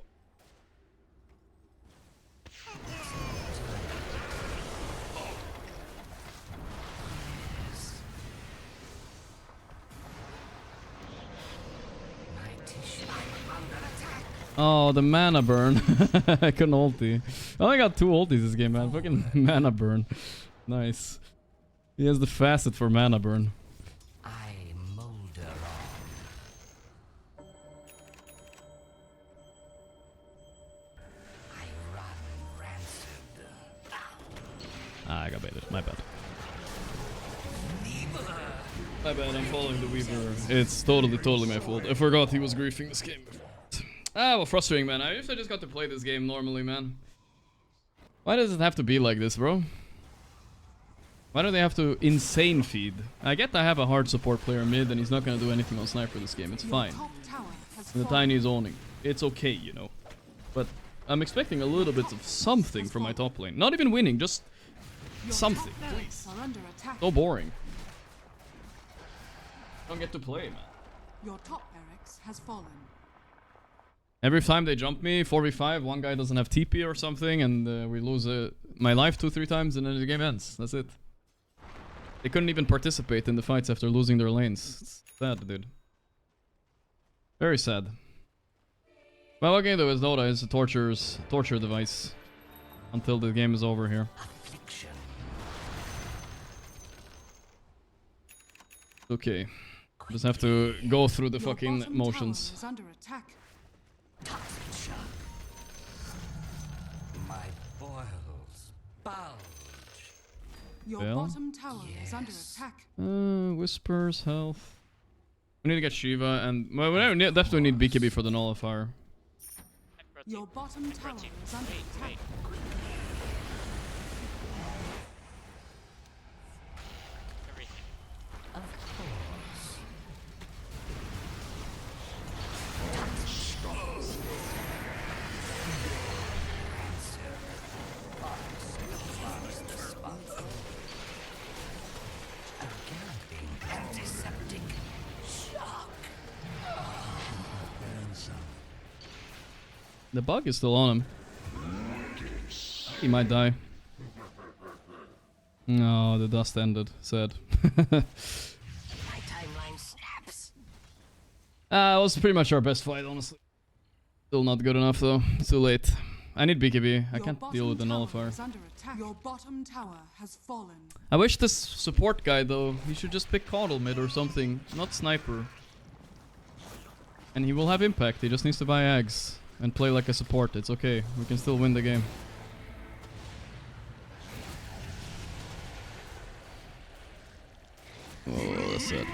Oh, the mana burn. I couldn't ulti. I only got 2 ultis this game, man. Fucking mana burn. Nice. He has the facet for mana burn. I molder on. I run rancid. Ah, I got baited. My bad. My bad, I'm following the Weaver. It's totally my fault. I forgot he was griefing this game. Ah, well, frustrating, man. I wish I just got to play this game normally, man. Why does it have to be like this, bro? Why do they have to insane feed? I get I have a hard support player mid and he's not gonna do anything on sniper this game. It's fine. The Tiny is owning. It's okay, you know. But I'm expecting a little bit of something from my top lane. Not even winning, just something, please. So boring. I don't get to play, man. Your top barracks has fallen. Every time they jump me, 4v5, one guy doesn't have TP or something, and we lose my life 2-3 times, and then the game ends. That's it. They couldn't even participate in the fights after losing their lanes. It's sad, dude. Very sad. Well, what can you do is Dota is a torture device until the game is over here. Okay. Just have to go through the fucking motions. My boils bulge. Your Well. bottom tower is under attack. Whispers, health. We need to get Shiva, and well, we definitely need BKB for the nullifier. Your bottom tower is under attack. The bug is still on him. He might die. No, the dust ended. Sad. My timeline snaps. It was pretty much our best fight, honestly. Still not good enough though. It's too late. I need BKB. I can't deal with the nullifier. Your bottom tower has fallen. I wish this support guy though, he should just pick Caudal mid or something, not sniper. And he will have impact. He just needs to buy Ags and play like a support. It's okay. We can still win the game. Oh, that's sad.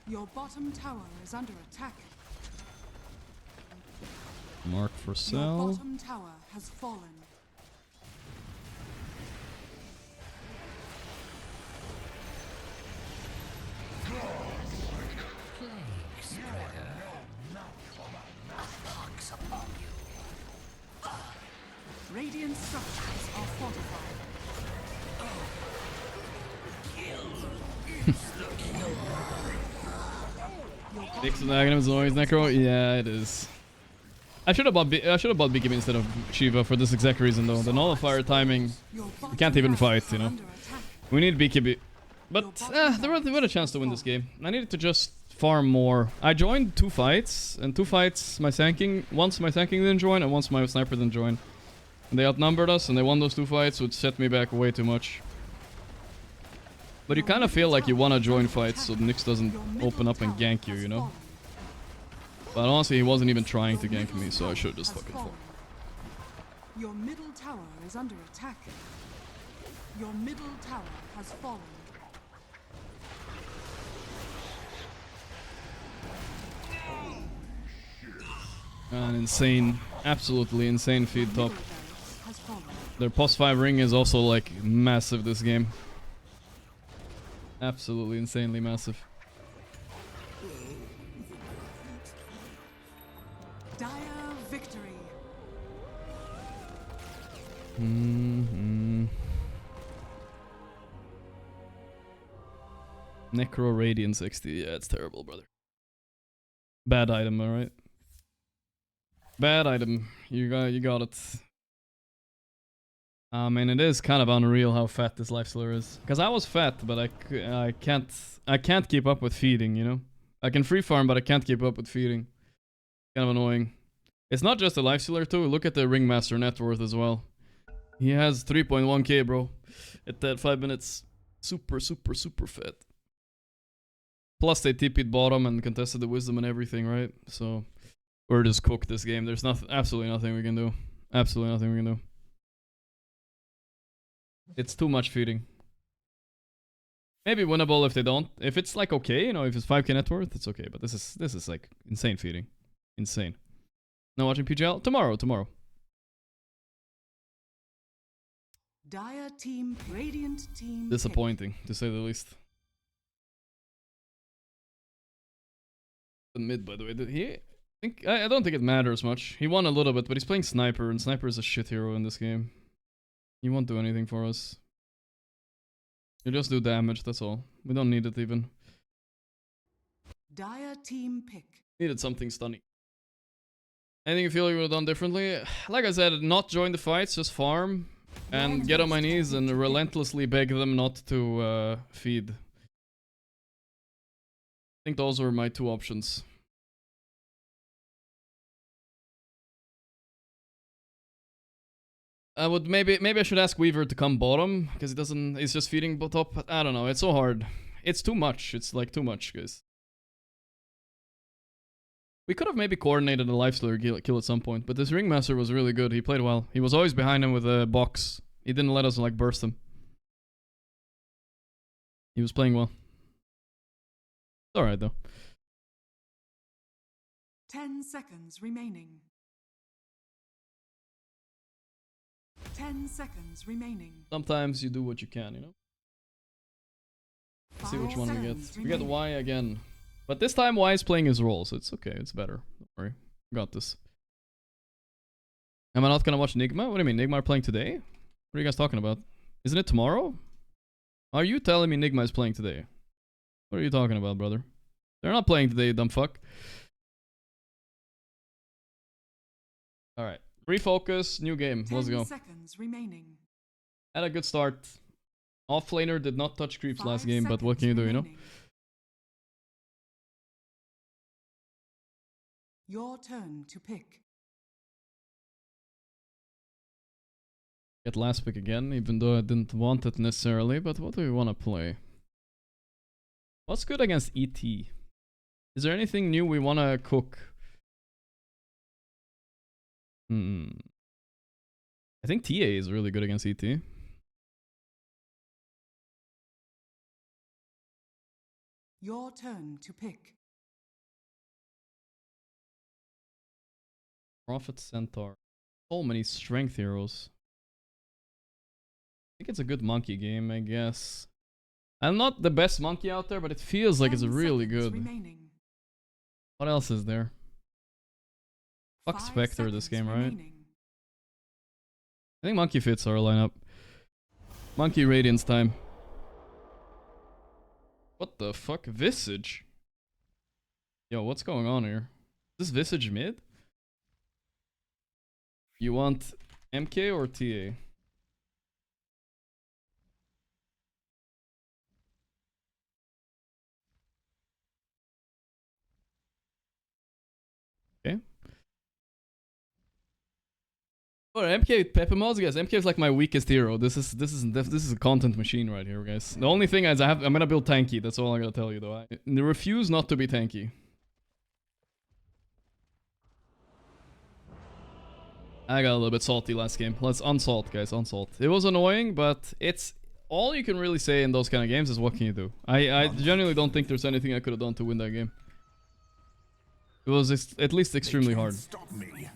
Your bottom tower is under attack. Mark for Your sell. bottom tower has fallen. Radiant structures are fortified. Mix of Aghanim is always Necro. Yeah, it is. I should have bought BKB instead of Shiva for this exact reason though. The nullifier timing, we can't even fight, you know. We need BKB. But there was a chance to win this game. I needed to just farm more. I joined 2 fights, and 2 fights once my tanking didn't join, and once my sniper didn't join. And they outnumbered us, and they won those 2 fights, which set me back way too much. But you kind of feel like you want to join fights so Nyx doesn't open up and gank you, you know? But honestly, he wasn't even trying to gank me, so I should just fucking fall. Your middle tower is under attack. Your middle tower has fallen. An insane, absolutely insane feed top. Their +5 ring is also like massive this game. Absolutely insanely massive. Dire victory. Necro Radiant 60. Yeah, it's terrible, brother. Bad item, alright? Bad item. You got it. I mean, it is kind of unreal how fat this lifestealer is. Because I was fat, but I can't keep up with feeding, you know? I can free farm, but I can't keep up with feeding. Kind of annoying. It's not just a lifestealer too. Look at the Ringmaster net worth as well. He has 3.1k, bro. At that 5 minutes. Super, super, super fat. Plus they TP'd bottom and contested the wisdom and everything, right? So we're just cooked this game. There's absolutely nothing we can do. Absolutely nothing we can do. It's too much feeding. Maybe winnable if they don't. If it's like okay, you know, if it's 5k net worth, it's okay. But this is like insane feeding. Insane. Now watching PGL? Tomorrow. Dire team, Radiant team. Disappointing, to say the least. The mid, by the way. I don't think it matters much. He won a little bit, but he's playing Sniper, and Sniper is a shit hero in this game. He won't do anything for us. He'll just do damage, that's all. We don't need it even. Dire team pick. Needed something stunning. Anything you feel you would have done differently? Like I said, not join the fights, just farm. And get on my knees and relentlessly beg them not to feed. I think those were my 2 options. I would maybe I should ask Weaver to come bottom because he's just feeding top. I don't know, it's so hard. It's too much. It's like too much, guys. We could have maybe coordinated a Lifestealer kill at some point, but this Ringmaster was really good. He played well. He was always behind him with a box. He didn't let us like burst him. He was playing well. It's alright though. 10 seconds remaining. 10 seconds remaining. Sometimes you do what you can, you know? Let's see which one we get. We get Y again. But this time Y is playing his role, so it's okay, it's better. Don't worry. Got this. Am I not gonna watch Nigma? What do you mean? Nigma are playing today? What are you guys talking about? Isn't it tomorrow? Are you telling me Nigma is playing today? What are you talking about, brother? They're not playing today, dumb fuck. Alright. Refocus, new game. Let's go. 10 seconds remaining. Had a good start. Offlaner did not touch creeps last game, but what can you do, you know? Your turn to pick. Get last pick again, even though I didn't want it necessarily, but what do we want to play? What's good against ET? Is there anything new we want to cook? I think TA is really good against ET. Your turn to pick. Prophet Centaur. So many strength heroes. I think it's a good monkey game, I guess. I'm not the best monkey out there, but it feels like it's really good. Remaining. What else is there? Fuck 5 Spectre this game, right? remaining. I think monkey fits our lineup. Monkey Radiance time. What the fuck? Visage? Yo, what's going on here? Is this Visage mid? You want MK or TA? Okay. Or MK with Pepper mods, guys. MK is like my weakest hero. This is a content machine right here, guys. The only thing is I'm gonna build tanky. That's all I gotta tell you, though. I refuse not to be tanky. I got a little bit salty last game. Let's unsalt, guys. Unsalt. It was annoying, but it's all you can really say in those kind of games is what can you do. I genuinely don't think there's anything I could have done to win that game. It was at least extremely hard. Stop me.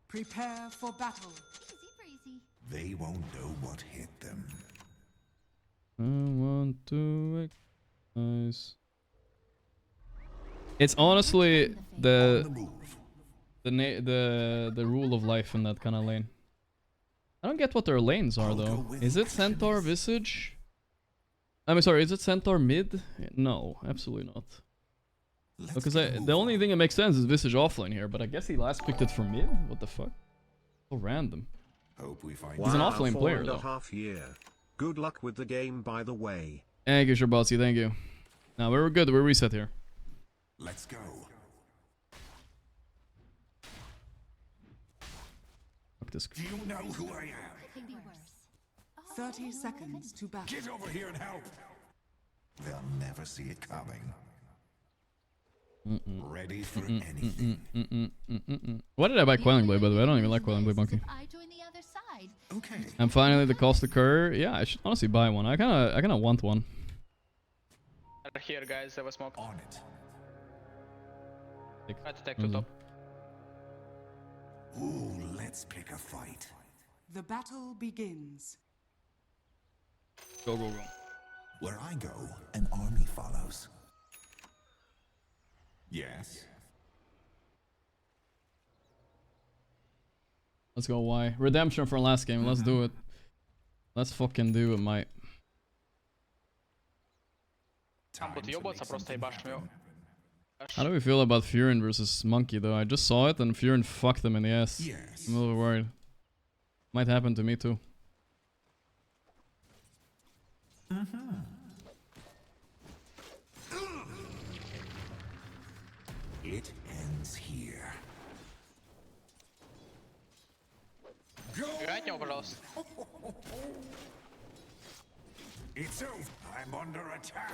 Prepare for battle. They won't know what hit them. I want to recognize. It's honestly the rule of life in that kind of lane. I don't get what their lanes are though. Is it Centaur Visage? I'm sorry, is it Centaur mid? No, absolutely not. Because the only thing that makes sense is Visage offlane here, but I guess he last picked it for mid? What the fuck? So random. Hope we find He's an offlane player though. 4.5 year. Good luck with the game, by the way. Thank you, Sherbotsy, thank you. Now we're good, we're reset here. Let's go. Fuck this. Do you know who I am? 30 seconds to battle. Get over here and help. They'll never see it coming. Ready for anything. Why did I buy Quelling Blade, by the way? I don't even like Quelling Blade Monkey. Okay. And finally the cost occur. Yeah, I should honestly buy one. I kinda want one. Here, guys, have a smoke. On it. Try to take the top. Ooh, let's pick a fight. The battle begins. Go, go, go. Where I go, an army follows. Yes. Let's go Y. Redemption from last game. Let's do it. Let's fucking do it, mate. Там будут ёбаться, просто ебашим его. How do we feel about Furin versus Monkey though? I just saw it and Furin fucked him in the ass. I'm a little worried. Might happen to me too. It ends here. Убегай от него, пожалуйста. It's over. I'm under attack.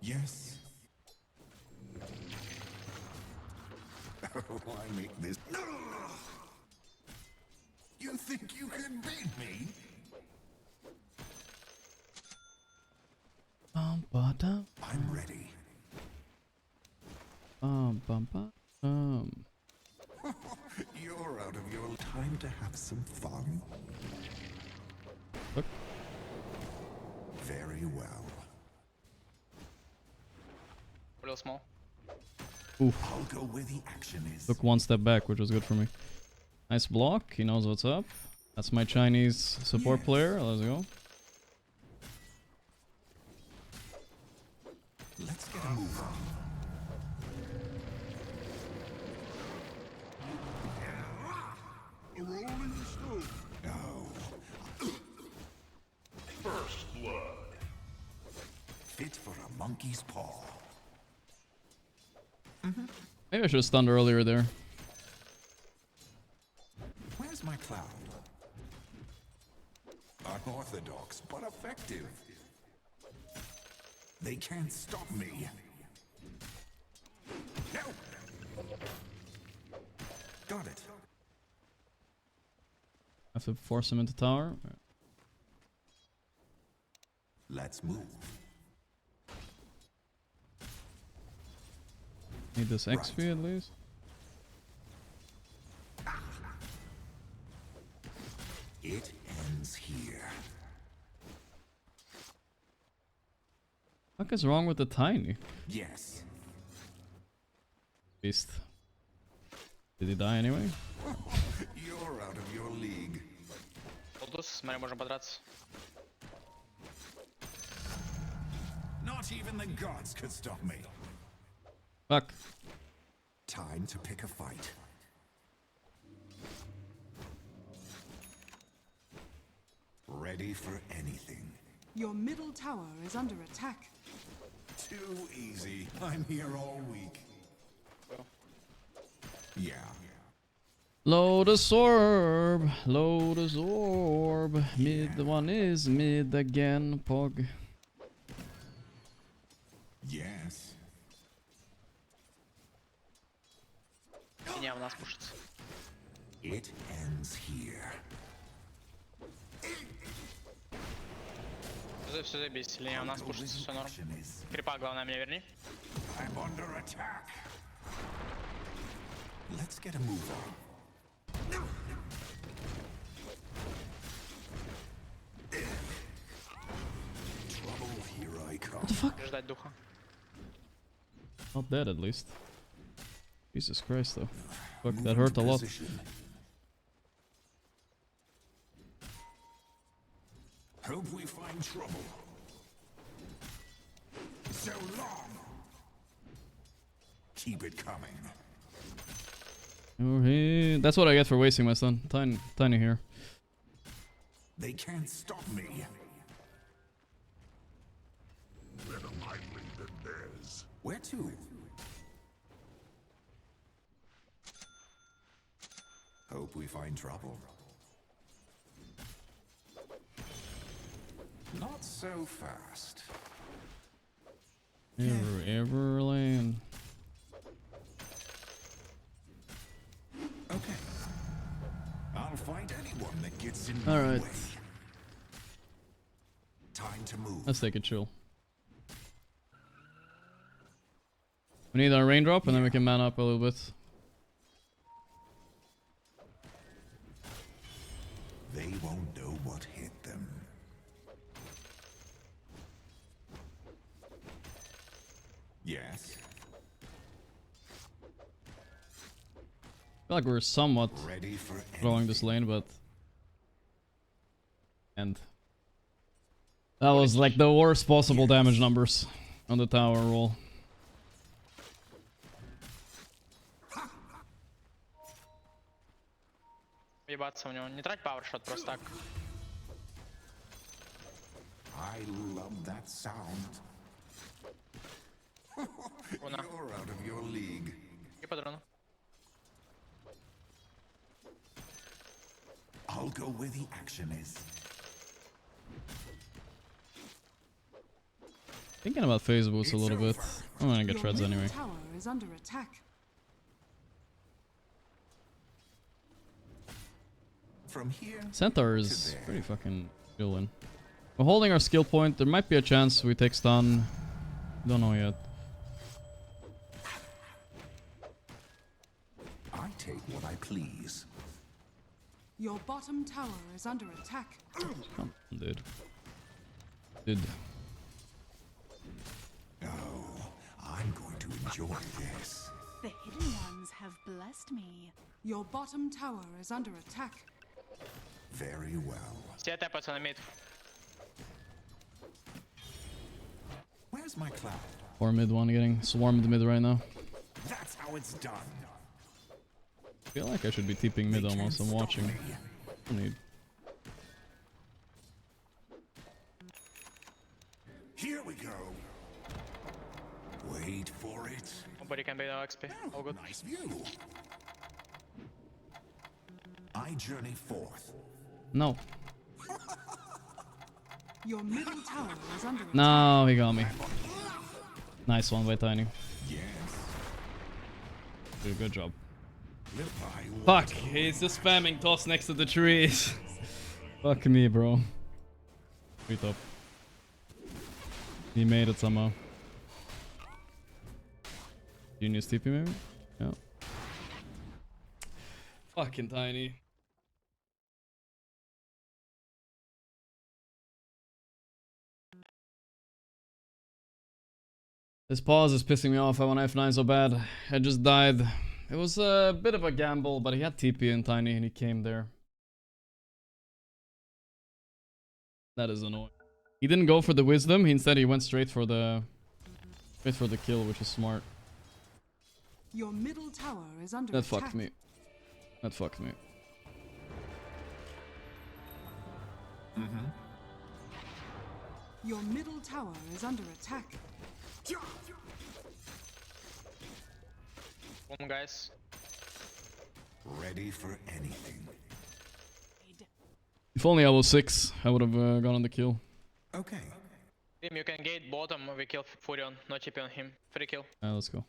Yes. Why make this? You think you can beat me? I'm ready. You're out of your time to have some fun. Look. Very well. Real small. Oof. I'll go where the action is. Took one step back, which was good for me. Nice block. He knows what's up. That's my Chinese support player. Let's go. Let's get a move on. A roll in the stone. No. First blood. Fit for a monkey's paw. Maybe I should have stunned earlier there. Where's my cloud? Unorthodox, but effective. They can't stop me. No! Got it. I have to force him into tower. Let's move. Need this XP at least. It ends here. What is wrong with the tiny? Yes. Beast. Did he die anyway? You're out of your league. Полтус, смотри, можем подраться. Not even the gods could stop me. Fuck. Time to pick a fight. Ready for anything. Your middle tower is under attack. Too easy. I'm here all week. Yeah. Lotus Orb. Lotus Orb. Mid one is mid again, Pog. Yes. Меня у нас пушится. It ends here. Все заебись, линия у нас пушится, все норм. Крипа, главное, меня верни. I'm under attack. Let's get a move on. Trouble, here I come. What the fuck? Ждать духа. Not dead at least. Jesus Christ though. Fuck, that hurt a lot. Hope we find trouble. So long. Keep it coming. Oh, that's what I get for wasting my stun. Tiny here. They can't stop me. Better my way than theirs. Where to? Hope we find trouble. Not so fast. Ever land. Okay. I'll fight anyone that gets in All my right. way. Time to move. Let's take it chill. We need our raindrop and then we can man up a little bit. They won't know what hit them. Yes. I feel like we're somewhat Ready for following this lane, but And that was like the worst possible damage numbers on the tower roll. Ебаться у него. Не трать пауэршот просто так. I love that sound. You're out of your league. И по дрону. I'll go where the action is. Thinking about phase boots a little bit. I'm gonna get treads anyway. Tower is under attack. From here. Centaur is pretty fucking chillin'. We're holding our skill point. There might be a chance we take stun. Don't know yet. I take what I please. Your bottom tower is under attack. Come on, dude. Dude. Oh, I'm going to enjoy this. The hidden ones have blessed me. Your bottom tower is under attack. Very well. Все тэпаются на мид. Where's my cloud? Or mid one getting swarmed mid right now. That's how it's done. I feel like I should be TPing mid almost. I'm watching. No need. Here we go. Wait for it. Nobody can beat no XP. All good. Nice view. I journey forth. No. Your middle tower is under attack. No, he got me. Nice one by Tiny. Yes. Dude, good job. Fuck, he's just spamming toss next to the trees. Fuck me, bro. Free top. He made it somehow. Genius TP maybe? Yeah. Fucking Tiny. This pause is pissing me off. I want F9 so bad. I just died. It was a bit of a gamble, but he had TP in Tiny and he came there. That is annoying. He didn't go for the wisdom. Instead, he went straight for the kill, which is smart. Your middle tower is under That attack. fucked me. That fucked me. Your middle tower is under attack. Boom, guys. Ready for anything. If only I was 6, I would have gone on the kill. Okay. Team, you can gate bottom. We kill Furion. No TP on him. Free kill. Let's go.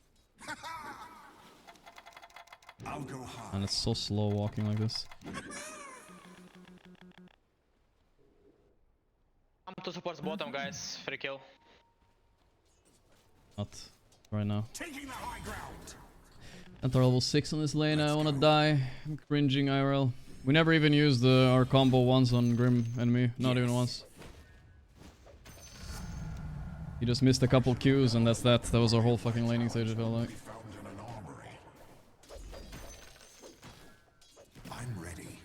I'll go high. And it's so slow walking like this. Come to support bottom, guys. Free kill. Not right now. Taking the high ground. Enter level 6 on this lane. I wanna die. I'm cringing IRL. We never even used our combo once on Grim enemy. Not even once. He just missed a couple Qs and that's that. That was our whole fucking laning stage, it felt like. Found in an armory. I'm ready.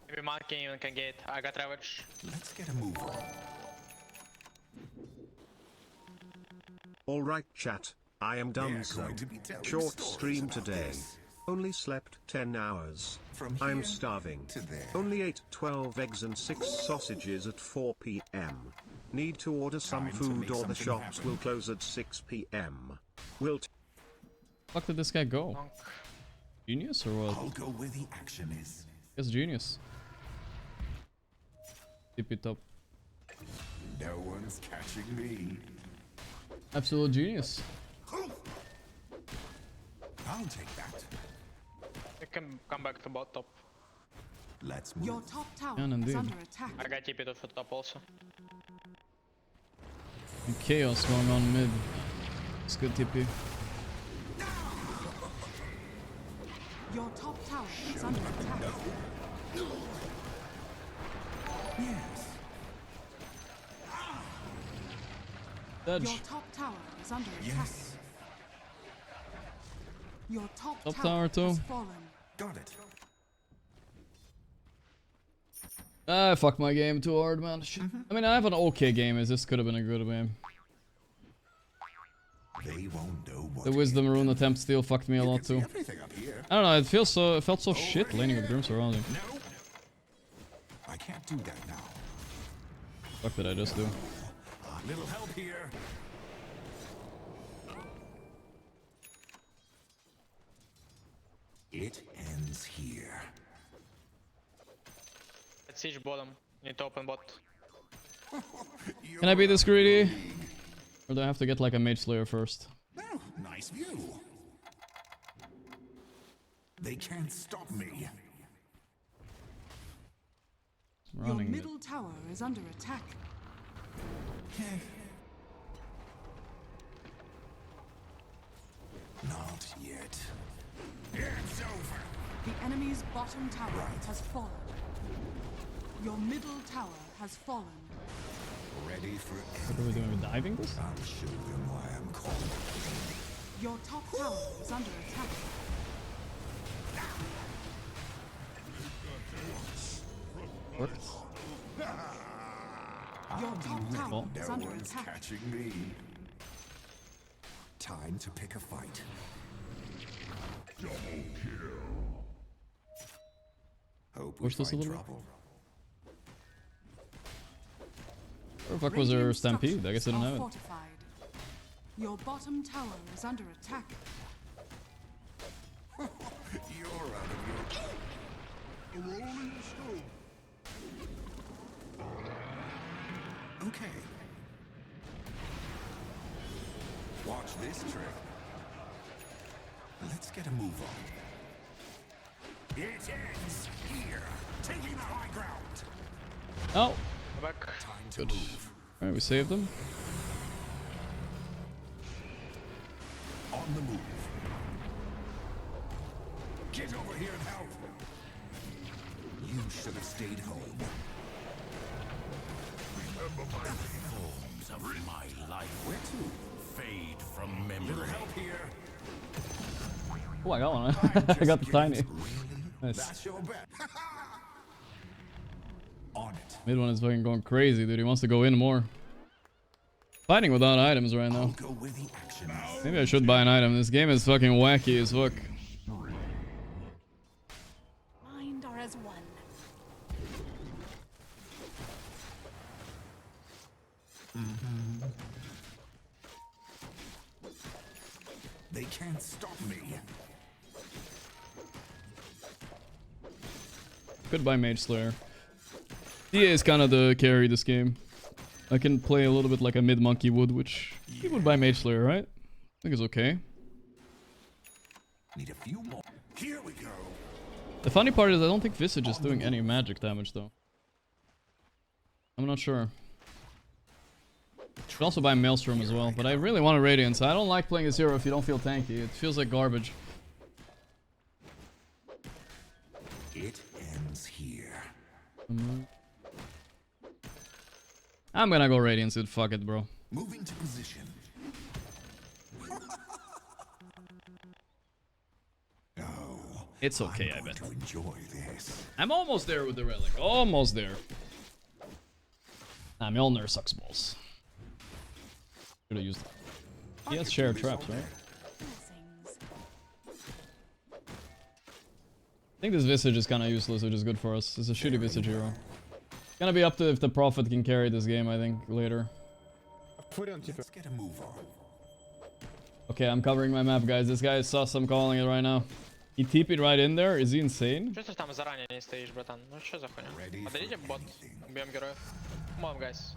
Maybe Monkey even can gate. I got Ravage. Let's get a move on. Alright chat, I am done so. Short stream today. Only slept 10 hours. I'm starving. Only ate 12 eggs and 6 sausages at 4 PM. Need to order some food or the shops will close at 6 PM. Will Fuck did this guy go? Genius or what? I'll go where the action is. Guess genius. TP top. No one's catching me. Absolute genius. I'll take that. You can come back to bot top. Let's move. Your top tower Yeah, is indeed. under attack. I got TP to top also. And chaos going on mid. It's good TP. Your top tower is under attack. Yes. Dodge. Your top tower is under attack. Yes. Your top Top tower tower too. has fallen. Got it. I fucked my game too hard, man. Shit. I mean, I have an okay game. This could have been a good game. They won't know what The Wisdom Rune attempt steal fucked me a lot too. I don't know. It felt so shit laning with Grim surrounding. No. I can't do that now. What did I just do? A little help here. It ends here. Let's siege bottom. Need to open bot. Can I be this greedy? Or do I have to get like a Mage Slayer first? Oh, nice view. They can't stop me. Your middle tower is under attack. Not yet. It's over. The enemy's bottom tower has fallen. Your middle tower has fallen. Ready for What are we doing? We're diving this? I'll show them why I'm calling. Your top tower is under attack. What? Your top tower is No under one's attack. catching me. Time to pick a fight. Double kill. Hope we Push this a find little bit. trouble. Where the fuck was her stampede? I guess I didn't have it. Fortified. Your bottom tower is under attack. You're out of your... Rolling stone. Okay. Watch this trick. Let's get a move on. It ends here. Taking the high ground. Oh. Back. Time to Good. move. Alright, we saved them. On the move. Get over here and help. You should have stayed home. Remember my forms of my life. Where to? Fade from memory. Little help here. Oh, I got one. I got the tiny. Really? Nice. That's your bet. On it. Mid one is fucking going crazy, dude. He wants to go in more. Fighting without items right now. Go where the action is. Maybe I should buy an item. This game is fucking wacky as fuck. Mind are as one. They can't stop me. Goodbye, Mage Slayer. DA is kind of the carry this game. I can play a little bit like a mid monkey would, which he would buy Mage Slayer, right? I think it's okay. Need a few more. Here we go. The funny part is I don't think Visage is doing any magic damage though. I'm not sure. Should also buy Maelstrom as well, but I really want a Radiance. I don't like playing as hero if you don't feel tanky. It feels like garbage. It ends here. I'm gonna go Radiance, dude. Fuck it, bro. Moving to position. Oh, It's okay, I I'm bet. going to enjoy this. I'm almost there with the relic. Almost there. Nah, Mjolnir sucks balls. Should have used it. He has shared traps, right? I think this Visage is kind of useless, which is good for us. It's a shitty Visage hero. Gonna be up to if the Prophet can carry this game, I think, later. Let's get a move on. Okay, I'm covering my map, guys. This guy is sus, I'm calling it right now. He TP'd right in there. Is he insane? Что ты там заранее не стоишь, братан? Ну что за хуйня? Подойдите в бот. Убьем героев. Come on, guys.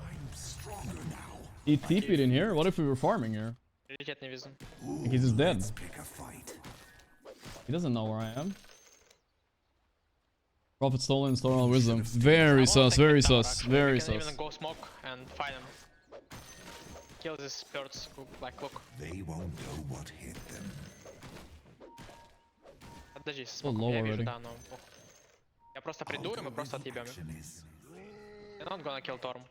He TP'd in here? What if we were farming here? Прилетет не вижу. Like he's just dead. He doesn't know where I am. Prophet stolen, stolen wisdom. Very sus, very sus, very You can sus. even go smoke and fight him. Kill these birds. Like, look. They won't know what hit them. Подожди, So смог. low Я вижу, already. да, но... Я просто приду, и мы просто отъебем их. You're not gonna kill Torm.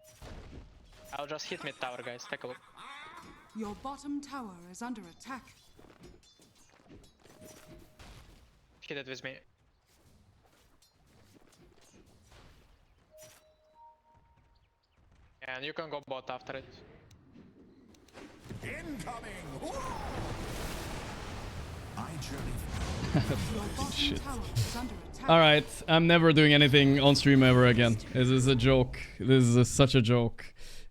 I'll just hit mid tower, guys. Take a look. Your bottom tower is under attack. Hit it with me. And you can go bot after it. Incoming! I journey. Shit. Alright, I'm never doing anything on stream ever again. This is a joke. This is such a joke.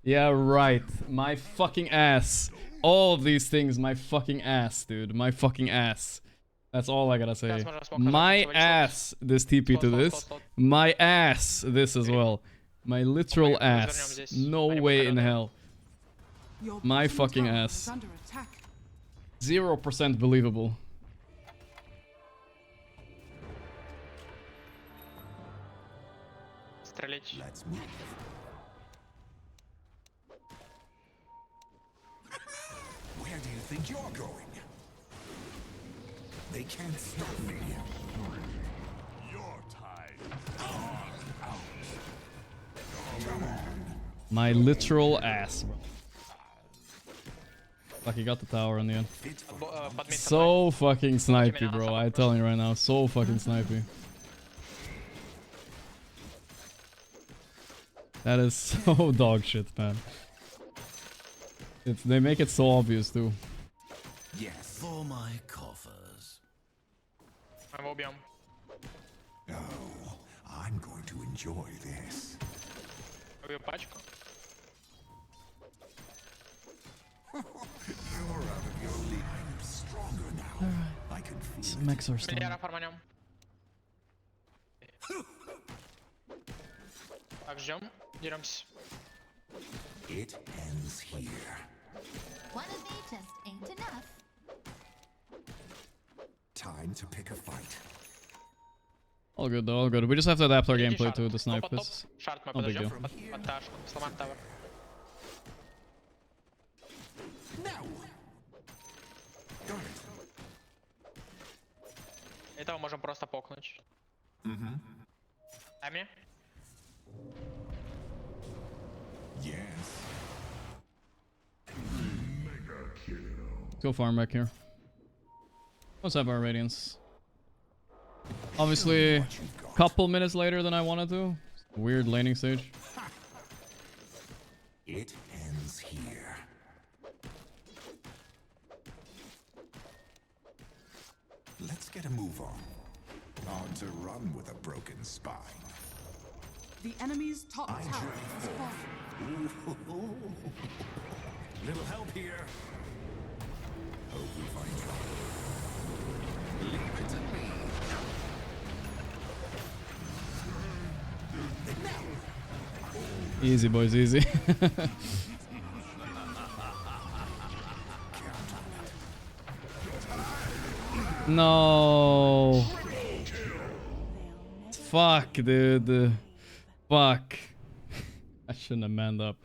Yeah, right. My fucking ass. All of these things, my fucking ass, dude. My fucking ass. That's all I gotta say. My ass, this TP to this. My ass, this as well. My literal ass. No way in hell. My fucking ass. 0% believable. Let's move. Where do you think you're going? They can't stop me. Your time. Come on. My literal ass. Fuck, he got the tower in the end. So fucking snipey, bro. I'm telling you right now. So fucking snipey. That is so dog shit, man. They make it so obvious too. Yes, for my coffers. I'm Obium. Oh, I'm going to enjoy this. Obium пачку. You're out of your league. I'm stronger now. I can feel it. Max or stuff. Миллиара фарманем. Так, ждем. Деремся. It ends here. One of me just ain't enough. Time to pick a fight. All good though, all good. We just have to adapt our gameplay to the snipe. It's Шарт мы no big deal. подождем. Под ташку. Сломаем тавер. Этого можем просто покнуть. Дай мне. Yes. Go farm back here. Let's have our radiance. Obviously, a couple minutes later than I wanted to. Weird laning stage. It ends here. Let's get a move on. On to run with a broken spine. The enemy's top tower has fallen. Little help here. Hope we find trouble. Leave it to me. Easy, boys, easy. No. Fuck, dude. Fuck. I shouldn't have manned up.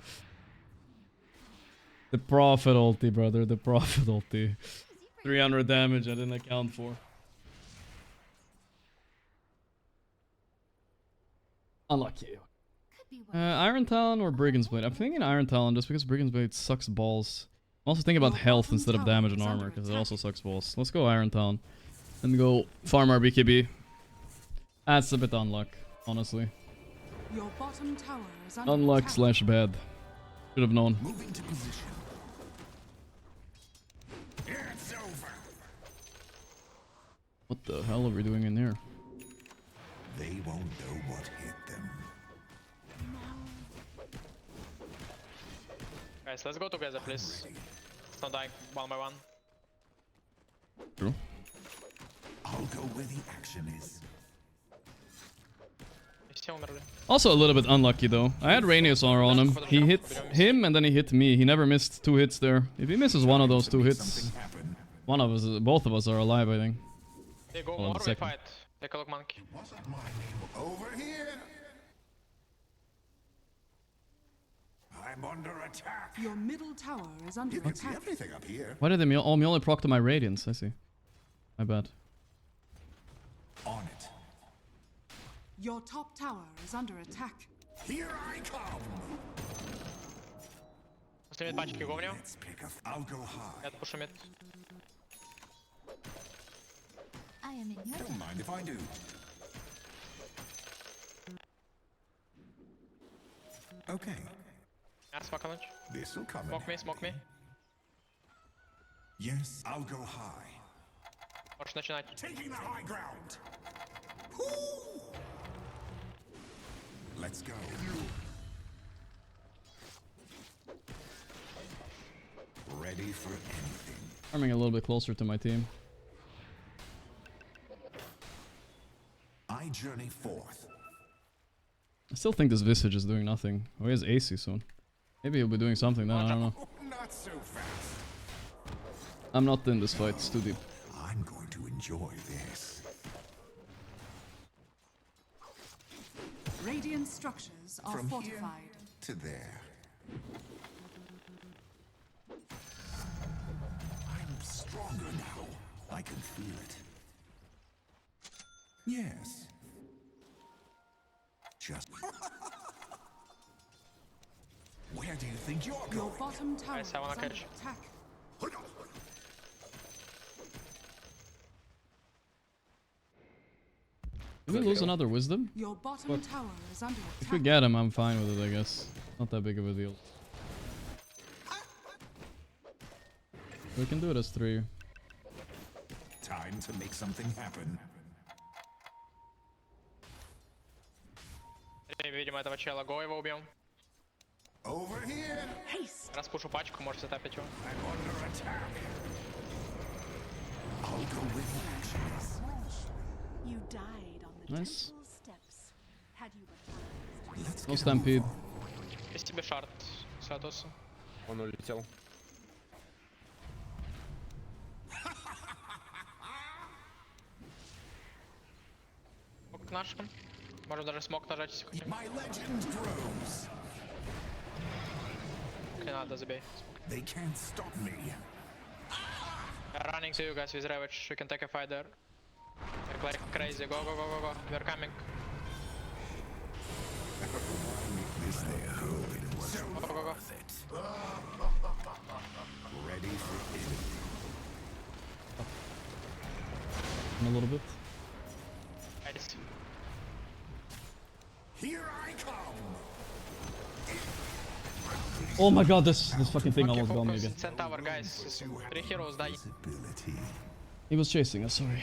The Prophet ulti, brother. The Prophet ulti. 300 damage I didn't account for. Unlucky. Iron Talon or Brigand's Blade? I'm thinking Iron Talon just because Brigand's Blade sucks balls. I'm also thinking about health instead of damage and armor because it also sucks balls. Let's go Iron Talon. And go farm our BKB. That's a bit unluck, honestly. Your bottom tower is under Unluck attack. slash bad. Should have known. Moving to position. It's over. What the hell are we doing in here? They won't know what hit them. Guys, let's go together, please. Let's not die one by one. True. I'll go where the action is. Все умерли. Also a little bit unlucky though. I had Radius on him. He hit him and then he hit me. He never missed 2 hits there. If he misses one of those 2 hits, one of us, both of us are alive, I think. They go Hold on more, a we second. fight. Take a look, monkey. Wasn't my name over here? I'm under attack. Your middle tower is under You can see attack. everything up here. Why did they me only proc to my Radiance? I see. My bad. On it. Your top tower is under attack. Here I come. После мид пачки go в него. Let's pick a. I'll go high. Я пушу мид. I am in your Don't mind if I do. Okay. Смокануть. This'll come in Смок me. Yes, I'll go high. Можешь начинать. Taking the high ground. Let's go. Ready for anything. Farming a little bit closer to my team. I journey forth. I still think this Visage is doing nothing. Oh, he has AC soon. Maybe he'll be doing something then, I don't know. Not so fast. I'm not in this fight, it's too deep. I'm going to enjoy this. Radiant structures are From fortified. here to there. I'm stronger now. I can feel it. Yes. Just. Where do you think you're going? Your bottom tower Guys, is I wanna under catch. attack. Did we lose another wisdom? Your bottom Fuck. tower is under If we attack. get him, I'm fine with it, I guess. Not that big of a deal. We can do it as 3. Time to make something happen. Видимо, этого чела. Го его убьем. Over here. Распушу пачку, может затапить его. I'm under attack. I'll go with the actions. You died on the Nice. temple steps. Had you but Let's No get a stampede. move on. Есть тебе шарт, Сатос. Он улетел. Смок к нашим. Можем даже смок нажать, если хотим. My legend grows. Не надо, забей. They can't stop me. They're running to you guys with Ravage. You can take a fight there. They're like crazy. Go, go, go, go, go. We're coming. This neighborhood was Go, go, go, go. worth it. Ready for anything. In a little bit. Nice. Here I come. Oh my god, this fucking thing almost got me Focus again. Centaur, guys. 3 heroes die. Visibility. He was chasing us, sorry.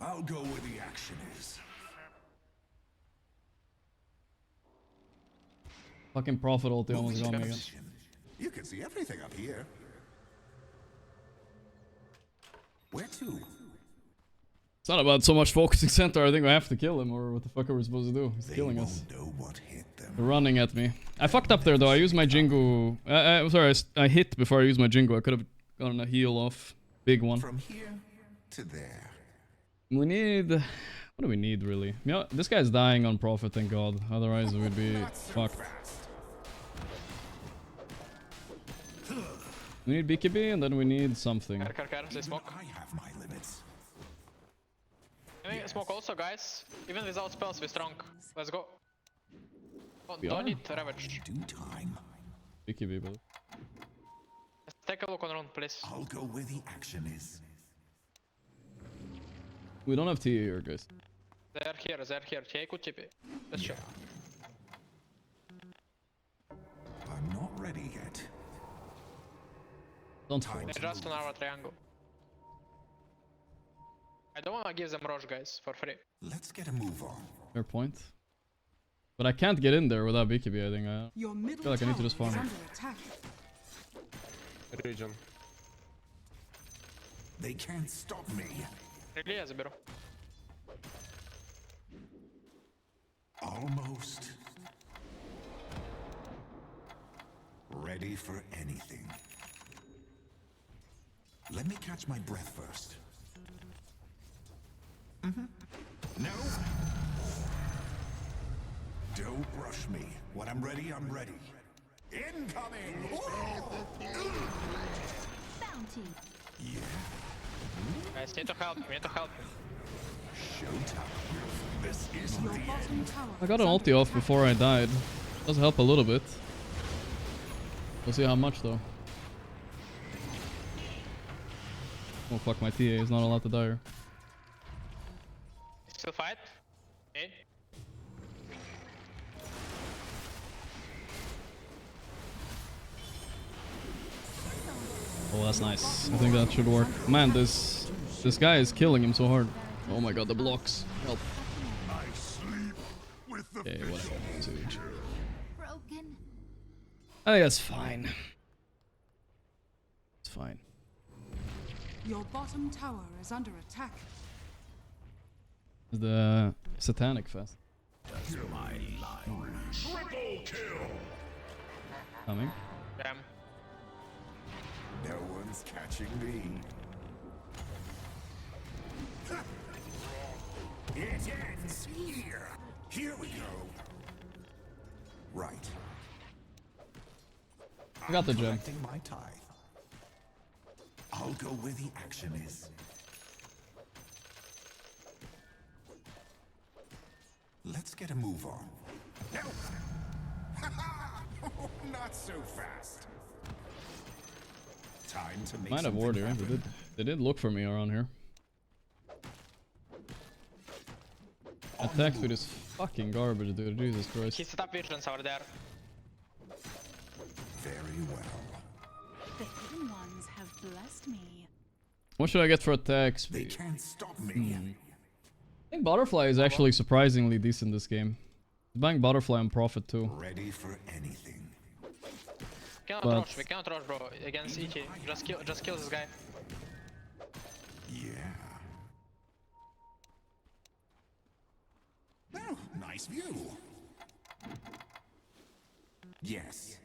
I'll go where the action is. Fucking Prophet ulti almost Moving got me again. position. You can see everything up here. Where to? It's not about so much focusing center, I think we have to kill him, or what the fuck are we supposed to do? He's They killing us. won't know what hit them. They're running at me. I fucked up there though, I used my Jingu. Sorry, I hit before I used my Jingu. I could have gotten a heal off. Big one. From here to there. We need... What do we need really? Yeah, this guy's dying on Prophet, thank god. Otherwise we'd be fucked. We need BKB and then we need something. Care, they smoke. I have my limits. Can we smoke also, guys? Even without spells, we're strong. Let's go. We Don't are? need Ravage. Due time. BKB, but... Let's take a look on rune, please. I'll go where the action is. We don't have TA here, guys. They're here. Take TP. Let's chill. I'm not ready yet. Don't Time force. They're just on our triangle. I don't wanna give them Roche, guys, for free. Let's get a move on. Fair point. But I can't get in there without BKB, I think. I Your middle feel like I need to just tower farm. is under attack. Region. They can't stop me. Really, я заберу. Almost. Ready for anything. Let me catch my breath first. No. Don't rush me. When I'm ready, I'm ready. Incoming! Bounty. Yeah. Guys, need to help him. Showtime. This isn't Your the bottom end. tower got is an under ulti off attack. before I died. Does help a little bit. We'll see how much though. Oh fuck, my TA is not allowed to die here. Still fight? Okay. Oh, that's nice. I think that should work. Man, this guy is killing him so hard. Oh my god, the blocks. Help. Okay, whatever. Dude. Broken. I think that's fine. It's fine. Your bottom tower is under attack. The Satanic Fest. Coming. Damn. No one's catching me. It ends here. Here we go. Right. I got the gem. Collecting my tithe. I'll go where the action is. Let's get a move on. No. Not so fast. Time to make Might have ward here. They did look for me around here. Attack speed is fucking garbage, dude. Jesus Christ. He set up visions over there. Very well. The hidden ones have blessed me. What should I get for attack speed? They can't stop me. I think Butterfly is actually surprisingly decent this game. Bang Butterfly on Prophet too. Ready for anything. We cannot rush, bro. Against ET. Just kill this guy. Yeah. Oh, nice view. Yes.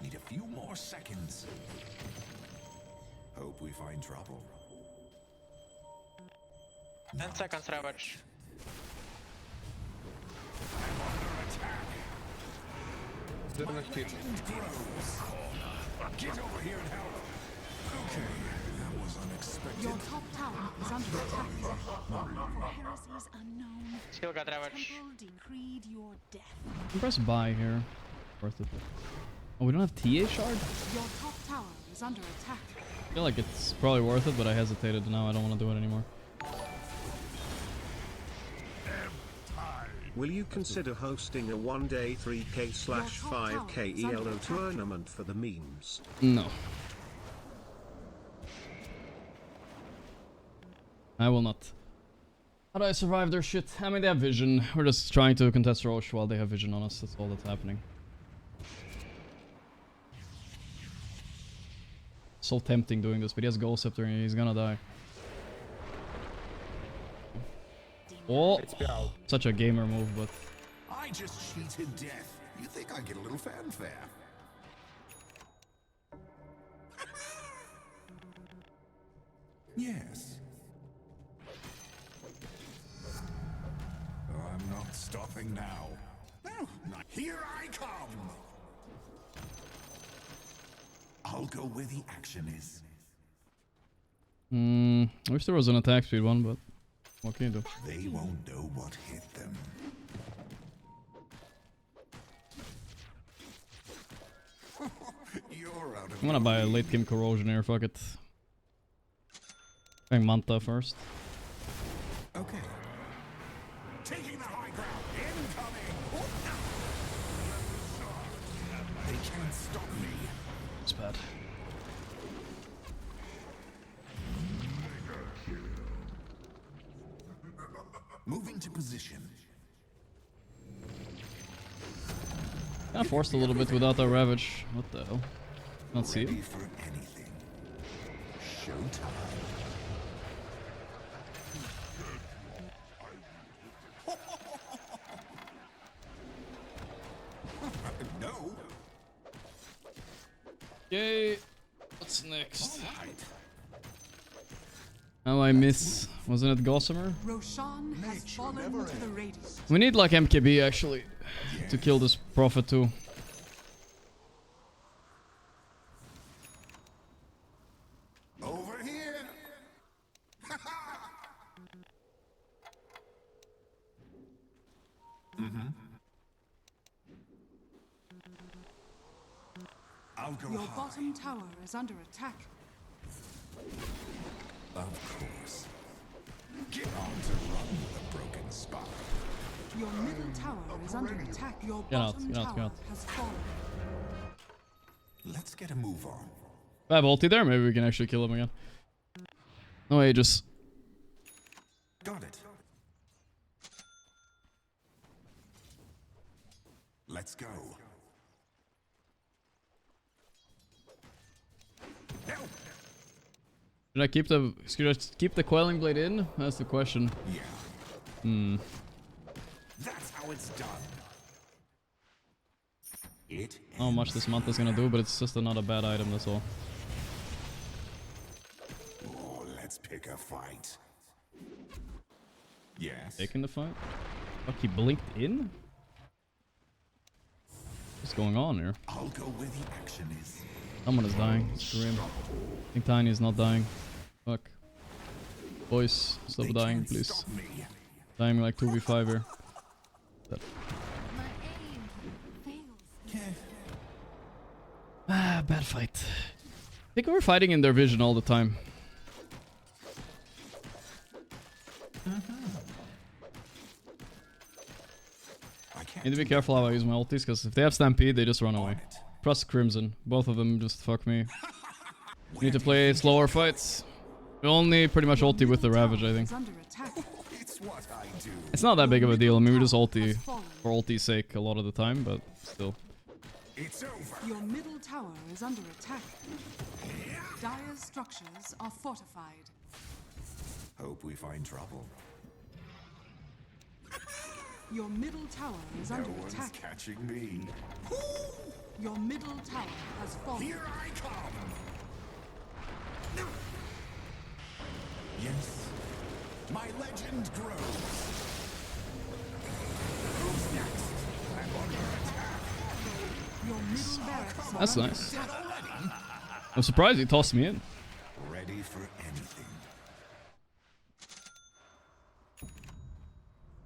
Need a few more seconds. Hope we find trouble. 10 seconds, Ravage. I'm under attack. Get over here and help. Okay, that was unexpected. Your top tower is under attack. For heresies unknown, Still got Ravage. temple decreed your death. Press buy here. Worth it. Oh, we don't have TA shard? Your top tower is under attack. I feel like it's probably worth it, but I hesitated. Now I don't want to do it anymore. Will you consider hosting a one-day 3K/5K ELO tournament for the memes? No. I will not. How do I survive their shit? I mean, they have vision. We're just trying to contest Roche while they have vision on us. That's all that's happening. So tempting doing this, but he has Goal Scepter and he's gonna die. Oh, such a gamer move, but I just cheated death. You think I get a little fanfare? Yes. I'm not stopping now. No, not here I come. I'll go where the action is. I wish there was an attack speed one, but what can you do? They won't know what hit them. You're out of I'm gonna buy a late game corrosion here, fuck it. Bang Manta first. Okay. Taking the high ground. Incoming. They can't stop me. It's bad. Moving to position. Kinda forced a little bit without that Ravage. What the hell? Not see it. Ready for anything. Showtime. No. Yay! What's next? Oh, I miss. Wasn't it Gossamer? Roshan has fallen to the radiant. We need like MKB actually to kill this Prophet too. Over here. I'll go Your high. bottom tower is under attack. Of course. Get on to run with a broken spot. Your middle tower is under attack. Your Get out, bottom get out, get tower out. has fallen. Let's get a move on. If I have ulti there, maybe we can actually kill him again. No Aegis. Got it. Let's go. Should I keep the Quelling Blade in? That's the question. Yeah. Hmm. That's how it's done. I don't know how much this month is gonna do, but it's just not a bad item, that's all. Oh, let's pick a fight. Yes. Taking the fight? Fuck, he blinked in? What's going on here? I'll go where the action is. Someone is dying. It's grim. I think Tiny is not dying. Fuck. Boys, stop dying, please. Dying like 2v5 here. Ah, bad fight. I think we're fighting in their vision all the time. Need to be careful how I use my ultis, because if they have Stampede, they just run away. Plus Crimson. Both of them just fuck me. Need to play slower fights. We only pretty much ulti with the Ravage, I think. It's not that big of a deal. I mean, we just ulti for ulti's sake a lot of the time, but still. It's over. Your middle tower is under attack. Dire's structures are fortified. Hope we find trouble. Your middle tower is under one's attack. Catching me. Your middle tower has fallen. Here I come. Yes. My legend grows. Who's next? I'm under attack. Your middle barracks are That's under nice. attack. I'm surprised he tossed me in. Ready for anything.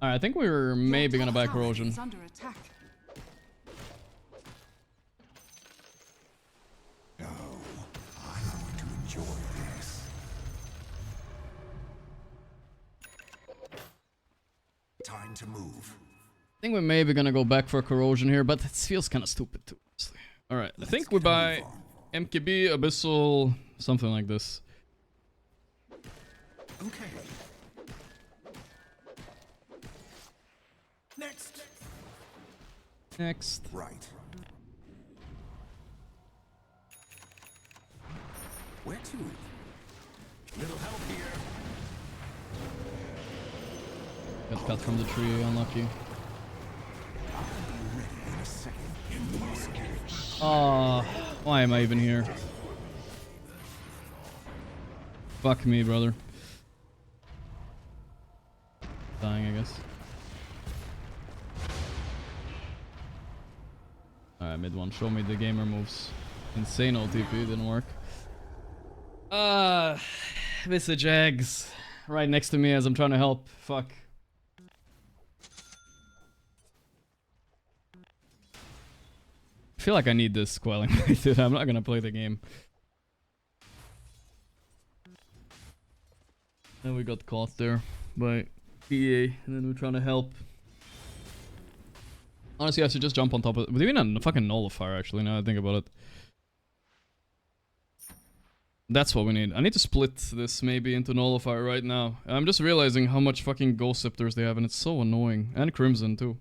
Alright, I think we were maybe gonna buy Tower Corrosion. is under attack. No, I'm going to enjoy this. Time to move. I think we're maybe gonna go back for Corrosion here, but it feels kind of stupid too, honestly. Alright, I think we buy MKB, Abyssal, something like this. Okay. Next. Next. Right. Where to? Little help here. Got cut from the tree, unlucky. I'll be ready in a second. Oh, why am I even here? Fuck me, brother. Dying, I guess. Alright, mid one. Show me the gamer moves. Insane OTP, didn't work. Mr. Jags. Right next to me as I'm trying to help. Fuck. I feel like I need this Quelling Blade, dude. I'm not gonna play the game. Then we got caught there by PA, and then we're trying to help. Honestly, I should just jump on top of it. We're doing a fucking nullifier, actually, now I think about it. That's what we need. I need to split this maybe into nullifier right now. I'm just realizing how much fucking Ghost Scepters they have, and it's so annoying. And Crimson, too.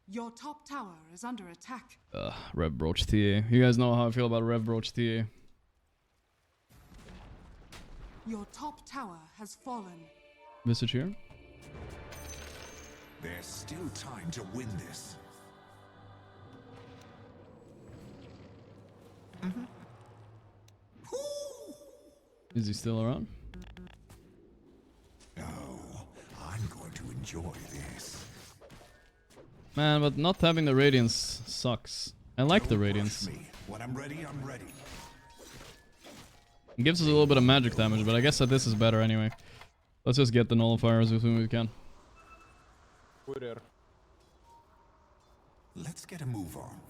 Your top tower is under attack. Rev Broach TA. You guys know how I feel about Rev Broach TA. Your top tower has fallen. Visage here. There's still time to win this. Is he still around? No, I'm going to enjoy this. Man, but not having the Radiance sucks. I like the Radiance. When I'm ready, I'm ready. It gives us a little bit of magic damage, but I guess that this is better anyway. Let's just get the nullifiers as soon as we can. Let's get a move on.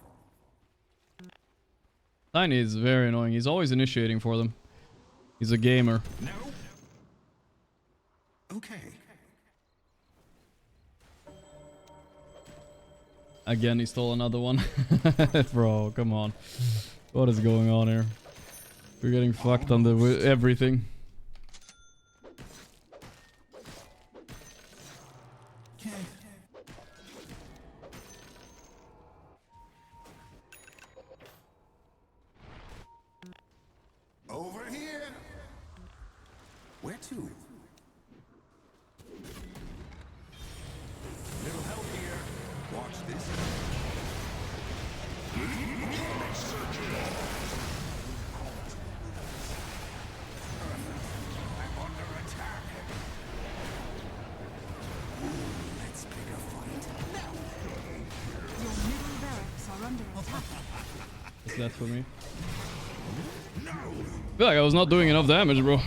Tiny is very annoying. He's always initiating for them. He's a gamer. No. Okay. Again, he stole another one. Bro, come on. What is going on here? We're getting fucked on the everything. Over here. Where to? Little help here. Watch this. Let's search it all. I'm under attack. Let's pick a fight. Your middle barracks are under attack. Is that for me? I feel like I was not doing enough damage, bro.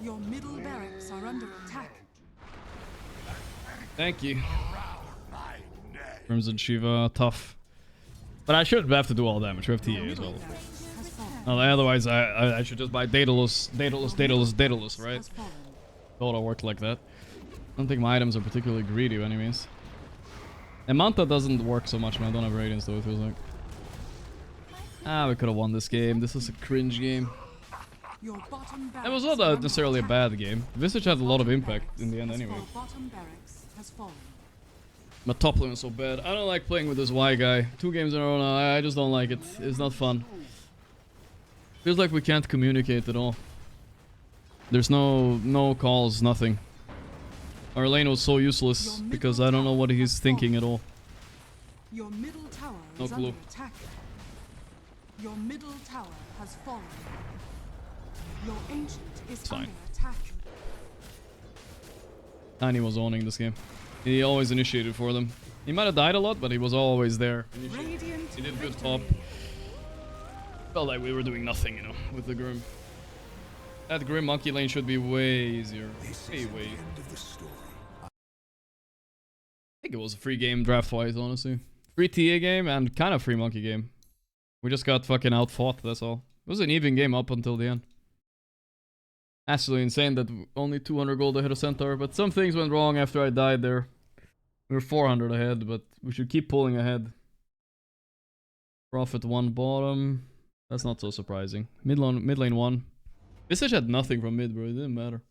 Your middle barracks are under attack. Thank you. Crimson Shiva, tough. But I should have to do all damage. We have TA as well. Otherwise, I should just buy Daedalus, right? Thought I worked like that. I don't think my items are particularly greedy by any means. And Manta doesn't work so much, man. I don't have Radiance though, it feels like. Ah, we could have won this game. This was a cringe game. It was not necessarily a bad game. Visage had a lot of impact in the end anyway. But top lane was so bad. I don't like playing with this Y guy. 2 games in a row now. I just don't like it. It's not fun. Feels like we can't communicate at all. There's no calls, nothing. Our lane was so useless because I don't know what he's thinking at all. Your middle tower No is clue. under attack. Your middle tower has fallen. Your ancient is Fine. under attack. Tiny was owning this game. He always initiated for them. He might have died a lot, but he was always there. He did good top. Felt like we were doing nothing, you know, with the Grim. That Grim monkey lane should be way easier. Way. I think it was a free game draft-wise, honestly. Free TA game and kind of free monkey game. We just got fucking out-fought, that's all. It was an even game up until the end. Absolutely insane that only 200 gold ahead of Centaur, but some things went wrong after I died there. We were 400 ahead, but we should keep pulling ahead. Prophet 1 bottom. That's not so surprising. Mid lane 1. Visage had nothing from mid, bro. It didn't matter.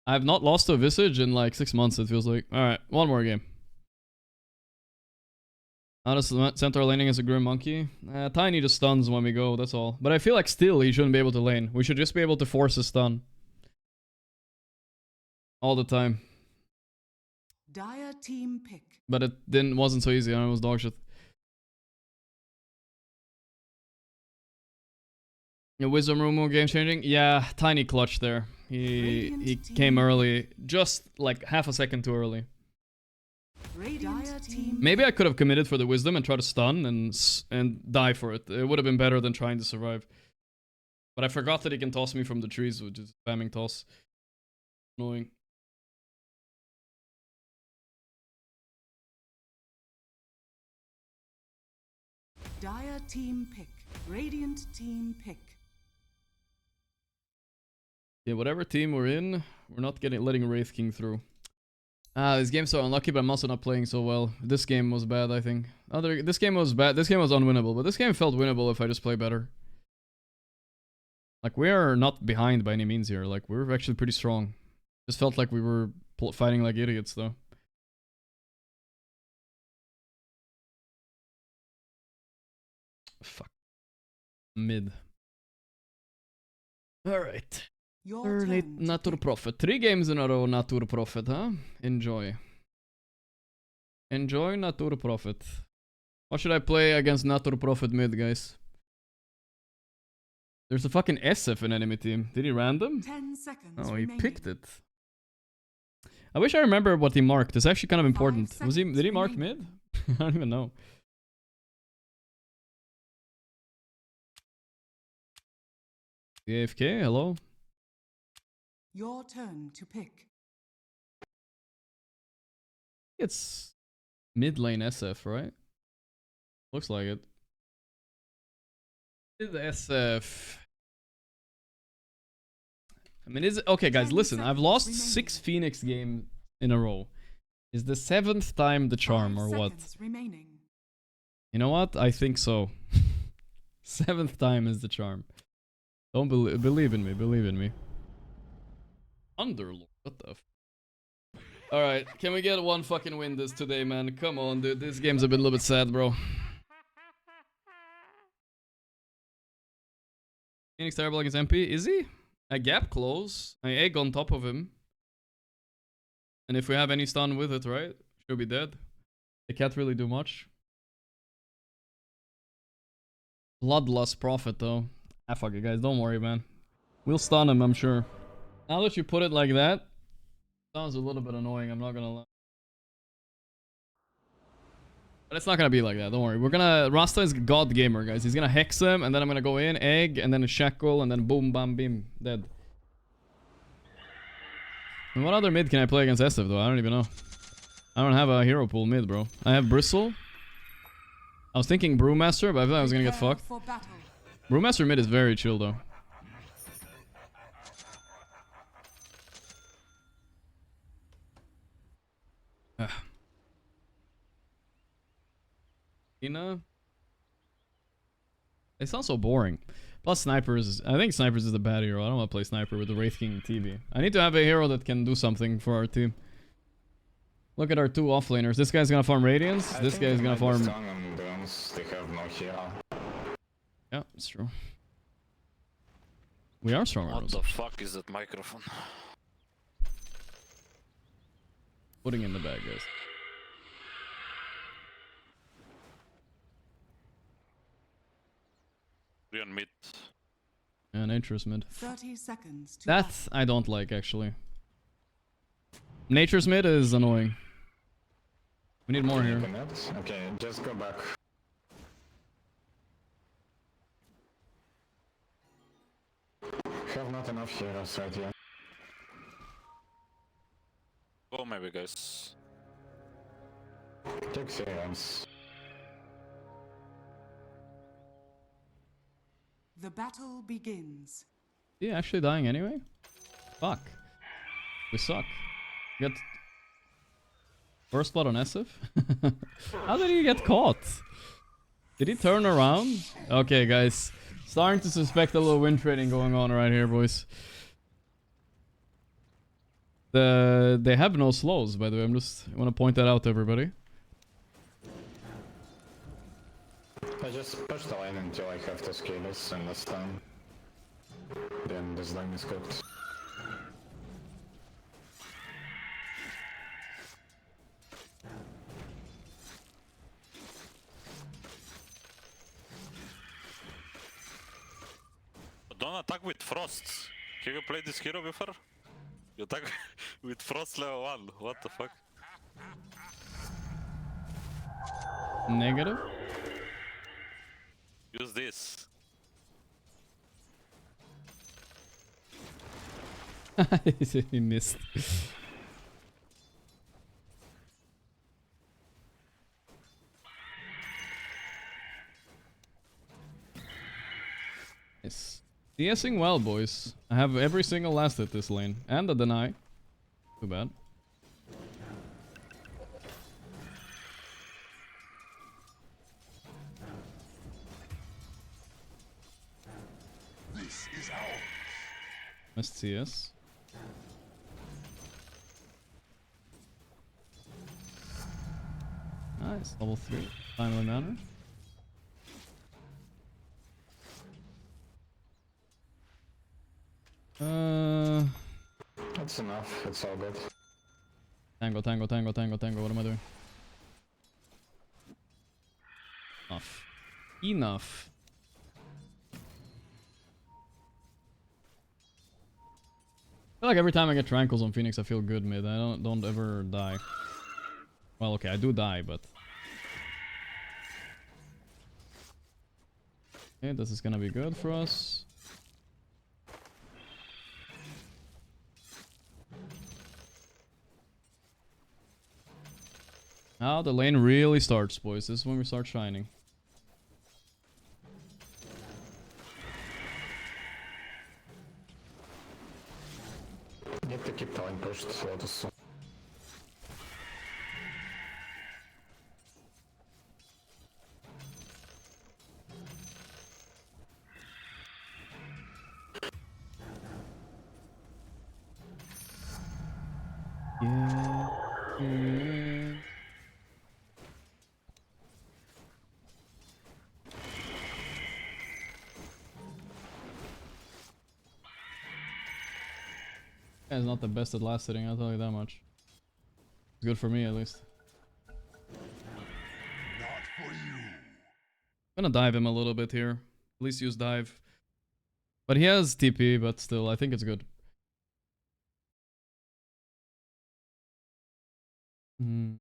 I have not lost to a Visage in like 6 months, it feels like. Alright, one more game. Honestly, Centaur laning as a Grim Monkey. Tiny just stuns when we go, that's all. But I feel like still he shouldn't be able to lane. We should just be able to force a stun. All the time. Dire team pick. But it wasn't so easy, and it was dog shit. Wisdom Room game changing? Yeah, Tiny clutch there. He came early, just like half a second too early. Maybe I could have committed for the Wisdom and tried to stun and die for it. It would have been better than trying to survive. But I forgot that he can toss me from the trees, which is spamming toss. Annoying. Dire team pick. Radiant team pick. Yeah, whatever team we're in, we're not letting Wraith King through. This game's so unlucky, but I'm also not playing so well. This game was bad, I think. This game was bad. This game was unwinnable, but this game felt winnable if I just play better. Like, we are not behind by any means here. Like, we're actually pretty strong. Just felt like we were fighting like idiots, though. Fuck. Mid. Alright. Early Natur Prophet. 3 games in a row, Natur Prophet, huh? Enjoy. Enjoy Natur Prophet. What should I play against Natur Prophet mid, guys? There's a fucking SF in enemy team. Did he random? 10 seconds Oh, he remaining. picked it. I wish I remember what he marked. It's actually kind of important. Did he mark mid? I don't even know. AFK, hello? Your turn to pick. It's mid lane SF, right? Looks like it. Mid SF. I mean, is it okay, guys? Listen, I've lost 6 Phoenix games in a row. Is the 7th time the charm or what? Remaining. You know what? I think so. 7th time is the charm. Don't believe in me. Believe in me. Underlord. What the f? Alright, can we get one fucking win this today, man? Come on, dude. These games have been a little bit sad, bro. Phoenix terrible against MP. Is he? A gap close. An egg on top of him. And if we have any stun with it, right? She'll be dead. They can't really do much. Bloodlust Prophet, though. Ah, fuck it, guys. Don't worry, man. We'll stun him, I'm sure. Now that you put it like that, sounds a little bit annoying, I'm not gonna lie. But it's not gonna be like that, don't worry. We're gonna... Rasta is God Gamer, guys. He's gonna hex him, and then I'm gonna go in, egg, and then a shackle, and then boom, bam, beam. Dead. And what other mid can I play against SF, though? I don't even know. I don't have a hero pool mid, bro. I have Bristle. I was thinking Brewmaster, but I thought I was gonna get fucked. Brewmaster mid is very chill, though. Ina? They sound so boring. Plus snipers, I think snipers is a bad hero. I don't want to play sniper with the Wraith King and TB. I need to have a hero that can do something for our team. Look at our 2 offlaners. This guy's gonna farm Radiance. This guy's gonna farm... They have no hero. Yeah, it's true. We are stronger. What the fuck is that microphone? Putting in the bag, guys. We're on mid. Yeah, Nature's mid. 30 seconds to That I don't like, actually. Nature's mid is annoying. We need more here. Okay, just go back. Have not enough heroes right here. Go maybe, guys. Take serums. The battle begins. Is he actually dying anyway? Fuck. We suck. Get first blood on SF? How did he get caught? Did he turn around? Okay, guys. Starting to suspect a little win trading going on right here, boys. They have no slows, by the way. I want to point that out to everybody. I just push the line until I have to scale this and this time. Then this line is cooked. Don't attack with Frost. Have you played this hero before? You attack with Frost level 1. What the fuck? Negative? Use this. He missed. Nice. DSing well, boys. I have every single last hit this lane. And the deny. Too bad. This is ours. Missed CS. Nice. Level 3. Timely manner. That's enough. It's all good. Tango, tango, tango, tango, tango. What am I doing? Enough. Enough. I feel like every time I get Trankles on Phoenix, I feel good mid. I don't ever die. Well, okay, I do die, but... Okay, this is gonna be good for us. Now the lane really starts, boys. This is when we start shining. Need to keep time pushed, Lotus. Guy's not the best at last hitting, I'll tell you that much. It's good for me at least. Not for you. I'm gonna dive him a little bit here. At least use dive. But he has TP, but still, I think it's good. Team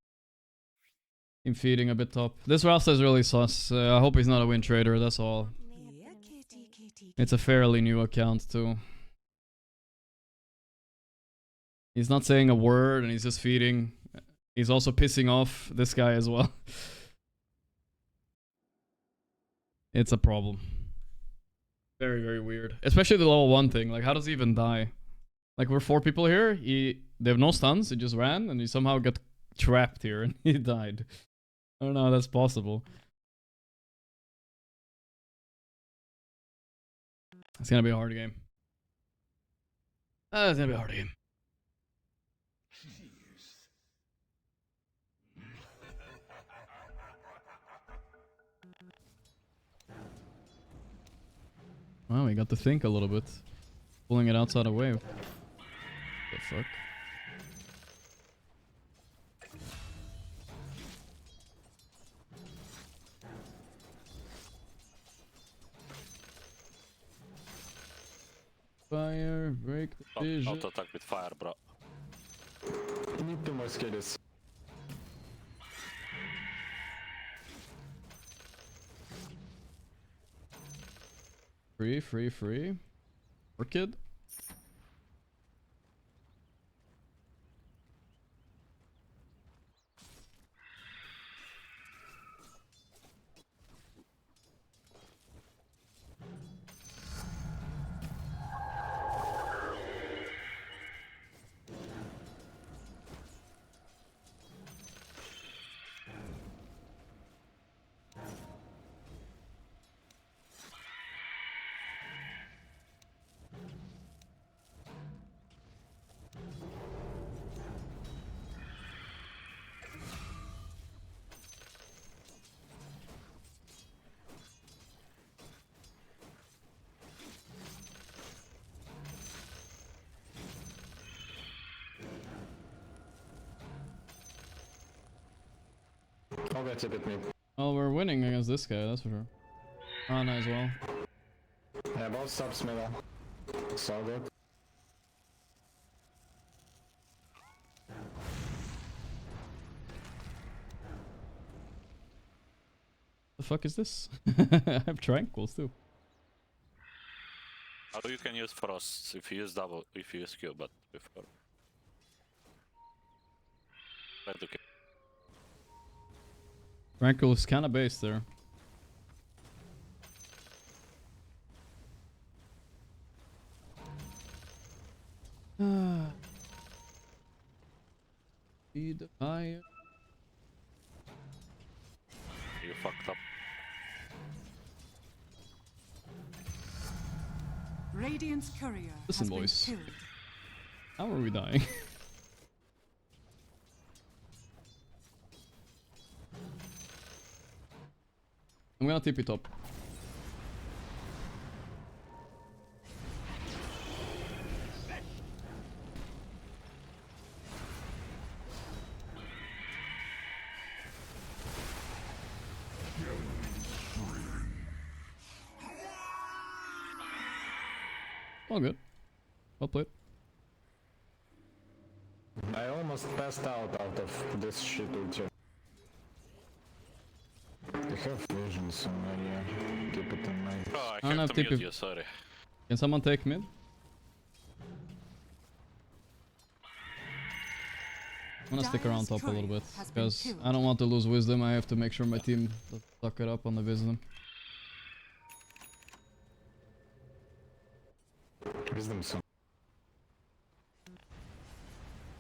feeding a bit top. This Rasta is really sus. I hope he's not a win trader, that's all. It's a fairly new account too. He's not saying a word and he's just feeding. He's also pissing off this guy as well. It's a problem. Very, very weird. Especially the level 1 thing. Like, how does he even die? Like, we're 4 people here. They have no stuns. He just ran and he somehow got trapped here and he died. I don't know how that's possible. It's gonna be a hard game. It's gonna be a hard game. Wow, we got to think a little bit. Pulling it outside a wave. The fuck? Fire, break the vision. Auto attack with fire, bro. Need 2 more skills. Free. Orchid. Oh, that's a bit mid. Well, we're winning against this guy, that's for sure. Ana as well. Yeah, both stops middle. So good. The fuck is this? I have tranquils too. How you can use frosts if you use double, if you use Q, but before. Try to kill. Tranquil is kinda based there. Feed the fire. You fucked up. Radiant's courier Listen, has been boys. killed. How are we dying? I'm gonna TP top. All good. Well played. I almost passed out of this shit ulti. I have vision, so yeah, keep it in mind. Oh, I don't have have to TP. mute you, sorry. Can someone take mid? I'm gonna stick around top a little bit because I don't want to lose wisdom. I have to make sure my team doesn't suck it up on the wisdom. Wisdom son.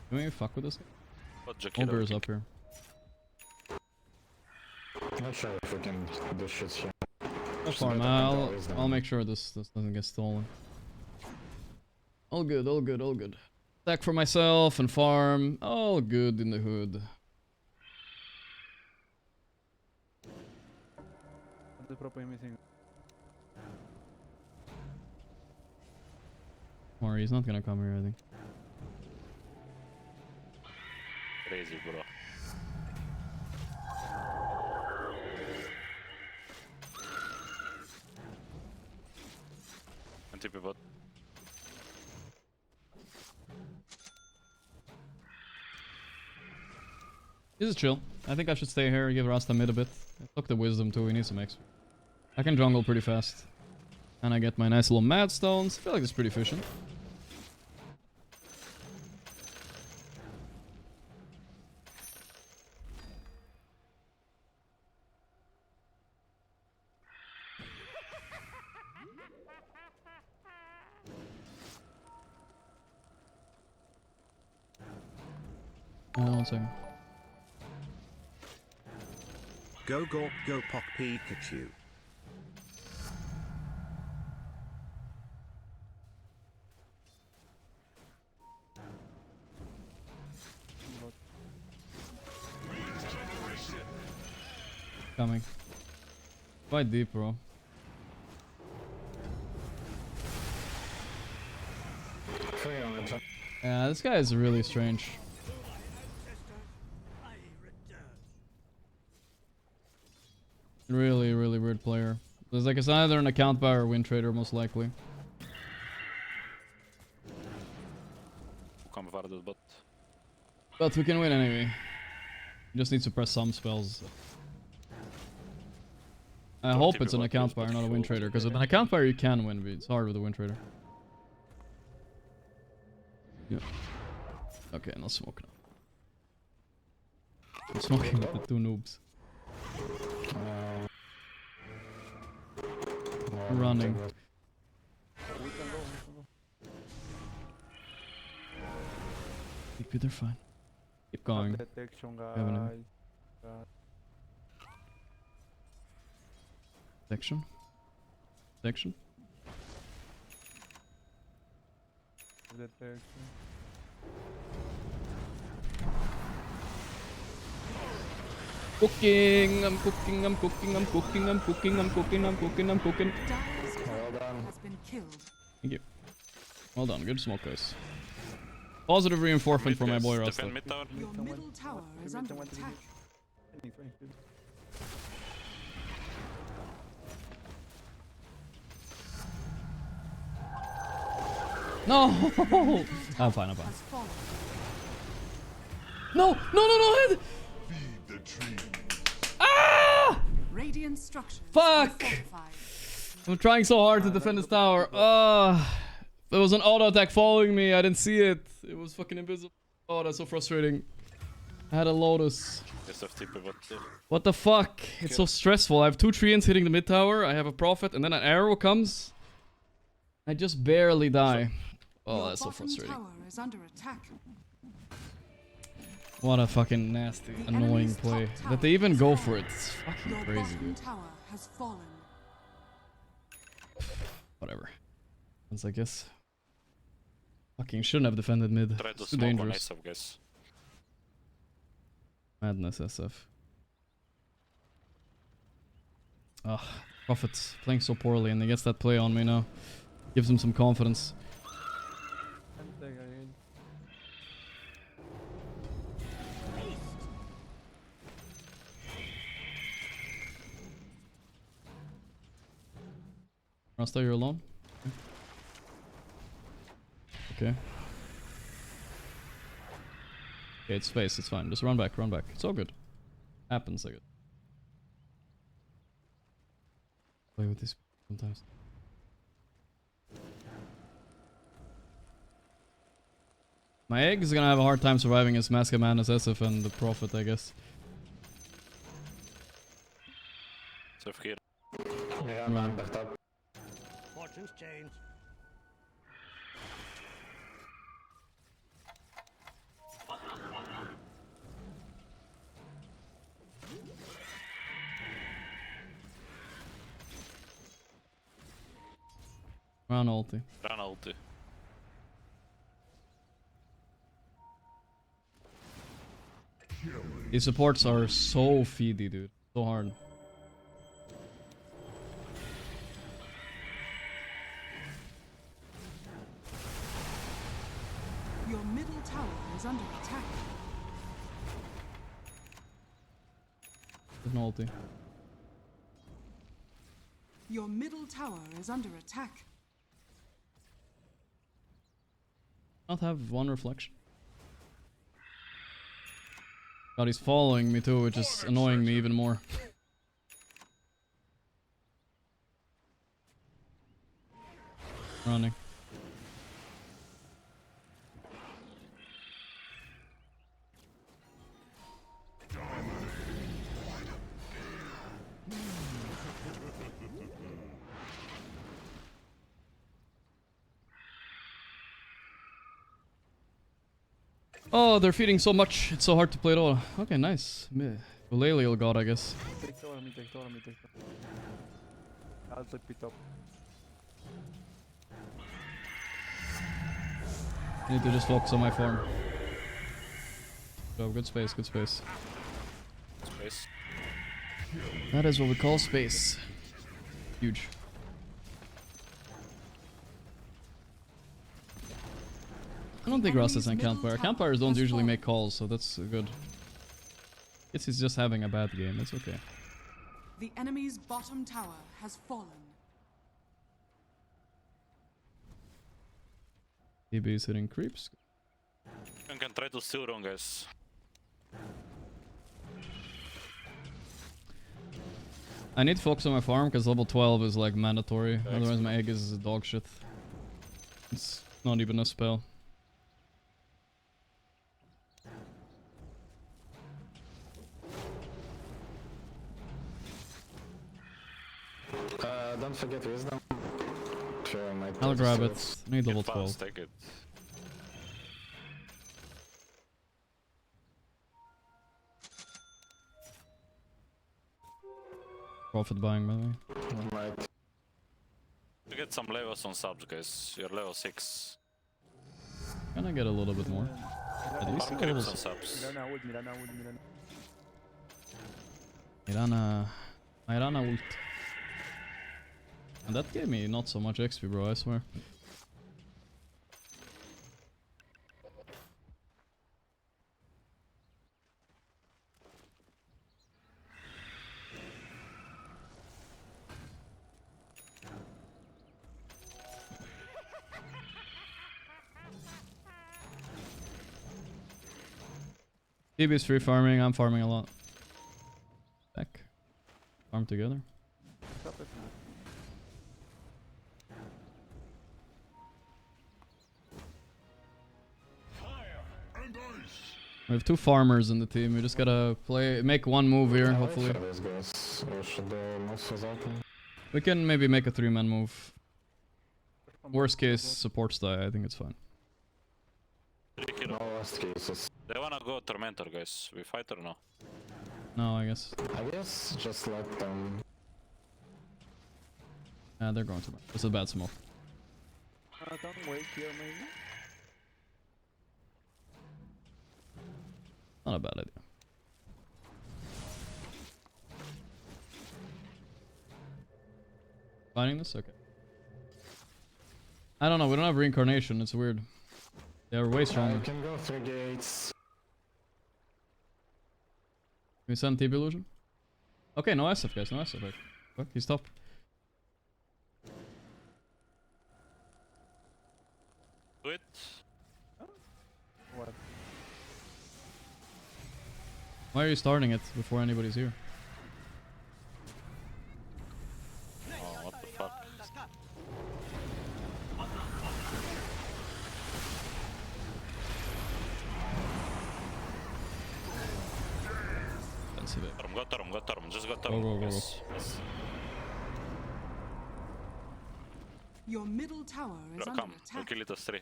Can we fuck with this? What Jakiro Ogre is kick? up here. Not sure if we can do shit here. That's fine. I'll make sure this doesn't get stolen. All good, all good, all good. Stack for myself and farm. All good in the hood. Or he's not gonna come here, I think. Crazy, bro. Anti-pivot. This is chill. I think I should stay here, give Rasta mid a bit. Took the wisdom too, he needs some extra. I can jungle pretty fast. And I get my nice little mad stones. I feel like it's pretty efficient. One second. Go Gorgc, go Pop Pikachu. Coming. Quite deep, bro. Yeah, this guy is really strange. Really, really weird player. It's like it's either an account buyer or win trader, most likely. But we can win anyway. You just need to press some spells. I hope it's an account buyer, not a win trader, because with an account buyer you can win, but it's hard with a win trader. Yeah. Okay, not smoking. I'm smoking with the two noobs. Running. They're fine. Keep going. Detection, Detection? Detection? Detection. Cooking, I'm cooking, I'm cooking, I'm cooking, I'm cooking, I'm cooking, I'm cooking, I'm cooking. Well done. Has been killed. Thank you. Well done, good smoke, guys. Positive reinforcement for my boy Rasta. Your middle tower is under attack. No! I'm fine, I'm fine. No! No, no, no! Head! Ah! Radiant structures. Fuck! I'm trying so hard to defend this tower. There was an auto attack following me. I didn't see it. It was fucking invisible. Oh, that's so frustrating. I had a Lotus. What the fuck? It's so stressful. I have 2 treants hitting the mid tower. I have a Prophet, and then an arrow comes. I just barely die. Oh, that's so frustrating. Tower is under attack. What a fucking nasty, annoying play. That they even go for it. It's fucking crazy, dude. Tower has fallen. Whatever. Once I guess. Fucking shouldn't have defended mid. It's too dangerous. Madness SF. Ugh, Prophet's playing so poorly and he gets that play on me now. Gives him some confidence. Rasta, you're alone? Okay. Okay, it's space, it's fine. Just run back, run back. It's all good. Happens, I guess. Play with this sometimes. My egg is gonna have a hard time surviving his Mask of Madness SF and the Prophet, I guess. Yeah, man, backed up. Fortune's change. Run ulti. Run ulti. These supports are so feedy, dude. So hard. Your middle tower is under attack. There's no ulti. Your middle tower is under attack. Not have one reflection. God, he's following me too, which is annoying me even more. Running. Oh, they're feeding so much. It's so hard to play it all. Okay, nice. Eulalial god, I guess. Take tower, me take tower, me take tower. I'll flip it up. I need to just focus on my farm. So, good space, good space. Space. That is what we call space. Huge. I don't think Ross is on Campfire. Campfires don't usually make calls, so that's good. Guess he's just having a bad game. That's okay. The enemy's bottom tower has fallen. DB is hitting creeps. You can try to steal wrong, guys. I need to focus on my farm because level 12 is like mandatory. Otherwise my egg is dog shit. It's not even a spell. Don't forget wisdom. I'll grab it. I need level 12. Take it. Profit buying, by the way. You get some levels on subs, guys. You're level 6. Can I get a little bit more? At least a Creeps little. on subs. Mirana ult. And that gave me not so much XP, bro, I swear. DB is free farming, I'm farming a lot. Back. Farm together. We have 2 farmers in the team, we just gotta make one move here, hopefully. We can maybe make a 3-man move. Worst case, supports die, I think it's fine. No worst cases. They wanna go Tormentor, guys. We fight or no? No, I guess. I guess just let them. Yeah, they're going to. It's a bad smoke. Don't wait here, maybe. Not a bad idea. Finding this? Okay. I don't know, we don't have reincarnation, it's weird. They're way stronger. You can go through gates. Can we send TB illusion? Okay, no SF guys, no SF. Fuck, he's top. Do it. What? Why are you starting it before anybody's here? Oh, what the fuck? Go Torm, just go Torm. Go. Yes. Your middle tower is under Come, we'll attack. kill it as 3.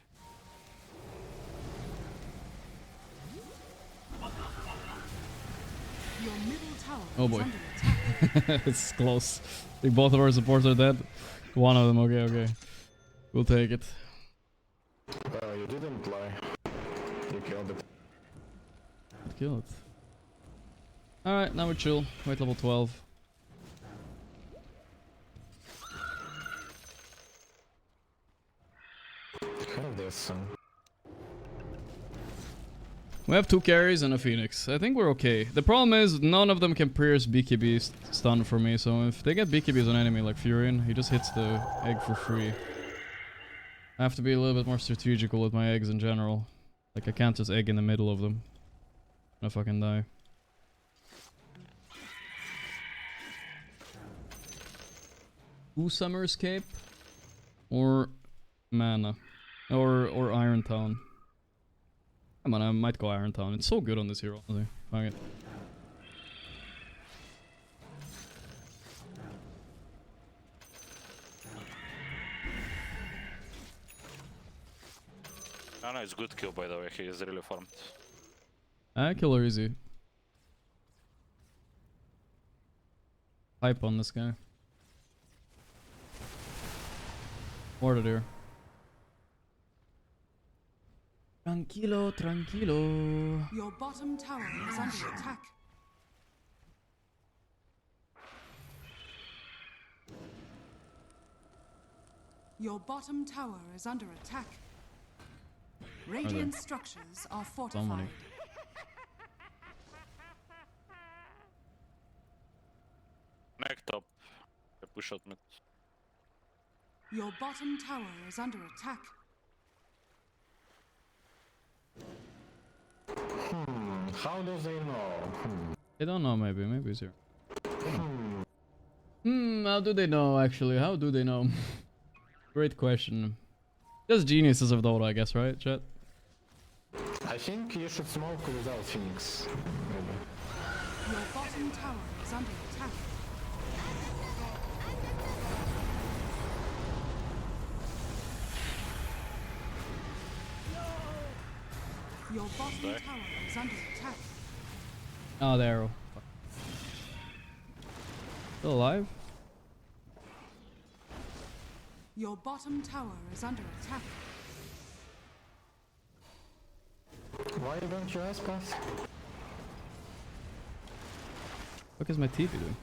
Your middle tower Oh is boy. under attack. It's close. I think both of our supports are dead. One of them, okay. We'll take it. You didn't lie. You killed it. Kill it. Alright, now we chill. Wait level 12. Have this. We have 2 carries and a Phoenix. I think we're okay. The problem is none of them can pierce BKB's stun for me, so if they get BKBs on enemy like Furion, he just hits the egg for free. I have to be a little bit more strategical with my eggs in general. Like I can't just egg in the middle of them. I'm gonna fucking die. Summer's Cape or Mana or Iron Town. Come on, I might go Iron Town. It's so good on this hero. Okay, fuck it. Oh no, it's good kill by the way. He is really farmed. Killer easy. Hype on this guy. Order there. Tranquilo, tranquilo. Your bottom tower is under attack. Your bottom tower is under attack. Radiant structures are fortified. Neck top. I push out mid. Your bottom tower is under attack. How do they know? They don't know, maybe it's here. How do they know actually? How do they know? Great question. Just geniuses of Dota, I guess, right, chat? I think you should smoke without Phoenix. Maybe. Your bottom tower is under attack. Your bottom tower is under attack. Oh, the arrow. Fuck. Still alive? Your bottom tower is under attack. Why don't you ask us? What is my TV doing?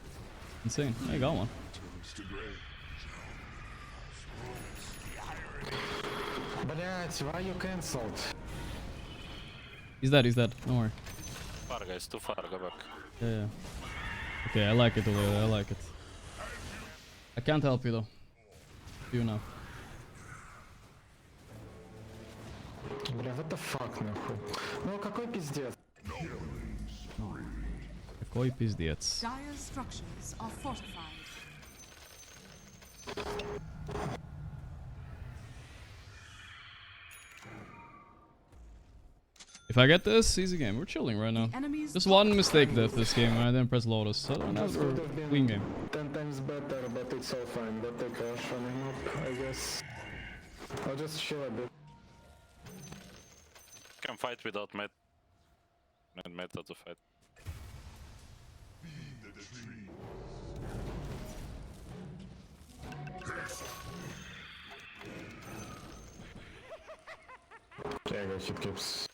Insane. I got one. But yeah, it's why you cancelled. He's dead, don't worry. Far guys, too far, go back. Yeah. Okay, I like it, Aurora, I like it. I can't help you though. You know. Бля, what the fuck, нахуй? Ну какой пиздец? Какой пиздец. Dire structures are fortified. If I get this, easy game. We're chilling right now. Just one mistake this game, and I didn't press Lotus. So that's a clean game. 10 times better, but it's all fine. But take a running up, I guess. I'll just chill a bit. Can fight without meta. And meta to fight. Yeah, I got hit keeps.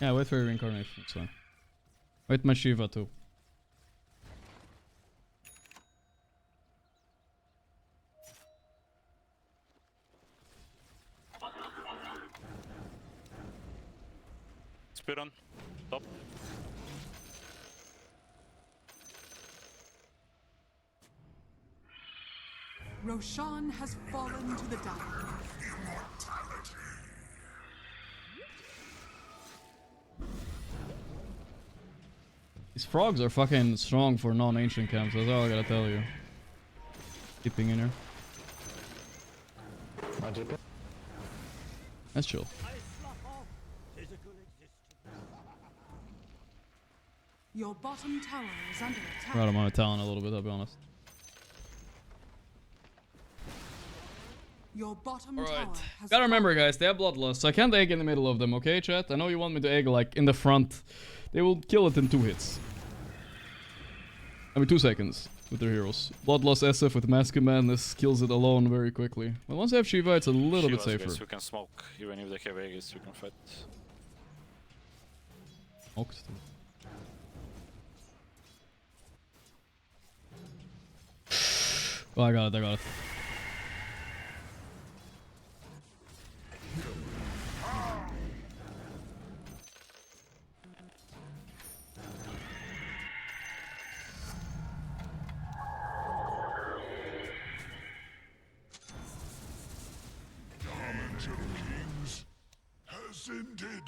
Yeah, wait for your reincarnation, so. Wait my Shiva too. Spear on. Top. Roshan has fallen to the dire. These frogs are fucking strong for non-ancient camps, that's all I gotta tell you. Keeping in here. That's chill. Your bottom tower is under attack. Right, I'm on a Talon a little bit, I'll be honest. Your bottom tower has Gotta remember, guys, they have bloodlust, so I can't egg in the middle of them, okay, chat? I know you want me to egg, like, in the front. They will kill it in 2 hits. I mean, 2 seconds with their heroes. Bloodlust SF with Mask of Madness kills it alone very quickly. But once they have Shiva, it's a little bit safer. Guys, we can smoke. Even if they have Aegis, we can fight. Smoked. Oh, I got it.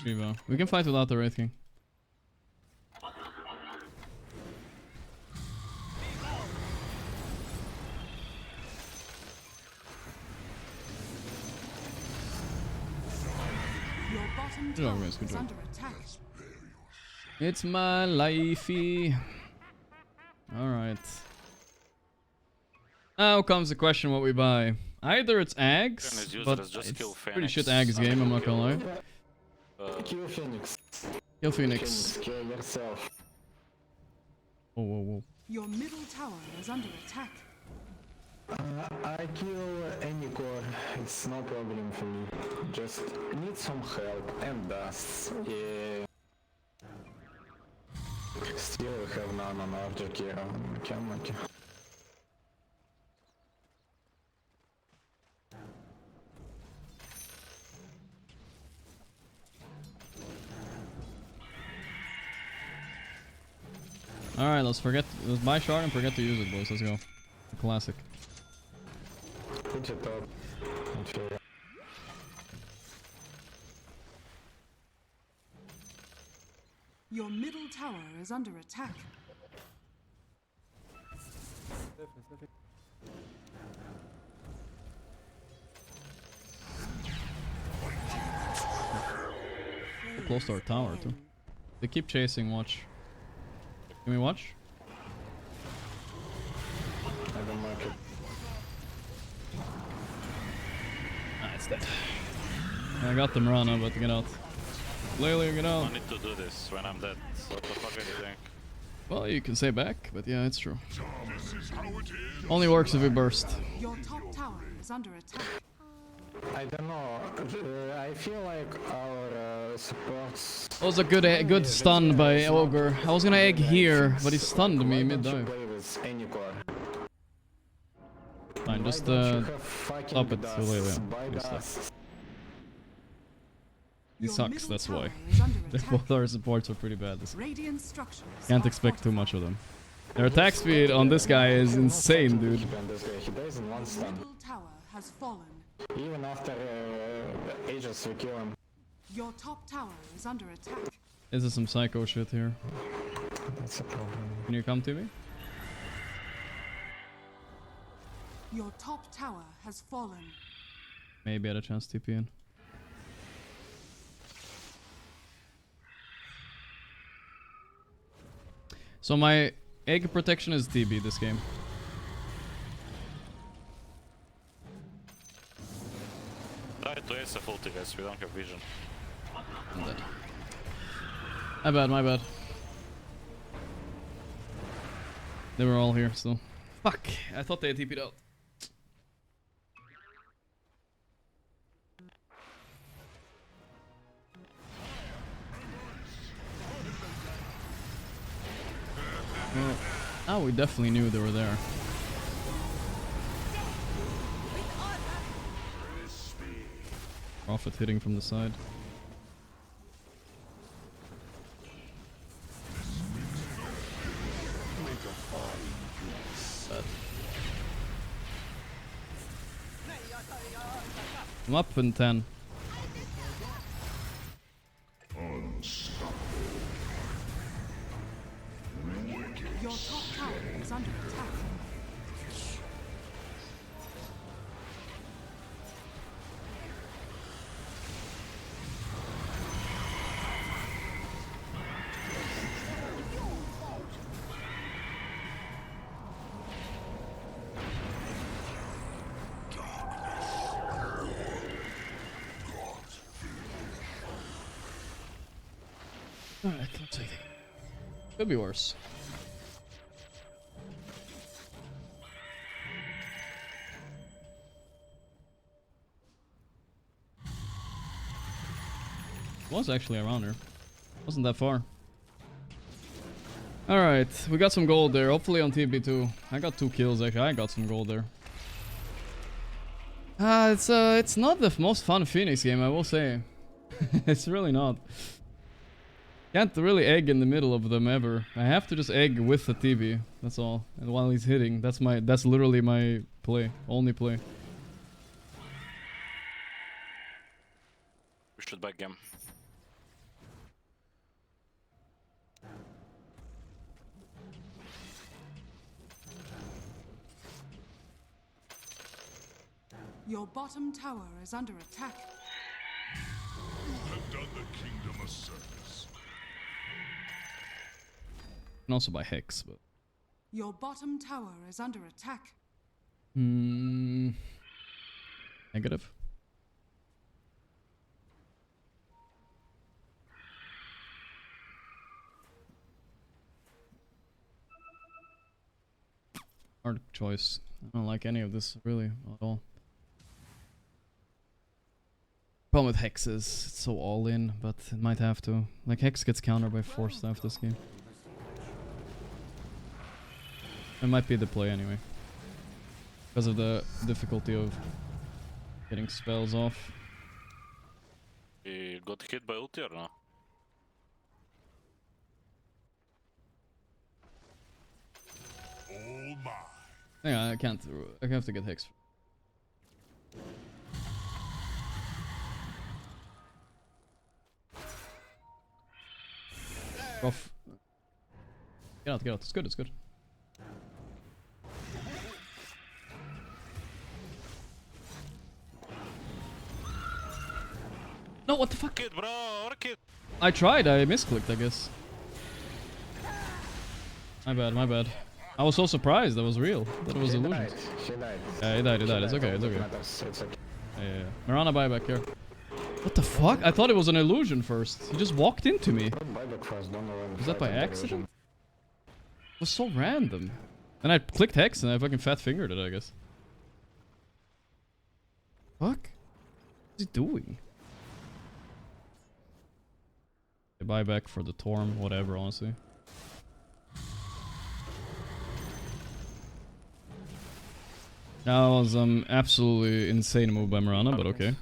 Viva. We can fight without the Wraith King. Your bottom Good job, tower guys. Good is job. under attack. It's my lifey. Alright. Now comes the question what we buy. Either it's Ags, but it's pretty shit Ags game, I'm not gonna lie. Kill Phoenix. Kill Phoenix. Kill yourself. Whoa, whoa, whoa. Your middle tower is under attack. I kill any core, it's no problem for me. Just need some help and dust. Yeah. Still have none on object here. Can make it. Alright, let's buy shard and forget to use it, boys. Let's go. Classic. Put it up. Your middle tower is under attack. We're close to our tower, too. They keep chasing, watch. Can we watch? I don't like it. Ah, it's dead. I got them run, I'm about to get out. Lily, get out. I need to do this when I'm dead. So what the fuck do you think? Well, you can say back, but yeah, it's true. Only works if we burst. Your top tower is under attack. I don't know. I feel like our supports. That was a good stun by Ogre. I was gonna egg here, but he stunned me mid-dive. Fine, just stop it. He sucks, that's why. Both our supports are pretty bad. Can't expect too much of them. Their attack speed on this guy is insane, dude. He dies in one stun. Middle tower has fallen. Even after ages we kill him. Your top tower is under attack. This is some psycho shit here. That's a problem. Can you come to me? Your top tower has fallen. Maybe I had a chance to TP in. So my egg protection is DB this game. Try to ace a ulti, guys. We don't have vision. I'm dead. My bad. They were all here still. Fuck! I thought they had TP'd out. Oh, we definitely knew they were there. Prophet hitting from the side. I'm up in 10. Your top tower is under attack. Alright, let's take it. Could be worse. Was actually around here. Wasn't that far. Alright, we got some gold there. Hopefully on TB2. I got 2 kills actually. I got some gold there. It's not the most fun Phoenix game, I will say. It's really not. Can't really egg in the middle of them ever. I have to just egg with the TB. That's all. And while he's hitting, that's literally my play. Only play. should back game. Your bottom tower is under attack. You have done the kingdom a service. You can also buy Hex, but... Your bottom tower is under attack. Negative. Hard choice. I don't like any of this really at all. Problem with Hex is it's so all in, but it might have to. Like Hex gets countered by Force Staff this game. It might be the play anyway. Because of the difficulty of getting spells off. He got hit by ulti or no? All mine. Yeah, I can't. I have to get Hex. Rough. Get out, get out. It's good, it's good. No, what the fuck? Kid, bro, kid. I tried, I misclicked, I guess. My bad, my bad. I was so surprised that was real. That was illusion. She died. Yeah, he died, he died. It's okay, it's okay. It's okay. Yeah. Mirana buyback here. What the fuck? I thought it was an illusion first. He just walked into me. Was that by accident? It was so random. Then I clicked Hex and I fucking fat fingered it, I guess. Fuck? What's he doing? Buyback for the Torm, whatever, honestly. That was absolutely insane move by Mirana, but okay.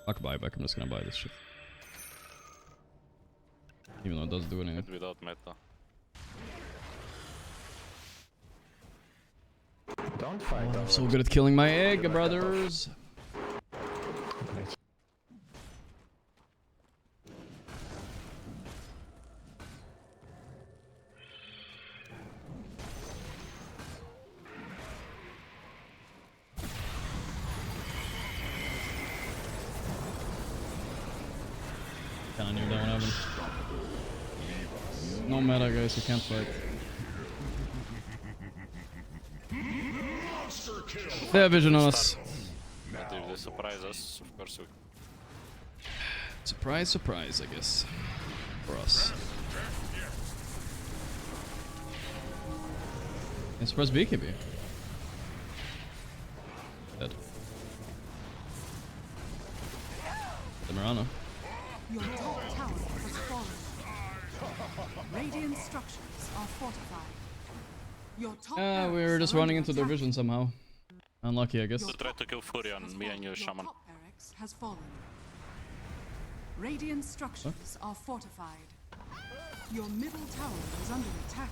Fuck buyback, I'm just gonna buy this shit. Even though it doesn't do anything. Without meta. Don't fight. I'm so good at killing my egg, brothers. Kinda knew that one happened. No meta, guys, you can't fight. They have vision on us. But if they surprise us, of course we... Surprise, surprise, I guess. For us. And surprise BKB. Dead. The Mirana. Your top tower has fallen. Radiant structures are fortified. Your top We were just running into their vision somehow. Unlucky, I guess. So try to kill Fury on me and your shaman. top barracks has fallen. Radiant structures are fortified. Your middle tower is under attack.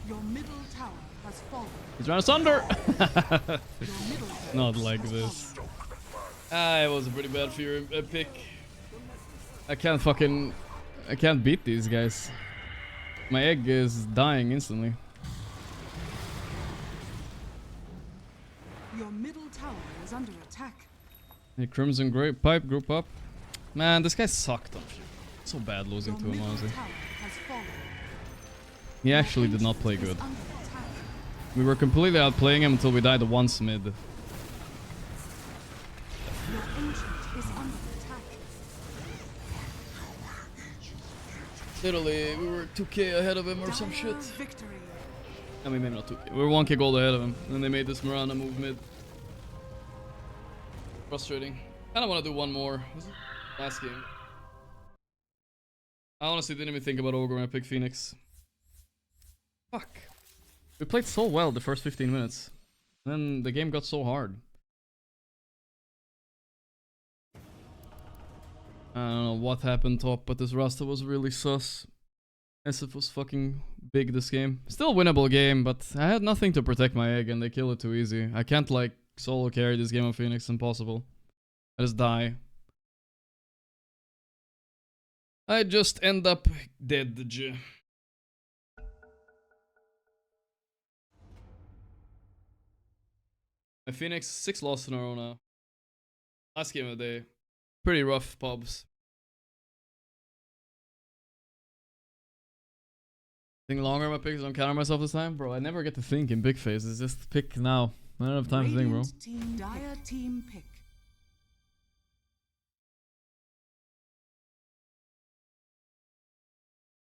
Your middle tower has fallen. He's trying to sunder! Not like this. It was a pretty bad Fury pick. I can't beat these guys. My egg is dying instantly. Your middle tower is under attack. Hey, Crimson Grape Pipe group up. Man, this guy sucked on Fury. So bad losing to him, honestly. He actually did not play good. We were completely outplaying him until we died once mid. Your ancient is under attack. Literally, we were 2k ahead of him or some shit. Victory. I mean, maybe not 2k. We were 1k gold ahead of him. And then they made this Mirana move mid. Frustrating. Kinda wanna do one more. This is last game. I honestly didn't even think about Ogre when I picked Phoenix. Fuck. We played so well the first 15 minutes. Then the game got so hard. I don't know what happened top, but this Rasta was really sus. SF was fucking big this game. Still winnable game, but I had nothing to protect my egg and they kill it too easy. I can't like solo carry this game of Phoenix, impossible. I just die. I just end up dead. My Phoenix 6 lost in a row now. Last game of the day. Pretty rough pubs. Think longer my picks, don't counter myself this time? Bro, I never get to think in big phases. Just pick now. I don't have time to think, bro. Dire team pick.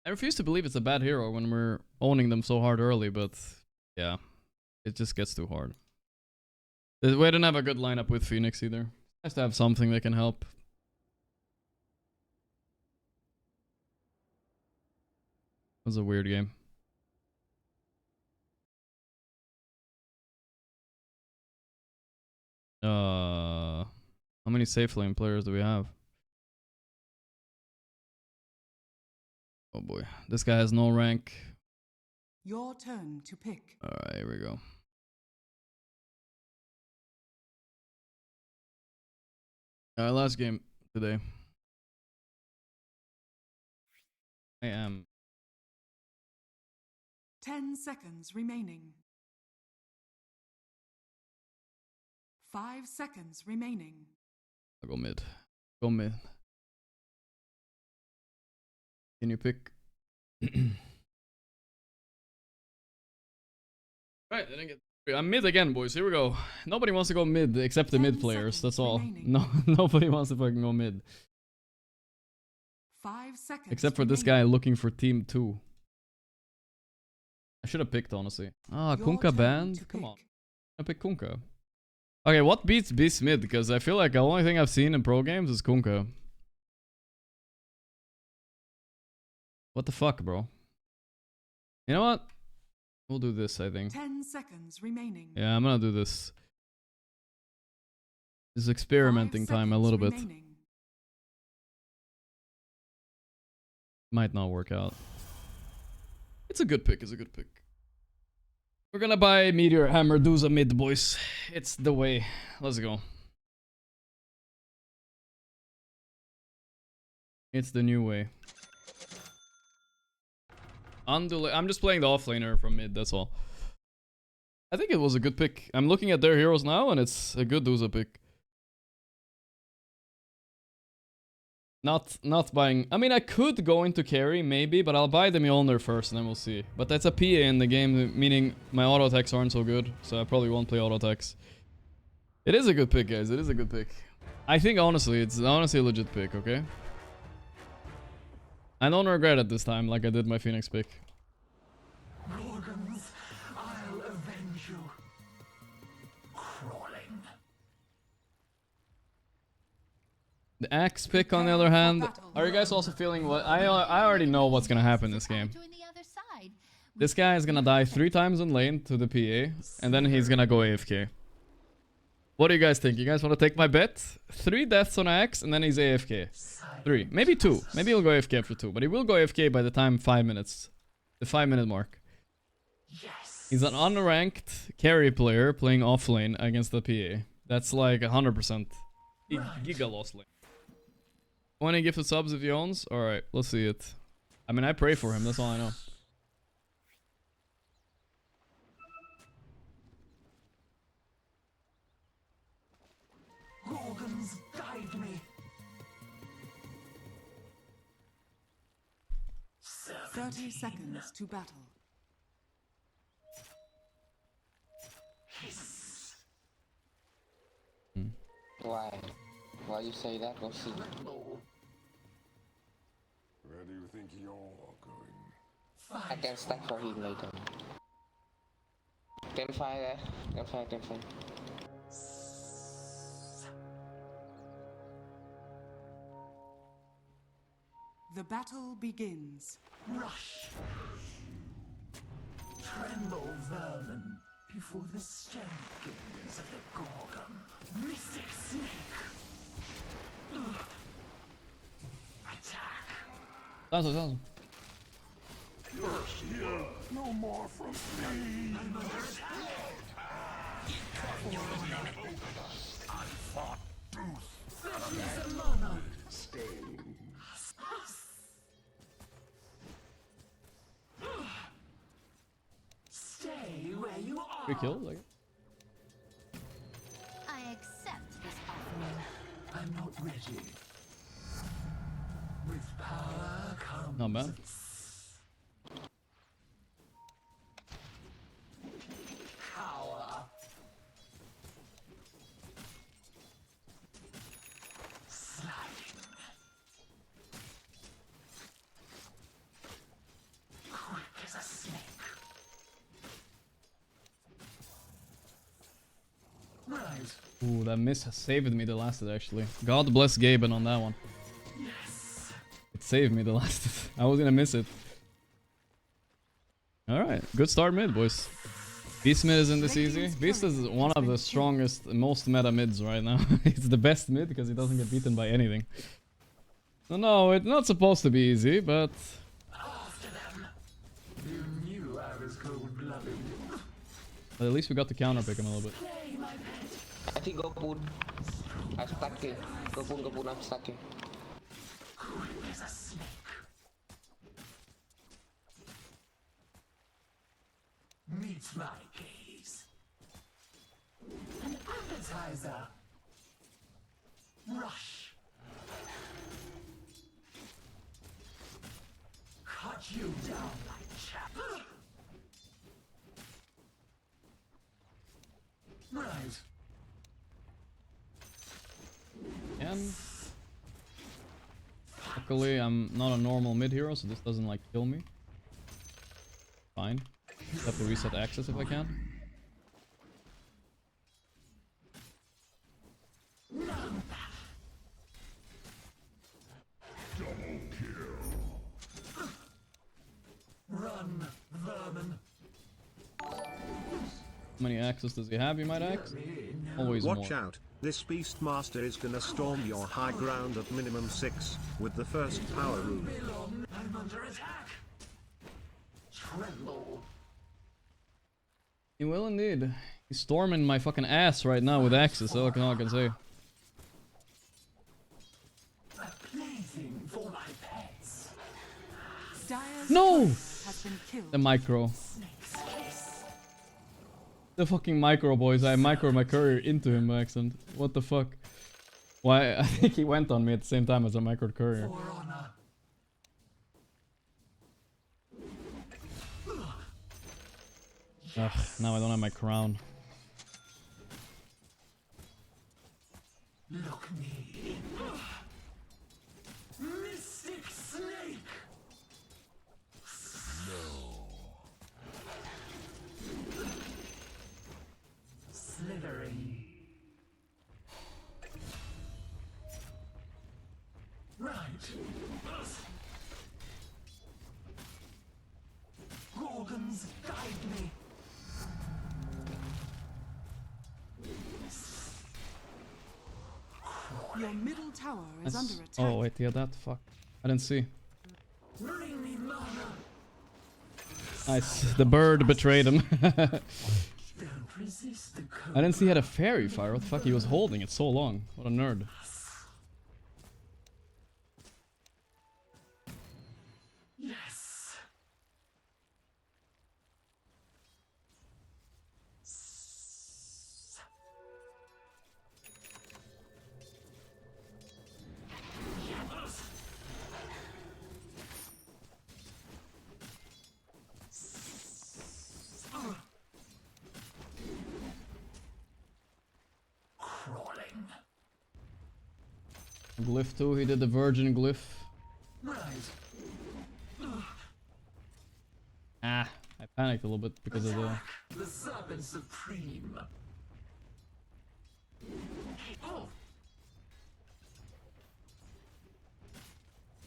I refuse to believe it's a bad hero when we're owning them so hard early, but yeah, it just gets too hard. We didn't have a good lineup with Phoenix either. Has to have something that can help. It was a weird game. How many safe lane players do we have? Oh boy, this guy has no rank. Your turn to pick. Alright, here we go. Alright, last game today. I am 10 seconds remaining. 5 seconds remaining. I'll go mid. Go mid. Can you pick? Right, I didn't get. I'm mid again, boys. Here we go. Nobody wants to go mid except the mid players. That's all. No, nobody wants to fucking go mid. 5 seconds. Except for this guy looking for team 2. I should have picked, honestly. Ah, Kunkka banned? Come on. I picked Kunkka. Okay, what beats Beast mid? Because I feel like the only thing I've seen in pro games is Kunkka. What the fuck, bro? You know what? We'll do this, I think. 10 seconds remaining. Yeah, I'm gonna do this. This is experimenting time a little bit. Might not work out. It's a good pick, it's a good pick. We're gonna buy Meteor Hammer, Medusa mid, boys. It's the way. Let's go. It's the new way. I'm just playing the offlaner from mid, that's all. I think it was a good pick. I'm looking at their heroes now, and it's a good Medusa pick. Not buying. I mean, I could go into carry, maybe, but I'll buy the Mjolnir first, and then we'll see. But that's a PA in the game, meaning my auto attacks aren't so good, so I probably won't play auto attacks. It is a good pick, guys. It is a good pick. I think, honestly, it's honestly a legit pick, okay? I don't regret it this time, like I did my Phoenix pick. Gorgons, I'll avenge you. Crawling. The axe pick, on the other hand, are you guys also feeling what? I already know what's gonna happen in this game. This guy is gonna die 3 times in lane to the PA, and then he's gonna go AFK. What do you guys think? You guys want to take my bet? 3 deaths on axe, and then he's AFK. 3, maybe 2. Maybe he'll go AFK after 2, but he will go AFK by the time 5 minutes. The 5-minute mark. He's an unranked carry player playing offlane against the PA. That's like 100%. Giga lost lane. 20 gifted subs if he owns? Alright, let's see it. I mean, I pray for him, that's all I know. Gorgons, guide me. 30 seconds to battle. Why? Why you say that? Go see. Where do you think you're going? I can stack for heat later. Team fire there. Team fire, team fire. The battle begins. Rush. Tremble, vermin, before the strength gaze of the Gorgon. Mystic snake. Attack. Cancel. First blood. No more from me. I'm under attack. I fought Stay. Stay where you are. 3 kills, like. I accept this offering. I'm not ready. With power comes. Not bad. Power. Sliding. Quick as a snake. Right. Ooh, that miss has saved me the last hit, actually. God bless Gaben on that one. Yes. It saved me the last hit. I was gonna miss it. Alright, good start mid, boys. Beast mid isn't this easy. Beast is one of the strongest, most meta mids right now. It's the best mid because he doesn't get beaten by anything. So no, it's not supposed to be easy, but... You knew I was cold-blooded. But at least we got to counter pick him a little bit. I think go poon. I stuck it. Go poon, I'm stuck it. Quick as a snake. Meet my gaze. An appetizer. Rush. Cut you down like chap. Right. And luckily I'm not a normal mid hero, so this doesn't like kill me. Fine. Just have to reset access if I can. Double kill. Run, vermin. How many access does he have, you might ask? Always Watch more. out, this Beastmaster is gonna storm your high ground at minimum 6, with the first power room. I'm under attack. Tremble. He will indeed. He's storming my fucking ass right now with access, so all I can say. A plaything for my pets. No! Has been killed. The micro. The fucking micro, boys. I microed my courier into him by accident. What the fuck? Why? I think he went on me at the same time as I microed courier. Ugh, now I don't have my crown. Look me. Mystic snake. No. Slithering. Right. Gorgons, guide me. Your middle tower is That's- under attack. Oh wait, yeah, that fuck. I didn't see. Bring me mana. Nice. The bird betrayed him. Don't resist the code. I didn't see he had a fairy fire. What the fuck? He was holding it so long. What a nerd. Yes. Crawling. Glyph too. He did the virgin glyph. Right. Ah, I panicked a little bit because of the... The Serpent Supreme. Oh.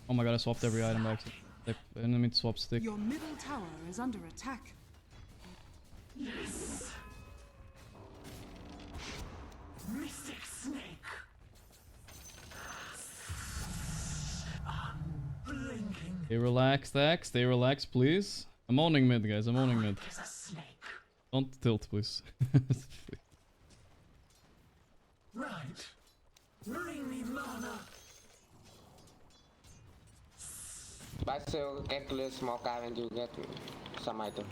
Oh my god, I swapped every item by accident. I didn't mean to swap stick. Your middle tower is under attack. Yes. Mystic snake. Unblinking. Stay relaxed, Axe. Stay relaxed, please. I'm owning mid, guys. I'm owning mid. Don't tilt, please. Right. Bring me mana. But still get to the small car and you get some item.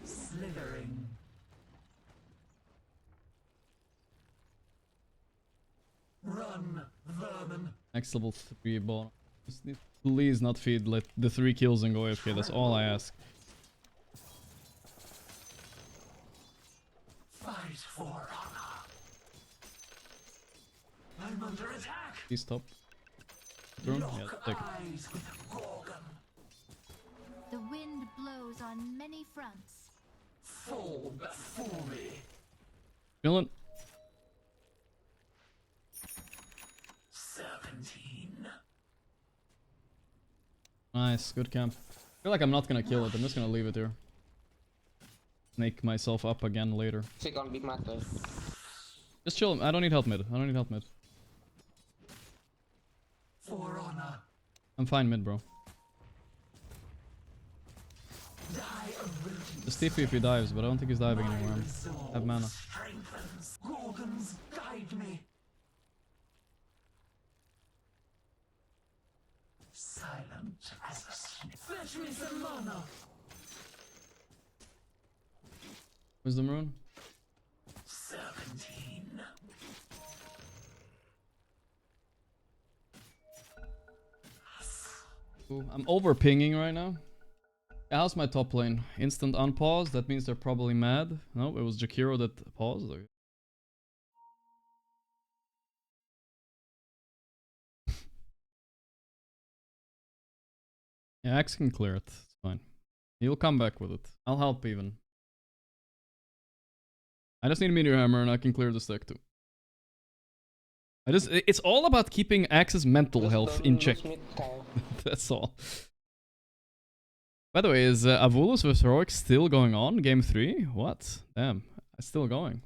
Slithering. Run, vermin. Next level 3 ball. Just need, please not feed. Let the 3 kills and go AFK. That's all I ask. Fight for honor. I'm under attack. Please stop. Turn? Yeah, take it. Eyes with Gorgon. The wind blows on many fronts. Fall before me. Feeling. 17. Nice, good camp. I feel like I'm not gonna kill it. I'm just gonna leave it here. Make myself up again later. Check on big matter. Just chill. I don't need help mid. I don't need help mid. For honor. I'm fine mid, bro. Die a rooting. Just TP if he dives, but I don't think he's diving anymore. I have mana. Strengthens. Gorgons guide me. Silent as a snake. Fetch me some mana. Wisdom rune? 17. Ooh, I'm over pinging right now. How's my top lane? Instant unpause. That means they're probably mad. No, it was Jakiro that paused. Yeah, Axe can clear it. It's fine. He'll come back with it. I'll help even. I just need a Meteor Hammer and I can clear the stack too. It's all about keeping Axe's mental health in check. That's all. By the way, is Avulus vs Heroic still going on? Game 3? What? Damn. It's still going.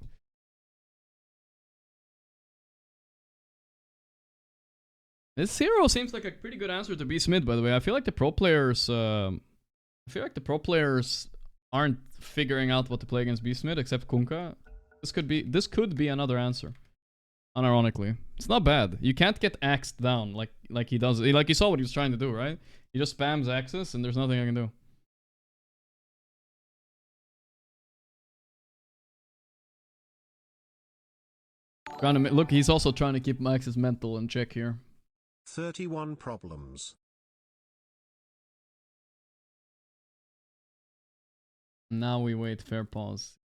This hero seems like a pretty good answer to Beast Mid, by the way. I feel like the pro players aren't figuring out what to play against Beast Mid, except Kunkka. This could be another answer. Unironically. It's not bad. You can't get axed down like he does. Like you saw what he was trying to do, right? He just spams axes and there's nothing I can do. Look, he's also trying to keep Max's mental in check here. 31 problems. Now we wait. Fair pause.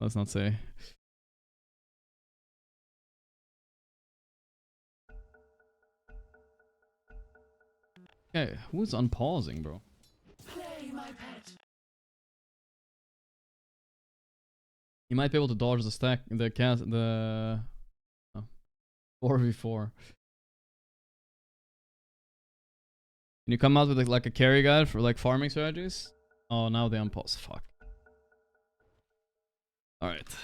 Let's not say. Okay, who's unpausing, bro? Play my pet. He might be able to dodge the stack, the 4v4. Can you come out with like a carry guide for like farming strategies? Oh, now they unpause. Fuck. Alright.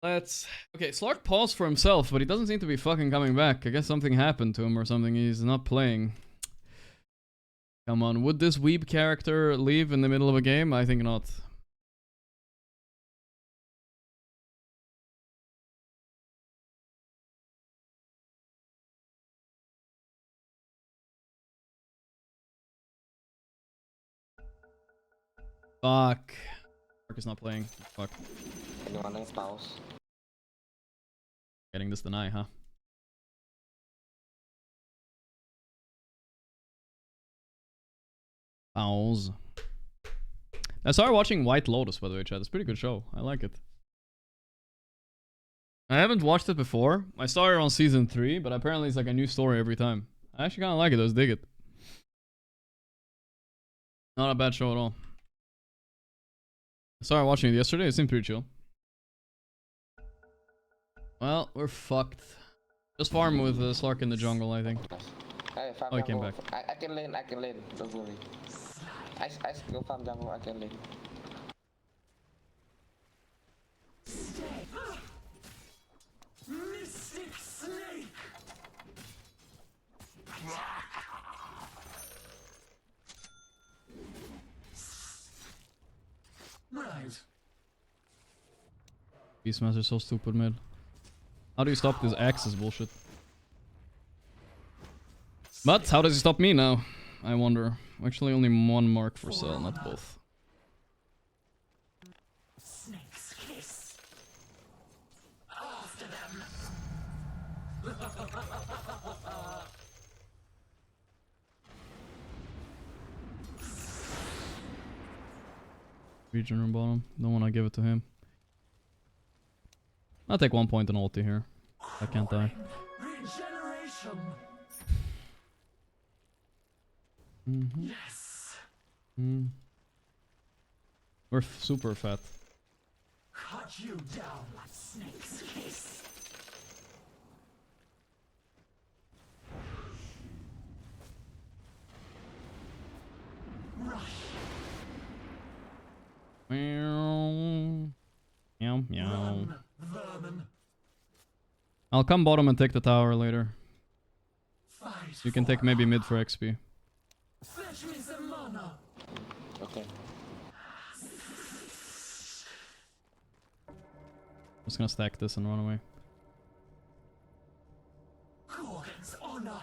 Okay, Slark paused for himself, but he doesn't seem to be fucking coming back. I guess something happened to him or something. He's not playing. Come on, would this weeb character leave in the middle of a game? I think not. Fuck. Mark is not playing. Fuck. Getting this deny, huh? Pause. I started watching White Lotus, by the way, chat. It's a pretty good show. I like it. I haven't watched it before. I started on season 3, but apparently it's like a new story every time. I actually kind of like it. I just dig it. Not a bad show at all. I started watching it yesterday. It seemed pretty chill. Well, we're fucked. Just farm with Slark in the jungle, I think. Oh, he came back. I can lane, don't worry. I go farm jungle, I can lane. Mystic Snake! Right. Beastmaster's so stupid, mid. How do you stop this Axis bullshit? But how does he stop me now? I wonder. Actually, only one mark for sale, not both. Snake's kiss. After them. Region or bottom. Don't want to give it to him. I'll take 1 point and ulti here. I can't die. Regeneration. Mm-hmm. Yes. Mm. We're super fat. Cut you down like Snake's kiss. Rush. Meow. Meow, meow. Run, vermin. I'll come bottom and take the tower later. Fight. You can take maybe mid for XP. Fetch me some mana. Okay. I'm just gonna stack this and run away. Gorgon's honor.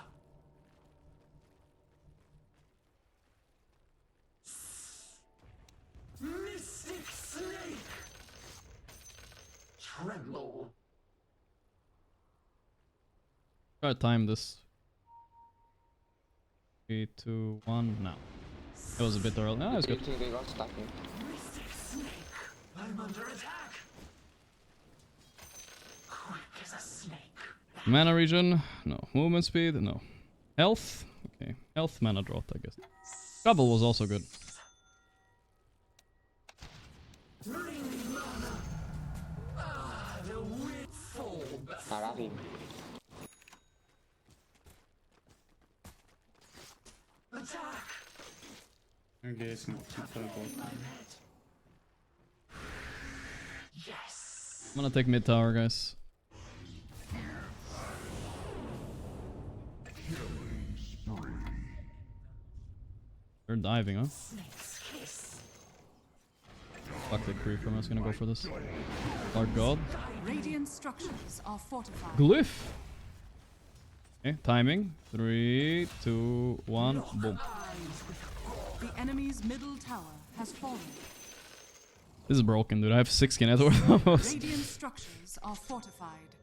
Mystic Snake. Tremble. Try to time this. 3, 2, 1, now. It was a bit early. Ah, it's good. They got stuck in. Mystic Snake. I'm under attack. Quick as a snake. Mana regen? No. Movement speed? No. Health? Okay. Health, mana drought, I guess. Trouble was also good. Bring me mana. Ah, the wind fall back. Parivision. Attack. Okay, it's not Yes. I'm gonna take mid tower, guys. They're diving, huh? Snake's kiss. Fuck the creep, I'm just gonna go for this. Our god. Radiant structures are fortified. Glyph! Okay, timing. 3, 2, 1, boom. The enemy's middle tower has fallen. This is broken, dude. I have 6 net worth almost. Radiant structures are fortified.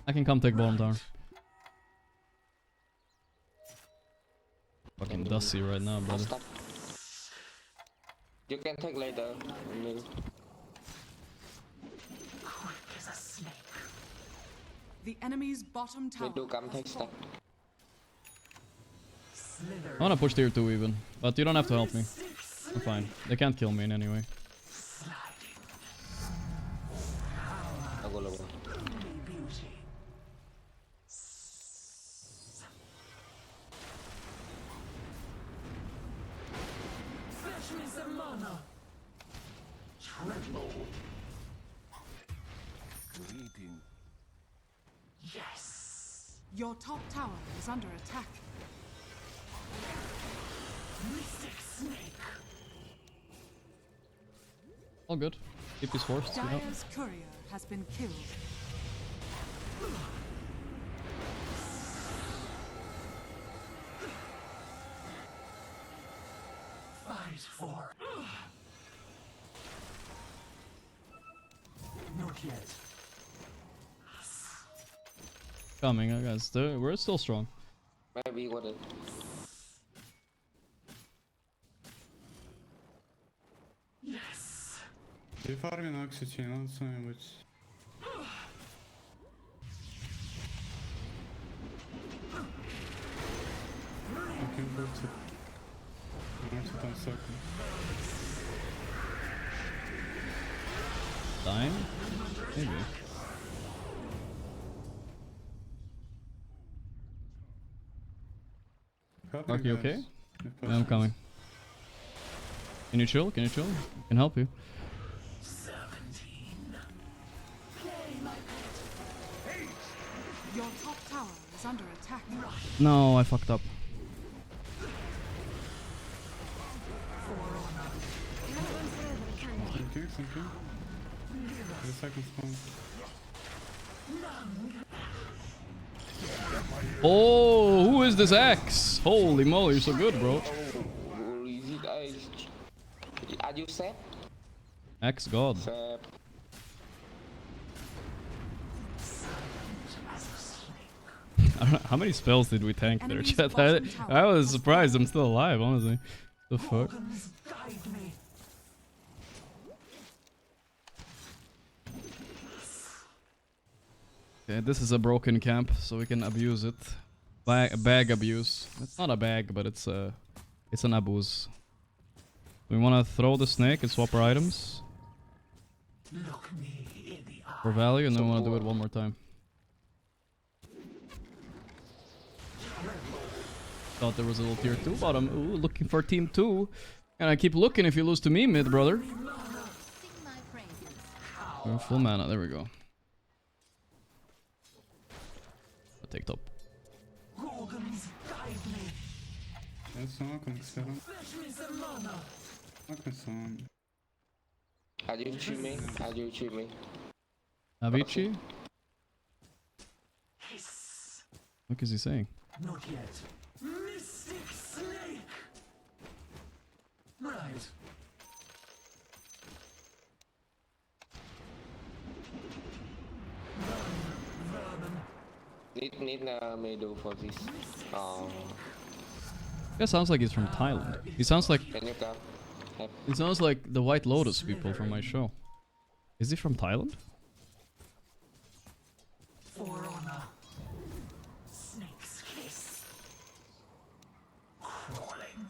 I can come take bottom tower. Fucking dusty right now, brother. You can take later. Quick as a snake. The enemy's bottom tower. Me do come take stack. I wanna push tier 2 even, but you don't have to help me. I'm fine. They can't kill me in any way. I'll go lower. Fetch me some mana. Tremble. Greeting. Yes. Your top tower is under attack. Mystic Snake. All good. Keep his forced, you know. Dire's courier has been killed. Fight for. Not yet. Coming, guys. We're still strong. Maybe what it. Yes. Ты фарми на Оксичи, надо что-нибудь. Окей, будьте. Можете там соком. 9? Maybe. Are you okay? Yeah, I'm coming. Can you chill? Can you chill? I can help you. 17. Your top tower is under attack. No, I fucked up. Thank you. 3 seconds spawn. Oh, who is this X? Holy moly, you're so good, bro. Are you set? X God. I don't know, how many spells did we tank there, chat? I was surprised I'm still alive, honestly. The fuck? Okay, this is a broken camp, so we can abuse it. Bag abuse. It's not a bag, but it's an abuse. We want to throw the snake and swap our items for value, and then we want to do it one more time. Thought there was a little tier 2 bottom. Ooh, looking for team 2. And I keep looking if you lose to me, mid brother. We're full mana. There we go. I'll take top. Are you cheat me? Are you cheat me? Avicii? What is he saying? Not yet. Mystic Snake! Right. Need Medu for this. That sounds like he's from Thailand. He sounds like... Can you come? He sounds like the White Lotus people from my show. Is he from Thailand? For honor. Snake's kiss. Crawling.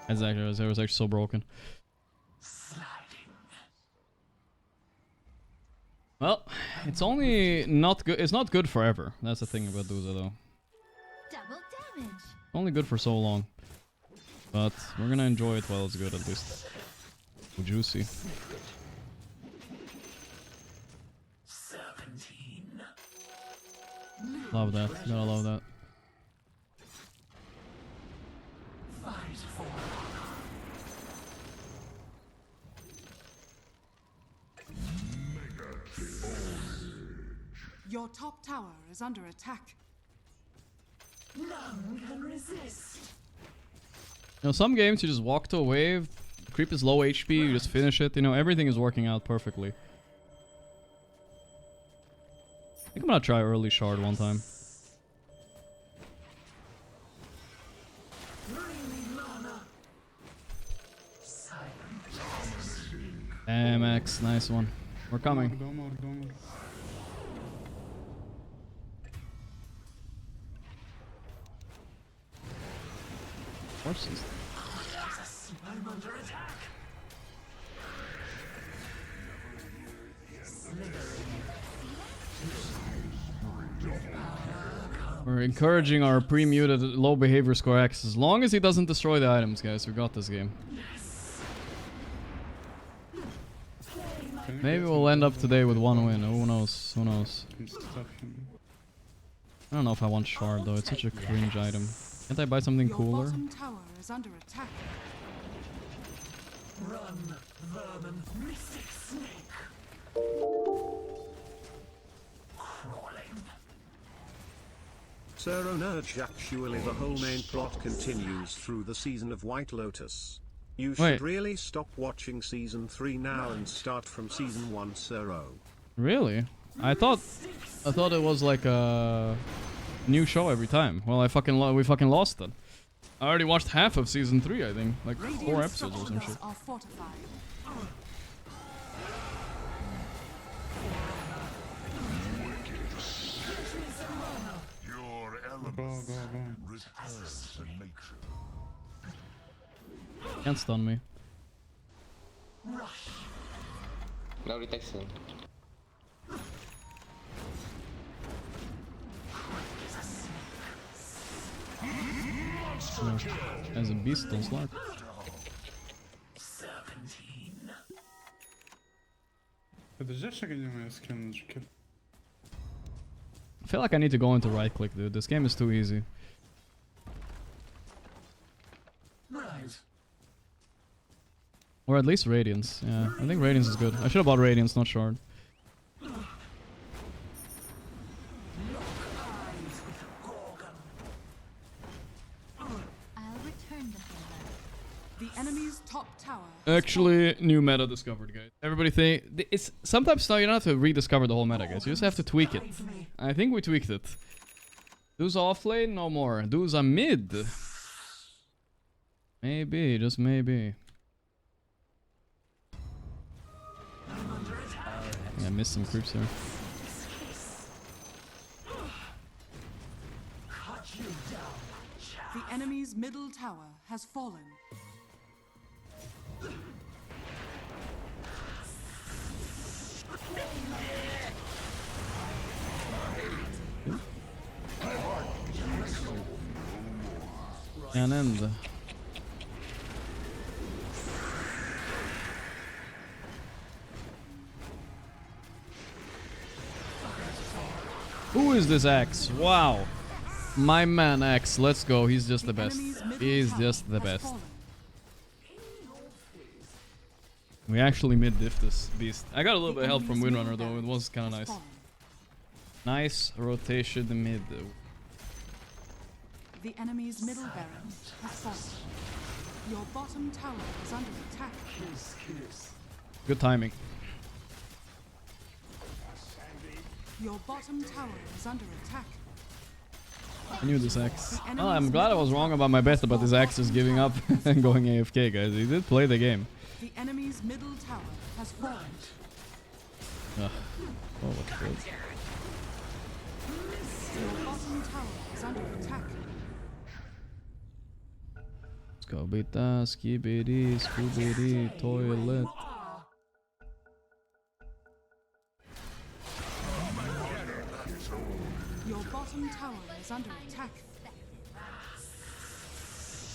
That was actually so broken. Well, it's only not good. It's not good forever. That's the thing about Medusa, though. Double damage. Only good for so long. But we're gonna enjoy it while it's good, at least. Juicy. 17. Love that. Gotta love that. Fight for Your top tower is under attack. None can resist. You know, some games you just walk to a wave, creep is low HP, you just finish it. You know, everything is working out perfectly. I think I'm gonna try early shard one time. Damn, X, nice one. We're coming. Horses. I'm under attack. We're encouraging our pre-muted low behavior score X as long as he doesn't destroy the items, guys. We got this game. Maybe we'll end up today with one win. Who knows? Who knows? I don't know if I want shard though. It's such a cringe item. Can't I buy something cooler? Your bottom tower is under attack. Run, vermin. Mystic Snake. Crawling. Sir Onurge, actually the whole main plot continues through the season of White Lotus. You should really stop watching season 3 now and start from season 1, Sir. Really? I thought it was like a new show every time. Well, we fucking lost it. I already watched half of season 3, I think, like 4 episodes or some shit. Are fortified. Your elements return to nature. Can't stun me. No detection. As a beast on Slark. 17. Подожди, где моя скиночки? I feel like I need to go into right click, dude. This game is too easy. Right. Or at least Radiance. Yeah, I think Radiance is good. I should have bought Radiance, not Shard. The enemy's top tower. Actually, new meta discovered, guys. Everybody think it's sometimes you don't have to rediscover the whole meta, guys. You just have to tweak it. I think we tweaked it. Du's off lane, no more. Du's a mid. Maybe, just maybe. Yeah, I missed some creeps here. The enemy's middle tower has fallen. And end. Who is this Axe? Wow. My man Axe, let's go. He's just the best. He's just the best. We actually mid-diff this beast. I got a little bit of help from Windrunner though, it was kind of nice. Nice rotation mid though. The enemy's middle baron has fallen. Your bottom tower is under attack. Good timing. Your bottom tower is under attack. I knew this Axe. Oh, I'm glad I was wrong about my bet about this Axe just giving up and going AFK, guys. He did play the game. The enemy's middle tower has fallen. Ugh. Oh, what's good. Your bottom tower is under attack. Skobita, skibidi, scooby toilet. Your bottom tower is under attack.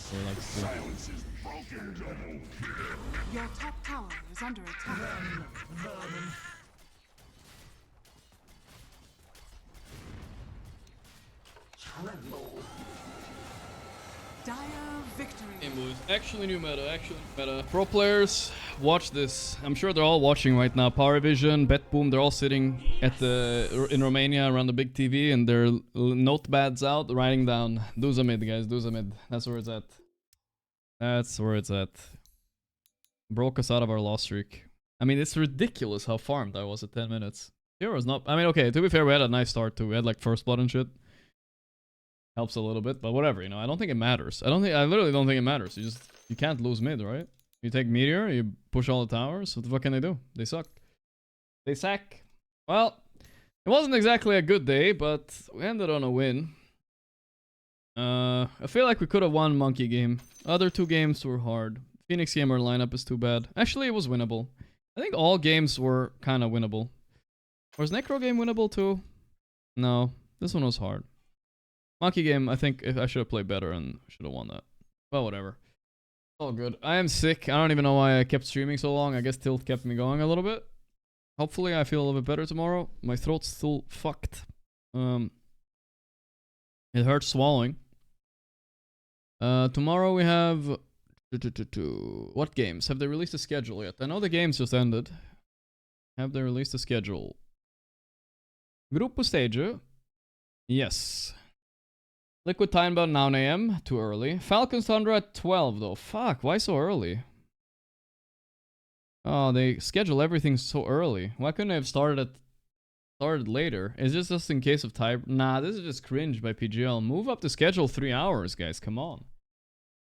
Silence is broken, double kill. Your top tower is under attack. Tremble. Dire victory. Actually new meta, Pro players, watch this. I'm sure they're all watching right now. Parivision, BetBoom, they're all sitting at in Romania around the big TV and their notepads out, writing down. Du's a mid, guys, Du's a mid. That's where it's at. That's where it's at. Broke us out of our loss streak. I mean, it's ridiculous how farmed I was at 10 minutes. Hero's not... I mean, okay, to be fair, we had a nice start too. We had like first blood and shit. Helps a little bit, but whatever, you know. I don't think it matters. I literally don't think it matters. You can't lose mid, right? You take Meteor, you push all the towers. What the fuck can they do? They suck. They sack. Well, it wasn't exactly a good day, but we ended on a win. I feel like we could have won Monkey game. Other two games were hard. Phoenix game, our lineup is too bad. Actually, it was winnable. I think all games were kind of winnable. Was Necro game winnable too? No, this one was hard. Monkey game, I think I should have played better and should have won that. Well, whatever. All good. I am sick. I don't even know why I kept streaming so long. I guess Tilt kept me going a little bit. Hopefully I feel a little bit better tomorrow. My throat's still fucked. It hurts swallowing. Tomorrow we have... What games? Have they released a schedule yet? I know the games just ended. Have they released a schedule? Gruppo Stage. Yes. Liquid Timebound 9 AM. Too early. Falcon's Thunder at 12 though. Fuck, why so early? Oh, they schedule everything so early. Why couldn't they have started later? Is this just in case of time? Nah, this is just cringe by PGL. Move up the schedule 3 hours, guys. Come on.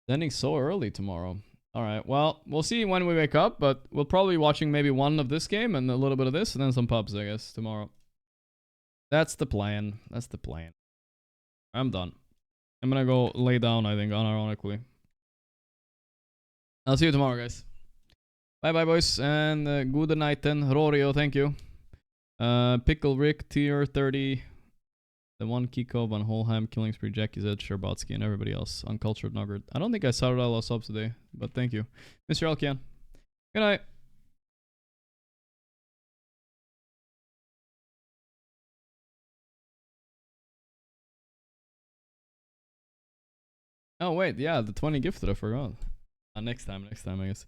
It's ending so early tomorrow. Alright, well, we'll see when we wake up, but we'll probably be watching maybe one of this game and a little bit of this, and then some pubs, I guess, tomorrow. That's the plan. That's the plan. I'm done. I'm gonna go lay down, I think, unironically. I'll see you tomorrow, guys. Bye bye, boys, and good night then. Rorio, thank you. Pickle Rick, tier 30. The one Kiko, Van Holheim, Killing Spree, Jackie Z, Sherbatsky, and everybody else. Uncultured Nugget. I don't think I started all our subs today, but thank you. Mr. Elkian. Good night. Oh, wait, yeah, the 20 gifted, I forgot. Next time, I guess.